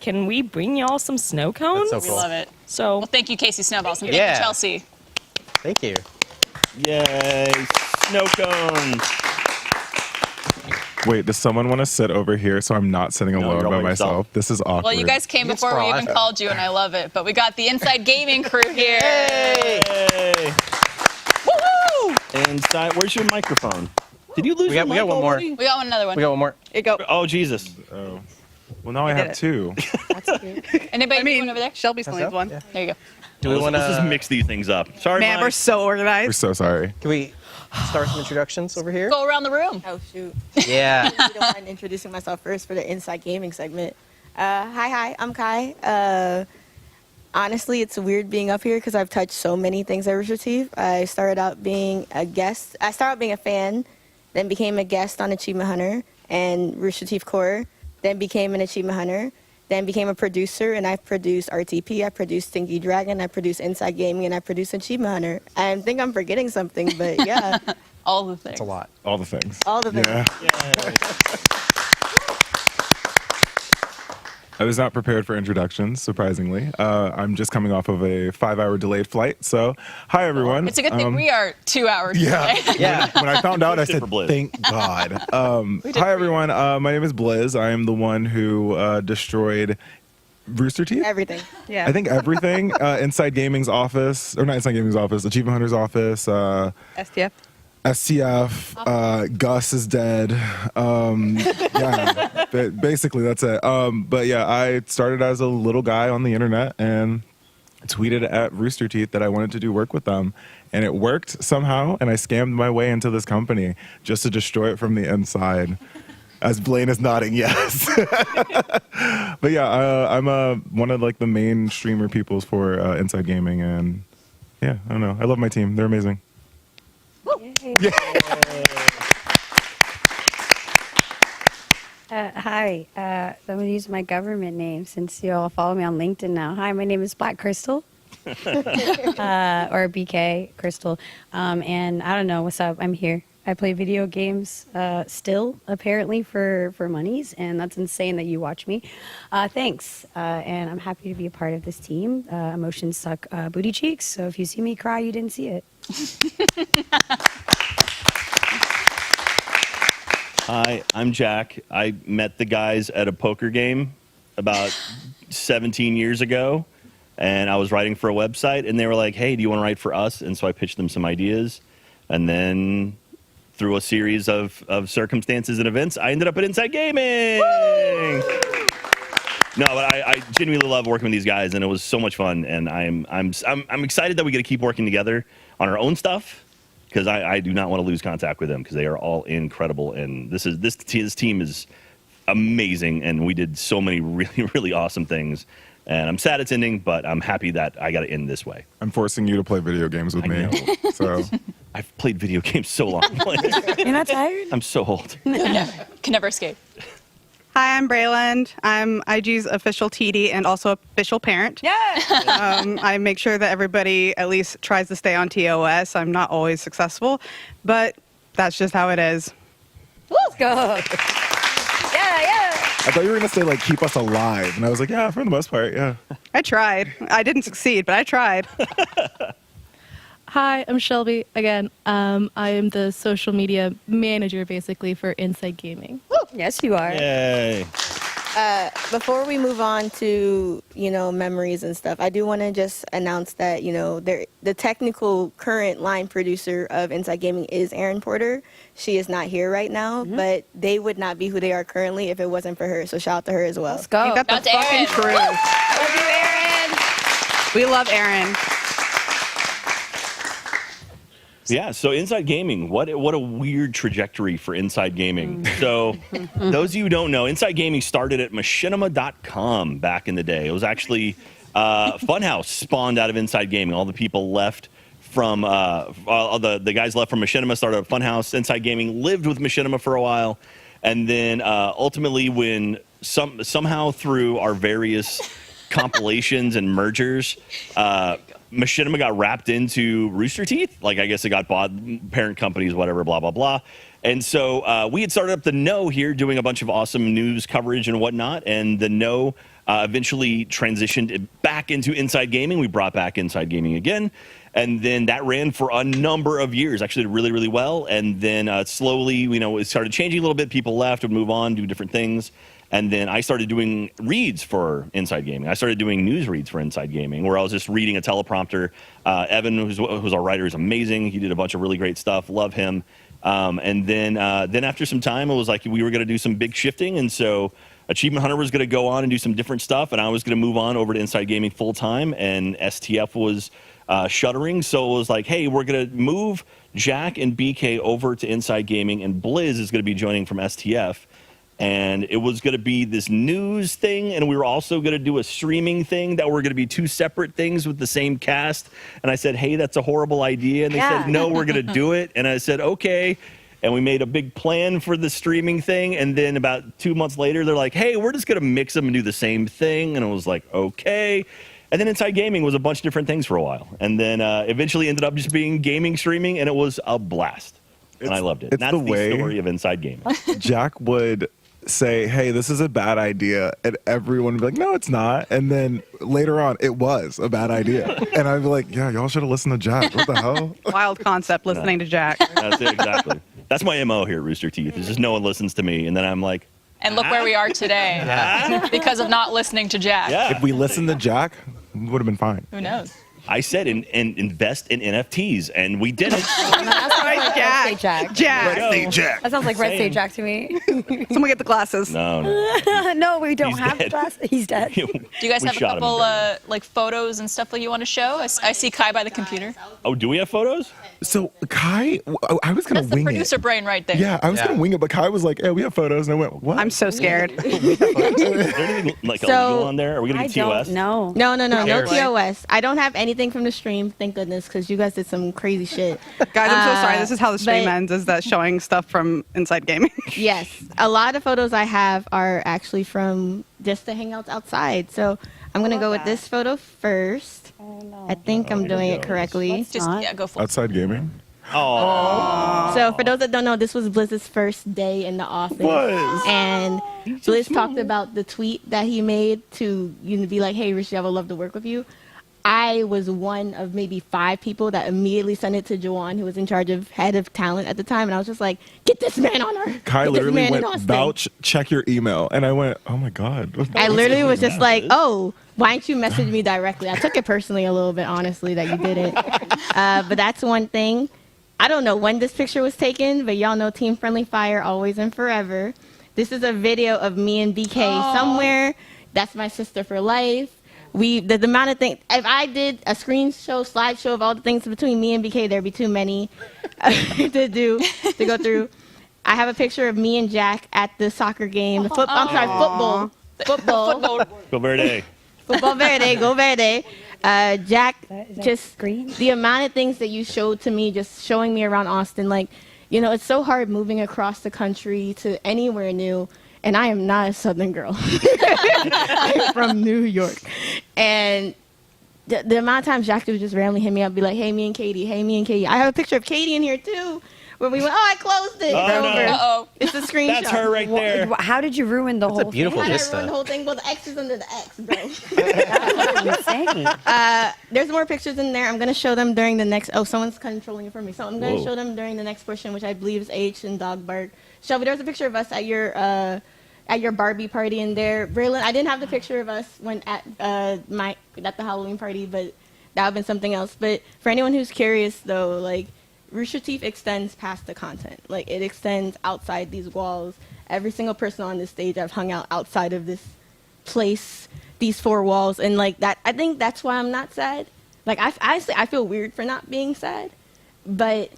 S11: can we bring y'all some snow cones?
S7: That's so
S6: We
S7: cool.
S6: love it.
S11: So,
S6: Well, thank you, Casey Snowballs, and
S7: Yeah.
S6: thank you, Chelsea.
S7: Thank you.
S5: Yay. Snow cones.
S12: Wait, does someone want to sit over here so I'm not sitting alone
S5: you're all
S12: by
S5: by
S12: myself?
S5: yourself.
S12: This is awkward.
S6: Well, you guys came before we even called you, and I love it. But we got the Inside Gaming crew here.
S5: Hey.
S6: Woohoo!
S5: And where's your microphone? Did you lose
S7: We
S5: your
S7: got
S5: mic
S7: one more.
S5: already?
S6: We got another one.
S7: We got one more.
S6: Here you go.
S5: Oh, Jesus.
S12: Oh. Well, now I have two.
S6: Anybody need one over there?
S14: Shelby still needs one.
S6: There you go.
S7: Do we want
S5: Let's just
S7: to?
S5: mix these things up. Sorry,
S14: Man,
S5: Mike.
S14: we're so
S12: We're
S14: organized.
S12: so sorry.
S7: Can we start some introductions over here?
S6: Go around the room.
S21: Oh shoot.
S7: Yeah.
S21: If you don't mind introducing myself first for the Inside Gaming segment. Hi, I'm Kai. Honestly, it's weird being up here because I've touched so many things at Rooster Teeth. I started out being a guest. I started out being a fan, then became a guest on Achievement Hunter and Rooster Teeth Core, then became an Achievement Hunter, then became a producer, and I produced RTP, I produced Stinky Dragon, I produced Inside Gaming, and I produced Achievement Hunter. I think I'm forgetting something, but yeah,
S6: All the things.
S7: It's a lot.
S12: All the things.
S21: all the things.
S12: Yeah. I was not prepared for introductions, surprisingly. I'm just coming off of a 5-hour delayed flight. So, hi, everyone.
S6: It's a good thing we are 2 hours
S12: Yeah.
S6: away.
S7: Yeah.
S12: When I found out, I said,
S5: for Blizz.
S12: thank God. Hi, everyone. My name is Blizz. I am the one who destroyed Rooster Teeth.
S21: Everything. Yeah.
S12: I think everything. Inside Gaming's office, or not Inside Gaming's office, Achievement Hunter's office,
S14: STF.
S12: SCF, Gus is dead. Yeah, basically that's it. But yeah, I started as a little guy on the internet and tweeted at Rooster Teeth that I wanted to do work with them. And it worked somehow, and I scammed my way into this company just to destroy it from the inside. As Blaine is nodding, yes. But yeah, I'm one of like the main streamer peoples for Inside Gaming, and yeah, I don't know. I love my team. They're amazing.
S22: Hi, I'm going to use my government name since you all follow me on LinkedIn now. Hi, my name is Black Crystal, or BK Crystal. And I don't know, what's up? I'm here. I play video games still, apparently, for monies, and that's insane that you watch me. Thanks, and I'm happy to be a part of this team. Emotions suck booty cheeks, so if you see me cry, you didn't see it.
S5: Hi, I'm Jack. I met the guys at a poker game about 17 years ago, and I was writing for a website, and they were like, hey, do you want to write for us? And so I pitched them some ideas, and then through a series of circumstances and events, I ended up at Inside Gaming. No, but I genuinely love working with these guys, and it was so much fun, and I'm excited that we get to keep working together on our own stuff, because I do not want to lose contact with them, because they are all incredible, and this team is amazing, and we did so many really, really awesome things. And I'm sad it's ending, but I'm happy that I got to end this way.
S12: I'm forcing you to play video games with me. So
S5: I've played video games so long.
S6: You're not tired?
S5: I'm so old.
S6: Can never escape.
S2: Hi, I'm Brayland. I'm IG's official TD and also official parent.
S6: Yeah.
S2: I make sure that everybody at least tries to stay on TOS. I'm not always successful, but that's just how it is.
S22: Let's go. Yeah.
S12: I thought you were going to say, like, keep us alive. And I was like, yeah, for the most part, yeah.
S2: I tried. I didn't succeed, but I tried.
S9: Hi, I'm Shelby. Again, I am the social media manager, basically, for Inside Gaming.
S22: Yes, you are.
S5: Yay.
S21: Before we move on to, memories and stuff, I do want to just announce that, the technical current line producer of Inside Gaming is Erin Porter. She is not here right now, but they would not be who they are currently if it wasn't for her. So shout out to her as well.
S22: Let's go.
S2: Ain't that the fucking truth?
S22: Love you, Aaron.
S2: We love Erin.
S5: Yeah, so Inside Gaming, what a weird trajectory for Inside Gaming. So those of you who don't know, Inside Gaming started at machinima.com back in the day. It was actually Funhouse spawned out of Inside Gaming. All the people left from, all the guys left from Machinima, started at Funhouse. Inside Gaming lived with Machinima for a while. And then ultimately when somehow through our various compilations and mergers, Machinima got wrapped into Rooster Teeth. Like, I guess it got bought, parent companies, whatever, blah, blah, blah. And so we had started up the No here, doing a bunch of awesome news coverage and whatnot. And the No eventually transitioned it back into Inside Gaming. We brought back Inside Gaming again. And then that ran for a number of years, actually did really, really well. And then slowly, it started changing a little bit. People left, would move on, do different things. And then I started doing reads for Inside Gaming. I started doing news reads for Inside Gaming, where I was just reading a teleprompter. Evan, who's our writer, is amazing. He did a bunch of really great stuff. Love him. And then after some time, it was like we were going to do some big shifting. And so Achievement Hunter was going to go on and do some different stuff. And I was going to move on over to Inside Gaming full time. And STF was shuttering. So it was like, hey, we're going to move Jack and BK over to Inside Gaming. And Blizz is going to be joining from STF. And it was going to be this news thing, and we were also going to do a streaming thing that were going to be two separate things with the same cast. And I said, hey, that's a horrible idea. And they said, no, we're going to do it. And I said, okay. And we made a big plan for the streaming thing. And then about 2 months later, they're like, hey, we're just going to mix them and do the same thing. And I was like, okay. And then Inside Gaming was a bunch of different things for a while. And then eventually ended up just being gaming streaming, and it was a blast. And I loved it.
S12: It's
S5: and that's
S12: the way
S5: story of Inside Gaming.
S12: Jack would say, hey, this is a bad idea, and everyone would be like, no, it's not. And then later on, it was a bad idea. And I'd be like, yeah, y'all should have listened to Jack. What the hell?
S2: Wild concept, listening to Jack.
S5: That's it, exactly. That's my MO here at Rooster Teeth. Is just no one listens to me, and then I'm like,
S6: And look where we are today because of not listening to Jack.
S5: yeah.
S12: If we listened to Jack, we would have been fine.
S6: Who knows?
S5: I said invest in NFTs, and we did it.
S22: That sounds like
S2: Jack.
S22: Red State Jack.
S2: Jack.
S5: Red State Jack.
S22: That sounds like Red
S5: Same.
S22: State Jack to me.
S2: Someone get the glasses.
S5: No, no.
S22: No, we don't
S5: He's
S22: have the
S5: dead.
S22: glasses. He's dead.
S6: Do you guys
S5: We
S6: have a
S5: shot him
S6: couple
S5: and
S6: like photos and stuff that you want to show? I see Kai by the computer.
S5: Oh, do we have photos?
S12: So Kai, I was going
S6: That's
S12: to
S6: the
S12: wing
S6: producer
S12: it.
S6: brain right there.
S12: Yeah, I was going to wing it, but Kai was like, hey, we have photos. And I went, what?
S2: I'm so scared.
S5: Is there anything like illegal on there? Are we going to get TOS?
S21: No, no TOS. I don't have anything from the stream, thank goodness, because you guys did some crazy shit.
S2: Guys, I'm so sorry. This is how the stream
S21: but-
S2: ends, is that showing stuff from Inside Gaming.
S21: Yes, a lot of photos I have are actually from just the hangouts outside. So I'm going to go with this photo first. I think I'm doing it correctly.
S6: Just go for it.
S12: Outside gaming?
S5: Oh.
S21: So for those that don't know, this was Blizz's first day in the office.
S12: Was.
S21: And Blizz talked about the tweet that he made to be like, hey, Rishi, I would love to work with you. I was one of maybe 5 people that immediately sent it to Joanne, who was in charge of head of talent at the time. And I was just like, get this man on her.
S12: Kai
S21: Get this
S12: literally
S21: man in
S12: went,
S21: Austin.
S12: vouch, check your email. And I went, oh my God.
S21: I literally was just like, oh, why didn't you message me directly? I took it personally a little bit, honestly, that you didn't. But that's one thing. I don't know when this picture was taken, but y'all know Team Friendly Fire, always and forever. This is a video of me and BK somewhere. That's my sister for life. The amount of things, if I did a slideshow of all the things between me and BK, there'd be too many to go through. I have a picture of me and Jack at the soccer game. Football.
S5: Go Verde.
S21: Go Verde, go Verde. Jack, just the amount of things that you showed to me, just showing me around Austin, like, you know, it's so hard moving across the country to anywhere new. And I am not a Southern girl. I'm from New York. And the amount of times Jack would just randomly hit me up, be like, hey, me and Katie, hey, me and Katie. I have a picture of Katie in here, too. When we went, I closed it.
S5: Oh,
S21: It's over.
S5: no.
S21: Uh-oh. It's a screenshot.
S5: That's her right there.
S11: How did you ruin the whole
S7: beautiful
S11: thing?
S21: I
S7: vista.
S21: ruined the whole thing. Well, the X is under the X, bro.
S11: Insane.
S21: There's more pictures in there. I'm going to show them during the next. Oh, someone's controlling it for me. So I'm going to
S5: Whoa.
S21: show them during the next portion, which I believe is H and Dog Bark. Shelby, there's a picture of us at your Barbie party in there. Braylon, I didn't have the picture of us when at the Halloween party, but that would have been something else. But for anyone who's curious, though, like, Rooster Teeth extends past the content. Like, it extends outside these walls. Every single person on this stage, I've hung out outside of this place, these four walls, and like that. I think that's why I'm not sad. Like, I feel weird for not being sad, but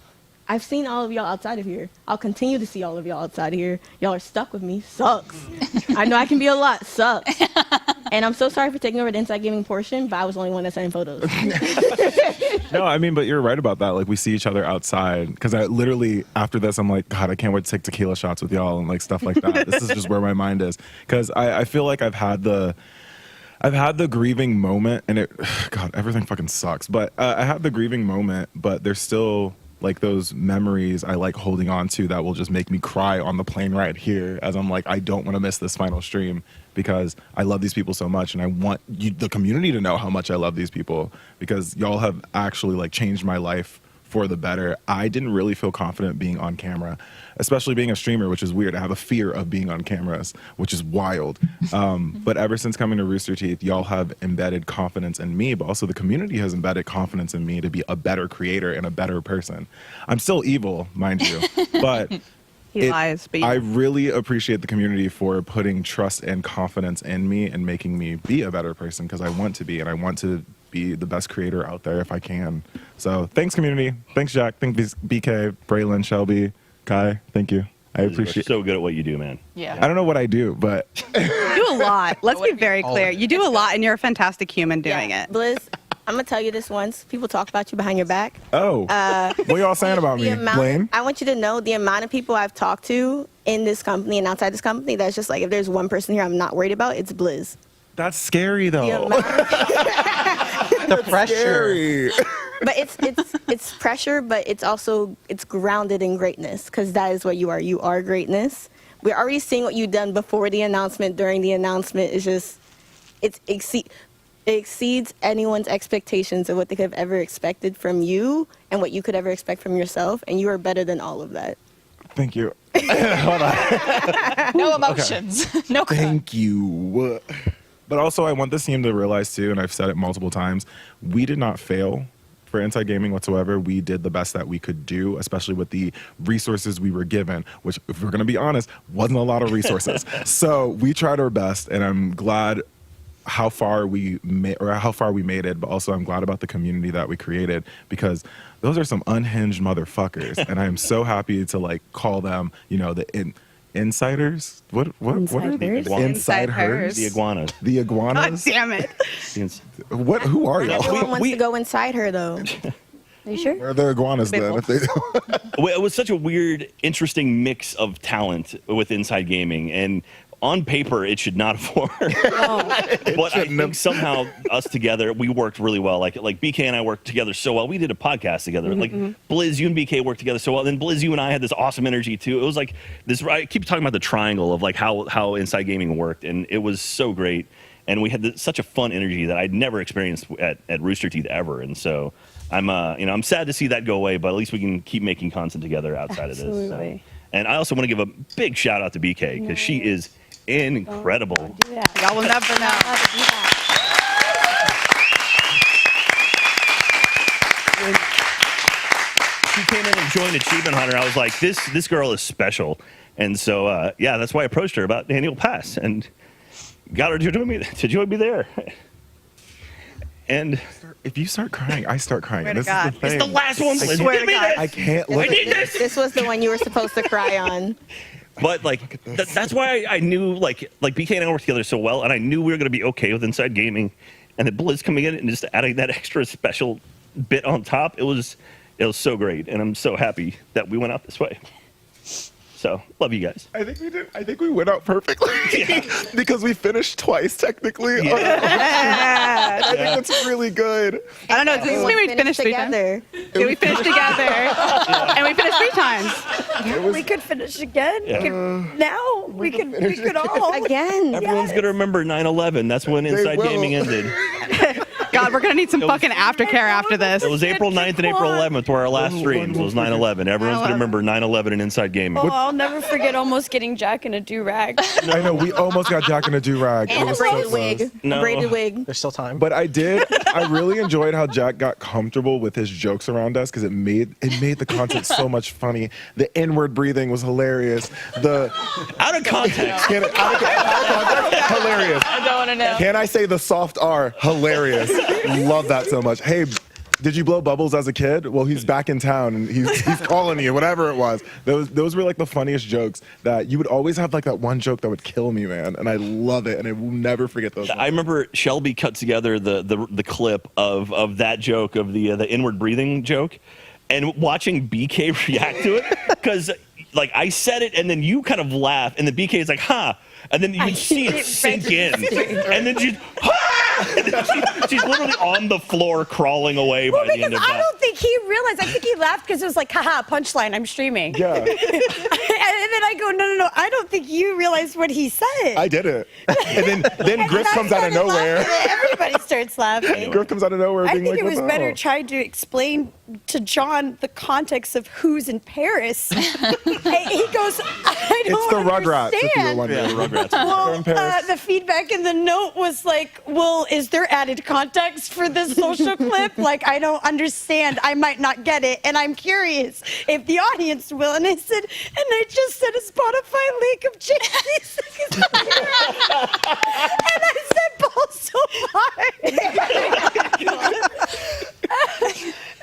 S21: I've seen all of y'all outside of here. I'll continue to see all of y'all outside of here. Y'all are stuck with me. Sucks. I know I can be a lot. Sucks. And I'm so sorry for taking over the inside gaming portion, but I was the only one that sent photos.
S12: No, I mean, but you're right about that. Like, we see each other outside. Because I literally, after this, I'm like, God, I can't wait to take tequila shots with y'all and like stuff like that. This is just where my mind is. Because I feel like I've had the grieving moment, and God, everything fucking sucks. But I had the grieving moment, but there's still like those memories I like holding on to that will just make me cry on the plane ride here as I'm like, I don't want to miss this final stream because I love these people so much, and I want the community to know how much I love these people because y'all have actually like changed my life for the better. I didn't really feel confident being on camera, especially being a streamer, which is weird. I have a fear of being on cameras, which is wild. But ever since coming to Rooster Teeth, y'all have embedded confidence in me, but also the community has embedded confidence in me to be a better creator and a better person. I'm still evil, mind you, but
S2: He lies, but
S12: I really appreciate the community for putting trust and confidence in me and making me be a better person because I want to be, and I want to be the best creator out there if I can. So thanks, community. Thanks, Jack. Thanks, BK, Braylon, Shelby, Kai. Thank you. I appreciate.
S5: You're so good at what you do, man.
S2: Yeah.
S12: I don't know what I do, but
S2: You do a lot. Let's be very clear. You do a lot, and you're a fantastic human doing it.
S21: Blizz, I'm going to tell you this once. People talk about you behind your back.
S12: oh, what y'all saying about me, Blaine?
S21: I want you to know the amount of people I've talked to in this company and outside this company that's just like, if there's one person here I'm not worried about, it's Blizz.
S12: That's scary though.
S21: The
S12: pressure. Scary.
S21: But it's pressure, but it's also grounded in greatness because that is what you are. You are greatness. We're already seeing what you've done before the announcement, during the announcement. It's just it exceeds anyone's expectations of what they could have ever expected from you and what you could ever expect from yourself, and you are better than all of that.
S12: Thank you.
S6: No emotions. No.
S12: Thank you. But also, I want this team to realize too, and I've said it multiple times, we did not fail for Inside Gaming whatsoever. We did the best that we could do, especially with the resources we were given, which, if we're going to be honest, wasn't a lot of resources. So we tried our best, and I'm glad how far we made it, but also I'm glad about the community that we created because those are some unhinged motherfuckers, and I am so happy to like call them, you know, insiders. What are they? Inside hers.
S5: The iguanas.
S12: The iguanas.
S2: God damn it.
S12: What? Who are y'all?
S21: Everyone wants to go inside her, though.
S22: Are you sure?
S12: Where are the iguanas then? If they
S5: Well, it was such a weird, interesting mix of talent with Inside Gaming, and on paper it should not have worked. But I think somehow us together, we worked really well. Like BK and I worked together so well. We did a podcast together. Like Blizz, you and BK worked together so well. Then Blizz, you and I had this awesome energy too. It was like this. I keep talking about the triangle of like how Inside Gaming worked, and it was so great. And we had such a fun energy that I'd never experienced at Rooster Teeth ever. And so I'm sad to see that go away, but at least we can keep making content together outside of this. So. And I also want to give a big shout out to BK because she is incredible.
S2: Y'all will never know.
S5: When she came in and joined Achievement Hunter, I was like, this girl is special. And so, yeah, that's why I approached her about annual pass and got her to join me there. And
S12: if you start crying, I start crying.
S21: Swear to
S12: This
S21: God.
S12: is the thing.
S21: It's the last one. I swear to God.
S12: I can't.
S21: This was the one you were supposed to cry on.
S5: But like that's why I knew like BK and I work together so well, and I knew we were going to be okay with Inside Gaming, and the Blizz coming in and just adding that extra special bit on top. It was so great, and I'm so happy that we went out this way. So love you guys.
S12: I think we did. I think we went out perfectly because we finished twice technically.
S2: Yeah.
S12: I think that's really good.
S2: I don't know. Does this mean we finished together? Yeah, we finished together, and we finished 3 times.
S11: We could finish again.
S5: Yeah.
S11: Now we could all
S21: again.
S5: Everyone's going to remember 9/11. That's when Inside
S12: will.
S5: Gaming ended.
S2: God, we're gonna need some fucking aftercare after this.
S5: It was April 9th and April 11th were our last streams. It was 9/11. Everyone's going to remember 9/11 and Inside Gaming.
S11: Oh, I'll never forget almost getting Jack in a do-rag.
S12: I know we almost got Jack in a do-rag. It
S21: And a
S12: was so
S21: braided
S12: close.
S21: wig.
S5: No.
S21: A braided wig.
S7: There's still time.
S12: But I really enjoyed how Jack got comfortable with his jokes around us because it made the content so much funny. The inward breathing was hilarious. The
S5: out of context,
S12: out of context, hilarious.
S6: I don't want to know.
S12: Can I say the soft R? Hilarious. Love that so much. Hey, did you blow bubbles as a kid? Well, he's back in town and he's calling you, whatever it was. Those were like the funniest jokes that you would always have like that one joke that would kill me, man. And I love it. And I will never forget those.
S5: I remember Shelby cut together the clip of that joke, of the inward breathing joke, and watching BK react to it, because like I said it and then you kind of laugh and the BK is like, huh, and then you see it sink in, and then she's she's literally on the floor crawling away by the end of
S11: I
S5: that.
S11: don't think he realized. I think he laughed because it was like, haha, punchline, I'm streaming.
S12: Yeah.
S11: And then I go, no, I don't think you realized what he said.
S12: I did it. And then Griff comes out of nowhere.
S11: Everybody starts laughing.
S12: Griff comes out of nowhere
S11: I
S12: being
S11: think
S12: like,
S11: it was
S12: what the
S11: better
S12: hell?
S11: trying to explain to John the context of who's in Paris. He goes, I don't
S12: It's the Rugrats, if you were
S11: understand.
S12: wondering.
S5: Yeah, the Rugrats.
S12: They're in
S11: Well,
S12: Paris.
S11: the feedback in the note was like, well, is there added context for this social clip? Like, I don't understand. I might not get it. And I'm curious if the audience will. And I said, and I just said a Spotify link of JC's. And I said, Paul so far.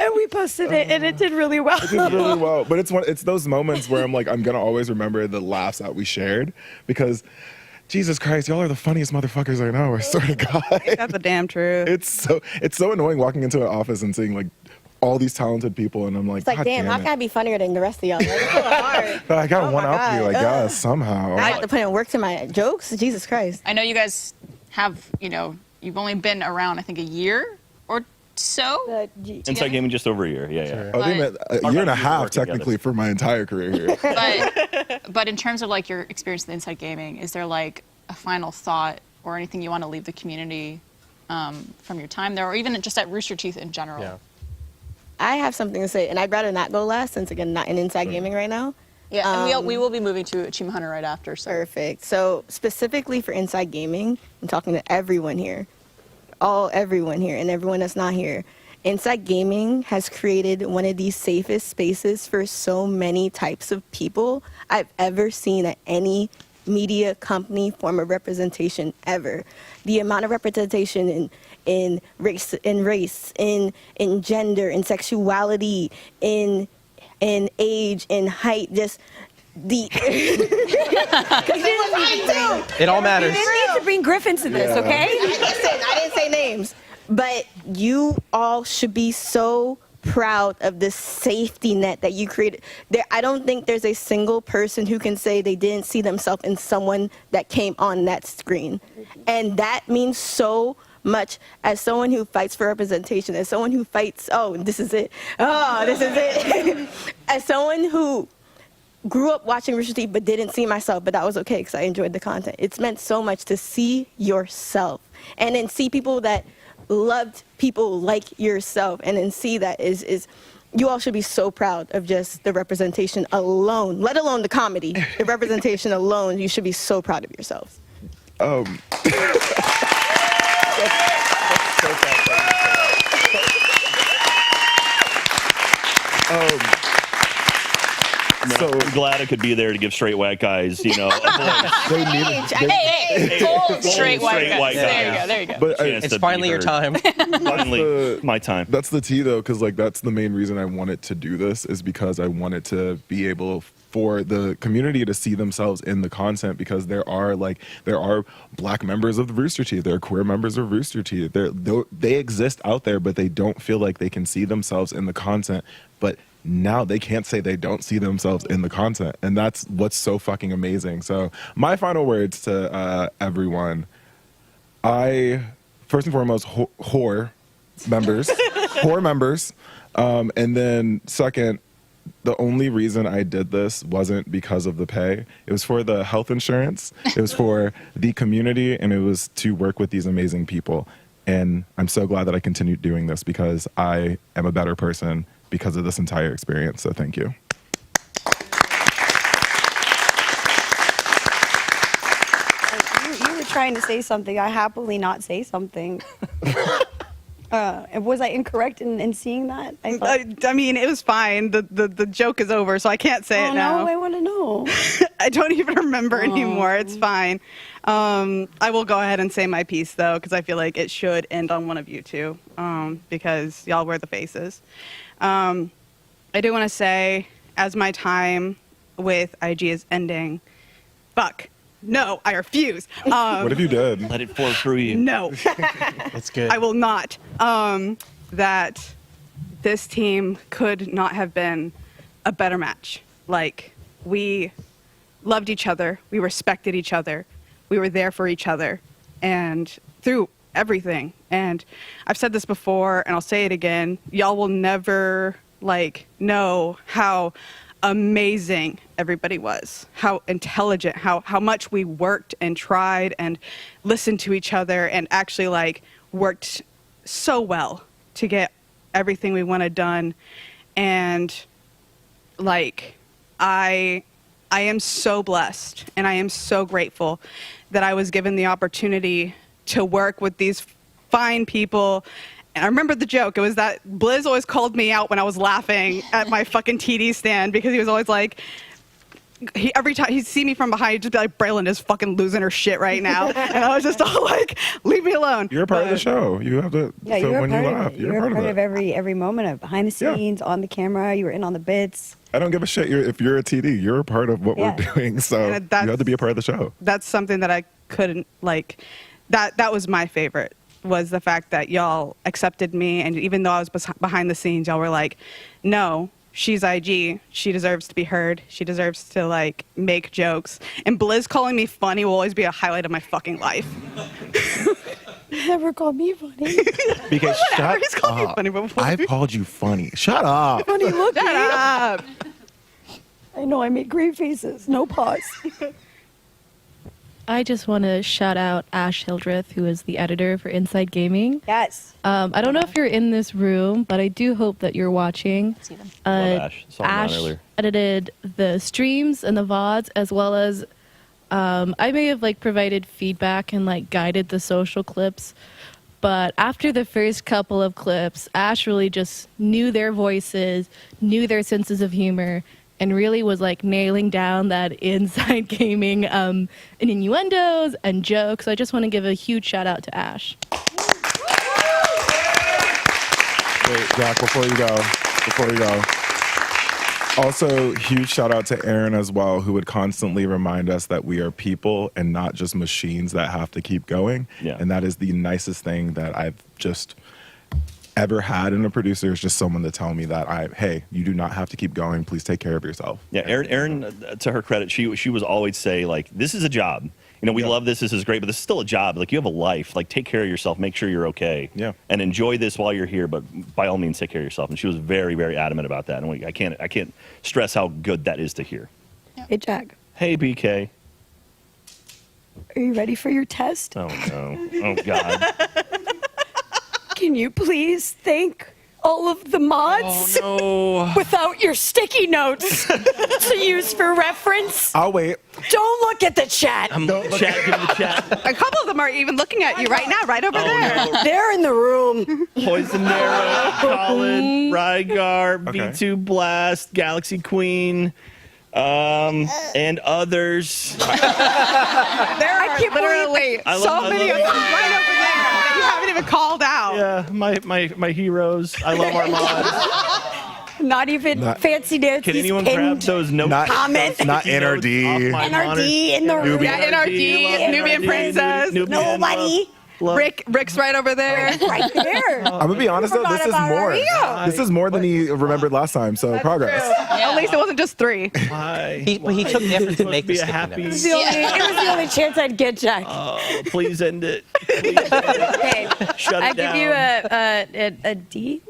S11: And we posted it, and it did really well.
S12: It did really well. But it's those moments where I'm like, I'm gonna always remember the laughs that we shared, because Jesus Christ, y'all are the funniest motherfuckers I know. I swear to God.
S2: That's the damn truth.
S12: It's so annoying walking into an office and seeing like all these talented people, and I'm like,
S21: It's like,
S12: God
S21: damn, how
S12: it.
S21: can I be funnier than the rest of y'all? Like, it's so hard.
S12: I got
S21: Oh
S12: one
S21: my
S12: out to you, I
S21: God.
S12: guess, somehow.
S21: I have to put in work to my jokes. Jesus Christ.
S6: I know you guys have, you've only been around, I think, a year or so.
S5: Inside Gaming just over a year. Yeah.
S12: I think
S6: But-
S12: a year and a
S5: Our
S12: half
S5: work together.
S12: technically for my entire career here.
S6: But in terms of like your experience with Inside Gaming, is there like a final thought or anything you want to leave the community from your time there, or even just at Rooster Teeth in general?
S7: Yeah.
S21: I have something to say, and I'd rather not go last since, again, not in Inside Gaming right now.
S6: Yeah, and we will be moving to Achievement Hunter right after. So.
S21: Perfect. So specifically for Inside Gaming, I'm talking to everyone here, everyone here, and everyone that's not here. Inside Gaming has created one of the safest spaces for so many types of people I've ever seen at any media company form of representation ever. The amount of representation in race, in gender, in sexuality, in age, in height, just the
S7: It all matters.
S11: You didn't need to bring Griff into this, okay?
S21: I didn't say names, but you all should be so proud of the safety net that you created. I don't think there's a single person who can say they didn't see themselves in someone that came on that screen. And that means so much as someone who fights for representation, as someone who fights, this is it. As someone who grew up watching Rooster Teeth but didn't see myself, but that was okay because I enjoyed the content. It's meant so much to see yourself and then see people that loved people like yourself, and then see that is you all should be so proud of just the representation alone, let alone the comedy. The representation alone, you should be so proud of yourselves.
S5: So glad I could be there to give straight white guys, a voice.
S6: Hey, old straight white guys. There you go.
S12: But
S7: it's finally your time.
S5: Finally, my time.
S12: That's the tea, though, because that's the main reason I wanted to do this is because I wanted to be able for the community to see themselves in the content, because there are Black members of the Rooster Teeth, there are queer members of Rooster Teeth. They exist out there, but they don't feel like they can see themselves in the content. But now they can't say they don't see themselves in the content, and that's what's so fucking amazing. So my final words to everyone: first and foremost, whore members, and then second, the only reason I did this wasn't because of the pay. It was for the health insurance, it was for the community, and it was to work with these amazing people. And I'm so glad that I continued doing this because I am a better person because of this entire experience. So thank you.
S22: You were trying to say something. I happily not say something. Was I incorrect in seeing that?
S2: I mean, it was fine. The joke is over, so I can't say it now.
S22: No, I want to know.
S2: I don't even remember anymore. It's fine. I will go ahead and say my piece, though, because I feel like it should end on one of you two, because y'all were the faces. I do want to say, as my time with IG is ending, fuck. No, I refuse.
S12: What if you did?
S5: Let it pour through you.
S2: No.
S7: It's good.
S2: I will not. That this team could not have been a better match. Like, we loved each other. We respected each other. We were there for each other. And through everything. And I've said this before, and I'll say it again. Y'all will never, know how amazing everybody was, how intelligent, how much we worked and tried and listened to each other and actually worked so well to get everything we wanted done. And I am so blessed and I am so grateful that I was given the opportunity to work with these fine people. And I remember the joke. It was that Blizz always called me out when I was laughing at my fucking TD stand, because he was always like, every time he'd see me from behind, he'd just be like, Braylon is fucking losing her shit right now. And I was just all like, leave me alone.
S12: You're a part of the show. You have to.
S22: Yeah,
S12: so
S22: you're
S12: when
S22: a part
S12: you
S22: of
S12: laugh,
S22: it.
S12: you're
S22: You're
S12: a part of it.
S22: every moment of behind the scenes, on the camera. You were in on the bits.
S12: I don't give a shit. If you're a TD, you're a part of what we're doing. So you have to be a part of the show.
S2: That's something that I couldn't that was my favorite, was the fact that y'all accepted me. And even though I was behind the scenes, y'all were like, no, she's IG. She deserves to be heard. She deserves to make jokes. And Blizz calling me funny will always be a highlight of my fucking life.
S22: Never called me funny.
S12: Because
S2: Whatever, he's called me funny before.
S12: I've called you funny. Shut up.
S22: Funny looking.
S2: Shut up.
S22: I know, I made great faces. No pause.
S9: I just want to shout out Ash Hildreth, who is the editor for Inside Gaming.
S22: Yes.
S9: I don't know if you're in this room, but I do hope that you're watching.
S5: Love Ash. Saw him on
S9: Ash
S5: earlier.
S9: edited the streams and the VODs, as well as I may have provided feedback and guided the social clips. But after the first couple of clips, Ash really just knew their voices, knew their senses of humor, and really was nailing down that inside gaming and innuendos and jokes. So I just want to give a huge shout out to Ash.
S12: Wait, Jack, before you go. Also, huge shout out to Aaron as well, who would constantly remind us that we are people and not just machines that have to keep going.
S5: Yeah.
S12: And that is the nicest thing that I've just ever had in a producer, is just someone to tell me that hey, you do not have to keep going. Please take care of yourself.
S5: Yeah, Erin, to her credit, she was always say this is a job. We love this. This is great, but this is still a job. You have a life. Take care of yourself. Make sure you're okay.
S12: Yeah.
S5: And enjoy this while you're here, but by all means, take care of yourself. And she was very, very adamant about that. And I can't stress how good that is to hear.
S22: Hey, Jack.
S5: Hey, BK.
S22: Are you ready for your test?
S5: Oh no. Oh God.
S22: Can you please thank all of the mods without your sticky notes to use for reference?
S12: I'll wait.
S22: Don't look at the chat.
S5: Give me the chat.
S2: A couple of them are even looking at you right now, right over there.
S5: No.
S22: They're in the room.
S5: Poison Arrow, Colin, Rygar, B2 Blast, Galaxy Queen, and others.
S2: There are literally
S5: I
S2: so
S5: love-
S2: many of them right over there that you haven't even called out.
S5: Yeah, my heroes. I love our mods.
S22: Not even fancy notes.
S5: Can anyone grab those notes?
S22: Comments.
S12: Not NRD.
S22: NRD in the room.
S2: Yeah, NRD, Nubian Princess.
S22: Nobody.
S2: Rick's right over there.
S22: Right there.
S12: I'm gonna be honest though, this is more. This is more than he remembered last time. So progress.
S2: At least it wasn't just 3.
S7: He took the effort to make this
S5: happy.
S22: It was the only chance I'd get, Jack.
S5: Please end it.
S22: Okay.
S5: Shut
S22: I
S5: it
S22: give you a D.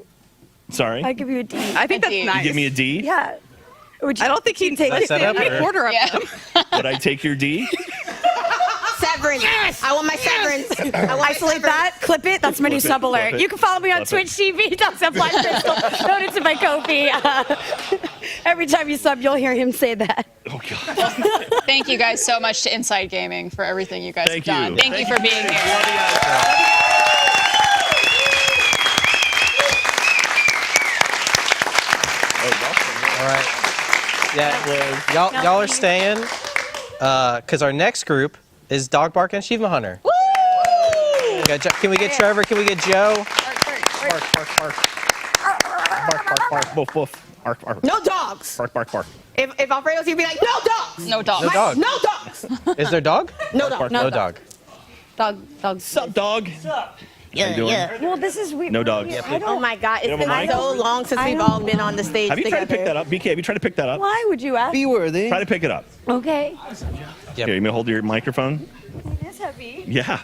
S5: Sorry.
S22: I give you a D.
S2: I think that's
S5: You
S2: nice.
S5: give me a D?
S22: Yeah.
S2: I don't think he'd take
S7: That's set up, or-
S2: quarter of them.
S5: Would I take your D?
S21: Severance. I want my severance. I want
S22: Isolate that, clip it. That's my new
S5: Clip it,
S22: sub alert.
S5: clip it,
S22: You can follow me on
S5: clip
S22: Twitch TV. Dogs Have Blind Crystal. Donate to my Ko-fi. Every time you sub, you'll hear him say that.
S5: Oh God.
S6: Thank you guys so much to Inside Gaming for everything you guys
S5: Thank
S6: have done.
S5: you.
S6: Thank you for being here.
S5: Love you guys.
S7: All right. Yeah, y'all are staying because our next group is Dog Bark and Achievement Hunter. Woo! Can we get Trevor? Can we get Joe?
S5: Bark, bark, bark. Bark, bark, bark. Woof, woof. Bark, bark.
S21: No dogs.
S5: Bark, bark, bark.
S21: If Alfredo's here, be like, no dogs.
S6: No dogs.
S7: No dog.
S21: No dogs.
S7: Is there dog?
S21: No dogs.
S7: No dog.
S22: Dog.
S5: Sup, dog?
S21: Yeah,
S5: doing?
S21: yeah.
S22: Well, this is weird.
S5: No dogs.
S21: Oh my God,
S5: You
S21: it's
S5: have a
S21: been
S5: mic?
S21: so long since we've all been on the stage
S5: Have you
S21: together.
S5: tried to pick that up? BK, have you tried to pick that up?
S22: Why would you ask?
S16: Be worthy.
S5: Try to pick it up.
S22: Okay.
S5: Here, you may hold your microphone.
S22: It's heavy.
S5: Yeah.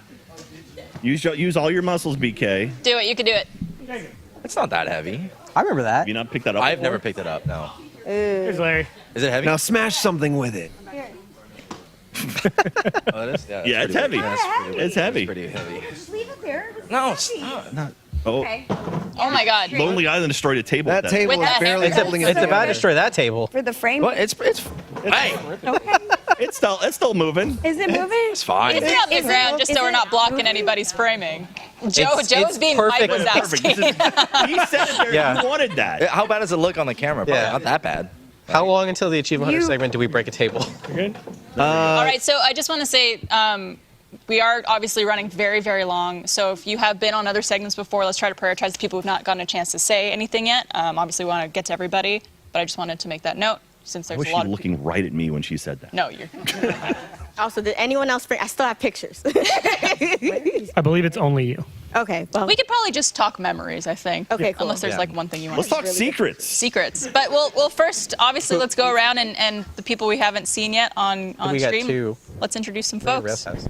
S5: Use all your muscles, BK.
S6: Do it. You can do it.
S14: It's not that heavy.
S7: I remember that.
S5: Have you not picked that up
S14: I've
S5: before?
S14: never picked it up, no.
S22: Here's
S14: Larry. Is it heavy?
S16: Now smash something with it.
S14: Oh, it is?
S5: Yeah, it's heavy. It's heavy.
S14: It's pretty heavy.
S22: Just leave it there.
S14: No, it's not.
S5: Oh,
S22: Okay.
S6: Oh my God.
S5: Lonely Island destroyed a table.
S16: That
S5: with
S16: table
S6: With
S16: is
S6: that
S16: barely
S6: hammer.
S16: holding it
S7: It's about
S16: together.
S7: to destroy that table.
S22: For the frame.
S14: What? It's hey,
S5: It's still moving.
S22: Is it moving?
S14: it's fine.
S6: It's on the
S22: Is it-
S6: ground just so
S22: is
S6: we're
S22: it
S6: not blocking
S22: moving?
S6: anybody's framing. Joe's
S7: it's
S6: being Mike
S7: perfect.
S6: Wazowski.
S5: He said it there.
S7: Yeah.
S5: You wanted that.
S14: How bad does it look on the camera? Probably
S7: Yeah.
S14: not that bad.
S7: How long until the Achievement Hunter
S22: You-
S7: segment do we break a table?
S6: All right, so I just want to say we are obviously running very, very long. So if you have been on other segments before, let's try to prioritize the people who've not gotten a chance to say anything yet. Obviously, we want to get to everybody, but I just wanted to make that note since
S5: I
S6: there's
S5: wish
S6: a
S5: you
S6: lot
S5: were
S6: of people.
S5: looking right at me when she said that.
S6: No, you're.
S21: Also, did anyone else bring? I still have pictures.
S18: I believe it's only you.
S21: Okay, well,
S6: We could probably just talk memories, I think.
S21: Okay, cool.
S6: Unless there's
S5: Yeah.
S6: like one thing you want
S5: Let's
S6: to
S5: talk secrets.
S6: secrets. But we'll first, obviously, let's go around and the people we haven't seen yet on
S7: We got
S6: stream.
S7: 2.
S6: Let's introduce some
S7: Rest
S6: folks.
S7: house.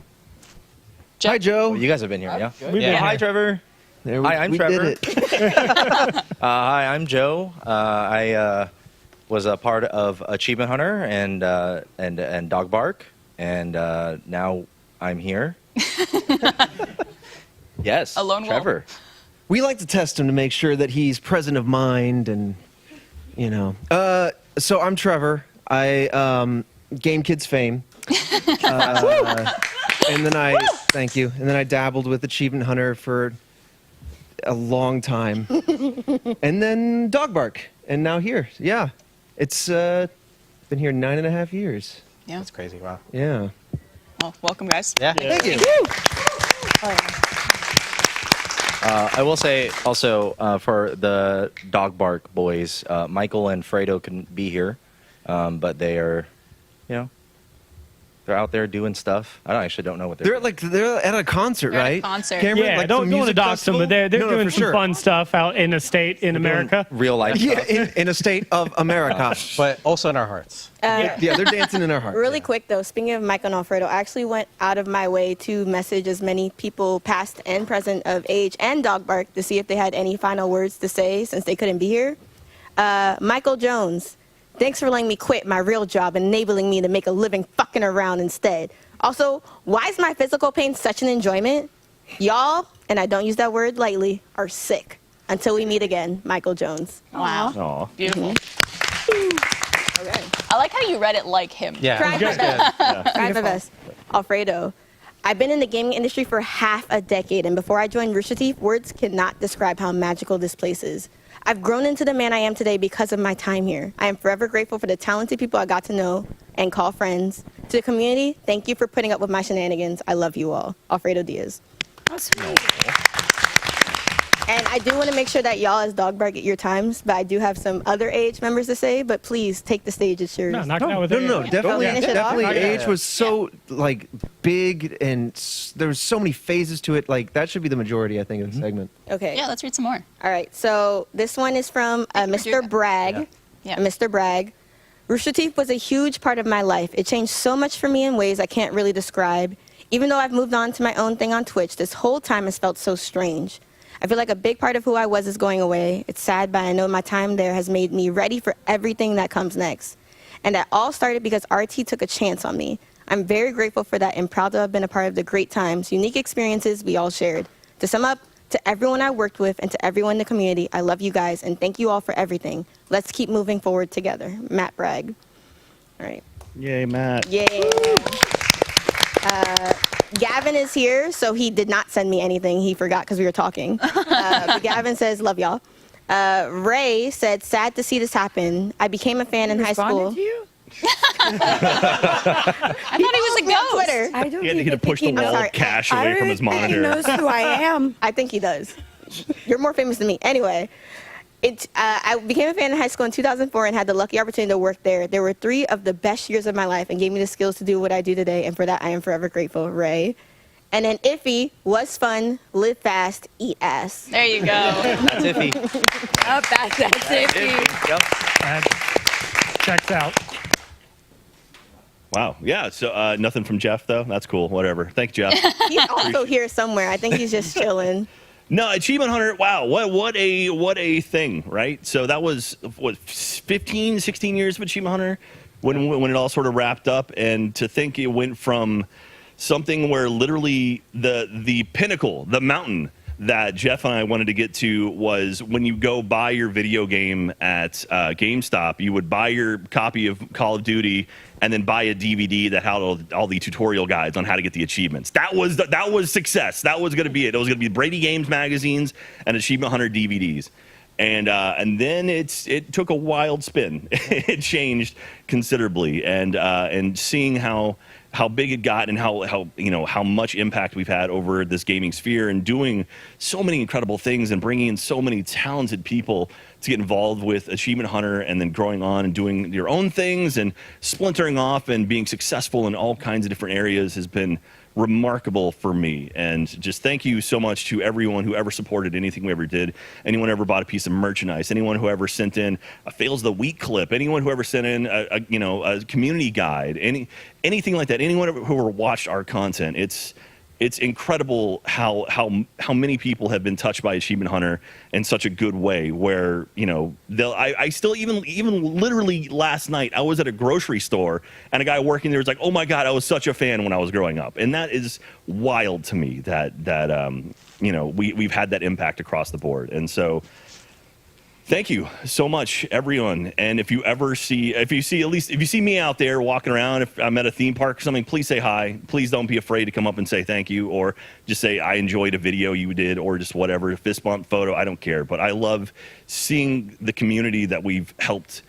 S16: Hi, Joe.
S14: You guys have been here, yeah?
S7: Yeah.
S14: Hi, Trevor.
S16: There
S14: Hi, I'm
S16: we
S14: Trevor.
S16: did it.
S14: Hi, I'm Joe. I was a part of Achievement Hunter and Dog Bark, and now I'm here. Yes,
S6: A lone wolf.
S14: Trevor.
S16: We like to test him to make sure that he's present of mind and, you know. So I'm Trevor. I Game Kids fame. And then thank you. And then I dabbled with Achievement Hunter for a long time. And then Dog Bark. And now here. Yeah. It's been here 9.5 years.
S6: Yeah.
S7: That's crazy. Wow.
S16: Yeah.
S6: Well, welcome, guys.
S7: Yeah.
S16: Thank you.
S14: I will say also for the Dog Bark boys, Michael and Fredo can be here, but they are, they're out there doing stuff. I actually don't know what they're.
S16: They're at a concert,
S6: They're at a
S16: right?
S6: concert.
S16: Cameron,
S18: Yeah,
S16: like
S18: don't
S16: some
S18: want to
S16: music
S18: dox them, but they're
S16: festival?
S18: doing
S16: for
S18: some
S16: sure.
S18: fun stuff out in a state in America.
S14: Real life
S16: Yeah,
S14: stuff.
S16: in a state of America.
S7: But also in our hearts.
S16: Yeah, they're dancing in our heart.
S21: really quick though, speaking of Michael and Alfredo, I actually went out of my way to message as many people past and present of age and Dog Bark to see if they had any final words to say since they couldn't be here. Michael Jones, thanks for letting me quit my real job and enabling me to make a living fucking around instead. Also, why is my physical pain such an enjoyment? Y'all, and I don't use that word lightly, are sick. Until we meet again, Michael Jones.
S6: Wow.
S5: Aw.
S6: Beautiful.
S21: Okay.
S6: I like how you read it like him.
S7: Yeah.
S21: Tried my
S7: Good.
S21: best.
S5: Yeah.
S21: Tried my best. Alfredo, I've been in the gaming industry for half a decade, and before I joined Rooster Teeth, words cannot describe how magical this place is. I've grown into the man I am today because of my time here. I am forever grateful for the talented people I got to know and call friends. To the community, thank you for putting up with my shenanigans. I love you all. Alfredo Diaz.
S22: Oh, sweet.
S21: And I do want to make sure that y'all as Dog Bar get your times, but I do have some other age members to say, but please take the stage. It's yours.
S18: No, knock it out with
S1: No,
S18: it.
S1: definitely,
S21: Finish it off?
S1: definitely. Age was so like big, and there was so many phases to it. Like that should be the majority, I think, of the segment.
S21: Okay.
S6: Yeah, let's read some more.
S21: All right, so this one is from Mr. Bragg.
S6: Yeah.
S21: Mr. Bragg. Rooster Teeth was a huge part of my life. It changed so much for me in ways I can't really describe. Even though I've moved on to my own thing on Twitch, this whole time has felt so strange. I feel like a big part of who I was is going away. It's sad, but I know my time there has made me ready for everything that comes next. And that all started because RT took a chance on me. I'm very grateful for that and proud to have been a part of the great times, unique experiences we all shared. To sum up, to everyone I worked with and to everyone in the community, I love you guys and thank you all for everything. Let's keep moving forward together. Matt Bragg. All right.
S4: Yay, Matt.
S21: Yay. Gavin is here, so he did not send me anything. He forgot because we were talking. But Gavin says, love y'all. Ray said, sad to see this happen. I became a fan in high school.
S22: To you?
S6: I thought he was a ghost.
S21: Twitter.
S22: I don't
S5: He had to push the wall of cash away from his monitor.
S22: He knows who I am.
S21: I think he does. You're more famous than me. Anyway, I became a fan in high school in 2004 and had the lucky opportunity to work there. There were 3 of the best years of my life and gave me the skills to do what I do today, and for that I am forever grateful, Ray. And then Iffy was fun, live fast, eat ass.
S6: There you go.
S14: That's iffy.
S22: Oh, that's iffy.
S14: Yep.
S18: That checks out.
S5: Wow. Yeah. So nothing from Jeff though. That's cool. Whatever. Thank you, Jeff.
S21: He's also here somewhere. I think he's just chilling.
S5: No, Achievement Hunter. Wow. What a thing, right? So that was what 15, 16 years of Achievement Hunter when it all sort of wrapped up, and to think it went from something where literally the pinnacle, the mountain that Jeff and I wanted to get to was when you go buy your video game at GameStop, you would buy your copy of Call of Duty and then buy a DVD that had all the tutorial guides on how to get the achievements. That was success. That was going to be it. It was going to be Brady Games magazines and Achievement Hunter DVDs. And then it took a wild spin. It changed considerably, and seeing how big it got and how much impact we've had over this gaming sphere, and doing so many incredible things and bringing in so many talented people to get involved with Achievement Hunter, and then growing on and doing your own things and splintering off and being successful in all kinds of different areas has been remarkable for me. And just thank you so much to everyone who ever supported anything we ever did, anyone who ever bought a piece of merchandise, anyone who ever sent in a fails of the week clip, anyone who ever sent in a community guide, anything like that, anyone who ever watched our content. It's incredible how many people have been touched by Achievement Hunter in such a good way, where I still even literally last night I was at a grocery store and a guy working there was like, oh my God, I was such a fan when I was growing up. And that is wild to me that we've had that impact across the board. And so thank you so much, everyone. And if you see me out there walking around, if I'm at a theme park or something, please say hi. Please don't be afraid to come up and say thank you, or just say I enjoyed a video you did, or just whatever, a fist bump photo. I don't care. But I love seeing the community that we've helped.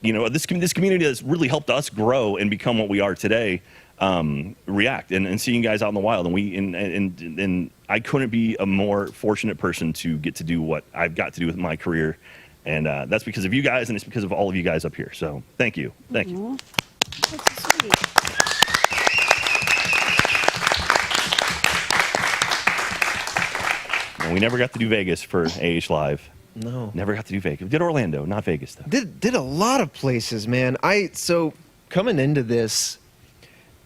S5: This community that's really helped us grow and become what we are today. React and seeing you guys out in the wild, and I couldn't be a more fortunate person to get to do what I've got to do with my career. And that's because of you guys, and it's because of all of you guys up here. So thank you. Thank you.
S22: That's so sweet.
S5: And we never got to do Vegas for AH Live.
S1: No.
S5: Never got to do Vegas. We did Orlando, not Vegas, though.
S1: Did a lot of places, man. So coming into this,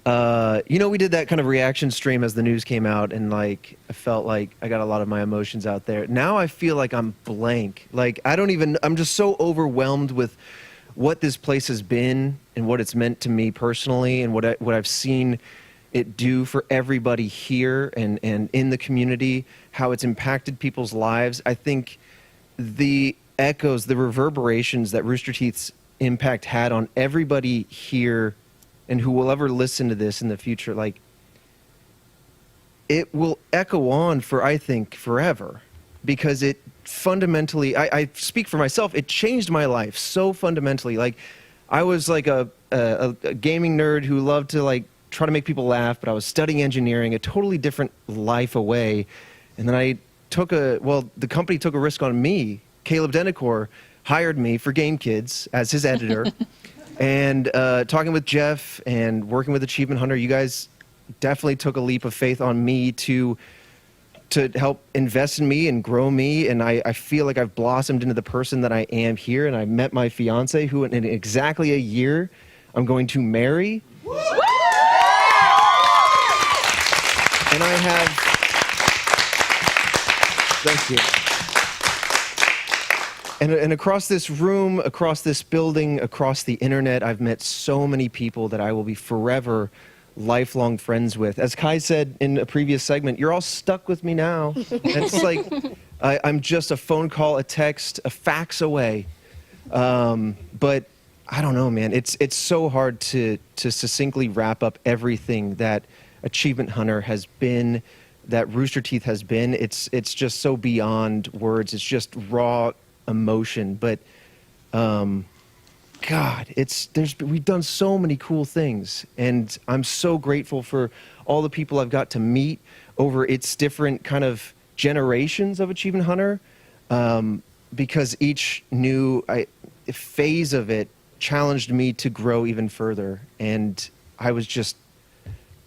S1: we did that kind of reaction stream as the news came out, and I felt like I got a lot of my emotions out there. Now I feel like I'm blank. I'm just so overwhelmed with what this place has been and what it's meant to me personally, and what I've seen it do for everybody here and in the community, how it's impacted people's lives. I think the echoes, the reverberations that Rooster Teeth's impact had on everybody here and who will ever listen to this in the future, it will echo on for, I think, forever. because it fundamentally, I speak for myself, it changed my life so fundamentally. Like, I was like a gaming nerd who loved to like try to make people laugh, but I was studying engineering, a totally different life away. And then the company took a risk on me. Caleb Denacor hired me for Game Kids as his editor. And talking with Jeff and working with Achievement Hunter, you guys definitely took a leap of faith on me to help invest in me and grow me. And I feel like I've blossomed into the person that I am here. And I met my fiance, who in exactly a year I'm going to marry. And I have, thank you. And across this room, across this building, across the internet, I've met so many people that I will be forever lifelong friends with. As Kai said in a previous segment, you're all stuck with me now. And it's like, I'm just a phone call, a text, a fax away. But I don't know, man. It's so hard to succinctly wrap up everything that Achievement Hunter has been, that Rooster Teeth has been. It's just so beyond words. It's just raw emotion. But God, we've done so many cool things, and I'm so grateful for all the people I've got to meet over its different kind of generations of Achievement Hunter, because each new phase of it challenged me to grow even further, and I was just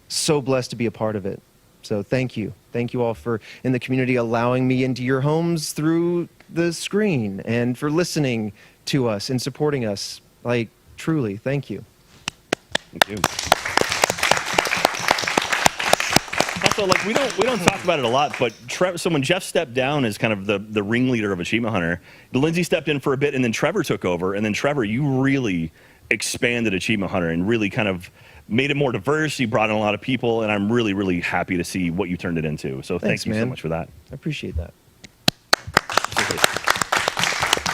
S1: so blessed to be a part of it. So thank you all for in the community allowing me into your homes through the screen, and for listening to us and supporting us. Like, truly, thank you.
S5: Thank you. Also, like, we don't talk about it a lot, but so when Jeff stepped down as kind of the ringleader of Achievement Hunter, Lindsay stepped in for a bit, and then Trevor took over. And then Trevor, you really expanded Achievement Hunter and really kind of made it more diverse. You brought in a lot of people, and I'm really, really happy to see what you turned it into. So
S1: Thanks,
S5: thank you
S1: man.
S5: so much for that.
S1: I appreciate that.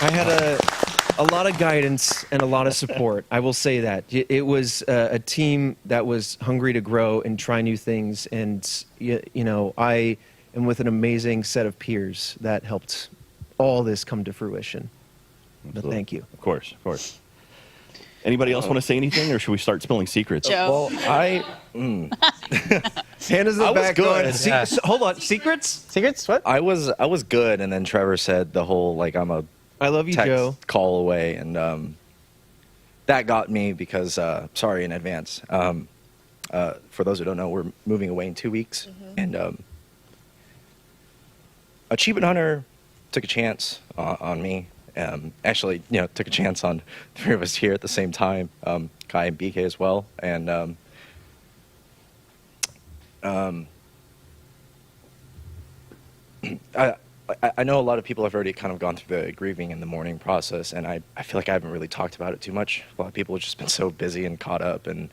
S1: I had a lot of guidance and a lot of support. I will say that. It was a team that was hungry to grow and try new things. And, you know, I am with an amazing set of peers that helped all this come to fruition. But thank you.
S5: Of course, of course. Anybody else want to say anything, or should we start spilling secrets?
S6: Joe.
S14: Well,
S1: Hannah's in the back going,
S14: Yeah.
S1: hold on, secrets?
S7: Secrets? What?
S14: I was good, and then Trevor said the whole like I'm a
S1: I love you,
S14: text
S1: Joe.
S14: call away, and that got me because sorry in advance. For those who don't know, we're moving away in 2 weeks, and Achievement Hunter took a chance on me. Actually, you know, took a chance on 3 of us here at the same time, Kai and BK as well, and I know a lot of people have already kind of gone through the grieving in the mourning process, and I feel like I haven't really talked about it too much. A lot of people have just been so busy and caught up, and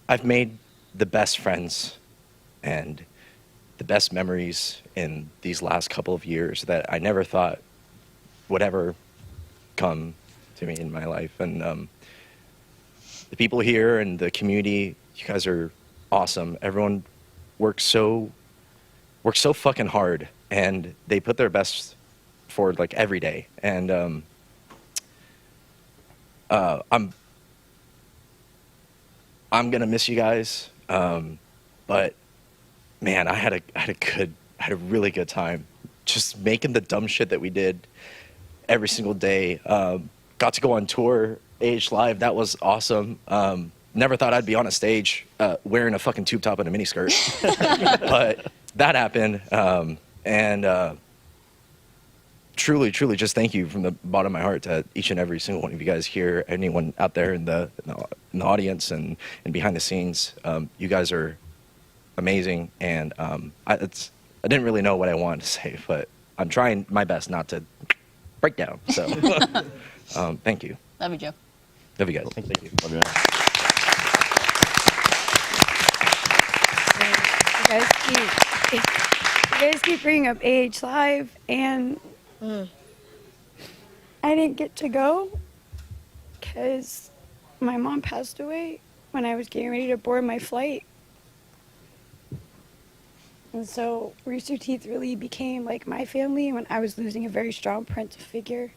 S14: I've made the best friends and the best memories in these last couple of years that I never thought would ever come to me in my life. And the people here and the community, you guys are awesome. Everyone works so fucking hard, and they put their best forward like every day. And I'm gonna miss you guys, but man, I had a really good time just making the dumb shit that we did every single day. Got to go on tour, AH Live. That was awesome. Never thought I'd be on a stage wearing a fucking tube top and a miniskirt, but that happened. And truly, just thank you from the bottom of my heart to each and every single one of you guys here, anyone out there in the audience and behind the scenes. You guys are amazing, and I didn't really know what I wanted to say, but I'm trying my best not to break down. So, thank you.
S6: Love you, Joe.
S14: Love you guys. Thank you.
S5: Love you, man.
S3: You guys keep bringing up AH Live, and I didn't get to go because my mom passed away when I was getting ready to board my flight. And so Rooster Teeth really became like my family when I was losing a very strong parental figure.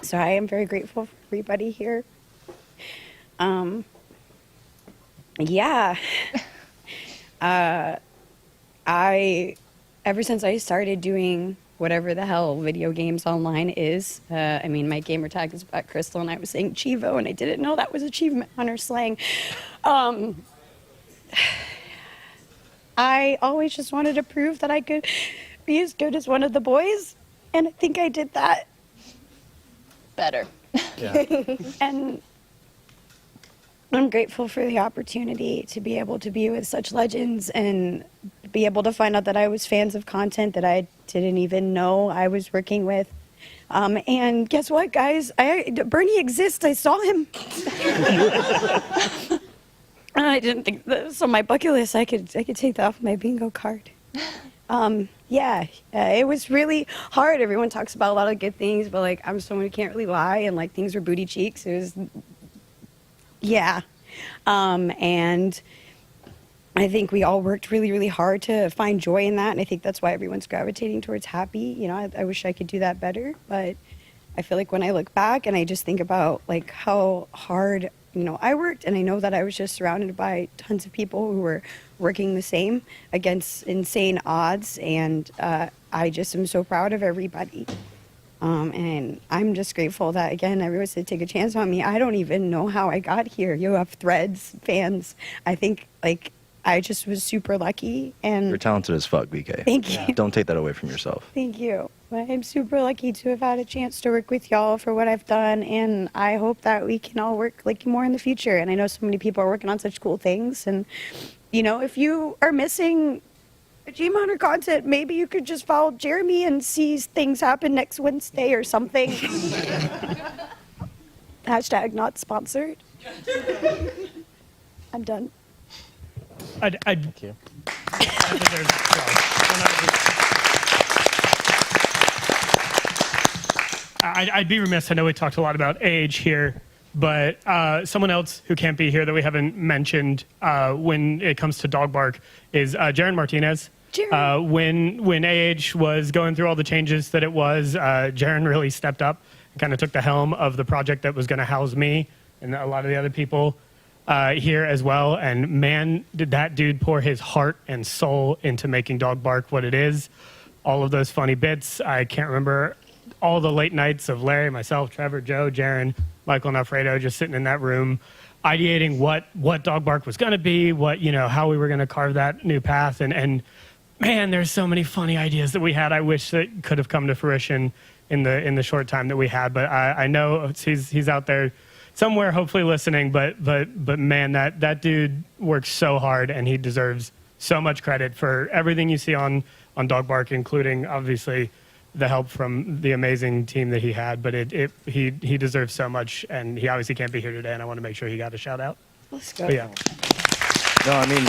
S3: So I am very grateful for everybody here. Yeah. Ever since I started doing whatever the hell video games online is, I mean, my gamer tag is Black Crystal, and I was saying Chivo, and I didn't know that was achievement hunter slang. I always just wanted to prove that I could be as good as one of the boys, and I think I did that.
S6: Better.
S3: And I'm grateful for the opportunity to be able to be with such legends and be able to find out that I was fans of content that I didn't even know I was working with. And guess what, guys? Bernie exists. I saw him. I didn't think that, so my bucket list, I could take that off my bingo card. It was really hard. Everyone talks about a lot of good things, but like I'm someone who can't really lie, and like things were booty cheeks. It was, and I think we all worked really, really hard to find joy in that, and I think that's why everyone's gravitating towards happy. You know, I wish I could do that better, but I feel like when I look back and I just think about like how hard, you know, I worked, and I know that I was just surrounded by tons of people who were working the same against insane odds, and I just am so proud of everybody. And I'm just grateful that, again, everyone said take a chance on me. I don't even know how I got here. You have threads, fans. I think, like, I just was super lucky. And
S14: You're talented as fuck, BK.
S3: Thank you.
S14: Don't take that away from yourself.
S3: Thank you. I'm super lucky to have had a chance to work with y'all for what I've done, and I hope that we can all work like more in the future. And I know so many people are working on such cool things. And, you know, if you are missing Achievement Hunter content, maybe you could just follow Jeremy and see things happen next Wednesday or something. Hashtag not sponsored. I'm done.
S18: Thank you. I'd be remiss. I know we talked a lot about age here, but someone else who can't be here that we haven't mentioned when it comes to dog bark is Jaron Martinez. When AH was going through all the changes that it was, Jaron really stepped up and kind of took the helm of the project that was going to house me and a lot of the other people here as well. And man, did that dude pour his heart and soul into making Dog Bark what it is. All of those funny bits. I can't remember all the late nights of Larry, myself, Trevor, Joe, Jaron, Michael, and Alfredo just sitting in that room ideating what Dog Bark was going to be, how we were going to carve that new path. And man, there's so many funny ideas that we had. I wish that could have come to fruition in the short time that we had. But I know he's out there somewhere, hopefully listening. But man, that dude works so hard, and he deserves so much credit for everything you see on Dog Bark, including obviously the help from the amazing team that he had. But he deserves so much, and he obviously can't be here today. And I want to make sure he got a shout out.
S3: Let's go.
S18: But yeah.
S14: No, I mean,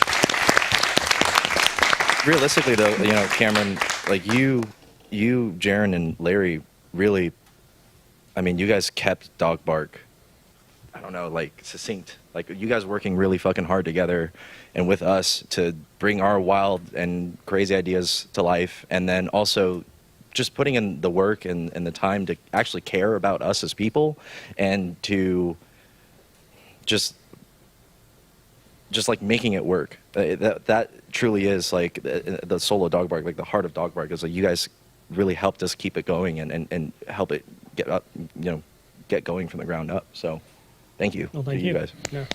S14: realistically though, Cameron, like you, Jaron, and Larry really, I mean, you guys kept Dog Bark, I don't know, like succinct. Like you guys working really fucking hard together and with us to bring our wild and crazy ideas to life, and then also just putting in the work and the time to actually care about us as people, and to just like making it work. That truly is like the soul of Dog Bark, like the heart of Dog Bark is like you guys really helped us keep it going and help it get up, get going from the ground up. So thank you.
S18: Well, thank
S14: to you guys.
S18: Yeah.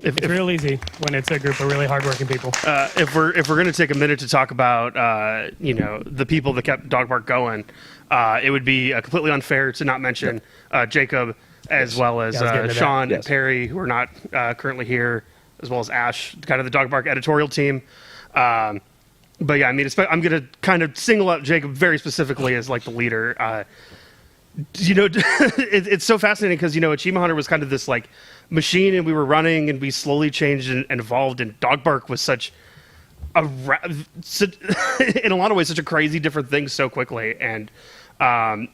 S18: It's real easy when it's a group of really hardworking people.
S15: If we're going to take a minute to talk about the people that kept Dog Bark going, it would be completely unfair to not mention Jacob, as well as Sean and Perry, who are not currently here, as well as Ash, kind of the Dog Bark editorial team. But yeah, I mean, I'm going to kind of single out Jacob very specifically as like the leader. It's so fascinating because Achievement Hunter was kind of this like machine, and we were running, and we slowly changed and evolved. And Dog Bark was such in a lot of ways, such a crazy different thing so quickly. And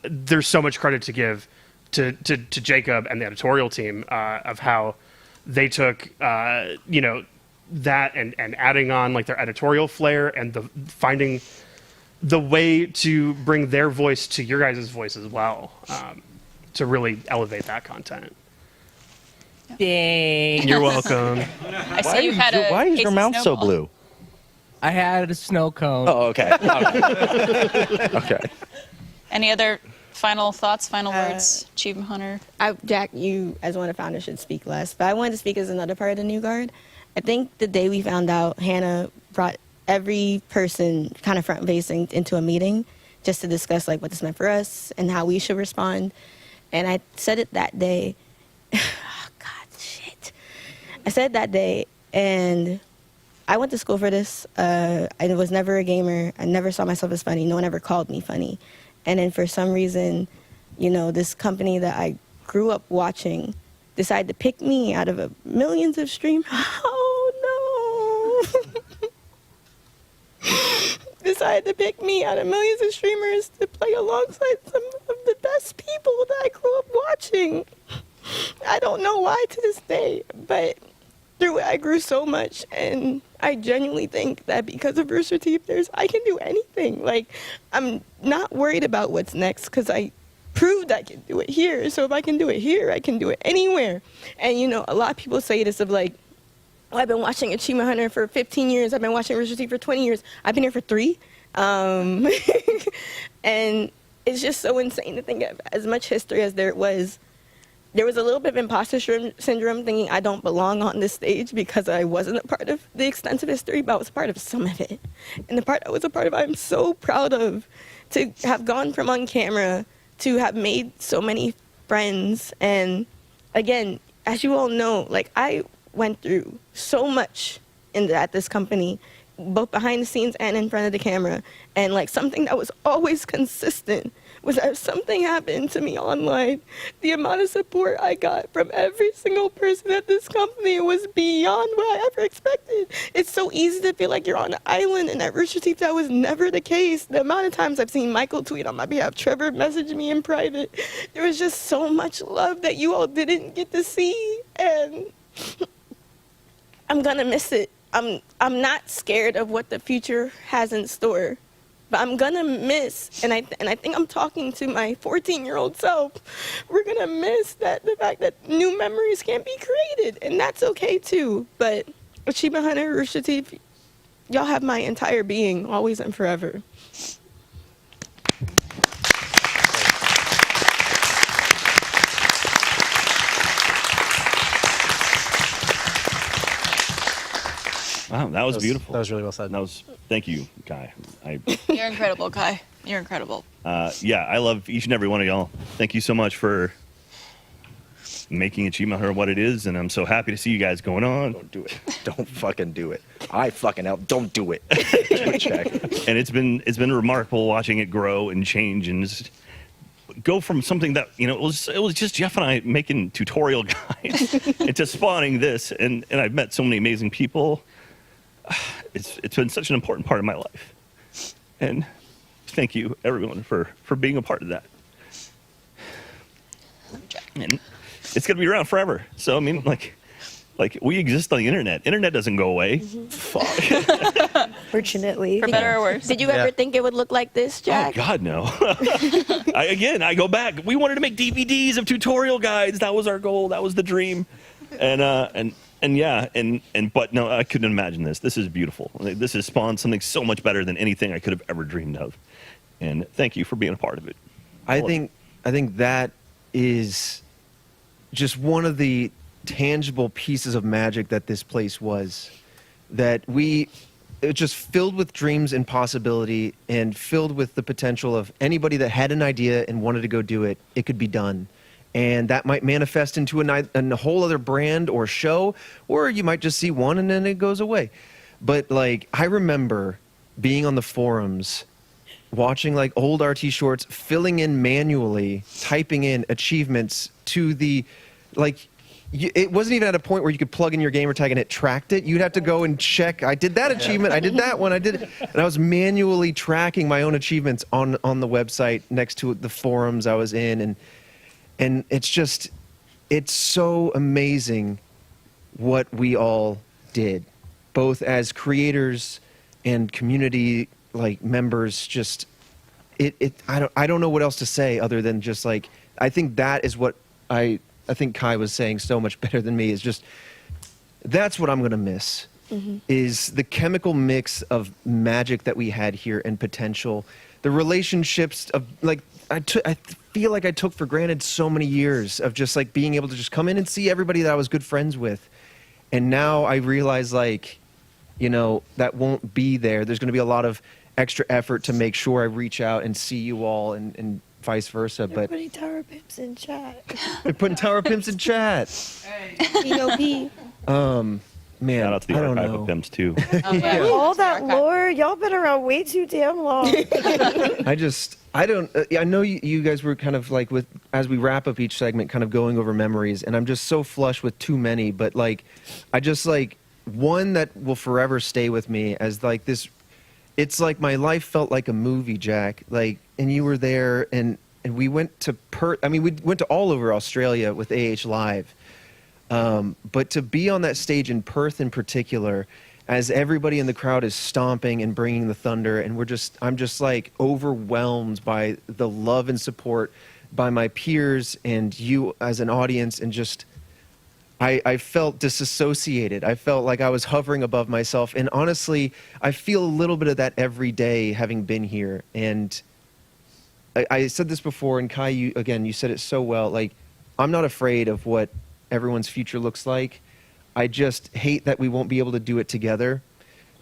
S15: there's so much credit to give to Jacob and the editorial team of how they took that and adding on like their editorial flair and finding the way to bring their voice to your guys' voice as well, to really elevate that content.
S11: Thanks.
S15: You're welcome.
S6: I see you had a
S14: Why is
S6: case
S14: your
S6: of
S14: mouth so
S6: snowball.
S14: blue?
S8: I had a snow cone.
S14: Oh, okay. Okay.
S6: Any other final thoughts, final words, Achievement Hunter?
S21: Jack, you as one of the founders should speak less, but I wanted to speak as another part of the New Guard. I think the day we found out, Hannah brought every person kind of front-facing into a meeting just to discuss like what this meant for us and how we should respond. And I said it that day. Oh, God, shit. I said it that day, and I went to school for this. I was never a gamer. I never saw myself as funny. No one ever called me funny. And then for some reason, you know, this company that I grew up watching decided to pick me out of millions of streamers. Oh, no. Decided to pick me out of millions of streamers to play alongside some of the best people that I grew up watching. I don't know why to this day, but through it I grew so much, and I genuinely think that because of Rooster Teeth, I can do anything. Like, I'm not worried about what's next because I proved I can do it here. So if I can do it here, I can do it anywhere. And you know, a lot of people say this of like, oh, I've been watching Achievement Hunter for 15 years. I've been watching Rooster Teeth for 20 years. I've been here for 3. And it's just so insane to think of as much history as there was. There was a little bit of imposter syndrome, thinking I don't belong on this stage because I wasn't a part of the extensive history, but I was a part of some of it. And the part I was a part of, I'm so proud of, to have gone from on camera to have made so many friends. And again, as you all know, like, I went through so much at this company, both behind the scenes and in front of the camera. And like, something that was always consistent was that if something happened to me online, the amount of support I got from every single person at this company was beyond what I ever expected. It's so easy to feel like you're on an island, and at Rooster Teeth that was never the case. The amount of times I've seen Michael tweet on my behalf, Trevor message me in private, there was just so much love that you all didn't get to see, and I'm gonna miss it. I'm not scared of what the future has in store, but I'm gonna miss, and I think I'm talking to my 14-year-old self. We're gonna miss the fact that new memories can't be created, and that's okay too. But Achievement Hunter, Rooster Teeth, y'all have my entire being, always and forever.
S5: Wow, that was beautiful.
S7: That was really well said.
S5: Thank you, Kai.
S6: You're incredible, Kai. You're incredible.
S5: Yeah, I love each and every one of y'all. Thank you so much for making Achievement Hunter what it is, and I'm so happy to see you guys going on.
S14: Don't do it. Don't fucking do it. I fucking help. Don't do it. Check.
S5: And it's been remarkable watching it grow and change and just go from something that, you know, it was just Jeff and I making tutorial guides into spawning this, and I've met so many amazing people. It's been such an important part of my life, and thank you everyone for being a part of that. And it's gonna be around forever. So I mean, like we exist on the internet. Internet doesn't go away. Fuck.
S21: Fortunately.
S6: For better or worse.
S21: Did you ever think it would look like this, Jack?
S5: Oh God, no. I go back. We wanted to make DVDs of tutorial guides. That was our goal. That was the dream. But no, I couldn't imagine this. This is beautiful. This has spawned something so much better than anything I could have ever dreamed of. And thank you for being a part of it.
S1: I think that is just one of the tangible pieces of magic that this place was. That it just filled with dreams and possibility, and filled with the potential of anybody that had an idea and wanted to go do it, it could be done. And that might manifest into a whole other brand or show, or you might just see one and then it goes away. But like, I remember being on the forums, watching like old RT shorts, filling in manually, typing in achievements to the, like, it wasn't even at a point where you could plug in your gamer tag and it tracked it. You'd have to go and check, I did that achievement, I did that one, I did it. And I was manually tracking my own achievements on the website next to the forums I was in. And it's so amazing what we all did. both as creators and community like members, just I don't know what else to say other than just like, I think that is what I think Kai was saying so much better than me, is just, that's what I'm going to miss. Is the chemical mix of magic that we had here and potential, the relationships of like, I feel like I took for granted so many years of just like being able to just come in and see everybody that I was good friends with. And now I realize, like, you know, that won't be there. There's going to be a lot of extra effort to make sure I reach out and see you all, and vice versa.
S3: They're
S1: But
S3: putting Tower Pimps in chat.
S1: they're putting Tower Pimps in chat.
S3: P.O.P.
S1: Man,
S5: Shout out to the
S1: I don't
S5: archive
S1: know.
S5: of Pimps too.
S3: All that lore, y'all been around way too damn long.
S1: I know you guys were kind of like, with, as we wrap up each segment, kind of going over memories, and I'm just so flush with too many, but like, I just like, one that will forever stay with me as like this, it's like my life felt like a movie, Jack, like, and you were there, and we went to we went to all over Australia with AH Live. But to be on that stage in Perth in particular, as everybody in the crowd is stomping and bringing the thunder, and I'm just like overwhelmed by the love and support by my peers and you as an audience, and just, I felt disassociated. I felt like I was hovering above myself, and honestly, I feel a little bit of that every day having been here. And I said this before, and Kai, you said it so well, like, I'm not afraid of what everyone's future looks like. I just hate that we won't be able to do it together,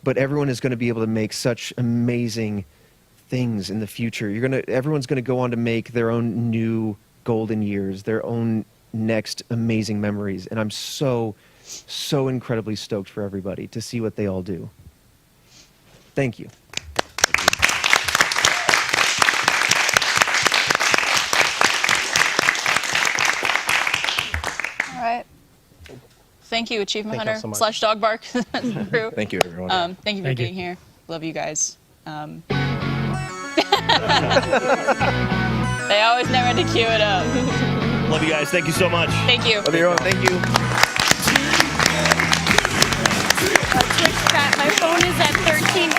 S1: but everyone is going to be able to make such amazing things in the future. Everyone's going to go on to make their own new golden years, their own next amazing memories, and I'm so incredibly stoked for everybody to see what they all do. Thank you.
S6: All right. Thank you, Achievement
S7: Thank you
S6: Hunter
S7: so much.
S6: / Dog Bark crew.
S14: Thank you, everyone.
S6: Thank you for
S18: Thank you.
S6: being here. Love you guys. They always know when to cue it up.
S5: Love you guys. Thank you so much.
S6: Thank you.
S1: Love you, everyone. Thank you.
S22: Twitch chat, my phone is at 13%.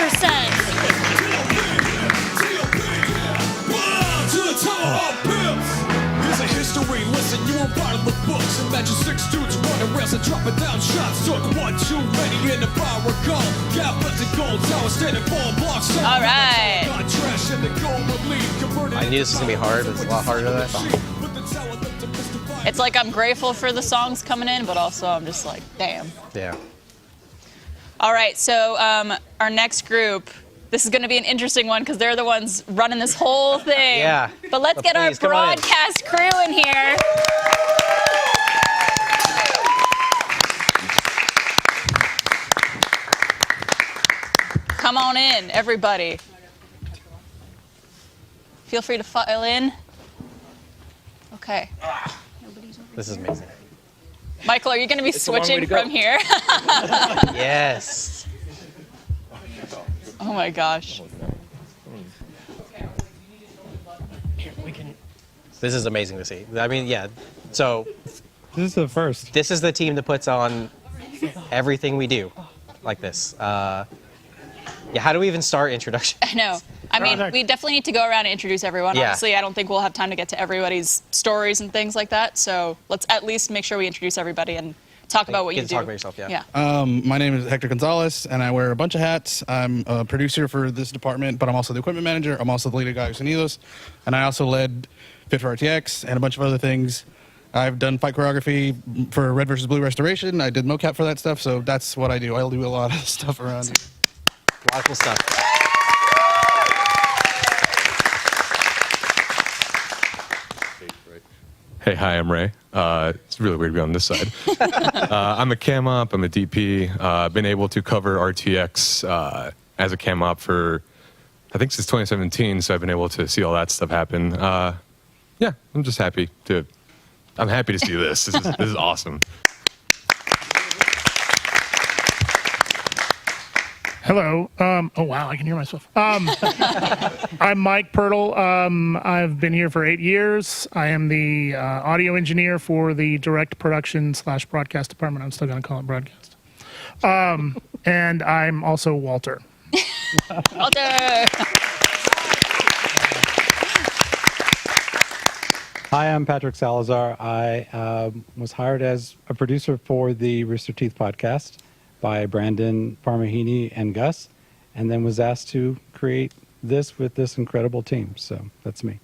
S17: Here's a history lesson, you won't part of the books. Imagine 6 dudes running rest and dropping down shots. Took 1 too many in the power call. Got busted gold tower standing 4 blocks.
S6: All right.
S7: I knew this was going to be hard, but it's a lot harder than I thought.
S6: It's like I'm grateful for the songs coming in, but also I'm just like, damn.
S7: Yeah.
S6: All right, so our next group, this is going to be an interesting one because they're the ones running this whole thing.
S7: Yeah.
S6: But let's get our
S7: please, come on in.
S6: broadcast crew in here. Come on in, everybody. Feel free to file in. Okay.
S7: This is amazing.
S6: Michael, are you going to be
S7: It's a long way
S6: switching
S7: to go.
S6: from here?
S7: Yes.
S6: Oh my gosh.
S7: This is amazing to see. I mean, yeah. So
S19: This is the first.
S7: this is the team that puts on everything we do like this. Yeah, how do we even start introduction?
S6: I know. I mean, we definitely need to go around and introduce everyone.
S7: Yeah.
S6: Honestly, I don't think we'll have time to get to everybody's stories and things like that. So let's at least make sure we introduce everybody and talk about what
S7: Get
S6: you
S7: to
S6: do.
S7: talk about yourself, yeah.
S20: My name is Hector Gonzalez, and I wear a bunch of hats. I'm a producer for this department, but I'm also the equipment manager. I'm also the lead of Gallos Unidos, and I also led Fit for RTX and a bunch of other things. I've done fight choreography for Red vs. Blue Restoration. I did mocap for that stuff, so that's what I do. I'll do a lot of stuff around here.
S7: A lot of cool stuff.
S23: Hey, hi, I'm Ray. It's really weird to be on this side. I'm a cam op, I'm a DP. I've been able to cover RTX as a cam op for, I think, since 2017, so I've been able to see all that stuff happen. Yeah, I'm just happy to see this. This is awesome.
S24: Hello. Oh, wow, I can hear myself. I'm Mike Pirtle. I've been here for 8 years. I am the audio engineer for the direct production / broadcast department. I'm still going to call it broadcast. And I'm also Walter.
S6: Walter.
S9: Hi, I'm Patrick Salazar. I was hired as a producer for the Rooster Teeth podcast by Brandon Parmahini and Gus, and then was asked to create this with this incredible team. So that's me.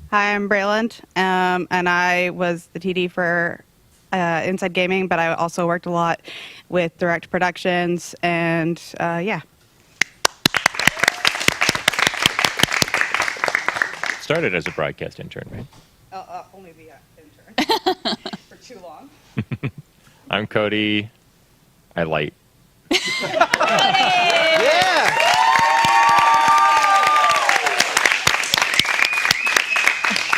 S2: Hi, I'm Brayland, and I was the TD for Inside Gaming, but I also worked a lot with direct productions, and yeah.
S10: Started as a broadcast intern, right?
S2: Only the intern for too long.
S10: I'm Cody. I light.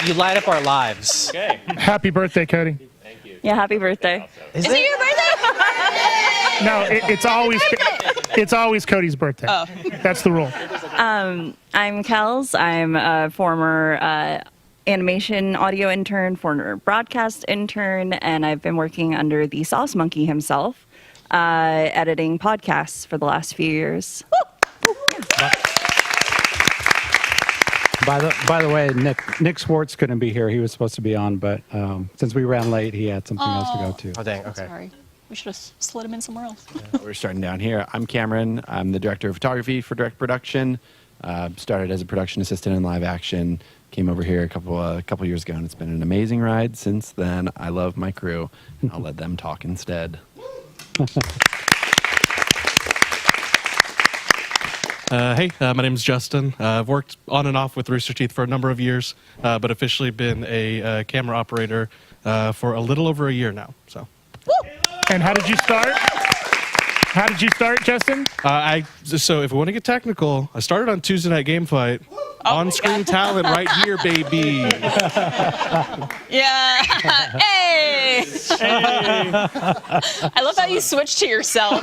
S7: You light up our lives.
S10: Okay.
S24: Happy birthday, Cody.
S10: Thank you.
S11: Yeah, happy birthday.
S6: Is it your birthday?
S24: No, it's always Cody's birthday.
S6: Oh.
S24: That's the rule.
S11: I'm Kels. I'm a former animation audio intern, former broadcast intern, and I've been working under the Sauce Monkey himself, editing podcasts for the last few years.
S9: By the way, Nick Swartz couldn't be here. He was supposed to be on, but since we ran late, he had something else to go to.
S7: Oh, dang. Okay.
S6: Sorry. We should have slid him in somewhere else.
S13: We're starting down here. I'm Cameron. I'm the director of photography for direct production. Started as a production assistant in live action. Came over here a couple years ago, and it's been an amazing ride since then. I love my crew. I'll let them talk instead.
S19: Hey, my name's Justin. I've worked on and off with Rooster Teeth for a number of years, but officially been a camera operator for a little over a year now. So.
S24: And how did you start? How did you start, Justin?
S19: So if we want to get technical, I started on Tuesday Night Game Fight. On-screen talent right here, baby.
S6: Yeah. Hey. I love how you switched to yourself.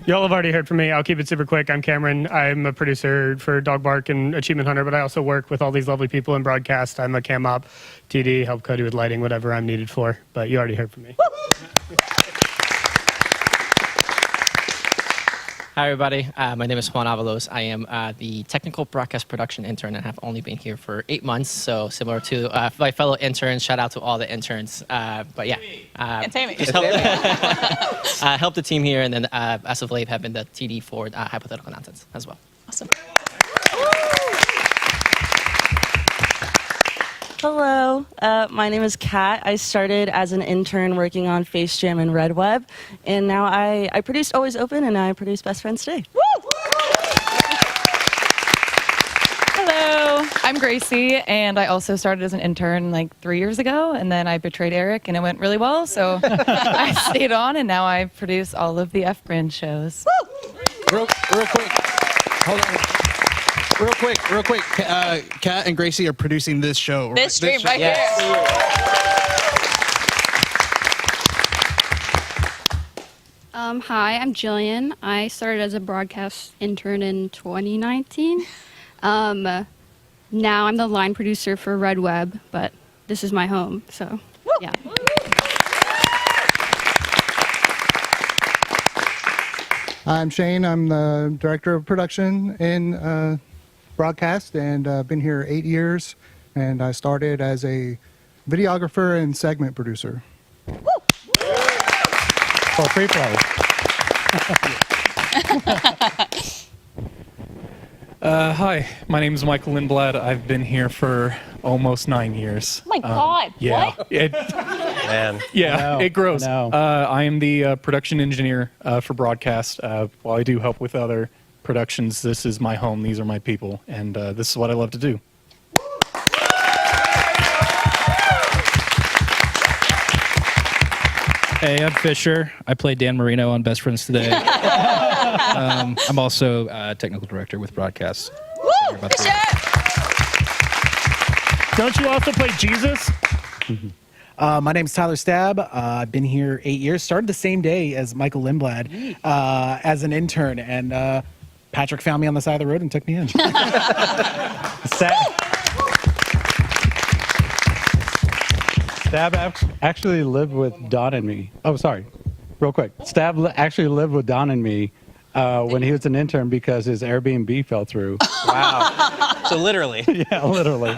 S18: Y'all have already heard from me. I'll keep it super quick. I'm Cameron. I'm a producer for Dog Bark and Achievement Hunter, but I also work with all these lovely people in broadcast. I'm a cam op, TD, help Cody with lighting, whatever I'm needed for. But you already heard from me.
S25: Hi, everybody. My name is Juan Avalos. I am the technical broadcast production intern and have only been here for 8 months. So similar to my fellow interns, shout out to all the interns. But yeah,
S6: And Tammy.
S25: just help the team here, and then as of late have been the TD for hypothetical nonsense as well.
S6: Awesome.
S26: Hello, my name is Kat. I started as an intern working on Face Jam and Red Web, and now I produced Always Open, and now I produce Best Friends Today.
S27: Hello, I'm Gracie, and I also started as an intern like 3 years ago, and then I betrayed Eric, and it went really well, so I stayed on, and now I produce all of the F-Brand shows.
S20: Real quick, hold on. Real quick. Kat and Gracie are producing this show.
S6: This stream right here.
S28: Hi, I'm Jillian. I started as a broadcast intern in 2019. Now I'm the line producer for Red Web, but this is my home, so yeah.
S29: I'm Shane. I'm the director of production in broadcast, and been here 8 years. And I started as a videographer and segment producer.
S9: For free play.
S30: Hi, my name is Michael Lindblad. I've been here for almost 9 years.
S6: Oh my God!
S30: Yeah,
S6: What?
S7: Man.
S30: It grows.
S9: I know.
S30: I am the production engineer for broadcast. While I do help with other productions, this is my home. These are my people, and this is what I love to do.
S31: Hey, I'm Fisher. I play Dan Marino on Best Friends Today. I'm also technical director with broadcast.
S6: Woo! Fisher!
S18: Don't you also play Jesus?
S32: My name's Tyler Stab. I've been here 8 years. Started the same day as Michael Lindblad as an intern, and Patrick found me on the side of the road and took me in.
S9: Stab actually lived with Don and me. Oh, sorry. Real quick. Actually lived with Don and me when he was an intern because his Airbnb fell through.
S7: Wow. So literally.
S9: Yeah, literally.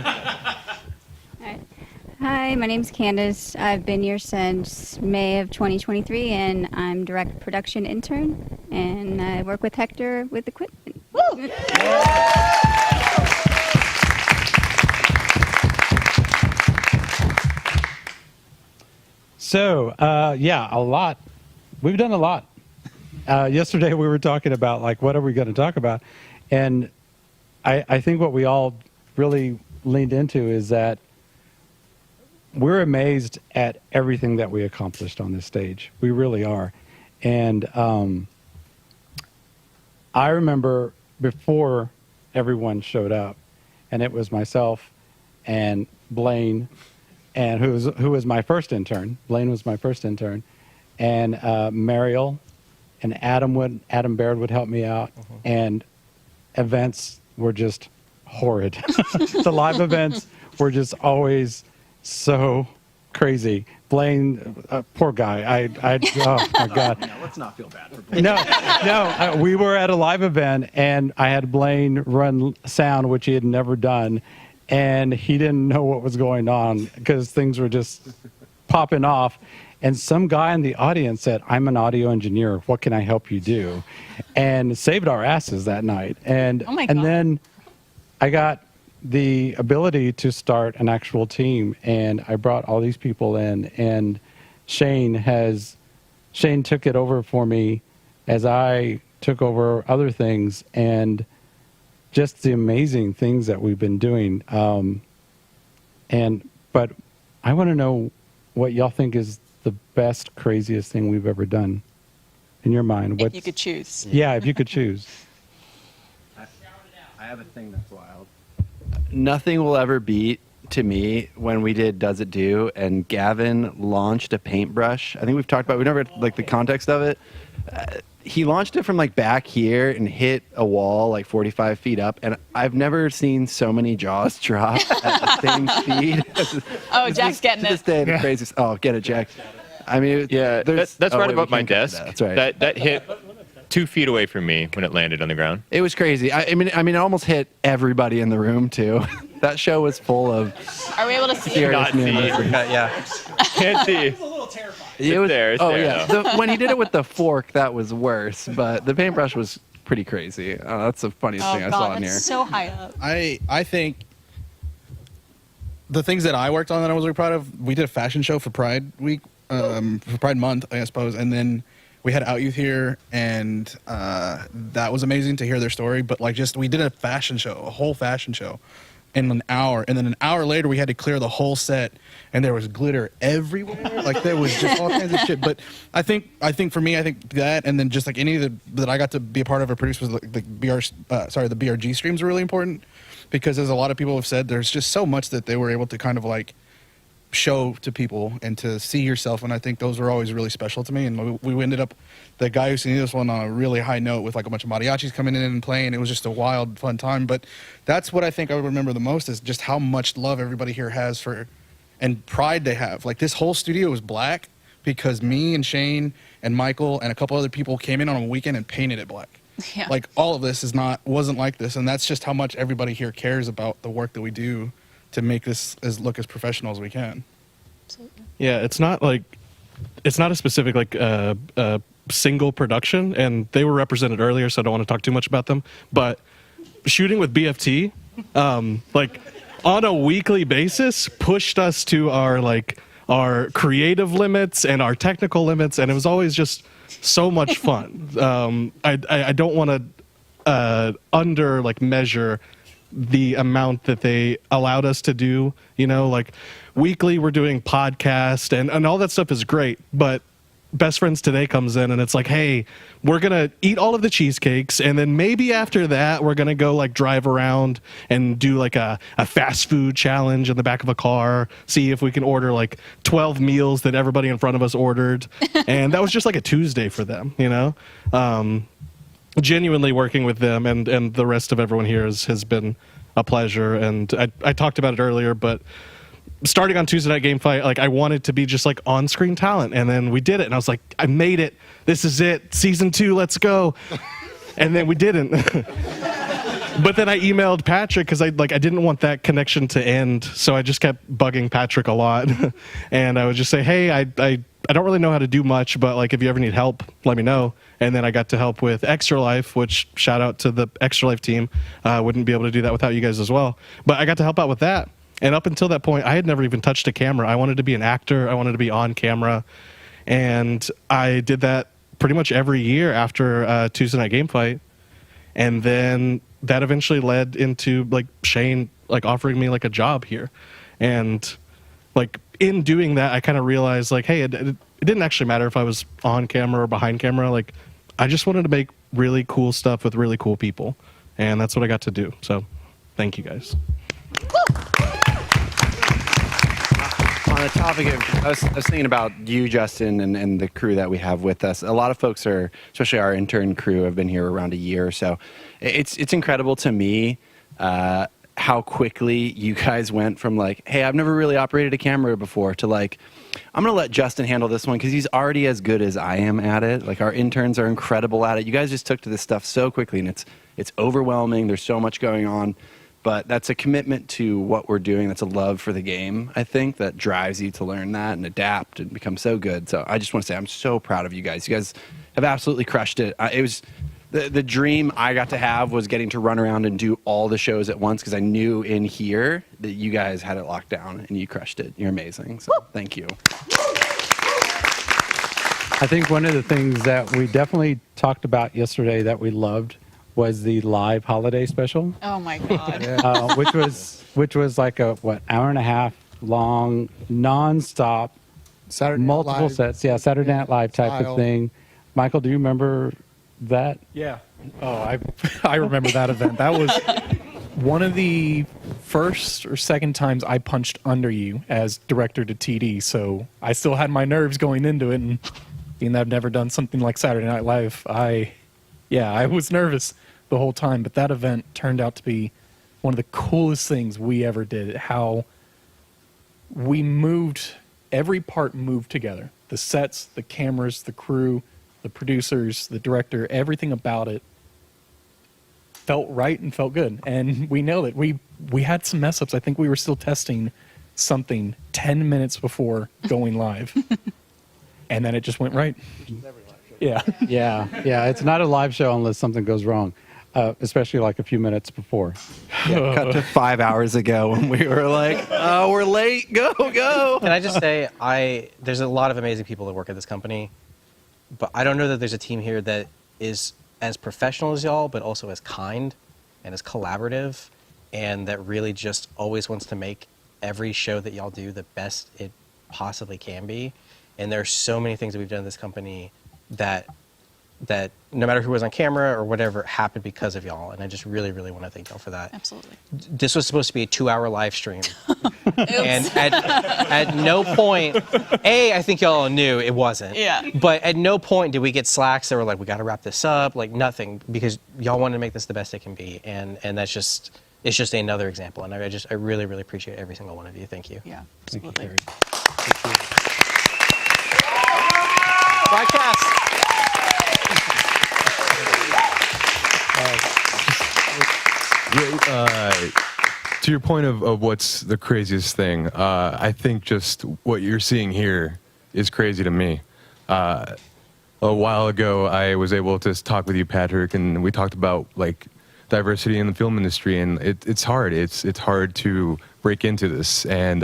S1: Hi, my name's Candace. I've been here since May of 2023, and I'm direct production intern, and I work with Hector with equipment. Woo!
S9: So, yeah, a lot. We've done a lot. Yesterday we were talking about, like, what are we going to talk about? And I think what we all really leaned into is that we're amazed at everything that we accomplished on this stage. We really are. And I remember before everyone showed up, and it was myself and Blaine, and who was my first intern. Blaine was my first intern, and Mariel and Adam Baird would help me out, and events were just horrid. The live events were just always so crazy. Blaine, poor guy. Oh my God.
S32: No, let's not feel bad for Blaine.
S9: No. We were at a live event, and I had Blaine run sound, which he had never done, and he didn't know what was going on because things were just popping off. And some guy in the audience said, "I'm an audio engineer. What can I help you do?" And saved our asses that night. And
S6: Oh my God.
S9: and then I got the ability to start an actual team, and I brought all these people in, and Shane took it over for me as I took over other things, and just the amazing things that we've been doing. But I want to know what y'all think is the best, craziest thing we've ever done in your mind.
S6: If you could choose.
S9: Yeah, if you could choose.
S13: I have a thing that's wild. Nothing will ever beat, to me, when we did Does It Do, and Gavin launched a paintbrush. I think we've talked about, we never like the context of it. He launched it from like back here and hit a wall like 45 feet up, and I've never seen so many jaws drop at the same speed.
S6: Oh, Jack's getting
S13: To this
S6: it.
S13: day, the craziest. Oh, get it, Jack. I mean,
S10: Yeah,
S13: there's-
S10: that's
S13: oh,
S10: right
S13: wait,
S10: above
S13: we
S10: my
S13: can't get to
S10: desk.
S13: that. That's right.
S10: That hit 2 feet away from me when it landed on the ground.
S13: It was crazy. I mean, it almost hit everybody in the room too. That show was full of
S6: Are we able to see?
S13: serious
S10: Not see.
S13: memories.
S7: Yeah.
S10: Can't see.
S13: It was
S10: there, it's
S13: oh
S10: there,
S13: yeah.
S10: though.
S13: When he did it with the fork, that was worse. But the paintbrush was pretty crazy. That's the funniest
S6: Oh
S13: thing I saw
S6: God,
S13: in here.
S6: that's so high up.
S20: I think the things that I worked on that I was really proud of, we did a fashion show for Pride Week, for Pride Month, I suppose, and then we had Out Youth here, and that was amazing to hear their story. But like, just we did a fashion show, a whole fashion show, in an hour, and then an hour later we had to clear the whole set, and there was glitter everywhere. Like there was just all kinds of shit. But I think for me, I think that, and then just like any of that I got to be a part of or produce was like the BRG streams were really important, because as a lot of people have said, there's just so much that they were able to kind of like show to people and to see yourself, and I think those were always really special to me. And we ended up, the guy who seen this one, on a really high note with like a bunch of mariachis coming in and playing. It was just a wild, fun time. But that's what I think I would remember the most, is just how much love everybody here has for, and pride they have. Like this whole studio was black because me and Shane and Michael and a couple other people came in on a weekend and painted it black.
S6: Yeah.
S20: Like all of this wasn't like this, and that's just how much everybody here cares about the work that we do to make this look as professional as we can.
S19: Yeah, it's not a specific single production, and they were represented earlier, so I don't want to talk too much about them. But shooting with BFT, on a weekly basis, pushed us to our creative limits and our technical limits, and it was always just so much fun. I don't want to measure the amount that they allowed us to do. Weekly we're doing podcast and all that stuff is great, but Best Friends Today comes in and it's like, hey, we're gonna eat all of the cheesecakes, and then maybe after that we're gonna go drive around and do a fast food challenge in the back of a car, see if we can order 12 meals that everybody in front of us ordered. And that was just a Tuesday for them, genuinely working with them and the rest of everyone here has been a pleasure. And I talked about it earlier, but starting on Tuesday Night Game Fight, like I wanted to be just like on-screen talent, and then we did it, and I was like, I made it. This is it. Season 2, let's go. And then we didn't. But then I emailed Patrick because I didn't want that connection to end, so I just kept bugging Patrick a lot, and I would just say, hey, I don't really know how to do much, but like if you ever need help, let me know. And then I got to help with Extra Life, which shout out to the Extra Life team. Wouldn't be able to do that without you guys as well. But I got to help out with that. And up until that point, I had never even touched a camera. I wanted to be an actor. I wanted to be on camera. And I did that pretty much every year after Tuesday Night Game Fight. And then that eventually led into like Shane like offering me like a job here. And like in doing that, I kind of realized like, hey, it didn't actually matter if I was on camera or behind camera. Like I just wanted to make really cool stuff with really cool people. And that's what I got to do. So thank you guys.
S13: On the topic of, I was thinking about you, Justin, and the crew that we have with us. A lot of folks are, especially our intern crew, have been here around a year or so. It's incredible to me how quickly you guys went from like, hey, I've never really operated a camera before, to like, I'm going to let Justin handle this one because he's already as good as I am at it. Like our interns are incredible at it. You guys just took to this stuff so quickly, and it's overwhelming. There's so much going on. But that's a commitment to what we're doing. That's a love for the game, I think, that drives you to learn that and adapt and become so good. So I just want to say I'm so proud of you guys. You guys have absolutely crushed it. It was the dream I got to have was getting to run around and do all the shows at once because I knew in here that you guys had it locked down and you crushed it. You're amazing. So thank you.
S9: I think one of the things that we definitely talked about yesterday that we loved was the live holiday special.
S6: Oh my God.
S9: which was like a hour and a half long, nonstop,
S29: Saturday Night
S9: multiple
S29: Live.
S9: sets. Yeah, Saturday Night Live type
S29: Style.
S9: of thing. Michael, do you remember that?
S30: Yeah. Oh, I remember that event. That was one of the first or second times I punched under you as director to TD. So I still had my nerves going into it, and being that I've never done something like Saturday Night Live, I was nervous the whole time. But that event turned out to be one of the coolest things we ever did. How we moved, every part moved together. The sets, the cameras, the crew, the producers, the director, everything about it felt right and felt good. And we nailed it. We had some mess ups. I think we were still testing something 10 minutes before going live. And then it just went right. Yeah.
S9: Yeah. It's not a live show unless something goes wrong, especially like a few minutes before.
S13: Yeah, cut to 5 hours ago when we were like, oh, we're late. Go.
S7: Can I just say, there's a lot of amazing people that work at this company, but I don't know that there's a team here that is as professional as y'all, but also as kind and as collaborative, and that really just always wants to make every show that y'all do the best it possibly can be. And there are so many things that we've done in this company that no matter who was on camera or whatever happened because of y'all, and I just really, really want to thank y'all for that.
S6: Absolutely.
S7: This was supposed to be a 2-hour live stream, and at no point, I think y'all knew it wasn't.
S6: Yeah.
S7: But at no point did we get slacks that were like, we got to wrap this up, like nothing, because y'all wanted to make this the best it can be, and it's just another example, and I really, really appreciate every single one of you. Thank you.
S6: Yeah, absolutely.
S7: Thank you. Broadcast.
S3: To your point of what's the craziest thing, I think just what you're seeing here is crazy to me. A while ago, I was able to talk with you, Patrick, and we talked about like diversity in the film industry, and it's hard. It's hard to break into this, and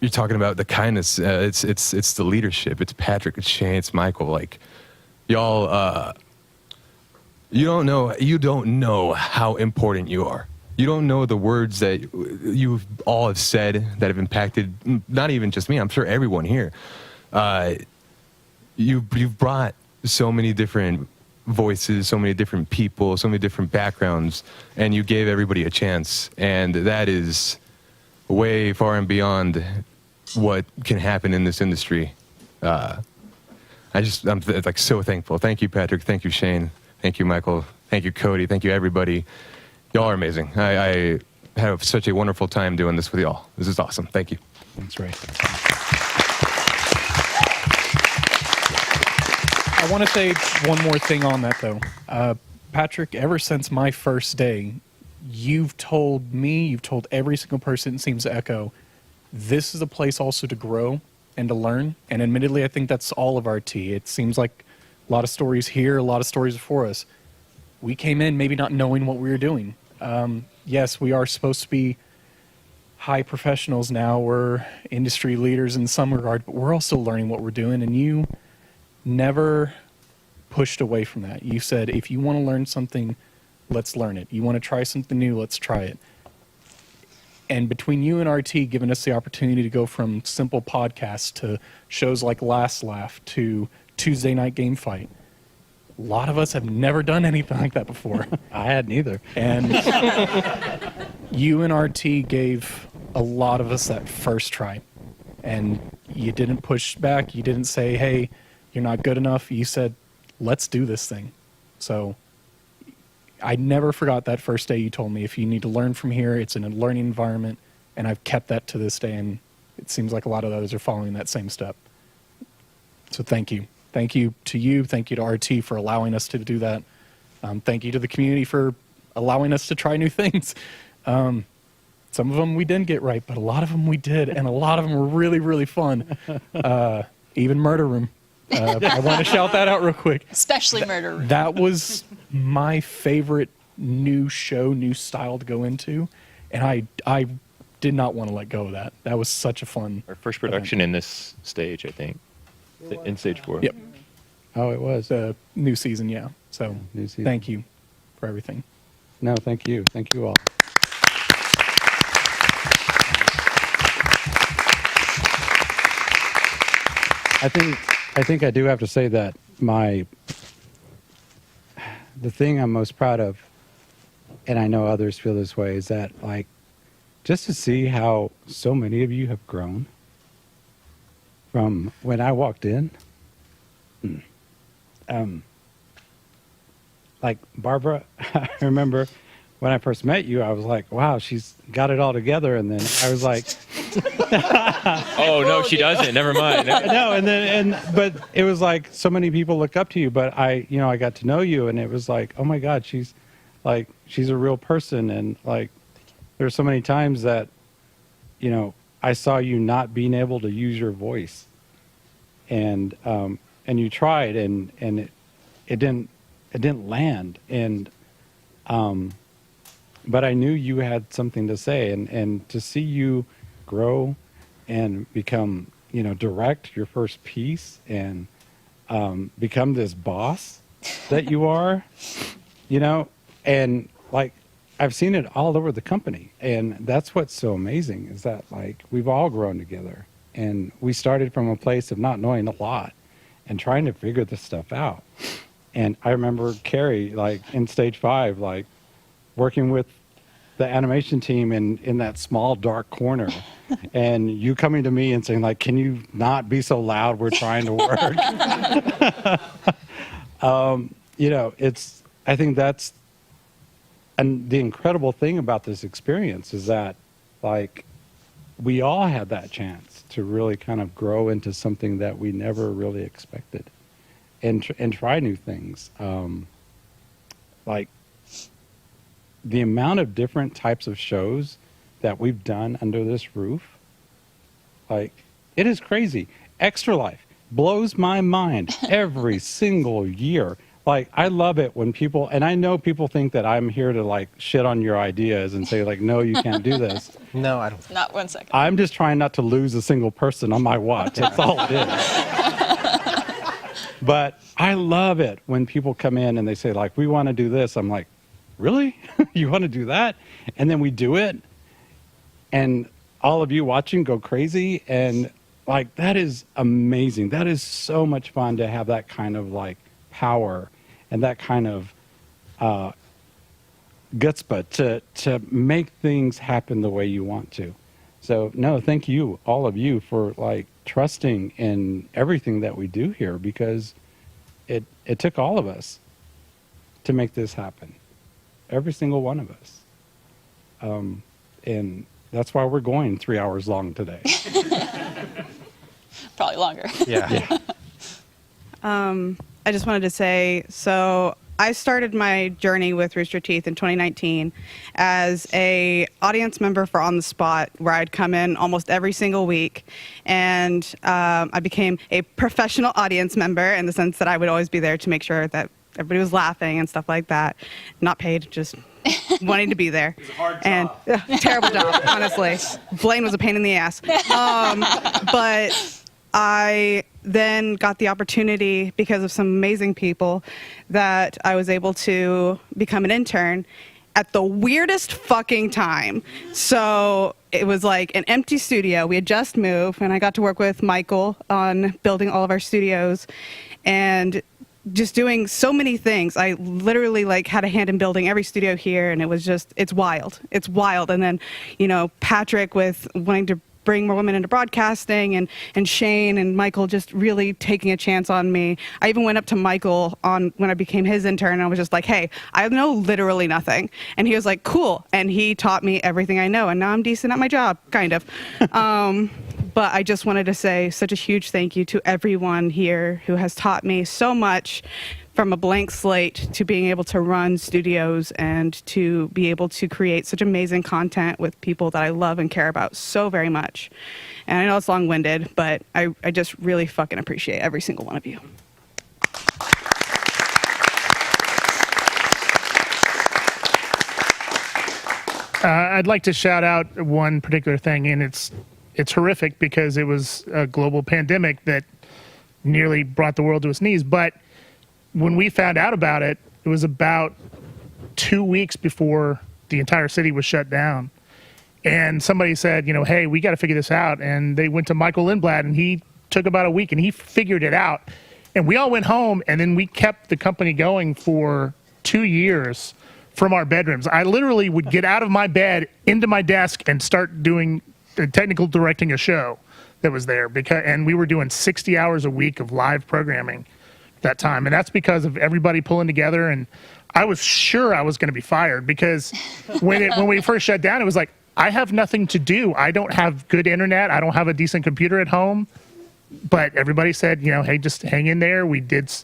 S3: you're talking about the kindness. It's the leadership. It's Patrick. It's Shane. It's Michael. Like y'all. You don't know how important you are. You don't know the words that you all have said that have impacted not even just me. I'm sure everyone here. You've brought so many different voices, so many different people, so many different backgrounds, and you gave everybody a chance. And that is way far and beyond what can happen in this industry. I I'm like so thankful. Thank you, Patrick. Thank you, Shane. Thank you, Michael. Thank you, Cody. Thank you, everybody. Y'all are amazing. I have such a wonderful time doing this with y'all. This is awesome. Thank you.
S9: That's right.
S30: I want to say one more thing on that, though. Patrick, ever since my first day, you've told me, you've told every single person it seems to echo, this is a place also to grow and to learn. And admittedly, I think that's all of RT. It seems like a lot of stories here, a lot of stories before us. We came in maybe not knowing what we were doing. Yes, we are supposed to be high professionals now. We're industry leaders in some regard, but we're also learning what we're doing. And you never pushed away from that. You said, if you want to learn something, let's learn it. You want to try something new, let's try it. And between you and RT giving us the opportunity to go from simple podcasts to shows like Last Laugh to Tuesday Night Game Fight, a lot of us have never done anything like that before.
S9: I hadn't either.
S30: And you and RT gave a lot of us that first try. And you didn't push back. You didn't say, hey, you're not good enough. You said, let's do this thing. So I never forgot that first day you told me, if you need to learn from here, it's in a learning environment. And I've kept that to this day. And it seems like a lot of others are following that same step. So thank you. Thank you to you. Thank you to RT for allowing us to do that. Thank you to the community for allowing us to try new things. Some of them we didn't get right, but a lot of them we did. And a lot of them were really, really fun. Even Murder Room. I want to shout that out real quick.
S6: Especially Murder Room.
S30: That was my favorite new show, new style to go into. And I did not want to let go of that. That was such a fun.
S10: Our first production in this stage, I think. In stage 4.
S30: Yep.
S9: Oh, it was.
S30: New season, yeah. So
S9: New season.
S30: Thank you for everything.
S9: No, thank you. Thank you all. I think I do have to say that the thing I'm most proud of, and I know others feel this way, is that like just to see how so many of you have grown from when I walked in. Like Barbara, I remember when I first met you, I was like, wow, she's got it all together. And then I was like,
S10: Oh, no, she doesn't. Never mind.
S9: No, but it was like so many people look up to you, but I got to know you, and it was like, oh my God, she's a real person. And like, there's so many times that, I saw you not being able to use your voice, and you tried, and it didn't land. And, but I knew you had something to say, and to see you grow and become, direct your first piece and become this boss that you are, and like I've seen it all over the company. And that's what's so amazing, is that like we've all grown together, and we started from a place of not knowing a lot and trying to figure this stuff out. And I remember Carrie, like in stage 5, like working with the animation team in that small dark corner, and you coming to me and saying like, can you not be so loud? We're trying to work. I think that's, and the incredible thing about this experience is that like we all had that chance to really kind of grow into something that we never really expected, and try new things. Like the amount of different types of shows that we've done under this roof, like it is crazy. Extra Life blows my mind every single year. Like, I love it when people, and I know people think that I'm here to like shit on your ideas and say like, no, you can't do this.
S7: No, I don't.
S6: Not 1 second.
S9: I'm just trying not to lose a single person on my watch. That's all it is. But I love it when people come in and they say like, we want to do this. I'm like, really? You want to do that? And then we do it. And all of you watching go crazy. And like, that is amazing. That is so much fun to have that kind of like power and that kind of chutzpah to make things happen the way you want to. So no, thank you, all of you, for like trusting in everything that we do here, because it took all of us to make this happen. Every single one of us. And that's why we're going 3 hours long today.
S6: Probably longer.
S9: Yeah.
S2: I just wanted to say, so I started my journey with Rooster Teeth in 2019 as a audience member for On the Spot, where I'd come in almost every single week, and I became a professional audience member in the sense that I would always be there to make sure that everybody was laughing and stuff like that. Not paid, just wanting to be there.
S4: It was a hard job.
S2: And terrible job, honestly. Blaine was a pain in the ass. But I then got the opportunity, because of some amazing people, that I was able to become an intern at the weirdest fucking time. So it was like an empty studio. We had just moved, and I got to work with Michael on building all of our studios and just doing so many things. I literally like had a hand in building every studio here, and it was just, it's wild. It's wild. And then, you know, Patrick with wanting to bring more women into broadcasting, and Shane and Michael just really taking a chance on me. I even went up to Michael when I became his intern, and I was just like, hey, I know literally nothing. And he was like, cool. And he taught me everything I know, and now I'm decent at my job, kind of. But I just wanted to say such a huge thank you to everyone here who has taught me so much, from a blank slate to being able to run studios and to be able to create such amazing content with people that I love and care about so very much. And I know it's long-winded, but I just really fucking appreciate every single one of you.
S24: I'd like to shout out one particular thing, and it's horrific because it was a global pandemic that nearly brought the world to its knees. But when we found out about it, it was about 2 weeks before the entire city was shut down. And somebody said, you know, hey, we got to figure this out. And they went to Michael Lindblad, and he took about a week, and he figured it out. And we all went home, and then we kept the company going for 2 years from our bedrooms. I literally would get out of my bed into my desk and start doing technical directing a show that was there, and we were doing 60 hours a week of live programming that time. And that's because of everybody pulling together. And I was sure I was going to be fired, because when we first shut down, it was like, I have nothing to do. I don't have good internet. I don't have a decent computer at home. But everybody said, you know, hey, just hang in there. We did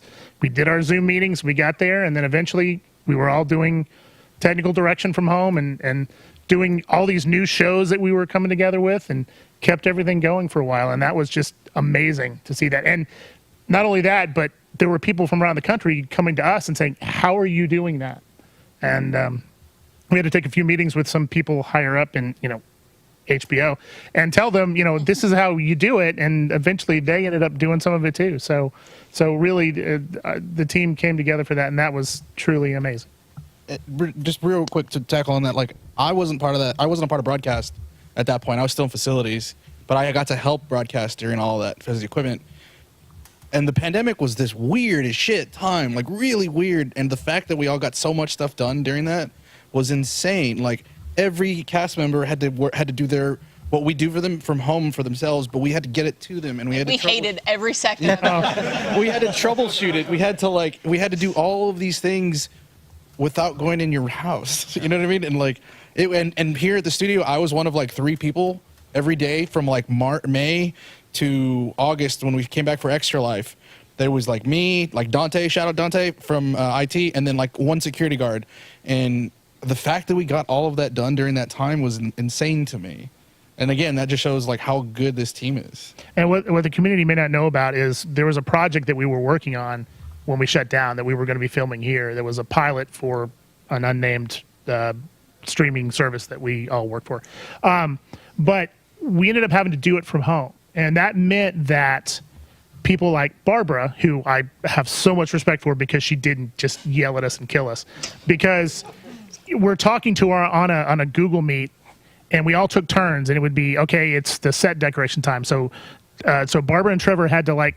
S24: our Zoom meetings. We got there, and then eventually we were all doing technical direction from home and doing all these new shows that we were coming together with, and kept everything going for a while. And that was just amazing to see that. And not only that, but there were people from around the country coming to us and saying, how are you doing that? And we had to take a few meetings with some people higher up in, you know, HBO, and tell them, you know, this is how you do it. And eventually they ended up doing some of it too. So really the team came together for that, and that was truly amazing.
S20: Just real quick to tackle on that, like, I wasn't part of that. I wasn't a part of broadcast at that point. I was still in facilities, but I got to help broadcast during all of that because of the equipment. And the pandemic was this weird as shit time, like really weird. And the fact that we all got so much stuff done during that was insane. Like, every cast member had to do what we do for them from home for themselves, but we had to get it to them, and we
S6: hated every second.
S20: We had to troubleshoot it. We had to do all of these things without going in your house. You know what I mean? And like and here at the studio, I was one of like 3 people every day from like May to August when we came back for Extra Life. There was like me, like Dante, shout out Dante from IT, and then like one security guard. And the fact that we got all of that done during that time was insane to me. And again, that just shows like how good this team is.
S24: And what the community may not know about is there was a project that we were working on when we shut down that we were going to be filming here. There was a pilot for an unnamed streaming service that we all work for. But we ended up having to do it from home. And that meant that people like Barbara, who I have so much respect for because she didn't just yell at us and kill us, because we're talking to her on a Google Meet, and we all took turns, and it would be, okay, it's the set decoration time. So Barbara and Trevor had to like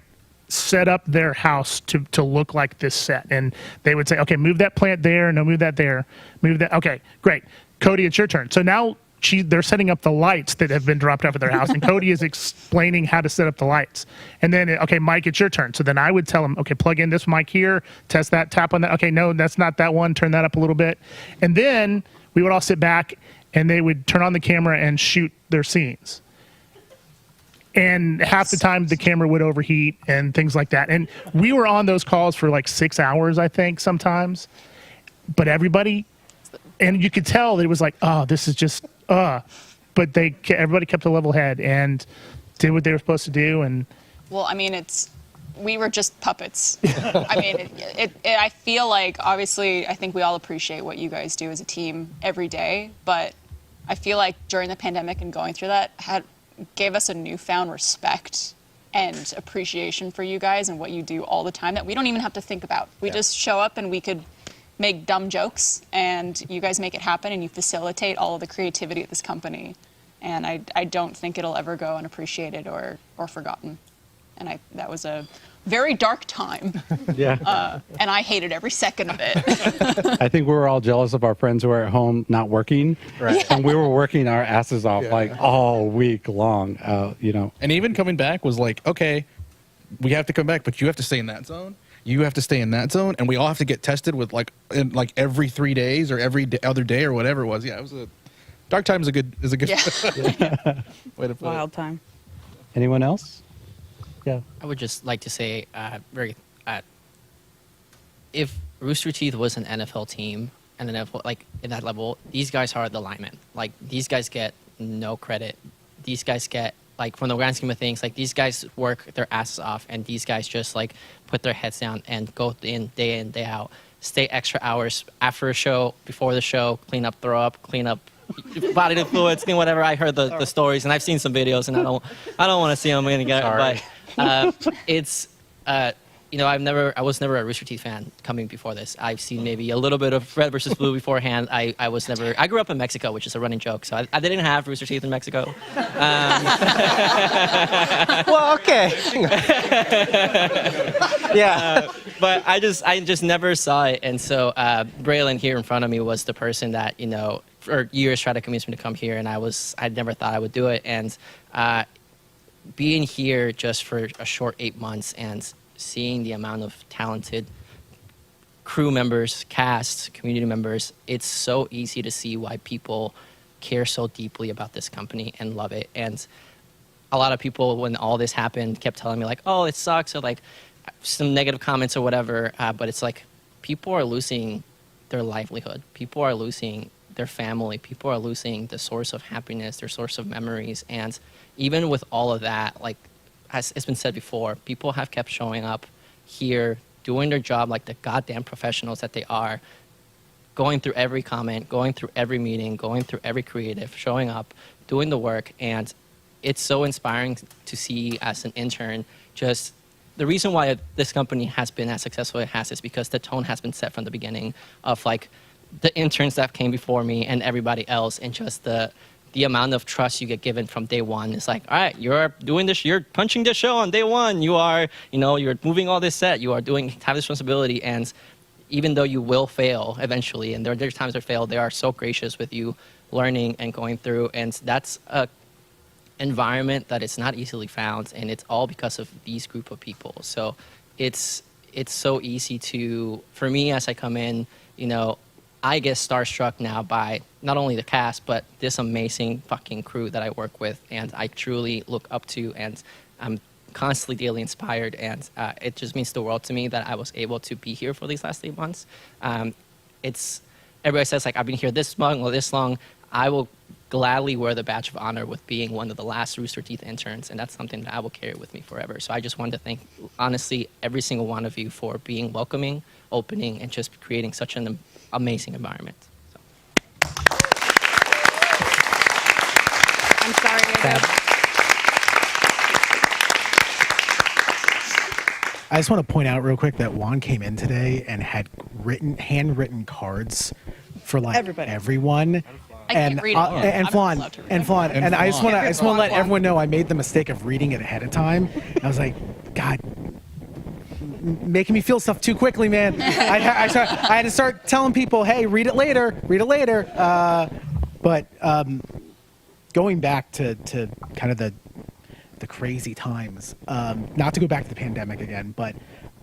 S24: set up their house to look like this set. And they would say, okay, move that plant there. No, move that there. Move that. Okay, great. Cody, it's your turn. So now they're setting up the lights that have been dropped off at their house, and Cody is explaining how to set up the lights. And then, okay, Mike, it's your turn. So then I would tell him, okay, plug in this mic here, test that, tap on that. Okay, no, that's not that one. Turn that up a little bit. And then we would all sit back, and they would turn on the camera and shoot their scenes. And half the time the camera would overheat and things like that. And we were on those calls for like 6 hours, I think, sometimes. But everybody, and you could tell that it was like, oh, this is just, but everybody kept a level head and did what they were supposed to do. And
S6: well, I mean, we were just puppets. I mean, I feel like, obviously, I think we all appreciate what you guys do as a team every day, but I feel like during the pandemic and going through that gave us a newfound respect and appreciation for you guys and what you do all the time that we don't even have to think about. We just show up and we could make dumb jokes, and you guys make it happen, and you facilitate all of the creativity at this company. And I don't think it'll ever go unappreciated or forgotten. And that was a very dark time.
S9: Yeah.
S6: And I hated every second of it.
S9: I think we were all jealous of our friends who were at home not working.
S7: Right.
S9: And we were working our asses off like all week long,
S20: And even coming back was like, okay, we have to come back, but you have to stay in that zone. You have to stay in that zone, and we all have to get tested with every 3 days or every other day or whatever it was. Yeah, it was a dark time is a good way to put it.
S26: Wild time.
S9: Anyone else? Yeah.
S25: I would just like to say, if Rooster Teeth was an NFL team and an NFL, like in that level, these guys are the linemen. Like these guys get no credit. These guys get, like, from the grand scheme of things, like these guys work their asses off, and these guys just like put their heads down and go in, day out, stay extra hours after a show, before the show, clean up, throw up, clean up bodily fluids, clean whatever. I heard the stories, and I've seen some videos, and I don't want to see them again. But it's I was never a Rooster Teeth fan coming before this. I've seen maybe a little bit of Red versus Blue beforehand. I grew up in Mexico, which is a running joke, so I didn't have Rooster Teeth in Mexico.
S7: Well, okay.
S25: Yeah. But I just never saw it. And so Braylon here in front of me was the person that, for years tried to convince me to come here, and I never thought I would do it. And being here just for a short 8 months and seeing the amount of talented crew members, cast, community members, it's so easy to see why people care so deeply about this company and love it. And a lot of people, when all this happened, kept telling me like, oh, it sucks, or like some negative comments or whatever. But it's like people are losing their livelihood. People are losing their family. People are losing the source of happiness, their source of memories. And even with all of that, like, as it's been said before, people have kept showing up here, doing their job like the goddamn professionals that they are, going through every comment, going through every meeting, going through every creative, showing up, doing the work. And it's so inspiring to see as an intern, just the reason why this company has been as successful as it has is because the tone has been set from the beginning of like the interns that came before me and everybody else, and just the amount of trust you get given from day one. It's like, all right, you're doing this, you're punching the show on day one. You are, you're moving all this set. You are have this responsibility. And even though you will fail eventually, and there's times that fail, they are so gracious with you learning and going through. And that's a environment that is not easily found. And it's all because of these group of people. So it's so easy for me as I come in, I get starstruck now by not only the cast, but this amazing fucking crew that I work with, and I truly look up to, and I'm constantly daily inspired, and it just means the world to me that I was able to be here for these last 8 months. Everybody says, like, I've been here this long or this long. I will gladly wear the badge of honor with being one of the last Rooster Teeth interns, and that's something that I will carry with me forever. So I just wanted to thank, honestly, every single one of you for being welcoming, opening, and just creating such an amazing environment. So.
S1: I'm sorry.
S32: I just want to point out real quick that Juan came in today and had handwritten cards for like everyone.
S6: I can't read it.
S32: And Flan, and I just want to let everyone know I made the mistake of reading it ahead of time. I was like, God, making me feel stuff too quickly, man. I had to start telling people, hey, read it later. But
S24: going back to kind of the crazy times, not to go back to the pandemic again, but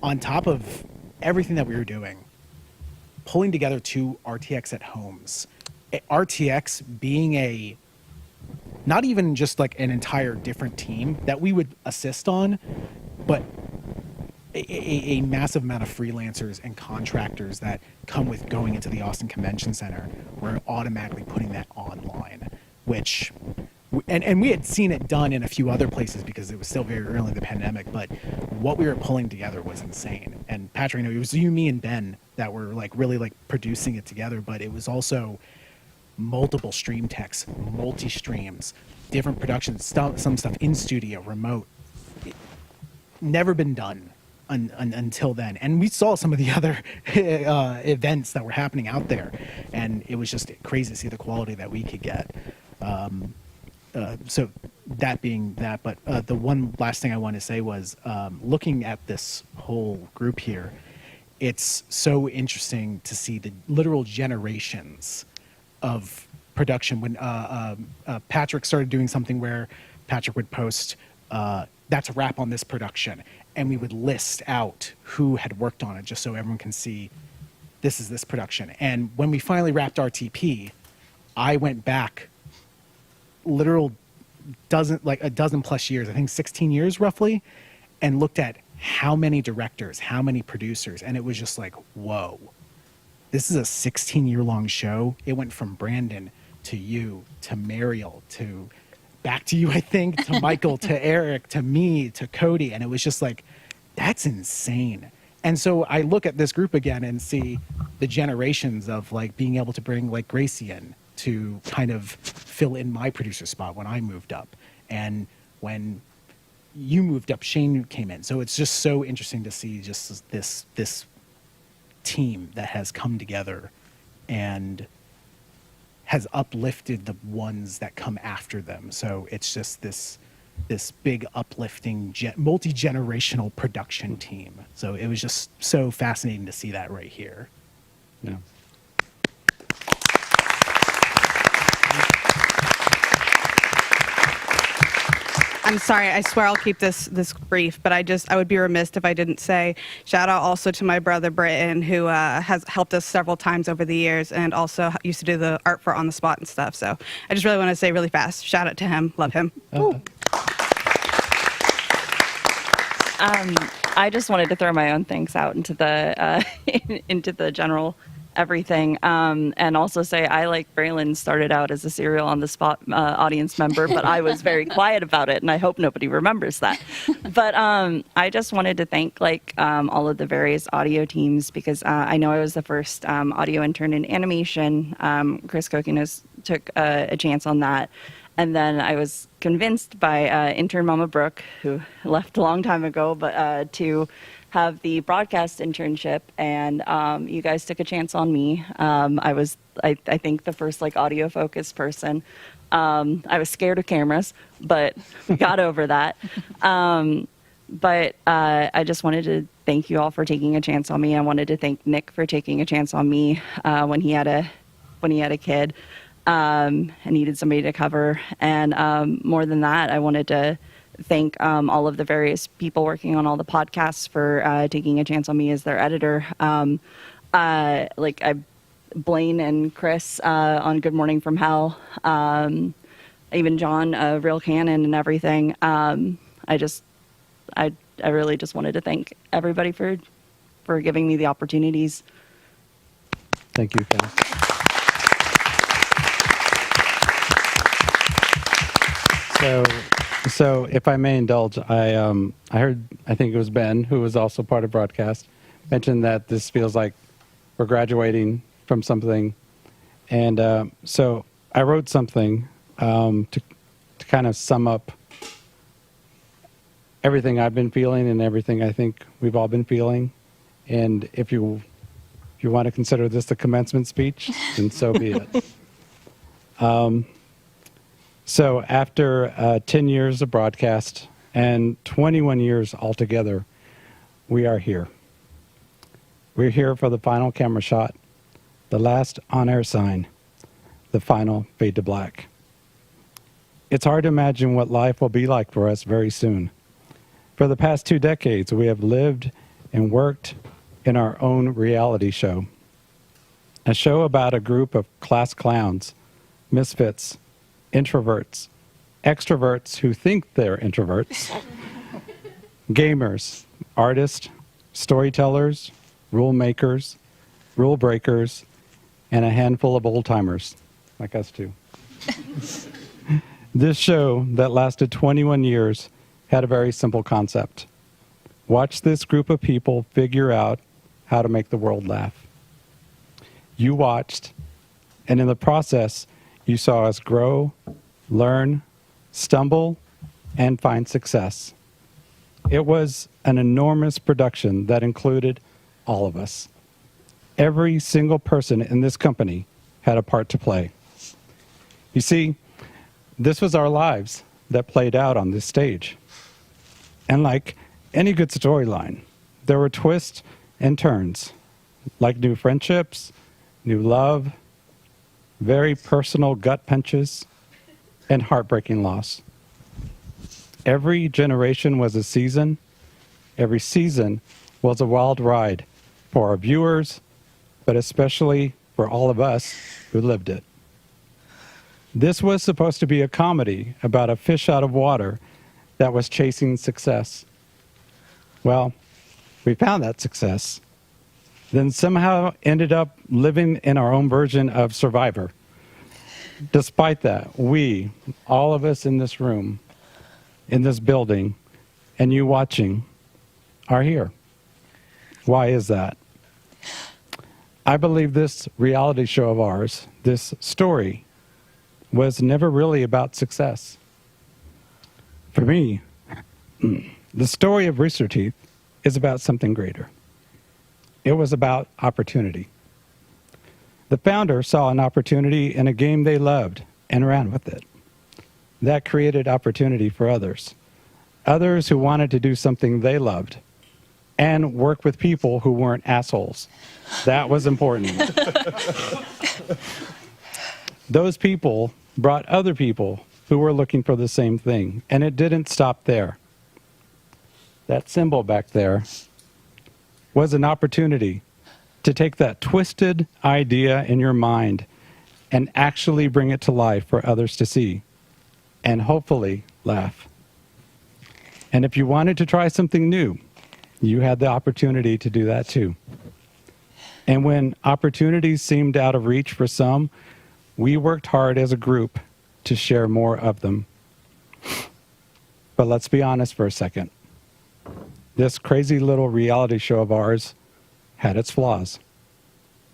S24: on top of everything that we were doing, pulling together 2 RTX at homes, RTX being not even just like an entire different team that we would assist on, but a massive amount of freelancers and contractors that come with going into the Austin Convention Center. We're automatically putting that online, which, and we had seen it done in a few other places because it was still very early in the pandemic, but what we were pulling together was insane. And Patrick, it was you, me, and Ben that were like really like producing it together, but it was also multiple stream techs, multi-streams, different productions, some stuff in studio, remote. Never been done until then. And we saw some of the other events that were happening out there, and it was just crazy to see the quality that we could get. So that being that, but the one last thing I want to say was looking at this whole group here, it's so interesting to see the literal generations of production. When Patrick started doing something where Patrick would post, that's a wrap on this production, and we would list out who had worked on it just so everyone can see this is this production. And when we finally wrapped RTP, I went back literal a dozen plus years, I think 16 years roughly, and looked at how many directors, how many producers, and it was just like, whoa, this is a 16-year-long show. It went from Brandon to you to Mariel to back to you, I think, to Michael, to Eric, to me, to Cody, and it was just like, that's insane. And so I look at this group again and see the generations of like being able to bring like Gracie in to kind of fill in my producer spot when I moved up, and when you moved up, Shane came in. So it's just so interesting to see just this team that has come together and has uplifted the ones that come after them. So it's just this big uplifting multi-generational production team. So it was just so fascinating to see that right here.
S9: Yeah.
S2: I'm sorry, I swear I'll keep this brief, but I would be remiss if I didn't say shout out also to my brother Britton, who has helped us several times over the years and also used to do the art for On the Spot and stuff. So I just really want to say really fast, shout out to him, love him.
S26: I just wanted to throw my own thanks out into the into the general everything, and also say I, like Braylon, started out as a serial On the Spot audience member, but I was very quiet about it, and I hope nobody remembers that. But I just wanted to thank all of the various audio teams, because I know I was the first audio intern in animation. Chris Kokinos took a chance on that. And then I was convinced by intern Mama Brooke, who left a long time ago, but to have the broadcast internship, and you guys took a chance on me. I was, I think, the first audio focused person. I was scared of cameras, but we got over that. But I just wanted to thank you all for taking a chance on me. I wanted to thank Nick for taking a chance on me when he had a kid. And needed somebody to cover. And more than that, I wanted to thank all of the various people working on all the podcasts for taking a chance on me as their editor. Blaine and Chris on Good Morning from Hell, even John, Real Canon and everything. I really just wanted to thank everybody for giving me the opportunities.
S9: Thank you, Cal. So if I may indulge, I heard, I think it was Ben, who was also part of broadcast, mentioned that this feels like we're graduating from something. And so I wrote something to kind of sum up everything I've been feeling and everything I think we've all been feeling. And if you want to consider this the commencement speech, then so be it. So after 10 years of broadcast and 21 years altogether, we are here. We're here for the final camera shot, the last on-air sign, the final fade to black. It's hard to imagine what life will be like for us very soon. For the past 2 decades, we have lived and worked in our own reality show. A show about a group of class clowns, misfits, introverts, extroverts who think they're introverts, gamers, artists, storytellers, rule makers, rule breakers, and a handful of old timers, like us too. This show that lasted 21 years had a very simple concept. Watch this group of people figure out how to make the world laugh. You watched, and in the process, you saw us grow, learn, stumble, and find success. It was an enormous production that included all of us. Every single person in this company had a part to play. You see, this was our lives that played out on this stage. And like any good storyline, there were twists and turns, like new friendships, new love, very personal gut punches, and heartbreaking loss. Every generation was a season. Every season was a wild ride for our viewers, but especially for all of us who lived it. This was supposed to be a comedy about a fish out of water that was chasing success. Well, we found that success, then somehow ended up living in our own version of Survivor. Despite that, we, all of us in this room, in this building, and you watching, are here. Why is that? I believe this reality show of ours, this story, was never really about success. For me, the story of Rooster Teeth is about something greater. It was about opportunity. The founder saw an opportunity in a game they loved and ran with it. That created opportunity for others. Others who wanted to do something they loved and work with people who weren't assholes. That was important. Those people brought other people who were looking for the same thing, and it didn't stop there. That symbol back there was an opportunity to take that twisted idea in your mind and actually bring it to life for others to see and hopefully laugh. And if you wanted to try something new, you had the opportunity to do that too. And when opportunities seemed out of reach for some, we worked hard as a group to share more of them. But let's be honest for a second. This crazy little reality show of ours had its flaws.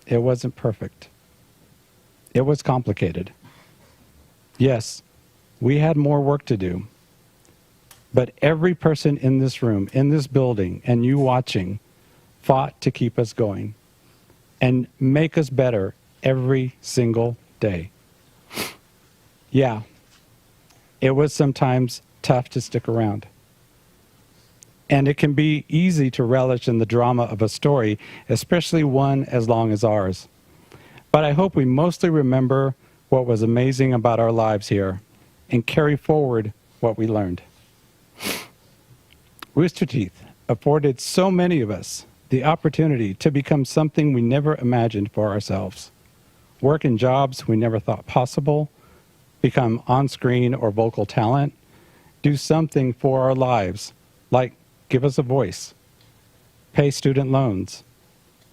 S9: It wasn't perfect. It was complicated. Yes, we had more work to do. But every person in this room, in this building, and you watching, fought to keep us going and make us better every single day. Yeah, it was sometimes tough to stick around. And it can be easy to relish in the drama of a story, especially one as long as ours. But I hope we mostly remember what was amazing about our lives here and carry forward what we learned. Rooster Teeth afforded so many of us the opportunity to become something we never imagined for ourselves. Work in jobs we never thought possible, become on-screen or vocal talent, do something for our lives, like give us a voice, pay student loans,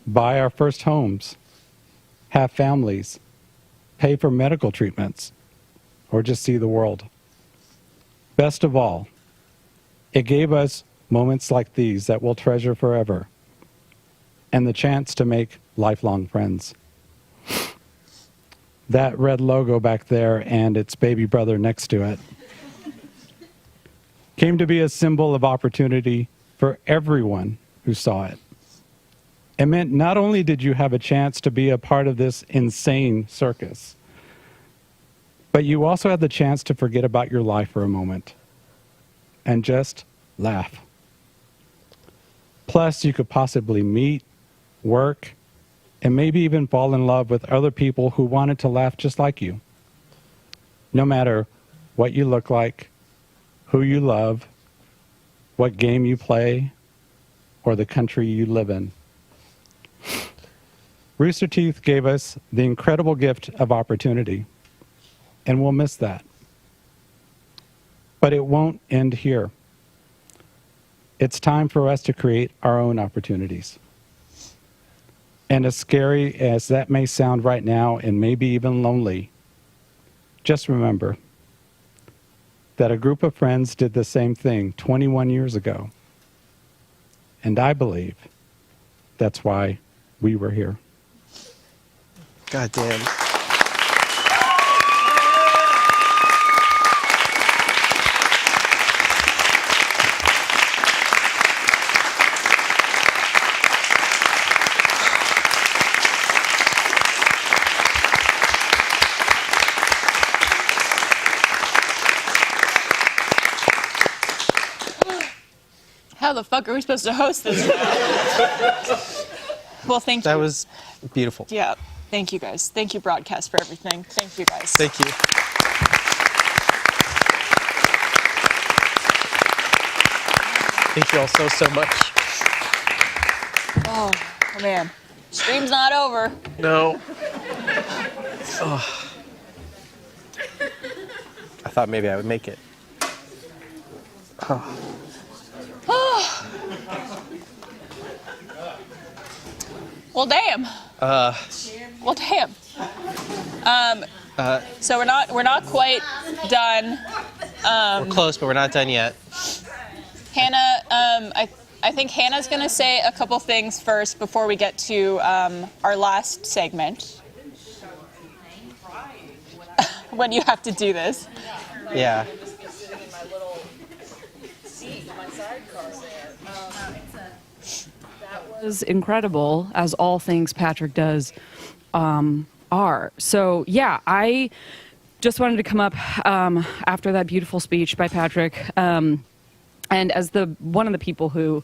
S9: buy our first homes, have families, pay for medical treatments, or just see the world. Best of all, it gave us moments like these that we'll treasure forever, and the chance to make lifelong friends. That red logo back there and its baby brother next to it came to be a symbol of opportunity for everyone who saw it. It meant not only did you have a chance to be a part of this insane circus, but you also had the chance to forget about your life for a moment and just laugh. Plus, you could possibly meet, work, and maybe even fall in love with other people who wanted to laugh just like you. No matter what you look like, who you love, what game you play, or the country you live in. Rooster Teeth gave us the incredible gift of opportunity, and we'll miss that. But it won't end here. It's time for us to create our own opportunities. And as scary as that may sound right now, and maybe even lonely, just remember that a group of friends did the same thing 21 years ago. And I believe that's why we were here.
S7: God damn.
S6: How the fuck are we supposed to host this? Well, thank you.
S7: That was beautiful.
S6: Yeah. Thank you, guys. Thank you, Broadcast, for everything. Thank you, guys.
S7: Thank you. Thank you all so much.
S6: Oh, man. Stream's not over.
S7: No. Oh. I thought maybe I would make it. Oh.
S6: Well, damn. Well, damn. So we're not quite done.
S7: We're close, but we're not done yet.
S6: Hannah, I think Hannah's going to say a couple things first before we get to our last segment. When you have to do this.
S7: Yeah.
S4: Was incredible, as all things Patrick does are. So yeah, I just wanted to come up after that beautiful speech by Patrick, and as one of the people who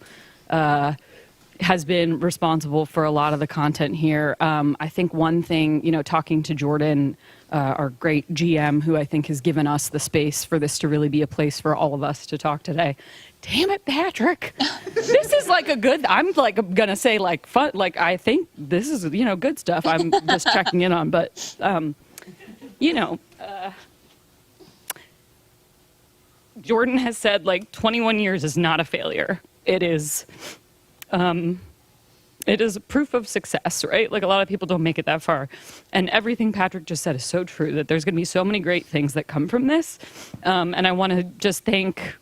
S4: has been responsible for a lot of the content here. I think one thing, talking to Jordan, our great GM, who I think has given us the space for this to really be a place for all of us to talk today. Damn it, Patrick. This is like I'm like going to say like fun, like I think this is, good stuff I'm just checking in on, but, Jordan has said like 21 years is not a failure. It is proof of success, right? Like a lot of people don't make it that far. And everything Patrick just said is so true, that there's going to be so many great things that come from this. And I want to just thank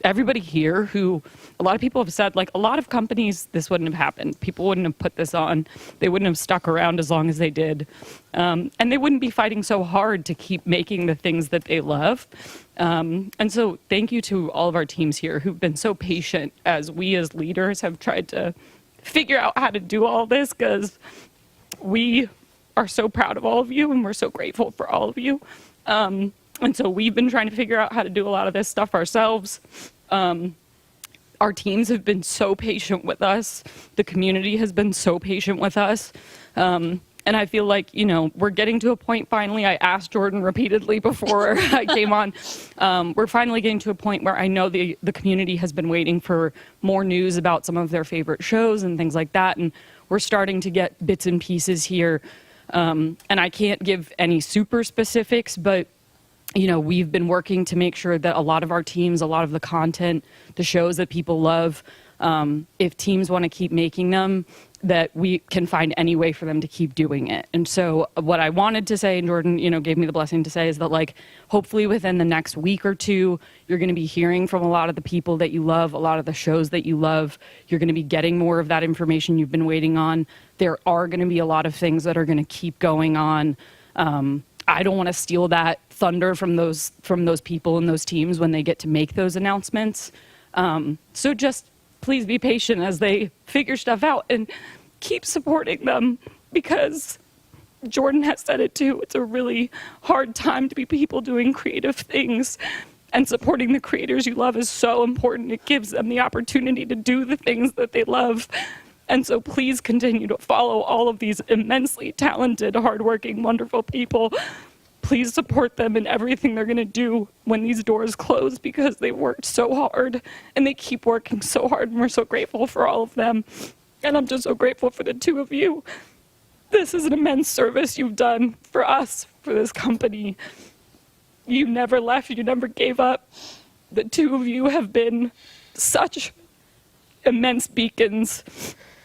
S4: everybody here who, a lot of people have said, like a lot of companies, this wouldn't have happened. People wouldn't have put this on. They wouldn't have stuck around as long as they did. And they wouldn't be fighting so hard to keep making the things that they love. And so thank you to all of our teams here who've been so patient as we as leaders have tried to figure out how to do all this, because we are so proud of all of you and we're so grateful for all of you. And so we've been trying to figure out how to do a lot of this stuff ourselves. Our teams have been so patient with us. The community has been so patient with us. And I feel like, we're getting to a point finally. I asked Jordan repeatedly before I came on. We're finally getting to a point where I know the community has been waiting for more news about some of their favorite shows and things like that. And we're starting to get bits and pieces here. And I can't give any super specifics, but we've been working to make sure that a lot of our teams, a lot of the content, the shows that people love, if teams want to keep making them, that we can find any way for them to keep doing it. And so what I wanted to say, and Jordan, gave me the blessing to say, is that like, hopefully within the next week or two, you're going to be hearing from a lot of the people that you love, a lot of the shows that you love. You're going to be getting more of that information you've been waiting on. There are going to be a lot of things that are going to keep going on. I don't want to steal that thunder from those people and those teams when they get to make those announcements. So just please be patient as they figure stuff out and keep supporting them, because Jordan has said it too. It's a really hard time to be people doing creative things, and supporting the creators you love is so important. It gives them the opportunity to do the things that they love. And so please continue to follow all of these immensely talented, hardworking, wonderful people. please support them in everything they're going to do when these doors close, because they worked so hard and they keep working so hard, and we're so grateful for all of them. And I'm just so grateful for the two of you. This is an immense service you've done for us, for this company. You never left, you never gave up. The two of you have been such immense beacons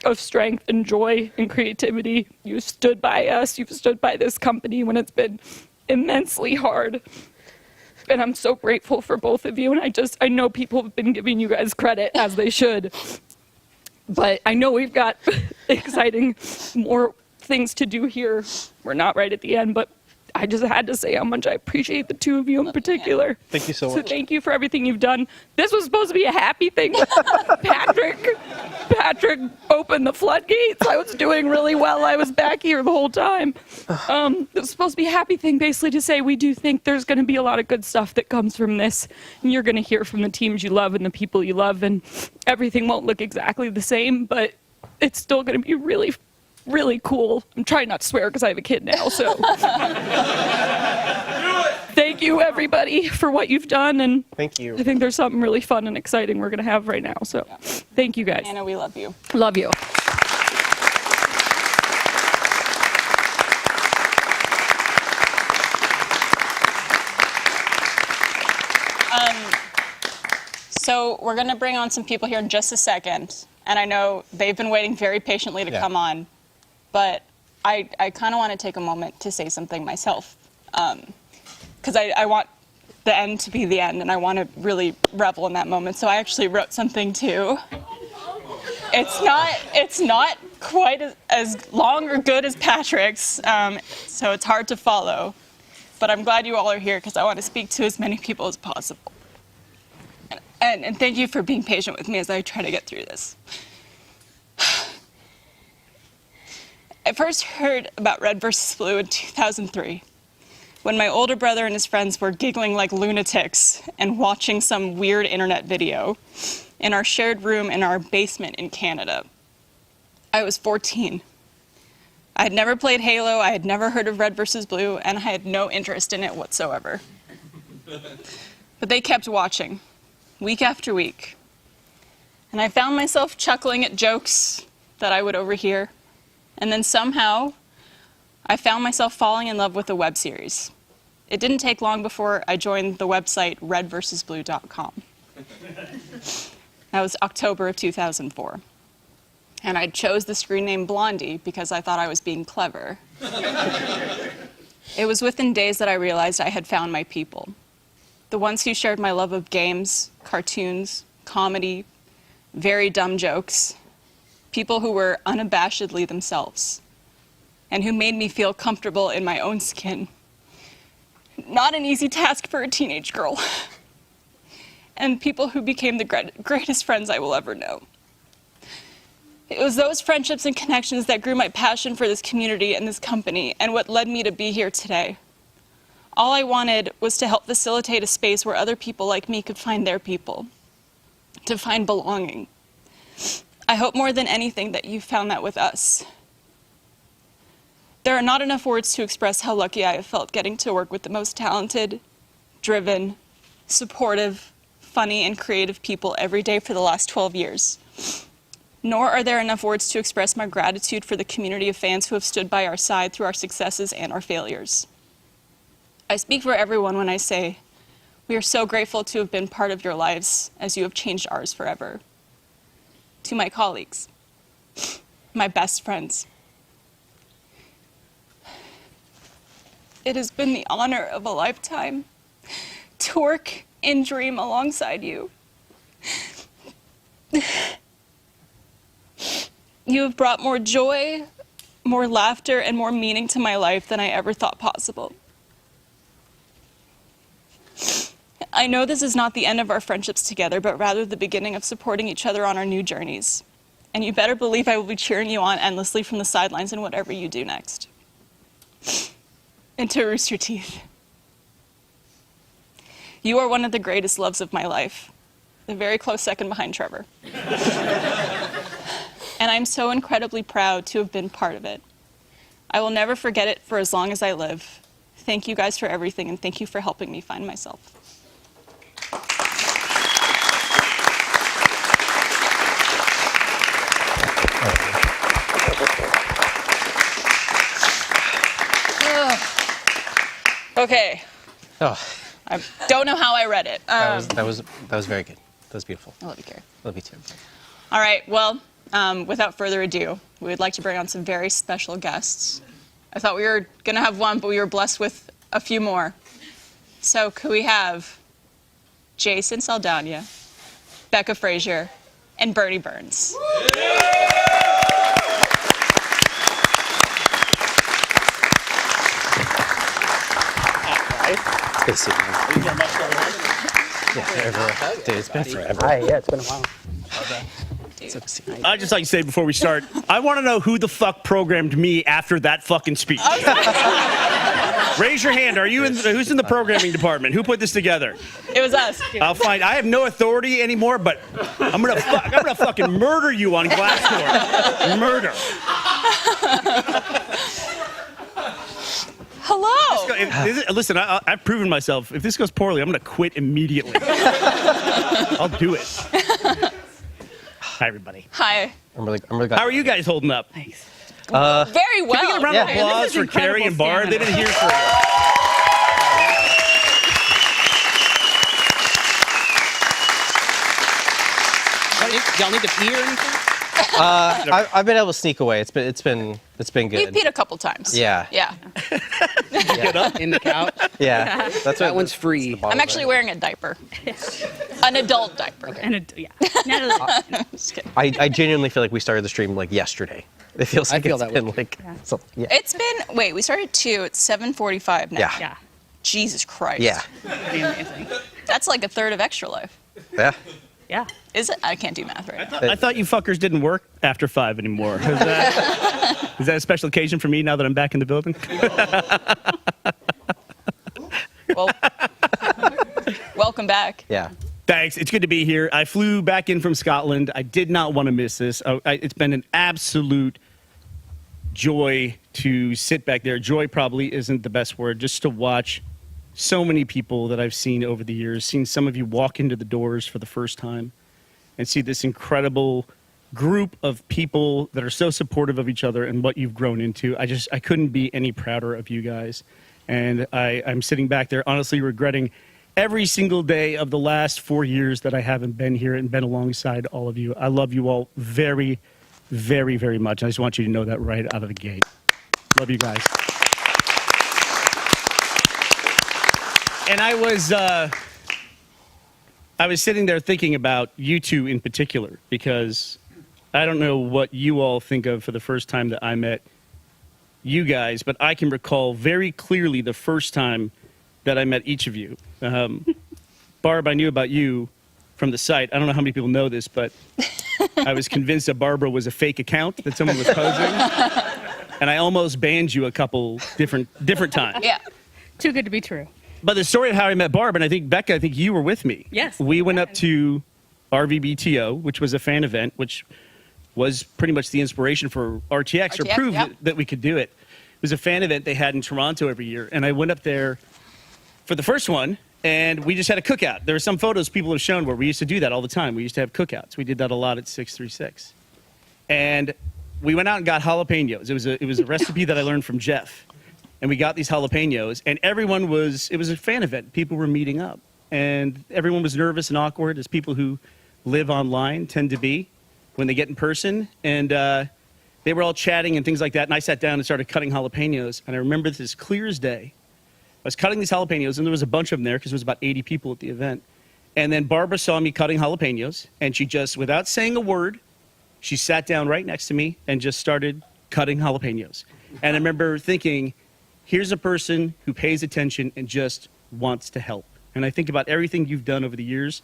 S4: of strength and joy and creativity. You've stood by us, you've stood by this company when it's been immensely hard. And I'm so grateful for both of you. And I know people have been giving you guys credit, as they should. But I know we've got exciting more things to do here. We're not right at the end, but I just had to say how much I appreciate the two of you in particular.
S7: Thank you so much.
S4: So thank you for everything you've done. This was supposed to be a happy thing. Patrick opened the floodgates. I was doing really well. I was back here the whole time. It was supposed to be a happy thing, basically to say we do think there's going to be a lot of good stuff that comes from this. And you're going to hear from the teams you love and the people you love, and everything won't look exactly the same, but it's still going to be really, really cool. I'm trying not to swear because I have a kid now, so. Thank you, everybody, for what you've done, and
S7: thank you.
S4: I think there's something really fun and exciting we're going to have right now, so thank you, guys.
S6: Anna, we love you.
S4: Love you.
S6: So we're going to bring on some people here in just a second, and I know they've been waiting very patiently to come on, but I kind of want to take a moment to say something myself, because I want the end to be the end, and I want to really revel in that moment. So I actually wrote something too. It's not quite as long or good as Patrick's, so it's hard to follow. But I'm glad you all are here because I want to speak to as many people as possible. And thank you for being patient with me as I try to get through this. I first heard about Red versus Blue in 2003, when my older brother and his friends were giggling like lunatics and watching some weird internet video in our shared room in our basement in Canada. I was 14. I had never played Halo, I had never heard of Red versus Blue, and I had no interest in it whatsoever. But they kept watching, week after week. And I found myself chuckling at jokes that I would overhear. And then somehow, I found myself falling in love with a web series. It didn't take long before I joined the website redversusblue.com. That was October of 2004. And I chose the screen name Blondie because I thought I was being clever. It was within days that I realized I had found my people. The ones who shared my love of games, cartoons, comedy, very dumb jokes. People who were unabashedly themselves, and who made me feel comfortable in my own skin. Not an easy task for a teenage girl. And people who became the greatest friends I will ever know. It was those friendships and connections that grew my passion for this community and this company, and what led me to be here today. All I wanted was to help facilitate a space where other people like me could find their people, to find belonging. I hope more than anything that you found that with us. There are not enough words to express how lucky I have felt getting to work with the most talented, driven, supportive, funny, and creative people every day for the last 12 years. Nor are there enough words to express my gratitude for the community of fans who have stood by our side through our successes and our failures. I speak for everyone when I say, we are so grateful to have been part of your lives as you have changed ours forever. To my colleagues, my best friends, it has been the honor of a lifetime to work and dream alongside you. You have brought more joy, more laughter, and more meaning to my life than I ever thought possible. I know this is not the end of our friendships together, but rather the beginning of supporting each other on our new journeys. And you better believe I will be cheering you on endlessly from the sidelines in whatever you do next. And to Rooster Teeth, you are one of the greatest loves of my life, a very close second behind Trevor. And I'm so incredibly proud to have been part of it. I will never forget it for as long as I live. Thank you guys for everything, and thank you for helping me find myself. Okay.
S7: Oh,
S6: I don't know how I read it.
S7: that was very good. That was beautiful.
S6: I love you, Carrie.
S7: Love you too.
S6: All right. Well, without further ado, we would like to bring on some very special guests. I thought we were going to have one, but we were blessed with a few more. So could we have Jason Saldana, Becca Frazier, and Bernie Burns?
S7: It's good to see you. Yeah, dude, it's been forever.
S5: Hi, yeah, it's been a while.
S8: I'd just like to say before we start, I want to know who the fuck programmed me after that fucking speech. Raise your hand. Are you who's in the programming department? Who put this together?
S6: It was us.
S8: I'll find. I have no authority anymore, but I'm gonna fucking murder you on Glassdoor. Murder.
S6: Hello.
S8: Listen, I've proven myself. If this goes poorly, I'm gonna quit immediately. I'll do it. Hi, everybody.
S6: Hi.
S7: I'm really glad.
S8: How are you guys holding up?
S6: Very well.
S8: Can we get a round of applause for Carrie and Barb? They didn't hear for you.
S25: Y'all need to pee or anything?
S7: I've been able to sneak away. It's been
S6: We've
S7: good.
S6: peed a couple times.
S7: Yeah.
S6: Yeah.
S25: Get up in the couch.
S7: Yeah.
S25: That one's free.
S6: I'm actually wearing a diaper. An adult diaper.
S25: Yeah.
S6: Just kidding.
S7: I genuinely feel like we started the stream like yesterday. It feels like
S25: feel
S7: it's
S25: that
S7: been
S25: way.
S7: like yeah.
S6: It's been, wait, we started at 2. It's 7:45 now.
S7: Yeah.
S6: Jesus Christ.
S7: Yeah.
S6: Pretty amazing. That's like a third of Extra Life.
S7: Yeah.
S6: Yeah. Is it? I can't do math right now.
S8: I thought you fuckers didn't work after 5 anymore. Is that a special occasion for me now that I'm back in the building?
S6: Well, welcome back.
S7: Yeah.
S8: Thanks. It's good to be here. I flew back in from Scotland. I did not want to miss this. It's been an absolute joy to sit back there. Joy probably isn't the best word, just to watch so many people that I've seen over the years, seen some of you walk into the doors for the first time and see this incredible group of people that are so supportive of each other and what you've grown into. I couldn't be any prouder of you guys. And I'm sitting back there honestly regretting every single day of the last 4 years that I haven't been here and been alongside all of you. I love you all very, very, very much. I just want you to know that right out of the gate. Love you guys. And I was sitting there thinking about you two in particular, because I don't know what you all think of for the first time that I met you guys, but I can recall very clearly the first time that I met each of you. Barb, I knew about you from the site. I don't know how many people know this, but I was convinced that Barbara was a fake account, that someone was posing. And I almost banned you a couple different times.
S6: Yeah.
S4: Too good to be true.
S8: But the story of how I met Barb, and I think, Becca, I think you were with me.
S4: Yes.
S8: We went up to RVBTO, which was a fan event, which was pretty much the inspiration for RTX or prove that we could do it. It was a fan event they had in Toronto every year. And I went up there for the first one, and we just had a cookout. There are some photos people have shown where we used to do that all the time. We used to have cookouts. We did that a lot at 636. And we went out and got jalapenos. It was a recipe that I learned from Jeff. And we got these jalapenos, and it was a fan event. People were meeting up, and everyone was nervous and awkward, as people who live online tend to be when they get in person. And they were all chatting and things like that, and I sat down and started cutting jalapenos, and I remember this as clear as day. I was cutting these jalapenos, and there was a bunch of them there because there was about 80 people at the event. And then Barbara saw me cutting jalapenos, and she just, without saying a word, she sat down right next to me and just started cutting jalapenos. And I remember thinking, here's a person who pays attention and just wants to help. And I think about everything you've done over the years,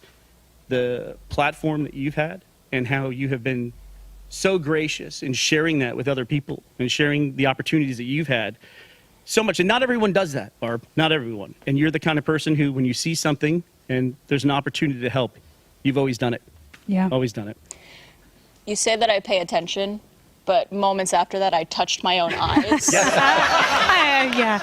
S8: the platform that you've had, and how you have been so gracious in sharing that with other people and sharing the opportunities that you've had so much. And not everyone does that, Barb, not everyone. And you're the kind of person who, when you see something and there's an opportunity to help, you've always done it.
S4: Yeah.
S8: Always done it.
S6: You say that I pay attention, but moments after that, I touched my own eyes.
S4: Yeah.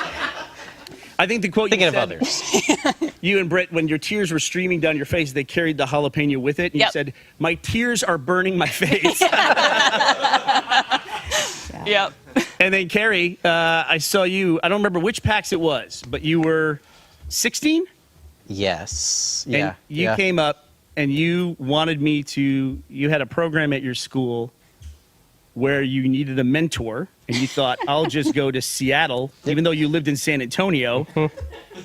S8: I think the quote
S7: Thinking
S8: you
S7: of
S8: said,
S7: others.
S8: you and Britt, when your tears were streaming down your face, they carried the jalapeno with it. And you said, "My tears are burning my face."
S6: Yep.
S8: And then Carrie, I saw you. I don't remember which PAX it was, but you were 16.
S7: Yes.
S8: And
S7: Yeah.
S8: you came up and you wanted me to. You had a program at your school where you needed a mentor, and you thought, I'll just go to Seattle, even though you lived in San Antonio.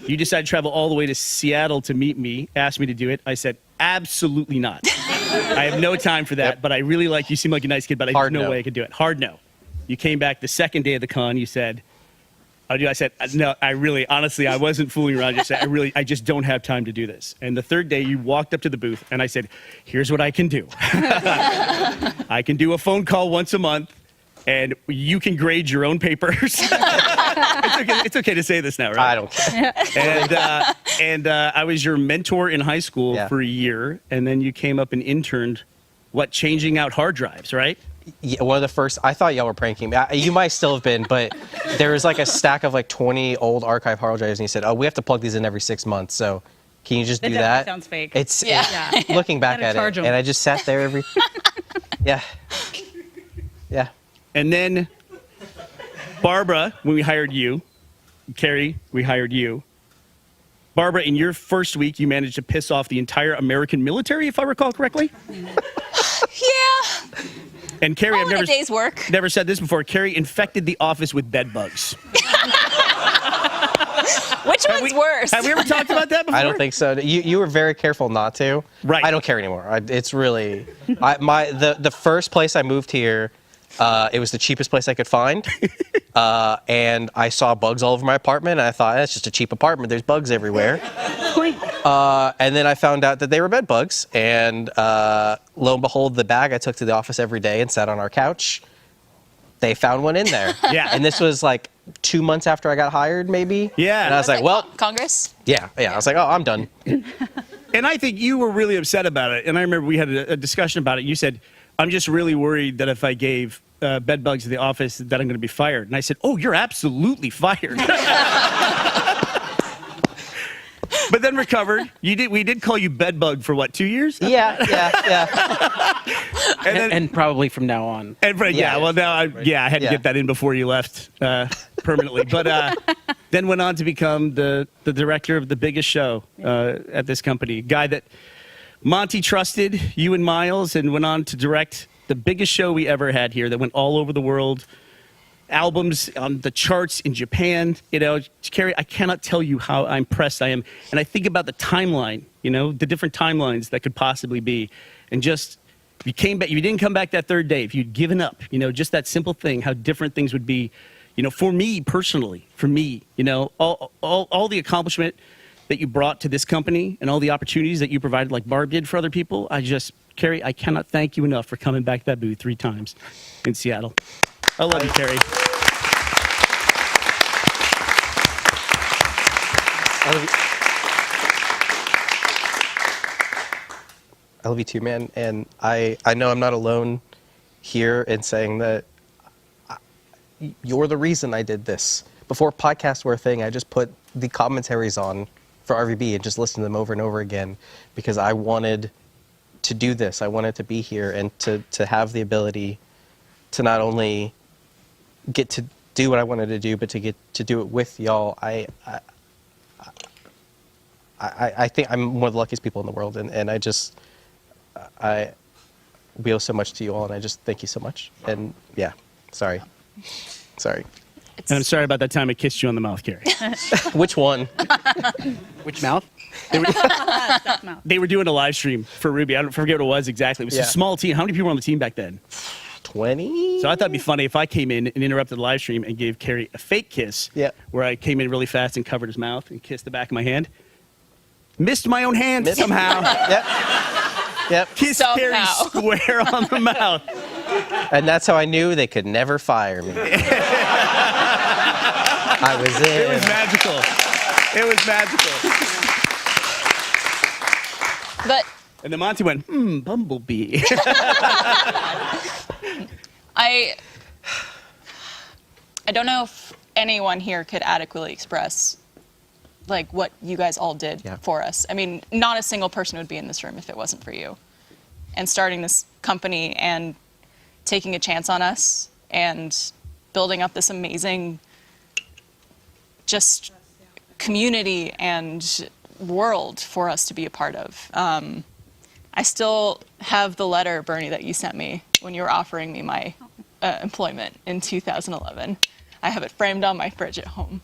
S8: You decided to travel all the way to Seattle to meet me, asked me to do it. I said, absolutely not. I have no time for that, but I really like you. Seem like a nice kid, but I have no way I could do it. Hard no. You came back the second day of the con. You said, I said, no, honestly, I wasn't fooling around. I said, I just don't have time to do this. And the third day, you walked up to the booth, and I said, here's what I can do. I can do a phone call once a month, and you can grade your own papers. It's okay to say this now, right?
S7: I don't care.
S8: And I was your mentor in high school for a year, and then you came up and interned, changing out hard drives, right?
S7: Yeah, one of the first. I thought y'all were pranking me. You might still have been, but there was like a stack of like 20 old archive hard drives, and he said, "Oh, we have to plug these in every 6 months. So, can you just do that?"
S5: Sounds fake.
S7: It's looking back at it, and I just sat there every. Yeah.
S8: And then Barbara, when we hired you, Carrie, we hired you. Barbara, in your first week, you managed to piss off the entire American military, if I recall correctly.
S6: Yeah.
S8: And Carrie, I've
S6: a day's work.
S8: never said this before. Carrie infected the office with bed bugs.
S6: Which one's worse?
S8: Have we ever talked about that before?
S7: I don't think so. You were very careful not to.
S8: Right.
S7: I don't care anymore. It's really the first place I moved here. It was the cheapest place I could find, and I saw bugs all over my apartment. And I thought, that's just a cheap apartment. There's bugs everywhere. And then I found out that they were bed bugs, and lo and behold, the bag I took to the office every day and sat on our couch, they found one in there.
S8: Yeah.
S7: And this was like 2 months after I got hired, maybe.
S8: Yeah.
S7: And I was like, well,
S6: Congress.
S7: Yeah. I was like, oh, I'm done.
S8: And I think you were really upset about it. And I remember we had a discussion about it. You said, I'm just really worried that if I gave bed bugs to the office that I'm going to be fired. And I said, oh, you're absolutely fired. But then recovered. We did call you bed bug for 2 years?
S7: Yeah.
S11: And probably from now on.
S8: And well, now I had to get that in before you left permanently. But then went on to become the director of the biggest show at this company. Guy that Monty trusted, you and Miles, and went on to direct the biggest show we ever had here that went all over the world. Albums on the charts in Japan. Carrie, I cannot tell you how impressed I am. And I think about the timeline, the different timelines that could possibly be. And just, you came back, you didn't come back that third day. If you'd given up, just that simple thing, how different things would be, for me personally, all the accomplishment that you brought to this company and all the opportunities that you provided, like Barb did for other people. Carrie, I cannot thank you enough for coming back to that booth 3 times in Seattle. I love you, Carrie.
S7: I love you too, man. And I know I'm not alone here in saying that you're the reason I did this. Before podcasts were a thing, I just put the commentaries on for RVB and just listened to them over and over again because I wanted to do this. I wanted to be here and to have the ability to not only get to do what I wanted to do, but to get to do it with y'all. I think I'm one of the luckiest people in the world, and we owe so much to you all, and I just thank you so much. And yeah, sorry.
S8: And I'm sorry about that time I kissed you on the mouth, Carrie.
S7: Which one?
S11: Which mouth?
S8: They were doing a live stream for Ruby. I don't forget what it was exactly. It was a small team. How many people were on the team back then?
S7: 20.
S8: So I thought it'd be funny if I came in and interrupted the live stream and gave Carrie a fake kiss.
S7: Yeah.
S8: Where I came in really fast and covered his mouth and kissed the back of my hand. Missed my own hand somehow.
S7: Yep.
S8: Kissed Carrie square on the mouth.
S7: And that's how I knew they could never fire me. I was in.
S8: It was magical. It was magical. And then Monty went, Bumblebee.
S6: I don't know if anyone here could adequately express like what you guys all did for us. I mean, not a single person would be in this room if it wasn't for you. And starting this company and taking a chance on us and building up this amazing just community and world for us to be a part of. I still have the letter, Bernie, that you sent me when you were offering me my employment in 2011. I have it framed on my fridge at home.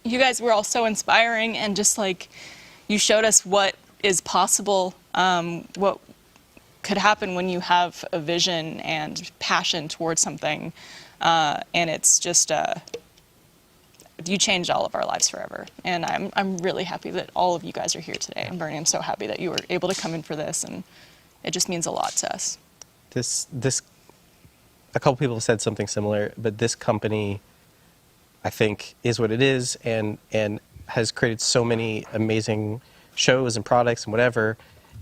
S6: You guys were all so inspiring, and just like you showed us what is possible, what could happen when you have a vision and passion towards something. And it's just, you changed all of our lives forever. And I'm really happy that all of you guys are here today. And Bernie, I'm so happy that you were able to come in for this, and it just means a lot to us.
S7: A couple people said something similar, but this company, I think, is what it is, and has created so many amazing shows and products and whatever,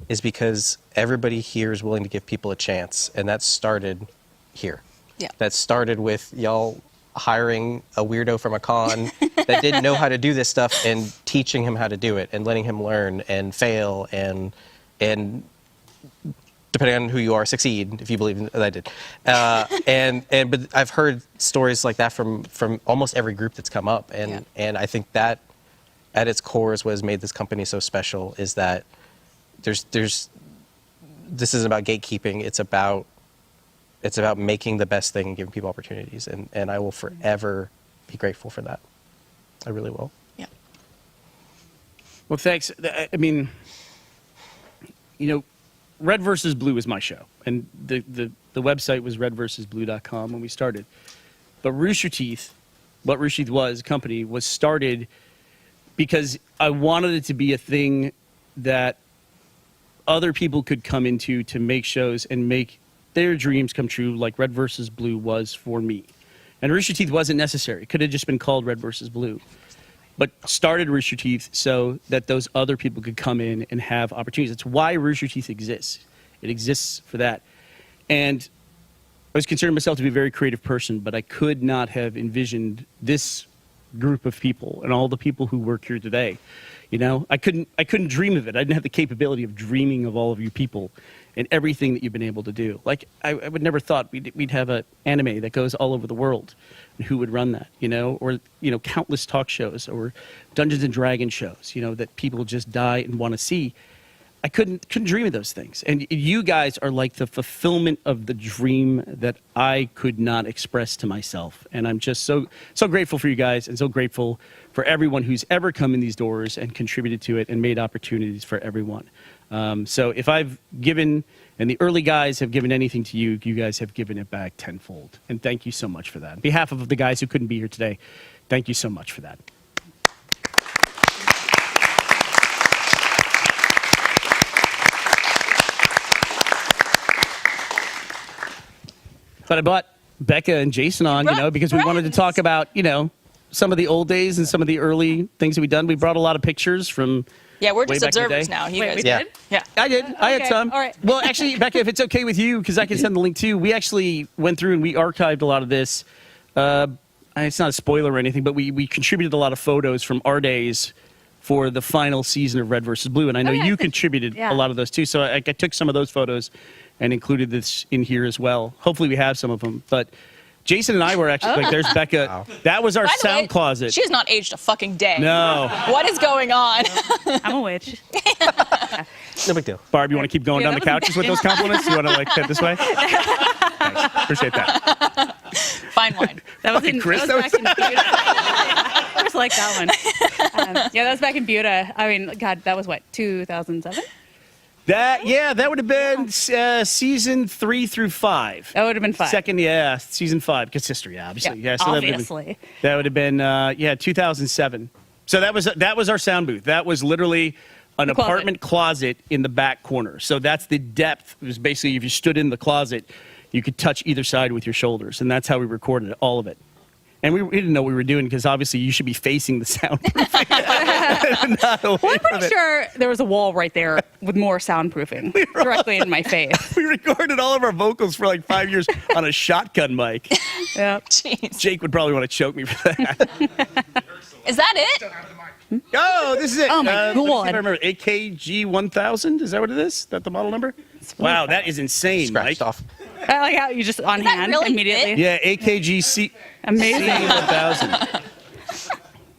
S7: is because everybody here is willing to give people a chance, and that started here.
S6: Yeah.
S7: That started with y'all hiring a weirdo from a con that didn't know how to do this stuff and teaching him how to do it and letting him learn and fail and depending on who you are, succeed, if you believe in that I did. But I've heard stories like that from almost every group that's come up, and I think that at its core is what has made this company so special, is that this isn't about gatekeeping, it's about making the best thing and giving people opportunities, and I will forever be grateful for that. I really will.
S6: Yeah.
S8: Well, thanks. I mean, Red versus Blue is my show, and the website was redversusblue.com when we started. But Rooster Teeth, what Rooster Teeth was, a company, was started because I wanted it to be a thing that other people could come into to make shows and make their dreams come true, like Red versus Blue was for me. And Rooster Teeth wasn't necessary. It could have just been called Red versus Blue. But started Rooster Teeth so that those other people could come in and have opportunities. That's why Rooster Teeth exists. It exists for that. And I was considering myself to be a very creative person, but I could not have envisioned this group of people and all the people who work here today. I couldn't dream of it. I didn't have the capability of dreaming of all of you people and everything that you've been able to do. Like, I would never thought we'd have an anime that goes all over the world. And who would run that, Or, countless talk shows or Dungeons and Dragons shows, that people just die and want to see. I couldn't dream of those things. And you guys are like the fulfillment of the dream that I could not express to myself. And I'm just so grateful for you guys, and so grateful for everyone who's ever come in these doors and contributed to it and made opportunities for everyone. So if I've given, and the early guys have given anything to you, you guys have given it back tenfold. And thank you so much for that. On behalf of the guys who couldn't be here today, thank you so much for that. But I brought Becca and Jason on, because we wanted to talk about, some of the old days and some of the early things that we've done. We brought a lot of pictures from
S6: Yeah, we're just
S8: way back in the
S6: observers
S8: day.
S6: now. You
S8: Wait,
S6: guys
S8: we
S6: did? Yeah.
S8: I did. I had
S6: Okay,
S8: some.
S6: all right.
S8: Well, actually, Becca, if it's okay with you, because I can send the link too. We actually went through and we archived a lot of this. It's not a spoiler or anything, but we contributed a lot of photos from our days for the final season of Red versus Blue, and I know you contributed a lot of those too. So I took some of those photos and included this in here as well. Hopefully, we have some of them, but. Jason and I were actually, there's Becca. Wow. That was our
S6: By the
S8: sound
S6: way,
S8: closet.
S6: She's not aged a fucking day.
S8: No.
S6: What is going on?
S26: I'm a witch.
S7: No big deal.
S8: Barb, you want to keep going down the couches with those compliments? You want to head this way? Thanks. Appreciate that.
S6: Fine wine.
S5: That was,
S8: Chris,
S5: back in Buda. I just like that one. That was back in Buda. I mean, God, that was what, 2007?
S8: That would have been season 3 through 5.
S5: That would have been 5.
S8: Second, season 5, because history, obviously.
S5: Yeah,
S8: so
S5: obviously.
S8: That would have been 2007. So that was our sound booth. That was literally an apartment closet in the back corner. So that's the depth. It was basically, if you stood in the closet, you could touch either side with your shoulders, and that's how we recorded it, all of it. And we didn't know what we were doing because obviously you should be facing the sound.
S5: Well, I'm pretty sure there was a wall right there with more soundproofing directly in my face.
S8: We recorded all of our vocals for like 5 years on a shotgun mic.
S5: Yeah.
S6: Jeez.
S8: Jake would probably want to choke me for that.
S6: Is that it?
S8: Oh, this is it.
S5: Oh, my
S8: let me see if
S5: God.
S8: I remember AKG 1000. Is that what it is? Is that the model number? Wow, that is insane,
S7: Scratched
S8: Mike.
S7: off.
S5: I like how you just on
S6: that
S5: hand
S6: really
S5: immediately.
S8: Yeah, AKG
S5: Amazing.
S8: C1000.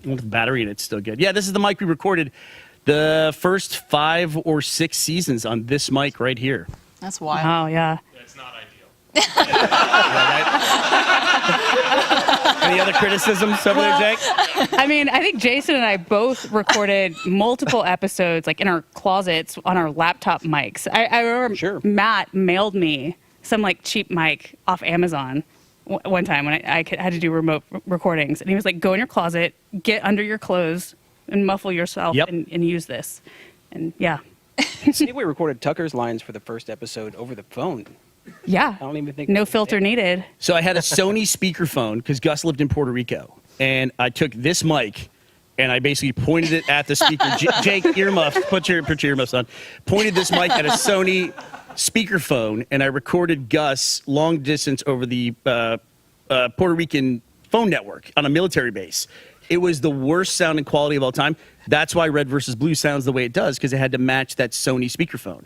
S8: Well, the battery in it's still good. Yeah, this is the mic we recorded the first 5 or 6 seasons on this mic right here.
S6: That's wild.
S5: Oh, yeah.
S10: It's not ideal.
S8: Any other criticisms over there, Jake?
S5: I mean, I think Jason and I both recorded multiple episodes like in our closets on our laptop mics. I remember Matt mailed me some like cheap mic off Amazon one time when I had to do remote recordings. And he was like, go in your closet, get under your clothes and muffle yourself and use this. And yeah.
S11: See, we recorded Tucker's lines for the first episode over the phone.
S5: Yeah.
S11: I don't even think
S5: no filter needed.
S8: So I had a Sony speakerphone because Gus lived in Puerto Rico. And I took this mic and I basically pointed it at the speaker. Jake, earmuffs, put your earmuffs on. Pointed this mic at a Sony speakerphone and I recorded Gus long distance over the Puerto Rican phone network on a military base. It was the worst sounding quality of all time. That's why Red versus Blue sounds the way it does, because it had to match that Sony speakerphone.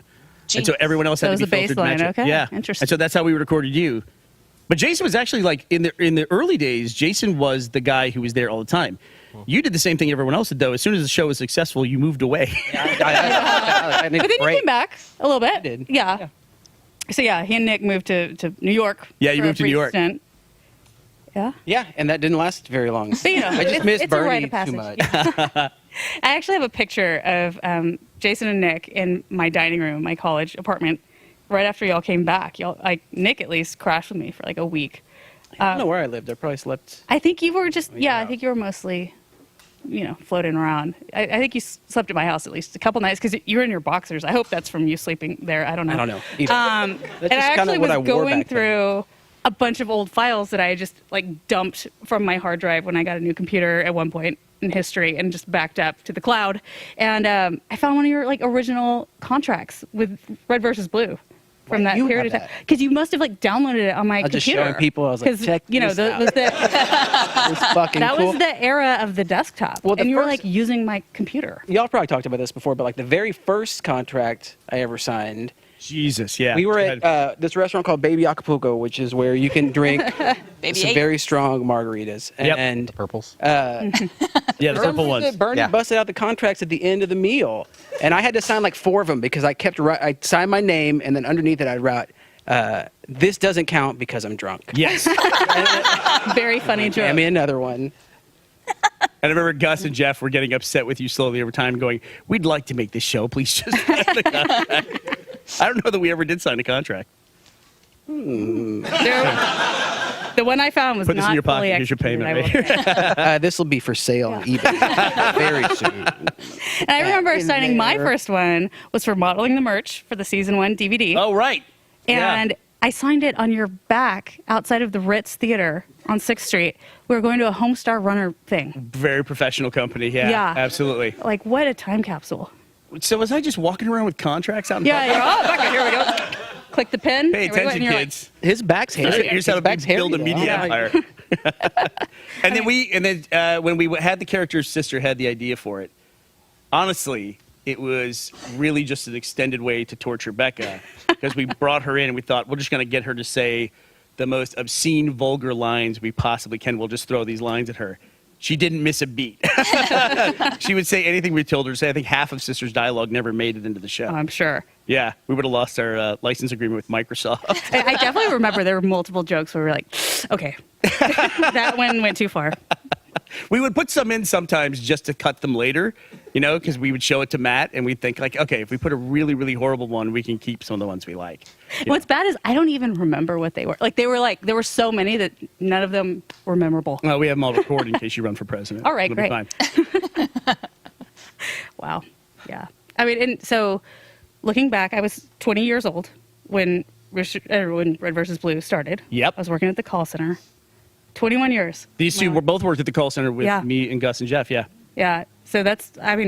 S8: And so everyone else had to be filtered to match it.
S5: Okay.
S8: Yeah.
S5: Interesting.
S8: And so that's how we recorded you. But Jason was actually like in the early days, Jason was the guy who was there all the time. You did the same thing everyone else did, though. As soon as the show was successful, you moved away.
S5: But then you came back a little bit.
S11: I did.
S5: Yeah. So yeah, he and Nick moved to New York.
S8: Yeah, you
S5: for a
S8: moved to New
S5: brief
S8: York.
S5: stint. Yeah.
S11: Yeah, and that didn't last very long.
S5: But, you know,
S11: I just miss
S5: it's a rite
S11: Bernie
S5: of passage.
S11: too much.
S5: Yeah. I actually have a picture of Jason and Nick in my dining room, my college apartment, right after y'all came back. Nick at least crashed with me for like a week.
S11: I don't know where I lived. I probably slept.
S5: I think you were just, I think you were mostly, floating around. I think you slept at my house at least a couple nights because you were in your boxers. I hope that's from you sleeping there. I don't know.
S11: I don't know either.
S5: And
S11: That's
S5: I
S11: just
S5: actually
S11: kinda what I
S5: was
S11: wore
S5: going
S11: back then.
S5: through a bunch of old files that I just like dumped from my hard drive when I got a new computer at one point in history and just backed up to the cloud. And I found one of your like original contracts with Red versus Blue from that
S11: you
S5: period of
S11: have
S5: time. Because you must have like downloaded it on my
S11: I was just
S5: computer.
S11: showing people. I was like,
S5: 'Cause,
S11: check this
S5: that
S11: out.
S5: was the
S11: It's fucking
S5: that
S11: cool.
S5: was the era of the desktop.
S11: Well, the
S5: and you were
S11: first-
S5: like using my computer.
S11: Y'all probably talked about this before, but like the very first contract I ever signed,
S8: Jesus, yeah.
S11: we were at this restaurant called Baby Acapulco, which is where you can drink
S6: Baby
S11: some
S6: eight.
S11: very strong margaritas.
S8: Yep.
S11: And
S7: Purples.
S8: Yeah, the purple ones.
S11: Bernie
S7: Yeah.
S11: busted out the contracts at the end of the meal, and I had to sign like 4 of them because I signed my name, and then underneath it I wrote, "This doesn't count because I'm drunk."
S8: Yes.
S5: Very funny joke.
S11: Hand me another one.
S8: And I remember Gus and Jeff were getting upset with you slowly over time, going, "We'd like to make this show. Please just sign the contract." I don't know that we ever did sign a contract.
S5: The one I found was
S8: Put this
S5: not
S8: in your
S5: fully
S8: pocket. Here's your
S5: executed,
S8: payment.
S5: I will
S8: Right?
S5: say.
S11: This will be for sale on eBay very soon.
S5: And I remember
S11: in
S5: signing my
S11: there.
S5: first one was for modeling the merch for the season 1 DVD.
S8: Oh, right.
S5: And
S8: Yeah.
S5: I signed it on your back outside of the Ritz Theater on 6th Street. We were going to a Homestar Runner thing.
S8: Very professional company. Yeah,
S5: Yeah.
S8: absolutely.
S5: Like, what a time capsule.
S8: So was I just walking around with contracts out in
S5: Yeah,
S8: public?
S5: you're all back. Here we go. Click the pen.
S8: Pay
S5: Here we go,
S8: attention,
S5: and you're like,
S8: kids.
S11: His back's hairy.
S8: Here's how
S11: His back's
S8: to build a
S11: hairy, though.
S8: media
S11: I don't know.
S8: empire. And then when we had the character's sister had the idea for it, honestly, it was really just an extended way to torture Becca because we brought her in and we thought we're just going to get her to say the most obscene, vulgar lines we possibly can. We'll just throw these lines at her. She didn't miss a beat. She would say anything we told her to say. I think half of Sister's dialogue never made it into the show.
S5: I'm sure.
S8: Yeah, we would have lost our license agreement with Microsoft.
S5: I definitely remember there were multiple jokes where we were like, okay, that one went too far.
S8: We would put some in sometimes just to cut them later, because we would show it to Matt and we'd think like, okay, if we put a really, really horrible one, we can keep some of the ones we like.
S5: What's bad is I don't even remember what they were. Like there were so many that none of them were memorable.
S8: Well, we have them all recorded in case you run for president.
S5: All right,
S8: It'll be
S5: great.
S8: fine.
S5: Wow. Yeah. I mean, and so looking back, I was 20 years old when Red versus Blue started.
S8: Yep.
S5: I was working at the call center. 21 years.
S8: These two were both worked at the call center with
S5: Yeah.
S8: me and Gus and Jeff. Yeah.
S5: Yeah. So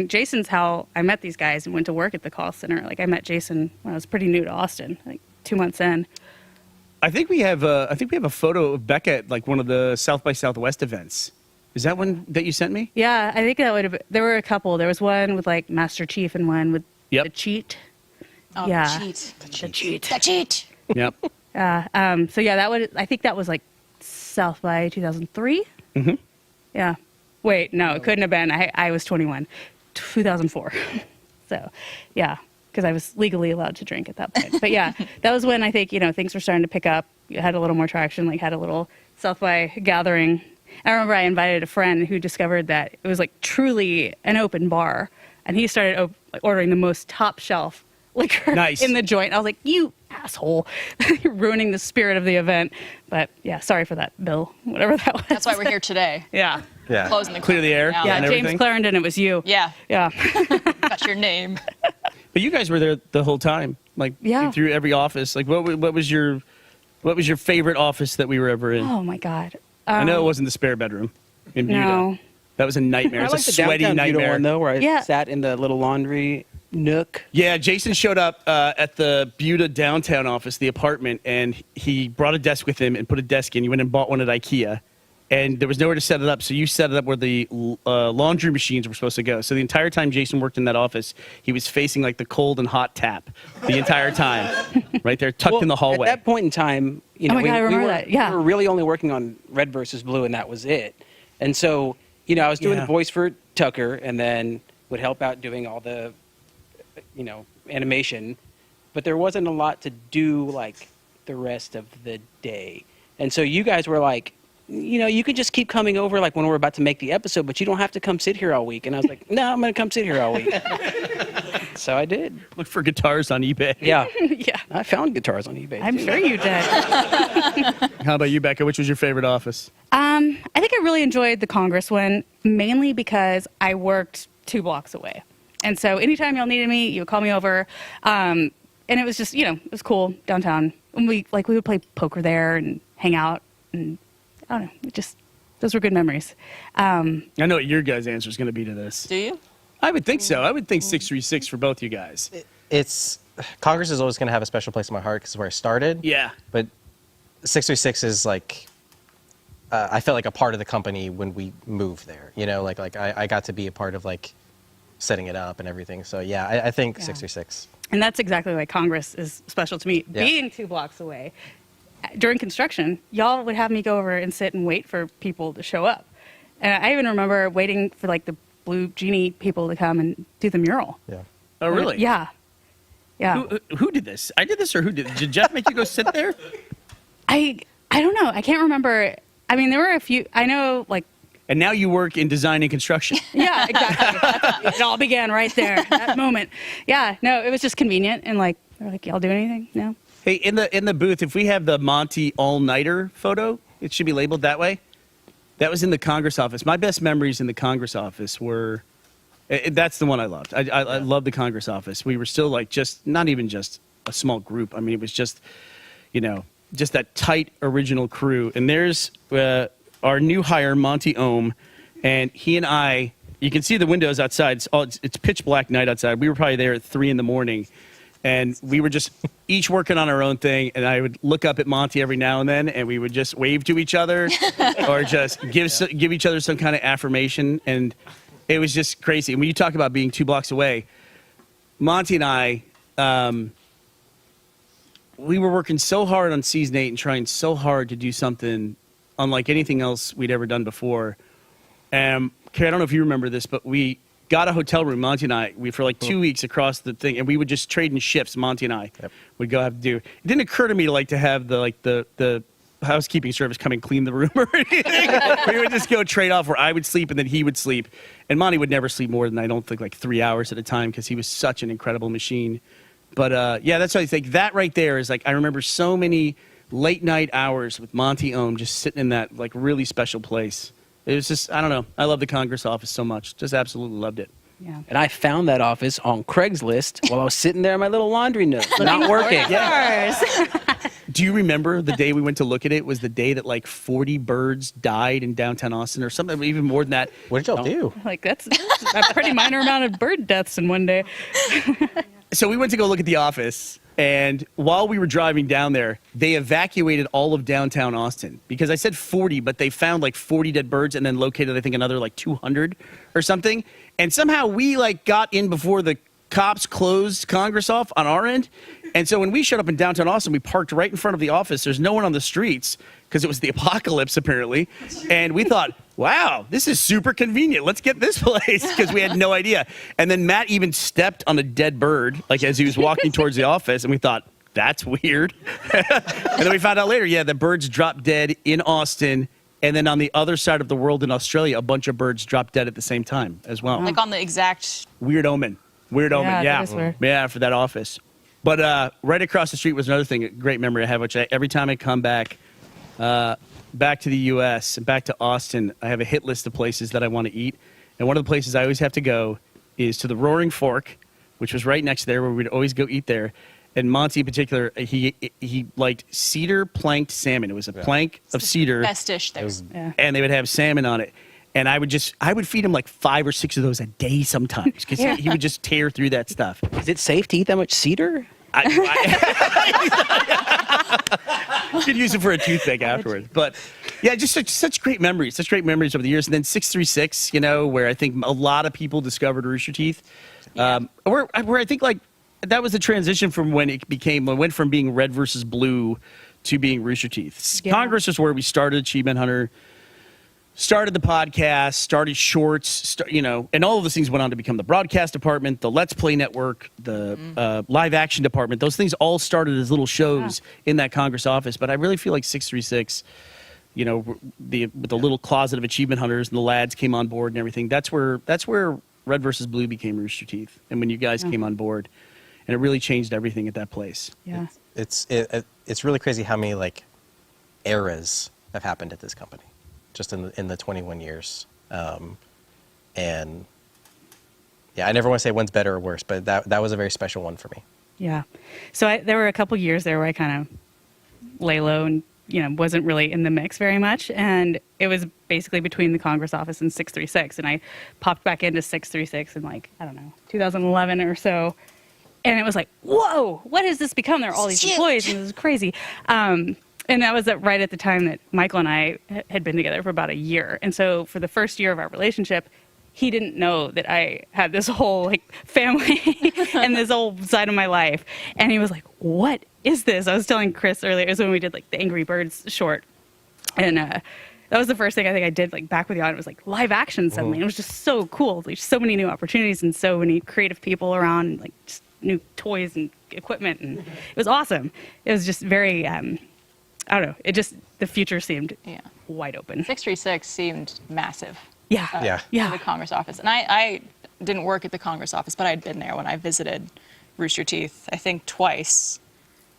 S5: Jason's how I met these guys and went to work at the call center. Like I met Jason when I was pretty new to Austin, like 2 months in.
S8: I think we have a photo of Becca at like one of the South by Southwest events. Is that one that you sent me?
S5: Yeah, I think that would have been, there were a couple. There was one with like Master Chief and one with the cheat.
S6: Oh,
S5: yeah.
S6: the cheat.
S8: Yep.
S5: So yeah, I think that was like South by 2003.
S8: Mm-hmm.
S5: Yeah. Wait, no, it couldn't have been. I was 21, 2004. So, yeah, because I was legally allowed to drink at that point. But yeah, that was when I think, things were starting to pick up. You had a little more traction, like had a little South by gathering. I remember I invited a friend who discovered that it was like truly an open bar. And he started ordering the most top shelf liquor in the joint. I was like, you asshole. You're ruining the spirit of the event. But yeah, sorry for that, Bill, whatever that was.
S6: That's why we're here today.
S5: Yeah.
S7: Yeah.
S6: Closing the
S8: Clear the air.
S6: now.
S5: Yeah,
S8: and
S5: James
S8: everything.
S5: Clarendon, it was you.
S6: Yeah.
S5: Yeah.
S6: That's your name.
S8: But you guys were there the whole time, like through every office. Like, what was your favorite office that we were ever in?
S5: Oh my God.
S8: I know it wasn't the spare bedroom in Buda.
S5: No.
S8: That was a nightmare.
S11: I
S8: It
S11: like
S8: was a
S11: the
S8: sweaty
S11: downtown Buda
S8: nightmare.
S11: one though, where I
S5: Yeah.
S11: sat in the little laundry nook.
S8: Yeah, Jason showed up at the Buda downtown office, the apartment, and he brought a desk with him and put a desk in. You went and bought one at IKEA, and there was nowhere to set it up, so you set it up where the laundry machines were supposed to go. So the entire time Jason worked in that office, he was facing like the cold and hot tap the entire time, right there, tucked in the hallway.
S11: At that point in time,
S5: Oh my God, I remember
S11: were,
S5: that. Yeah.
S11: we were really only working on Red versus Blue, and that was it. And so, I was doing the voice for Tucker, and then would help out doing all the, animation. But there wasn't a lot to do like the rest of the day. And so you guys were like, you could just keep coming over like when we're about to make the episode, but you don't have to come sit here all week. And I was like, no, I'm going to come sit here all week. So I did.
S8: Look for guitars on eBay.
S11: Yeah.
S5: Yeah.
S11: I found guitars on eBay.
S5: I'm
S11: too.
S5: sure you did.
S8: How about you, Becca? Which was your favorite office?
S5: I think I really enjoyed the Congress one, mainly because I worked 2 blocks away. And so anytime y'all needed me, you would call me over. And it was just, it was cool downtown. And we would play poker there and hang out. And I don't know, those were good memories.
S8: I know what your guys' answer is going to be to this.
S6: Do you?
S8: I would think so. I would think 636 for both you guys.
S7: Congress is always going to have a special place in my heart because it's where I started.
S8: Yeah.
S7: But 636 is like, I felt like a part of the company when we moved there. I got to be a part of like setting it up and everything. So yeah, I think 636.
S5: And that's exactly why Congress is special to me.
S7: Yeah.
S5: Being 2 blocks away, during construction, y'all would have me go over and sit and wait for people to show up. And I even remember waiting for like the Blue Genie people to come and do the mural.
S7: Yeah.
S8: Oh, really?
S5: Yeah. Yeah.
S8: Who did this? I did this, or who did? Did Jeff make you go sit there?
S5: I don't know. I can't remember. I mean, there were a few. I know, like.
S8: And now you work in design and construction.
S5: Yeah, exactly. It all began right there, that moment. Yeah. No, it was just convenient, and like they're like, y'all do anything? No.
S8: Hey, in the booth, if we have the Monty all-nighter photo, it should be labeled that way. That was in the Congress office. My best memories in the Congress office were. That's the one I loved. I love the Congress office. We were still like not even just a small group. I mean, it was just, just that tight original crew. And there's our new hire, Monty Ohm, and he and I. You can see the windows outside. It's pitch black night outside. We were probably there at 3 a.m, and we were just each working on our own thing. And I would look up at Monty every now and then, and we would just wave to each other, or just give each other some kind of affirmation. And it was just crazy. And when you talk about being 2 blocks away, Monty and I, we were working so hard on season 8 and trying so hard to do something unlike anything else we'd ever done before. Carrie, I don't know if you remember this, but we got a hotel room, Monty and I, for like 2 weeks across the thing, and we would just trade in shifts. Monty and I would go have to do. It didn't occur to me to have the housekeeping service come and clean the room or anything. We would just go trade off where I would sleep and then he would sleep. And Monty would never sleep more than, I don't think, like 3 hours at a time because he was such an incredible machine. But yeah, that's what I think. That right there is like, I remember so many late night hours with Monty Ohm just sitting in that like really special place. It was just, I don't know. I love the Congress office so much. Just absolutely loved it.
S5: Yeah.
S11: And I found that office on Craigslist while I was sitting there in my little laundry nook, not working.
S8: Do you remember the day we went to look at it was the day that like 40 birds died in downtown Austin or something, even more than that?
S7: What did y'all do?
S5: Like that's a pretty minor amount of bird deaths in one day.
S8: So we went to go look at the office, and while we were driving down there, they evacuated all of downtown Austin because I said 40, but they found like 40 dead birds and then located, I think, another like 200 or something. And somehow we like got in before the cops closed Congress off on our end. And so when we showed up in downtown Austin, we parked right in front of the office. There's no one on the streets because it was the apocalypse, apparently. And we thought, wow, this is super convenient. Let's get this place because we had no idea. And then Matt even stepped on a dead bird, like as he was walking towards the office. And we thought, that's weird. And then we found out later, yeah, the birds dropped dead in Austin. And then on the other side of the world in Australia, a bunch of birds dropped dead at the same time as well.
S6: Like on the exact.
S8: Weird omen. Weird omen,
S5: that
S8: yeah.
S5: is weird.
S8: Yeah, for that office. But right across the street was another thing, a great memory I have, which every time I come back to the U.S., and back to Austin, I have a hit list of places that I want to eat. And one of the places I always have to go is to the Roaring Fork, which was right next there, where we'd always go eat there. And Monty in particular, he liked cedar planked salmon. It was a plank of cedar.
S6: Best dish there.
S8: And they would have salmon on it. And I would feed him like 5 or 6 of those a day sometimes because he would just tear through that stuff.
S11: Is it safe to eat that much cedar?
S8: You could use it for a toothpick afterwards. But yeah, just such great memories, over the years. And then 636, where I think a lot of people discovered Rooster Teeth. Where I think like that was the transition from when it went from being red versus blue to being Rooster Teeth. Yeah. Congress is where we started Achievement Hunter. Started the podcast, started shorts, and all of those things went on to become the broadcast department, the Let's Play network, the live action department. Those things all started as little shows in that Congress office. But I really feel like 636, with the little closet of achievement hunters and the lads came on board and everything. That's where Red versus Blue became Rooster Teeth, and when you guys came on board, and it really changed everything at that place.
S5: Yeah,
S7: it's really crazy how many like eras have happened at this company. Just in the 21 years. And yeah, I never want to say one's better or worse, but that was a very special one for me.
S5: Yeah. So there were a couple years there where I kind of lay low and, wasn't really in the mix very much. And it was basically between the Congress office and 636. And I popped back into 636 in 2011 or so. And it was like, whoa, what has this become? There are all these employees and this is crazy. And that was right at the time that Michael and I had been together for about a year. And so for the first year of our relationship, he didn't know that I had this whole family and this whole side of my life. And he was like, what is this? I was telling Chris earlier, it was when we did the Angry Birds short. And that was the first thing I think I did back with the audience, was live action suddenly. And it was just so cool. There's so many new opportunities and so many creative people around, and just new toys and equipment. And it was awesome. It was just very... I don't know. The future seemed wide open.
S6: 636 seemed massive.
S5: Yeah.
S6: To the Congress office. And I didn't work at the Congress office, but I'd been there when I visited Rooster Teeth, I think twice.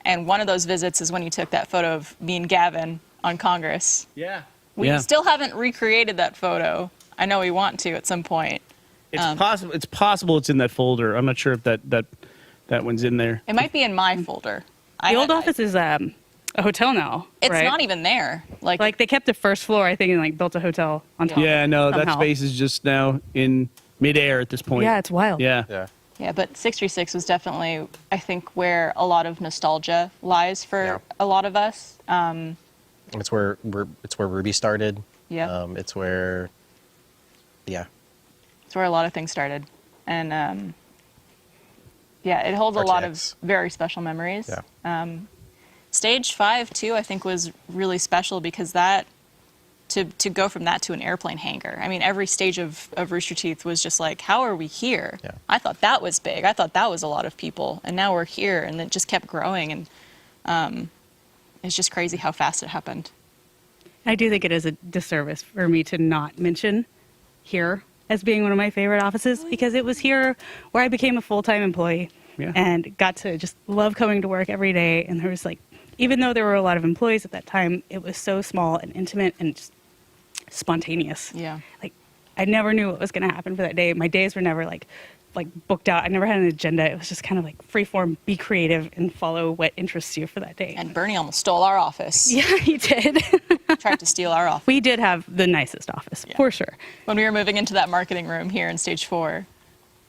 S6: And one of those visits is when you took that photo of me and Gavin on Congress.
S8: Yeah.
S6: We still haven't recreated that photo. I know we want to at some point.
S8: It's possible. It's possible it's in that folder. I'm not sure if that one's in there.
S6: It might be in my folder.
S5: The old office is... a hotel now.
S6: It's
S5: right?
S6: not even there.
S5: Like they kept the first floor, I think, and built a hotel on top.
S8: Yeah, no,
S5: somehow.
S8: that space is just now in midair at this point.
S5: Yeah, it's wild.
S8: Yeah.
S6: Yeah, but 636 was definitely, I think, where a lot of nostalgia lies for a lot of us.
S7: It's where Ruby started.
S6: Yeah.
S7: It's where
S6: a lot of things started, and it holds
S7: RTX.
S6: a lot of very special memories.
S7: Yeah.
S6: Stage 5 too, I think, was really special because that to go from that to an airplane hangar. I mean, every stage of Rooster Teeth was just like, how are we here?
S7: Yeah.
S6: I thought that was big. I thought that was a lot of people, and now we're here, and it just kept growing, and it's just crazy how fast it happened.
S5: I do think it is a disservice for me to not mention here as being one of my favorite offices, because it was here where I became a full-time employee and got to just love coming to work every day. And there was even though there were a lot of employees at that time, it was so small and intimate and just spontaneous.
S6: Yeah.
S5: I never knew what was going to happen for that day. My days were never like booked out. I never had an agenda. It was just kind of like free form, be creative and follow what interests you for that day.
S6: And Bernie almost stole our office.
S5: Yeah, he did.
S6: Tried to steal our office.
S5: We did have the nicest office, for sure.
S6: When we were moving into that marketing room here in stage 4,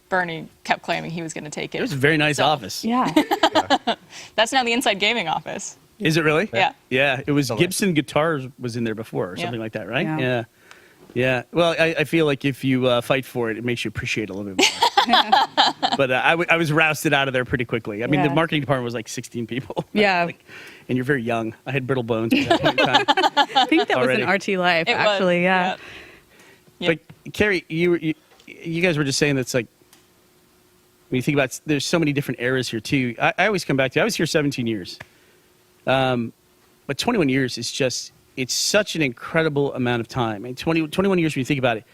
S6: Bernie kept claiming he was going to take it.
S8: It was a very nice office.
S5: Yeah.
S6: That's now the inside gaming office.
S8: Is it really?
S6: Yeah.
S8: Yeah, it was Gibson Guitars was in there before or something like that, right?
S6: Yeah.
S8: Yeah. Yeah. Well, I feel like if you fight for it, it makes you appreciate it a little bit more. But I was rousted out of there pretty quickly. I mean, the
S5: Yeah.
S8: marketing department was like 16 people.
S5: Yeah.
S8: And you're very young. I had brittle bones at that point in time.
S5: I think that
S8: Already.
S5: was an RT Life,
S6: It was,
S5: actually. Yeah.
S8: But Carrie, you guys were just saying that's like, when you think about, there's so many different eras here too. I always come back to, I was here 17 years. But 21 years is just, it's such an incredible amount of time. And 21 years, when you think about it,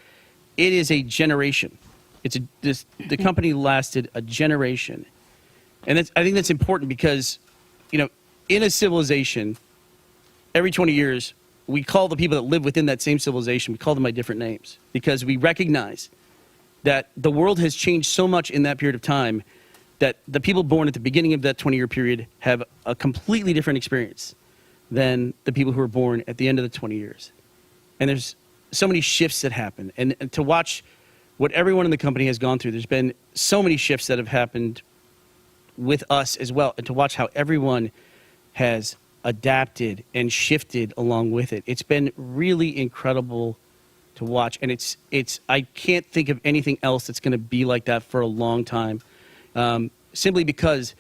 S8: it is a generation. The company lasted a generation. And I think that's important because, in a civilization, every 20 years, we call the people that live within that same civilization, we call them by different names because we recognize that the world has changed so much in that period of time that the people born at the beginning of that 20-year period have a completely different experience than the people who were born at the end of the 20 years. And there's so many shifts that happen. And to watch what everyone in the company has gone through, there's been so many shifts that have happened with us as well. And to watch how everyone has adapted and shifted along with it. It's been really incredible to watch. And I can't think of anything else that's going to be like that for a long time. Simply because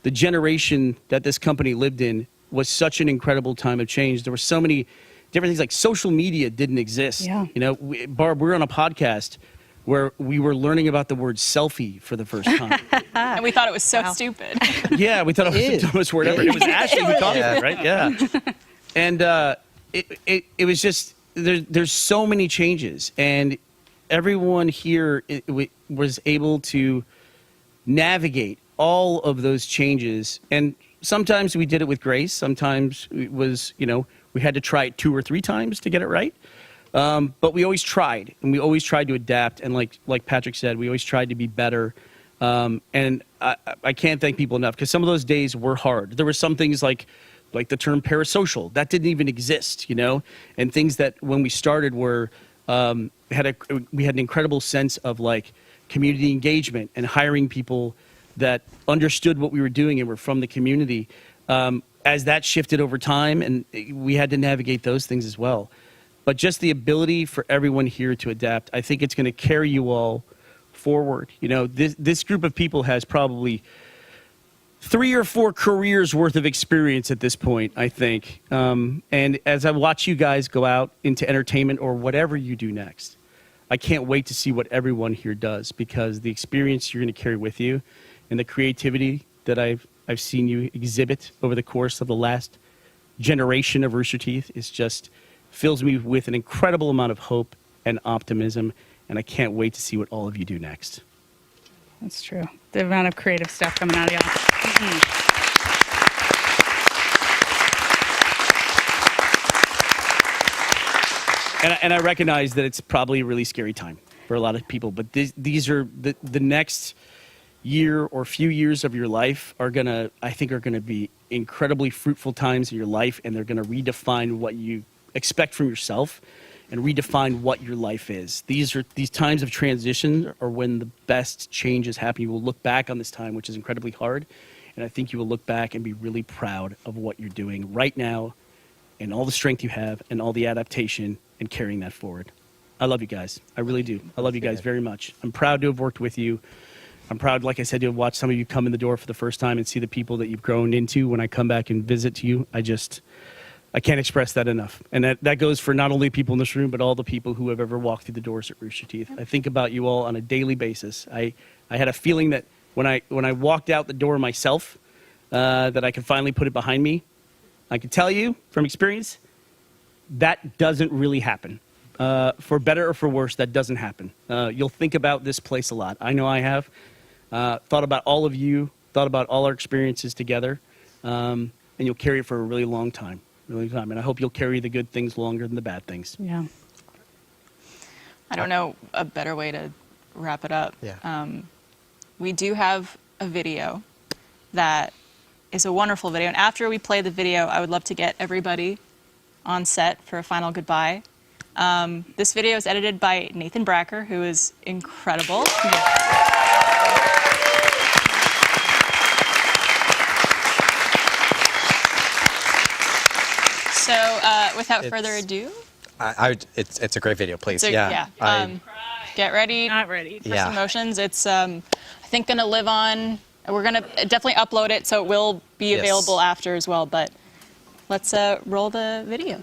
S8: the generation that this company lived in was such an incredible time of change. There were so many different things, like social media didn't exist.
S5: Yeah.
S8: Barb, we're on a podcast where we were learning about the word selfie for the first time.
S6: And we thought it was so stupid.
S8: Yeah, we thought it was the dumbest word ever. It was Ashley who taught us, right? Yeah. And it was just, there's so many changes. And everyone here was able to navigate all of those changes. And sometimes we did it with grace. Sometimes it was, we had to try it 2 or 3 times to get it right. But we always tried, and we always tried to adapt. And like Patrick said, we always tried to be better. And I can't thank people enough because some of those days were hard. There were some things like the term parasocial that didn't even exist, and things that when we started were we had an incredible sense of community engagement and hiring people that understood what we were doing and were from the community. As that shifted over time, and we had to navigate those things as well. But just the ability for everyone here to adapt, I think it's going to carry you all forward. This group of people has probably 3 or 4 careers worth of experience at this point, I think. And as I watch you guys go out into entertainment or whatever you do next, I can't wait to see what everyone here does, because the experience you're going to carry with you and the creativity that I've seen you exhibit over the course of the last generation of Rooster Teeth is just fills me with an incredible amount of hope and optimism, and I can't wait to see what all of you do next.
S5: That's true. The amount of creative stuff coming out of y'all.
S8: And I recognize that it's probably a really scary time for a lot of people, but these are the next year or few years of your life are gonna be incredibly fruitful times in your life, and they're gonna redefine what you expect from yourself and redefine what your life is. These times of transition are when the best changes happen. You will look back on this time, which is incredibly hard, and I think you will look back and be really proud of what you're doing right now and all the strength you have and all the adaptation and carrying that forward. I love you guys. I really do. I love you guys very much. I'm proud to have worked with you. I'm proud, like I said, to have watched some of you come in the door for the first time and see the people that you've grown into when I come back and visit you. I can't express that enough. And that goes for not only people in this room, but all the people who have ever walked through the doors at Rooster Teeth. I think about you all on a daily basis. I had a feeling that when I walked out the door myself, that I could finally put it behind me. I can tell you from experience, that doesn't really happen. For better or for worse, that doesn't happen. You'll think about this place a lot. I know I have. Thought about all of you, thought about all our experiences together, and you'll carry it for a really long time. And I hope you'll carry the good things longer than the bad things.
S5: Yeah.
S6: I don't know a better way to wrap it up.
S7: Yeah.
S6: we do have a video that is a wonderful video. And after we play the video, I would love to get everybody on set for a final goodbye. This video is edited by Nathan Bracker, who is incredible. So without further ado,
S7: it's a great video, please.
S6: Get ready.
S5: Not ready.
S6: For some emotions. It's I think gonna live on. We're gonna definitely upload it, so it will be available after as well. But let's roll the video.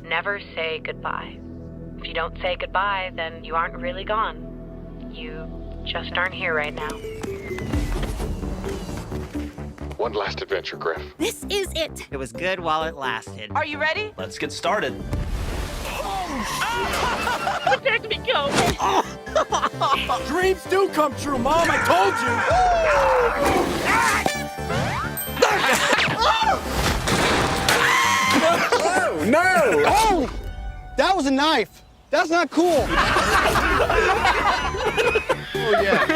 S12: Never say goodbye. If you don't say goodbye, then you aren't really gone. You just aren't here right now.
S14: One last adventure, Griff.
S15: This is it.
S16: It was good while it lasted.
S15: Are you ready?
S14: Let's get started.
S15: Protect me, go.
S14: Dreams do come true, Mom. I told you.
S15: No!
S14: Oh!
S15: That was a knife. That's not cool.
S14: Oh, yeah.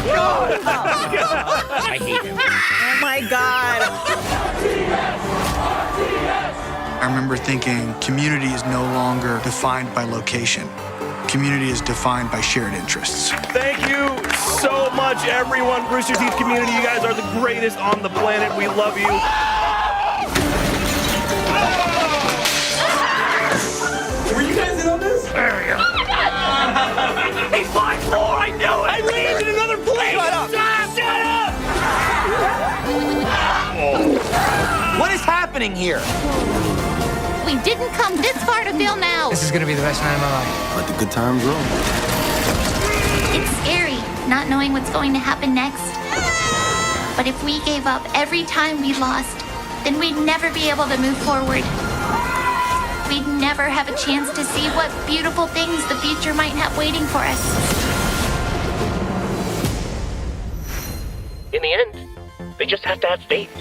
S15: Oh, God!
S16: I hate him.
S15: Oh, my God.
S17: I remember thinking community is no longer defined by location. Community is defined by shared interests.
S8: Thank you so much, everyone. Rooster Teeth community, you guys are the greatest on the planet. We love you.
S15: Were you guys in on this? He's flying floor, I know it! I landed in another plane! Shut up!
S16: What is happening here?
S15: We didn't come this far to film now!
S16: This is gonna be the best night of my life.
S17: Let the good times roll.
S15: It's scary, not knowing what's going to happen next. But if we gave up every time we lost, then we'd never be able to move forward. We'd never have a chance to see what beautiful things the future might have waiting for us. In the end, they just have to have faith.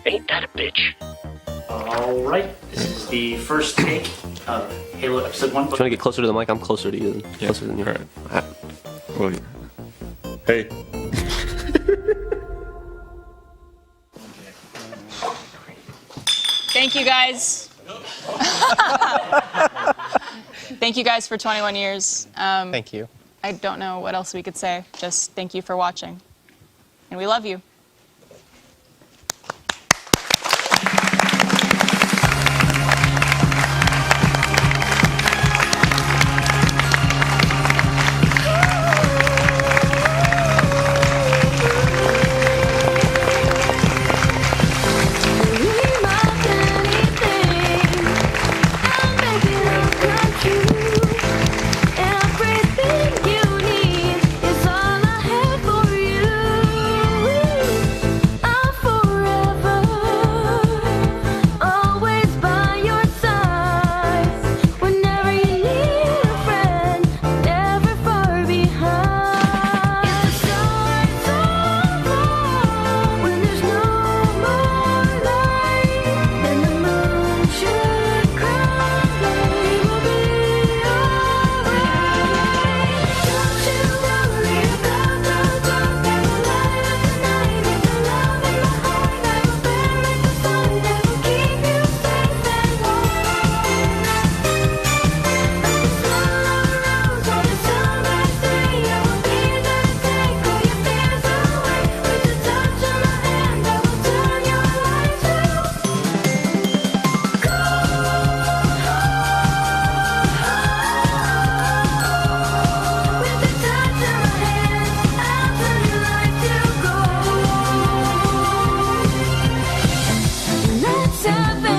S15: Ain't that a bitch?
S18: All right, this is the first take of Halo Episode 1.
S21: If you want to get closer to the mic, I'm closer to you. Closer than you.
S3: All right. Well, hey.
S6: Thank you guys. Thank you guys for 21 years.
S7: Thank you.
S6: I don't know what else we could say. Just thank you for watching. And we love you.
S15: Let's have